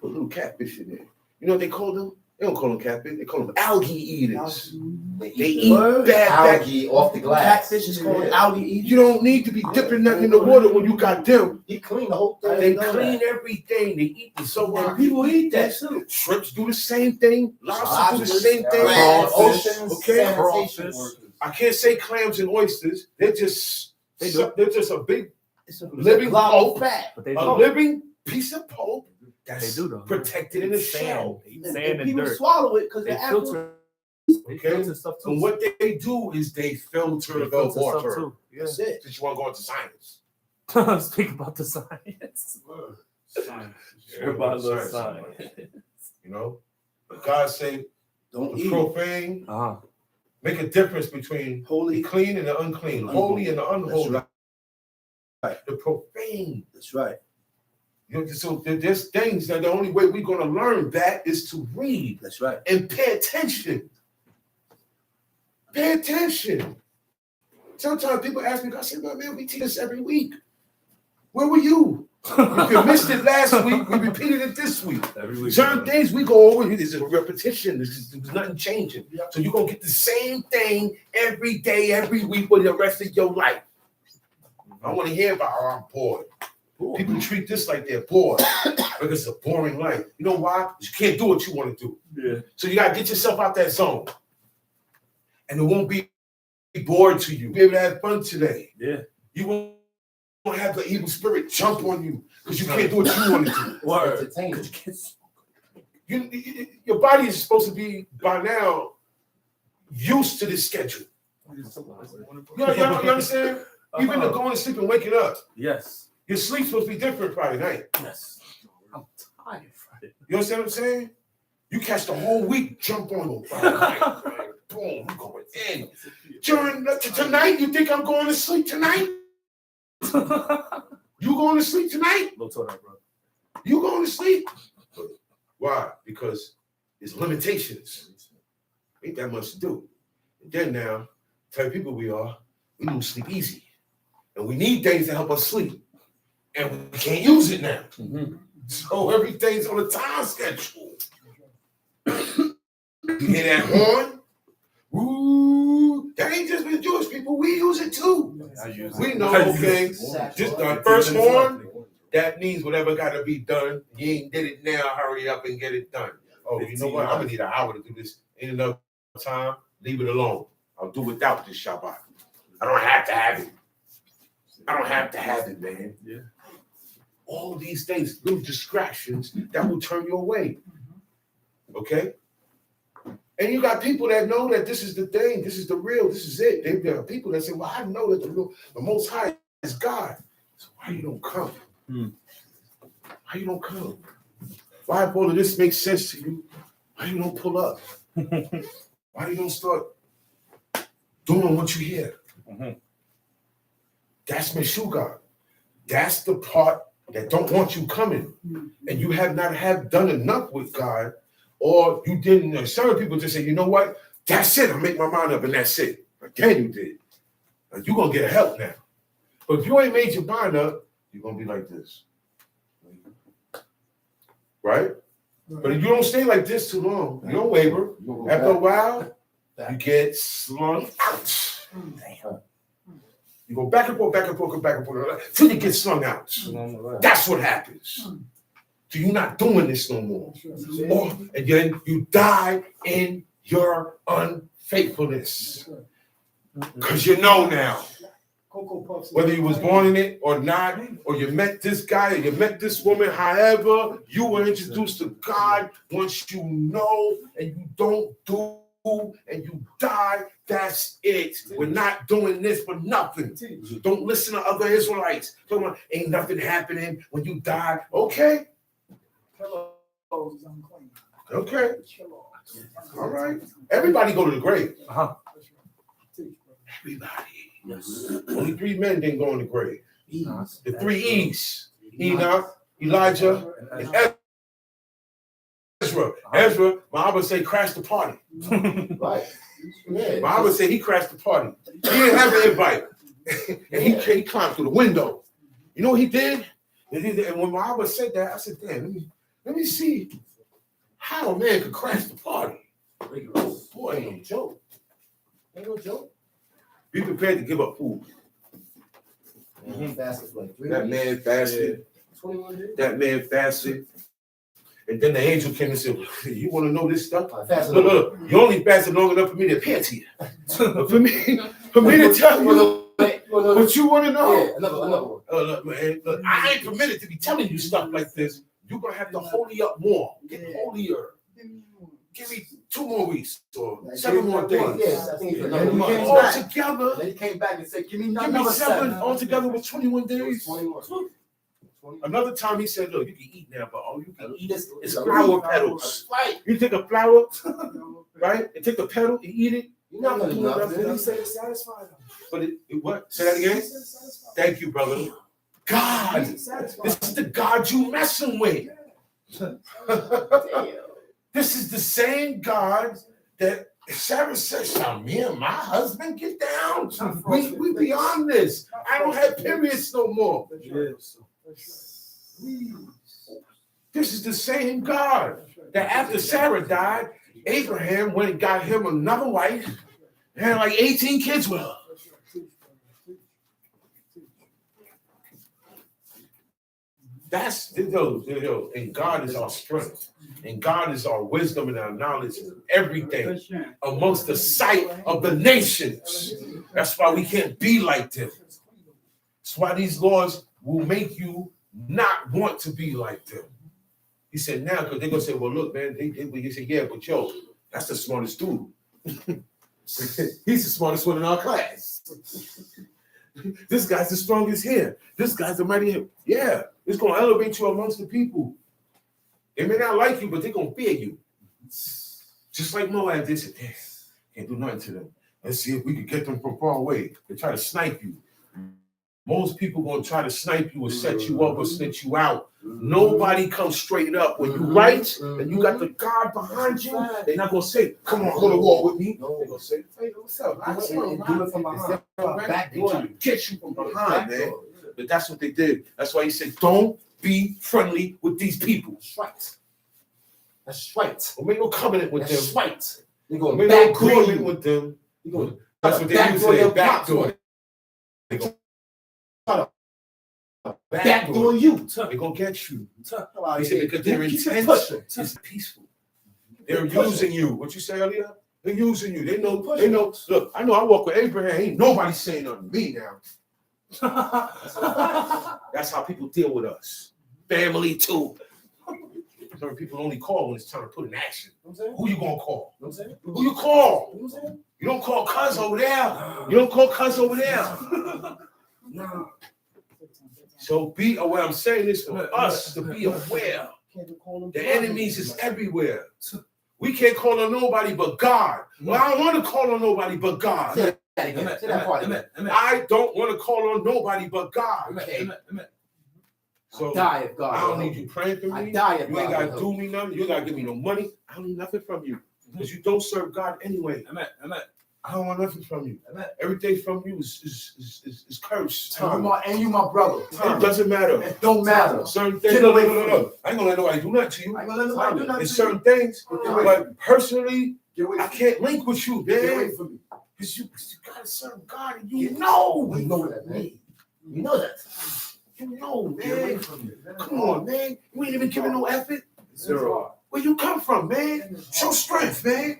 little catfish in there. You know what they call them? They don't call them catfish. They call them algae eaters. They eat bad Algae off the glass. Catfish is called Yeah. algae eater. You don't need to be dipping nothing in the water when you got them. He cleaned the whole thing. They You know clean that. everything. They eat the so And people eat that too. Shrimps do the same thing. Lobsters do the same thing. Crabs, Oceans, okay. sanitation workers. I can't say clams and oysters. They're just they're just a big It's a living glob of pulp, fat. But they a do. living piece of pulp that's They do though. protected in a Sand. shell. They eat And sand and people dirt. swallow it because They they're animals. filter. They Okay. filter stuff too. And what they do is they filter They the filter stuff water. too. Yeah. That's it. Since you want to go into science. Speak about the science. Everybody loves science. You know, but God say Don't the eat. profane Uh-huh. make a difference between Holy. the clean and the unclean, holy and the unholy. That's right. The profane. That's right. You know, so there's things that the only way we're going to learn that is to read That's right. and pay attention. Pay attention. Sometimes people ask me, I say, well, man, we teach this every week. Where were you? If you missed it last week, we repeated it this week. Every week. Certain things we go over, there's a repetition, there's nothing changing. So you're going to get the same thing every day, every week for the rest of your life. I want to hear about how I'm bored. People treat this like they're bored. Like it's a boring life. You know why? You can't do what you want to do. Yeah. So you got to get yourself out that zone. And it won't be bored to you. You'll be able to have fun today. Yeah. You won't have the evil spirit jump on you because you can't do what you want to do. Word. Entertainment. Your body is supposed to be, by now, used to this schedule. You understand? Even the going to sleep and waking up. Yes. Your sleep's supposed to be different Friday night. Yes. I'm tired Friday. You understand what I'm saying? You catch the whole week, jump on them Friday night. Like, boom, I'm going in. Tonight, you think I'm going to sleep tonight? You going to sleep tonight? Low to that, bro. You going to sleep? Why? Because there's limitations. Ain't that much to do. And then now, tell people we don't sleep easy. And we need things to help us sleep. And we can't use it now. Mm-hmm. So everything's on a time schedule. You hear that horn? Ooh, that ain't just with Jewish people. We use it too. We know, okay, just the first horn, that means whatever got to be done. You ain't did it now, hurry up and get it done. Oh, you know what? I'm going to need an hour to do this. Ain't enough time. Leave it alone. I'll do without this Shabbat. I don't have to have it. I don't have to have it, man. Yeah. All these things, little distractions that will turn you away. Okay? And you got people that know that this is the thing, this is the real, this is it. There are people that say, well, I know that the Most High is God. So why you don't come? Why you don't come? Why if all of this makes sense to you? Why you don't pull up? Why you don't start doing what you hear? Mm-hmm. That's Meshuggah. That's the part that don't want you coming. And you have not done enough with God, or you didn't. Some people just say, you know what? That's it. I make my mind up and that's it. Again, you did. You're going to get help now. But if you ain't made your mind up, you're going to be like this. Right? But if you don't stay like this too long, you don't waver. After a while, you get slung out. You go back and forth, back and forth, back and forth, till you get slung out. That's what happens. So you're not doing this no more. And then you die in your unfaithfulness. Because you know now. Whether you was born in it or not, or you met this guy or you met this woman, however, you were introduced to God. Once you know and you don't do and you die, that's it. We're not doing this for nothing. Don't listen to other Israelites. Talking about, ain't nothing happening when you die. Okay. Okay. All right. Everybody go to the grave. Everybody. Yes. Only 3 men didn't go in the grave. The 3 E's. Enoch, Elijah, and Ezra. Ezra, my Abba say, crashed the party. Right. Yeah. My Abba say he crashed the party. He didn't have an invite. And he climbed through the window. You know what he did? And when my Abba said that, I said, damn, let me see how a man could crash the party. Boy, ain't no joke. Ain't no joke. Be prepared to give up food. Fasted for like 3 That weeks. man fasted. 21 days. That man fasted. And then the angel came and said, you want to know this stuff? Look. You only fasted long enough for me to appear to you. for me to tell you what you want to know. Yeah, another one. Look, man, look, I ain't permitted to be telling you stuff like this. You're going to have to holy up more. Get holier. Give me 2 more weeks or 7 more days. Yes, I think All together. Then he came back and said, give me Give me another 7 altogether with 21 days. 21. Another time he said, look, you can eat now, but all you can eat It's is flower petals. You take a flower, right? And take the petal and eat it. You're not gonna do nothing. He said it satisfied him. But it what? Say that again? Thank you, brother. God. This is the God you messing with. This is the same God that Sarah says, me and my husband get down. We beyond this. I don't have periods no more. This is the same God that after Sarah died, Abraham went and got him another wife and had like 18 kids with her. That's and God is our strength, and God is our wisdom and our knowledge and everything amongst the sight of the nations. That's why we can't be like them. That's why these laws will make you not want to be like them. He said now, because they're gonna say, well, look, man, they did what you said, yeah, but yo, that's the smartest dude. He's the smartest one in our class. This guy's the strongest here. This guy's the mighty here. Yeah, it's going to elevate you amongst the people. They may not like you, but they're going to fear you. Just like Moab, they said, "Damn, can't do nothing to them. Let's see if we can get them from far away. They try to snipe you." Most people going to try to snipe you or set you up or snitch you out. Nobody comes straight up. When you right and you got the God behind you, they're not going to say, "Come on, go to war with me." They're going to say, "Hey, what's up? Do it from behind. Backdoor you. Get you from behind, man." But that's what they did. That's why he said, don't be friendly with these people. That's right. That's right. Don't make no covenant with them. That's right. They're Don't going make no backdoor agreement you. with them. You're going That's what they use today, backdoor. backdoor you. They're going to get you. He said because their intent is peaceful. They're using you. What you say earlier? They're using you. They know. Look, I know I walk with Abraham. Ain't nobody saying nothing to me now. That's how people deal with us. Family too. Certain people only call when it's time to put in action. Who you gonna call? Who you call? You don't call cuz over there. You don't call cuz over there. No. So be aware. I'm saying this for us to be aware. The enemies is everywhere. We can't call on nobody but God. Well, I don't want to call on nobody but God. I don't want to call on nobody but God. So die if God. I don't need you praying for me. I die if you ain't God got to do me nothing. You ain't got to give me no money. I don't need nothing from you because you don't serve God anyway. I don't want nothing from you. Everything from you is cursed. And you my brother. It doesn't matter. It don't matter. Certain things. No. I ain't gonna let nobody do nothing to you. I ain't gonna let nobody do nothing There's to certain things, but personally, I can't link with you, Get man. away from me. Because you gotta serve God, and you know. You know that, man. You know that. You know, Get away man. from me. Come on, man. You ain't even giving no effort. Zero. Where you come from, man? Show strength, man.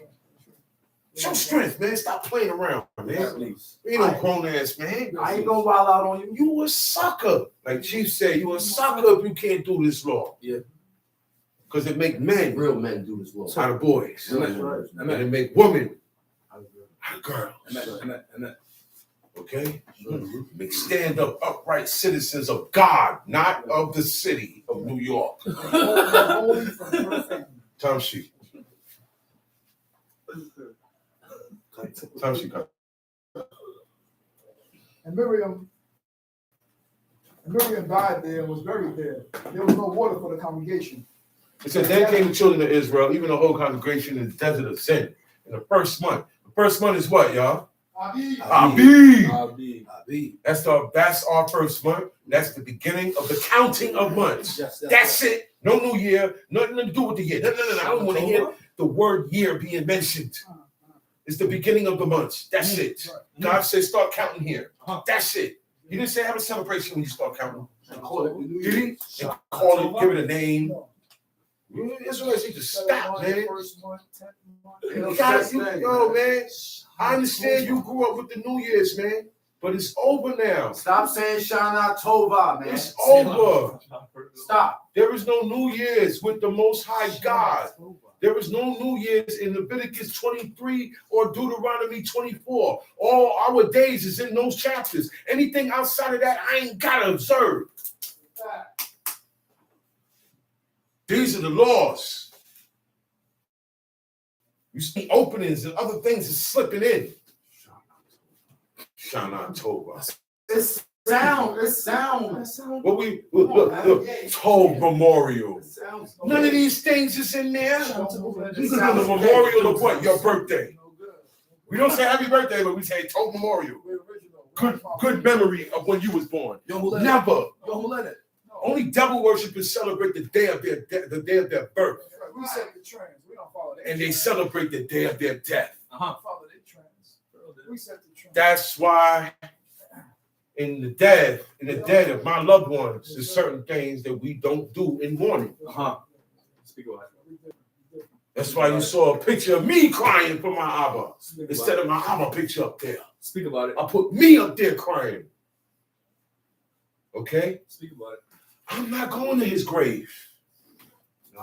Show strength, man. Stop playing around, man. You ain't no grown ass, man. I ain't gonna wild out on you. You a sucker. Like Chief said, you a sucker if you can't do this law. Yeah. Because it make men Real men do this law. out of boys. Real And it make women out of girls. Okay? Make stand up, upright citizens of God, not of the city of New York. Time sheet. Time sheet. And Miriam died there and was buried there. There was no water for the congregation. It said, then came the children of Israel, even the whole congregation in the desert of Sin. In the first month. The first month is what, y'all? Abib. That's our first month. That's the beginning of the counting of months. That's it. No new year. Nothing to do with the year. No. I don't want to hear the word year being mentioned. It's the beginning of the months. That's it. God says start counting here. That's it. He didn't say have a celebration when you start counting. Did he? And call it, give it a name. Israelites need to stop, man. Yo, man. I understand you grew up with the New Year's, man, but it's over now. Stop saying Shana Tova, man. It's over. Stop. There is no New Year's with the Most High God. There is no New Year's in Leviticus 23 or Deuteronomy 24. All our days is in those chapters. Anything outside of that, I ain't got to observe. These are the laws. You see openings and other things is slipping in. Shana Tova. It's sound. What look, Tov Memorial. None of these things is in there. This is the memorial of what? Your birthday. We don't say happy birthday, but we say Tov Memorial. Good memory of when you was born. Never. Only devil worshippers celebrate the day of their birth. We set the trends. We don't follow that. And they celebrate the day of their death. Follow their trends. We set the trends. That's why in the dead of my loved ones, there's certain things that we don't do in mourning. Speak about it. That's why you saw a picture of me crying for my Abba instead of my Abba picture up there. Speak about it. I put me up there crying. Okay? Speak about it. I'm not going to his grave.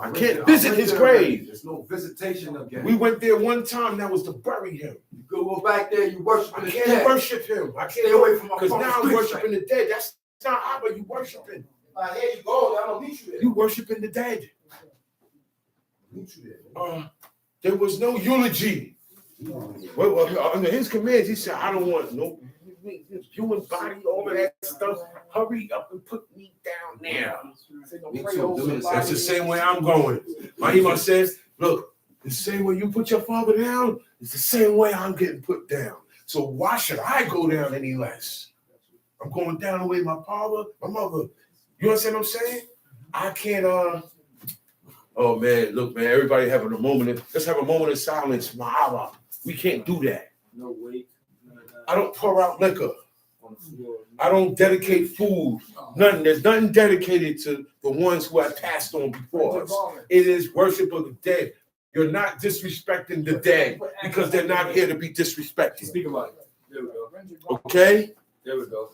I can't visit his grave. There's no visitation again. We went there one time. That was to bury him. You go back there, you worship I the can't dead. worship him. I Stay can't away from my because now I'm street worshiping the dead. That's not Abba. You worshiping. Here you go. I'm gonna meet you there. You worshiping the dead. Meet you there. There was no eulogy. Well, under his commands, he said, I don't want no human body, all of that stuff. Hurry up and put me down there. Me too. That's the same way I'm going. My Imam says, look, the same way you put your father down, it's the same way I'm getting put down. So why should I go down any less? I'm going down the way my father, my mother. You understand what I'm saying? I can't, oh man, look, man, everybody having a moment. Let's have a moment of silence. Ma'ala. We can't do that. No weight. I don't pour out liquor. I don't dedicate food. Nothing. There's nothing dedicated to the ones who have passed on before us. It is worship of the dead. You're not disrespecting the dead because they're not here to be disrespected. Speak about it. There we go. Okay? There we go.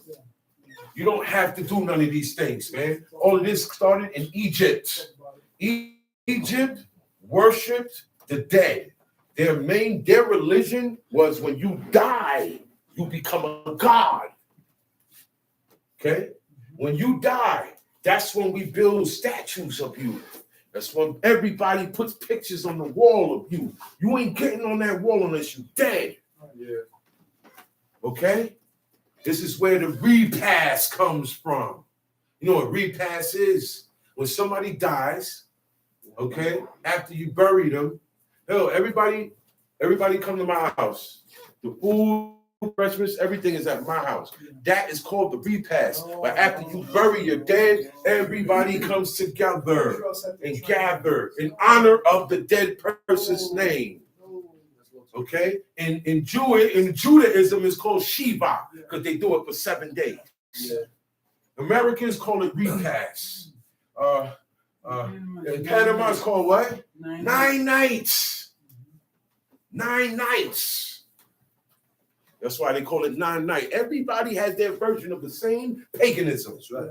You don't have to do none of these things, man. All of this started in Egypt. Egypt worshipped the dead. Their religion was when you die, you become a god. Okay? When you die, that's when we build statues of you. That's when everybody puts pictures on the wall of you. You ain't getting on that wall unless you're dead. Yeah. Okay? This is where the repast comes from. You know what repast is? When somebody dies, okay, after you bury them, hell, everybody come to my house. The food, refreshments, everything is at my house. That is called the repast. But after you bury your dead, everybody comes together and gather in honor of the dead person's name. Okay? In Judaism, it's called Shiva because they do it for 7 days. Americans call it repast. In Panama, it's called what? 9 nights. 9 nights. That's why they call it 9 nights. Everybody has their version of the same paganism. Right?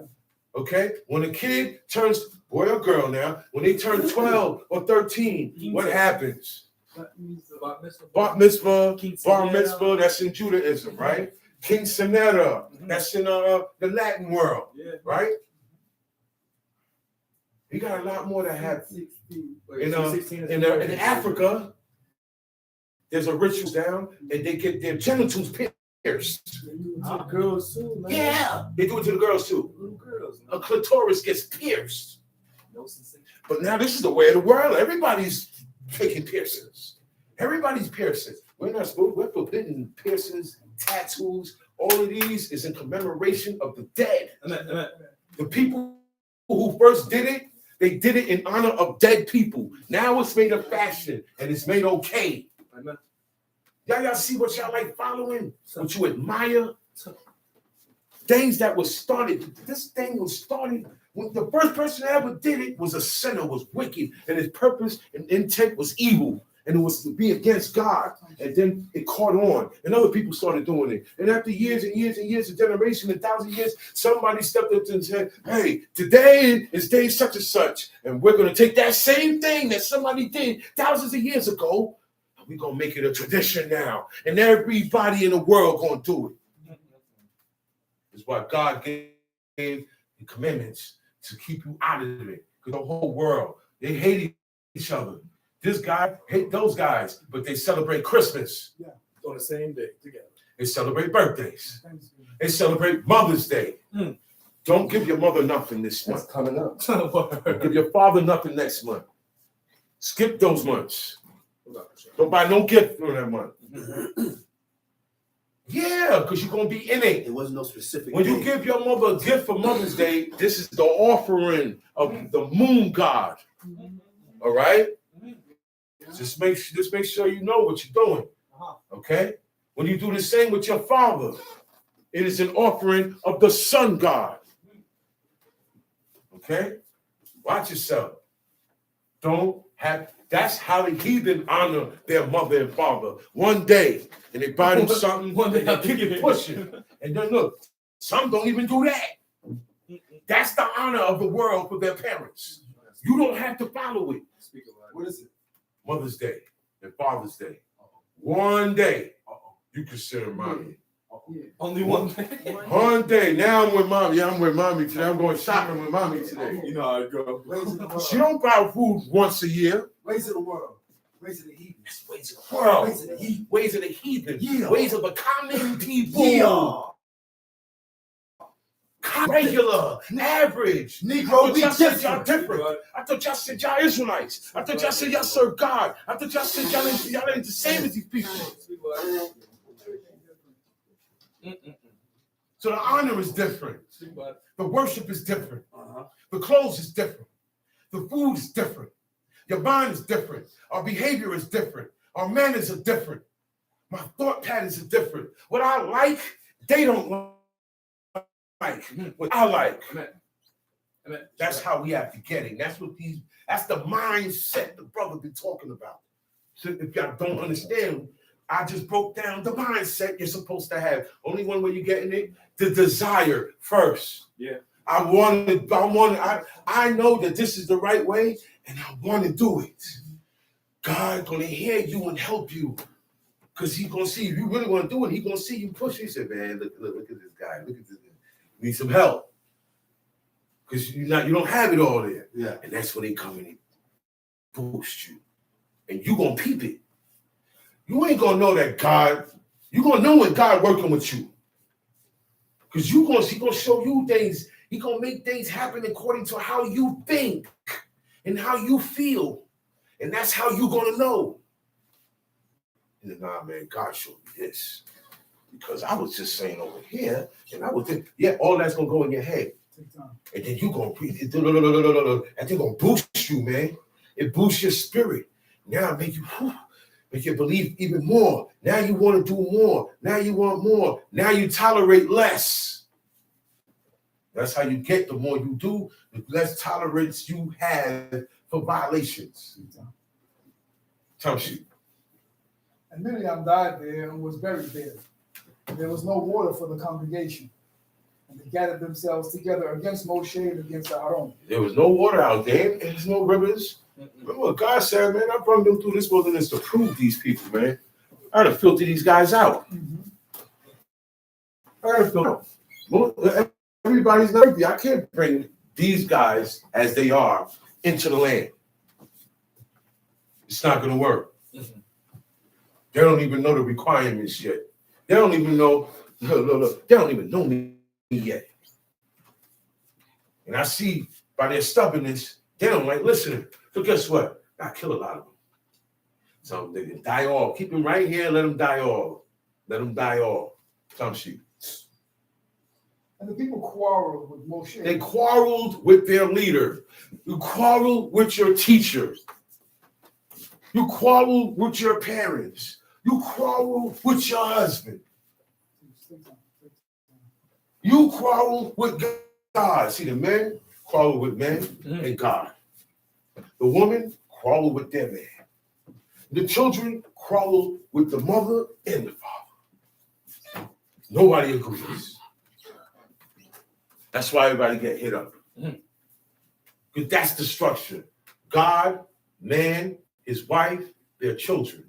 Okay? When a kid turns, boy or girl now, when they turn 12 or 13, what happens? Bar mitzvah, bar mitzvah, that's in Judaism, right? Quinceanera, that's in the Latin world, right? You got a lot more that happen. In Africa, there's a ritual down, and they get their genitals pierced. Girls too, man. Yeah, they do it to the girls too. Little girls. A clitoris gets pierced. But now this is the way of the world. Everybody's taking piercings. Everybody's piercing. We're forbidden piercings, tattoos. All of these is in commemoration of the dead. The people who first did it, they did it in honor of dead people. Now it's made a fashion and it's made okay. Y'all see what y'all like following? What you admire? Things that was started. This thing was started when the first person that ever did it was a sinner, was wicked, and his purpose and intent was evil. And it was to be against God. And then it caught on. And other people started doing it. And after years and years and years, a generation, 1,000 years, somebody stepped up and said, hey, today is day such and such. And we're going to take that same thing that somebody did thousands of years ago. And we're going to make it a tradition now. And everybody in the world going to do it. It's why God gave the commandments to keep you out of it. Because the whole world, they hate each other. This guy hate those guys, but they celebrate Christmas. Yeah, on the same day together. They celebrate birthdays. They celebrate Mother's Day. Don't give your mother nothing this month. Coming up. Don't give your father nothing next month. Skip those months. Don't buy no gift for that month. Yeah, because you're going to be in it. There was no specific. When you give your mother a gift for Mother's Day, this is the offering of the moon god. All right? Just make sure you know what you're doing. Okay? When you do the same with your father, it is an offering of the sun god. Okay? Watch yourself. That's how the heathen honor their mother and father. One day, and they buy them something, and they keep it pushing. And then look, some don't even do that. That's the honor of the world for their parents. You don't have to follow it. Speak about it. What is it? Mother's Day and Father's Day. One day you consider mommy. Only one thing. One day. Now I'm with mommy. Yeah, I'm with mommy today. I'm going shopping with mommy today. You know how it goes. Ways of the world. She don't buy food once a year. Ways of the world. Ways of the heathens. Ways of the world. Ways of the heathen. Ways of the heathen. Yeah. Ways of the common people. Yeah. Regular, average. Negro, we Y'all said y'all different. different. I thought y'all said y'all Israelites. I thought y'all said y'all serve God. I thought y'all said y'all ain't the same as these people. Speak about it. So the honor is different. Speak about it. The worship is different. The clothes is different. The food is different. Your mind is different. Our behavior is different. Our manners are different. My thought patterns are different. What I like, they don't like. What I like. Amen. That's how we have to get it. That's the mindset the brother been talking about. So if y'all don't understand, I just broke down the mindset you're supposed to have. Only one way you're getting it, the desire first. Yeah. I know that this is the right way, and I want to do it. God gonna hear you and help you. Because he's gonna see if you really want to do it, he's gonna see you push. He said, man, look at this guy. Look at this. Need some help. Because you don't have it all there. Yeah. And that's when they come in and boost you. And you gonna peep it. You ain't gonna know that God, you gonna know when God working with you. Because he gonna show you things, he gonna make things happen according to how you think and how you feel. And that's how you gonna know. And then, nah, man, God showed me this. Because I was just saying over here, and I was think, yeah, all that's gonna go in your head. And then you gonna breathe. And they're gonna boost you, man. It boosts your spirit. Now it make you believe even more. Now you want to do more. Now you want more. Now you tolerate less. That's how you get. The more you do, the less tolerance you have for violations. Tell you. And many of them died there and was buried there. There was no water for the congregation. And they gathered themselves together against Moshe and against Aaron. There was no water out there. There's no rivers. Remember what God said, man, I brought them through this wilderness to prove these people, man. I had to filter these guys out. I had to filter. Well, everybody's not empty. I can't bring these guys as they are into the land. It's not going to work. They don't even know the requirements yet. They don't even know, look, they don't even know me yet. And I see by their stubbornness, they don't like listening. So guess what? I kill a lot of them. So they can die off. Keep them right here, let them die off. Let them die off. Some sheep. And the people quarreled with Moshe. They quarreled with their leader. You quarrel with your teacher. You quarrel with your parents. You quarrel with your husband. You quarrel with God. See, the men quarrel with men and God. The woman quarrel with their man. The children quarrel with the mother and the father. Nobody agrees. That's why everybody get hit up. Because that's the structure. God, man, his wife, their children.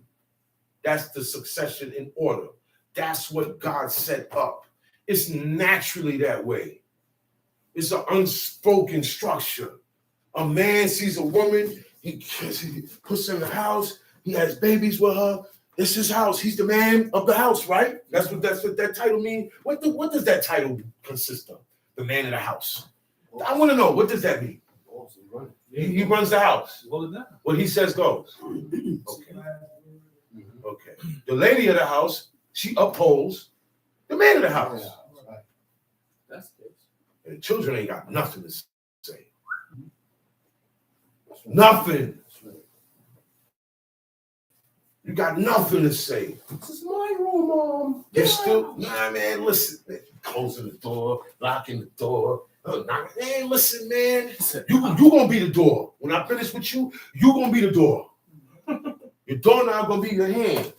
That's the succession in order. That's what God set up. It's naturally that way. It's an unspoken structure. A man sees a woman, he puts her in the house, he has babies with her. It's his house. He's the man of the house, right? That's what that title means. What does that title consist of? The man of the house. I want to know, what does that mean? He runs the house. What he says goes. Okay. The lady of the house, she upholds the man of the house. That's good. And the children ain't got nothing to say. Nothing. You got nothing to say. This is my room, Mom. You're still, nah, man, listen. Man. Closing the door, locking the door. Man, listen, man. You gonna be the door. When I finish with you, you gonna be the door. Your doorknob gonna be in your hand.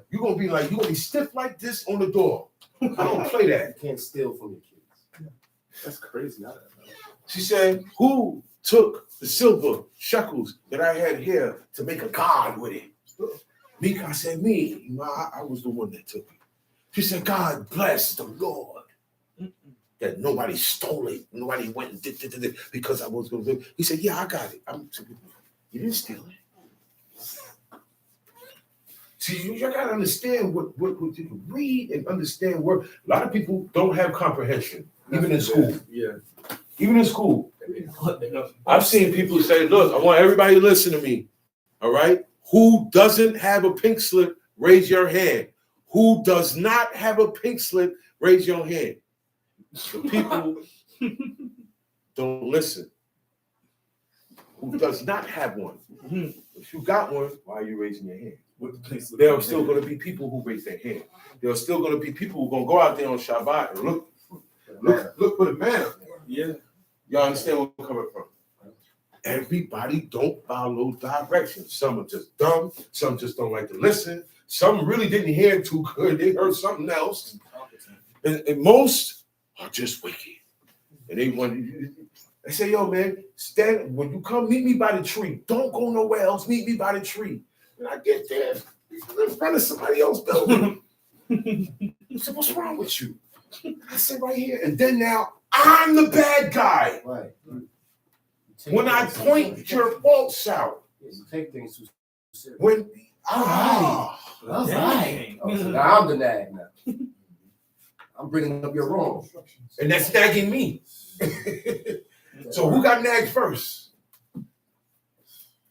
You're gonna be stiff like this on the door. I don't play that. You can't steal from your kids. That's crazy. She said, who took the silver shekels that I had here to make a god with it. Mika said, me, I was the one that took it. She said, God bless the Lord. That nobody stole it. Nobody went and did it because I was going to do it. He said, yeah, I got it. You didn't steal it. See, you got to understand what you can read and understand word. A lot of people don't have comprehension, even in school. Yeah. Even in school. I've seen people say, look, I want everybody to listen to me. All right? Who doesn't have a pink slip, raise your hand. Who does not have a pink slip, raise your hand. The people don't listen. Who does not have one? If you got one, why are you raising your hand? There are still going to be people who raise their hand. There are still going to be people who are going to go out there on Shabbat and look for the man up there. Yeah. Y'all understand where I'm coming from? Everybody don't follow directions. Some are just dumb. Some just don't like to listen. Some really didn't hear it too good. They heard something else. And most are just wicked. And they say, yo, man, stand when you come, meet me by the tree. Don't go nowhere else. Meet me by the tree. And I get there in front of somebody else's building. I said, what's wrong with you? I said, right here. And then now I'm the bad guy. Right. When I point your faults out. You take things too serious. When All right. Oh, so now I'm the nag now. I'm bringing up your wrong. and that's nagging me. So who got nagged first?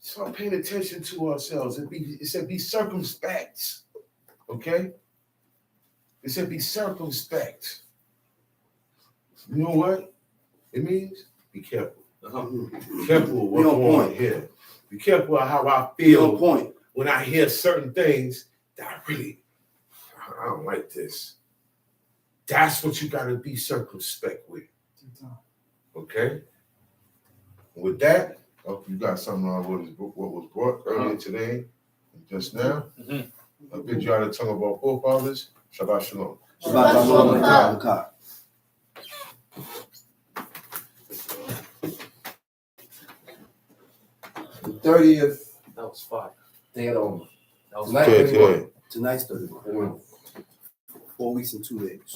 Start paying attention to ourselves. It said be circumspect. Okay? It said be circumspect. You know what it means? Be careful. Be careful of what's going on here. Be careful of how I feel when I hear certain things that I don't like this. That's what you got to be circumspect with. Okay? With that, you got something on what was brought earlier today, just now. I bid you out of tongue of our forefathers. Shabbat shalom. Shabbat shalom. The 30th That was fire. day of the Omer. That was Tonight, Good. Tonight's 31. 4 weeks and 2 days.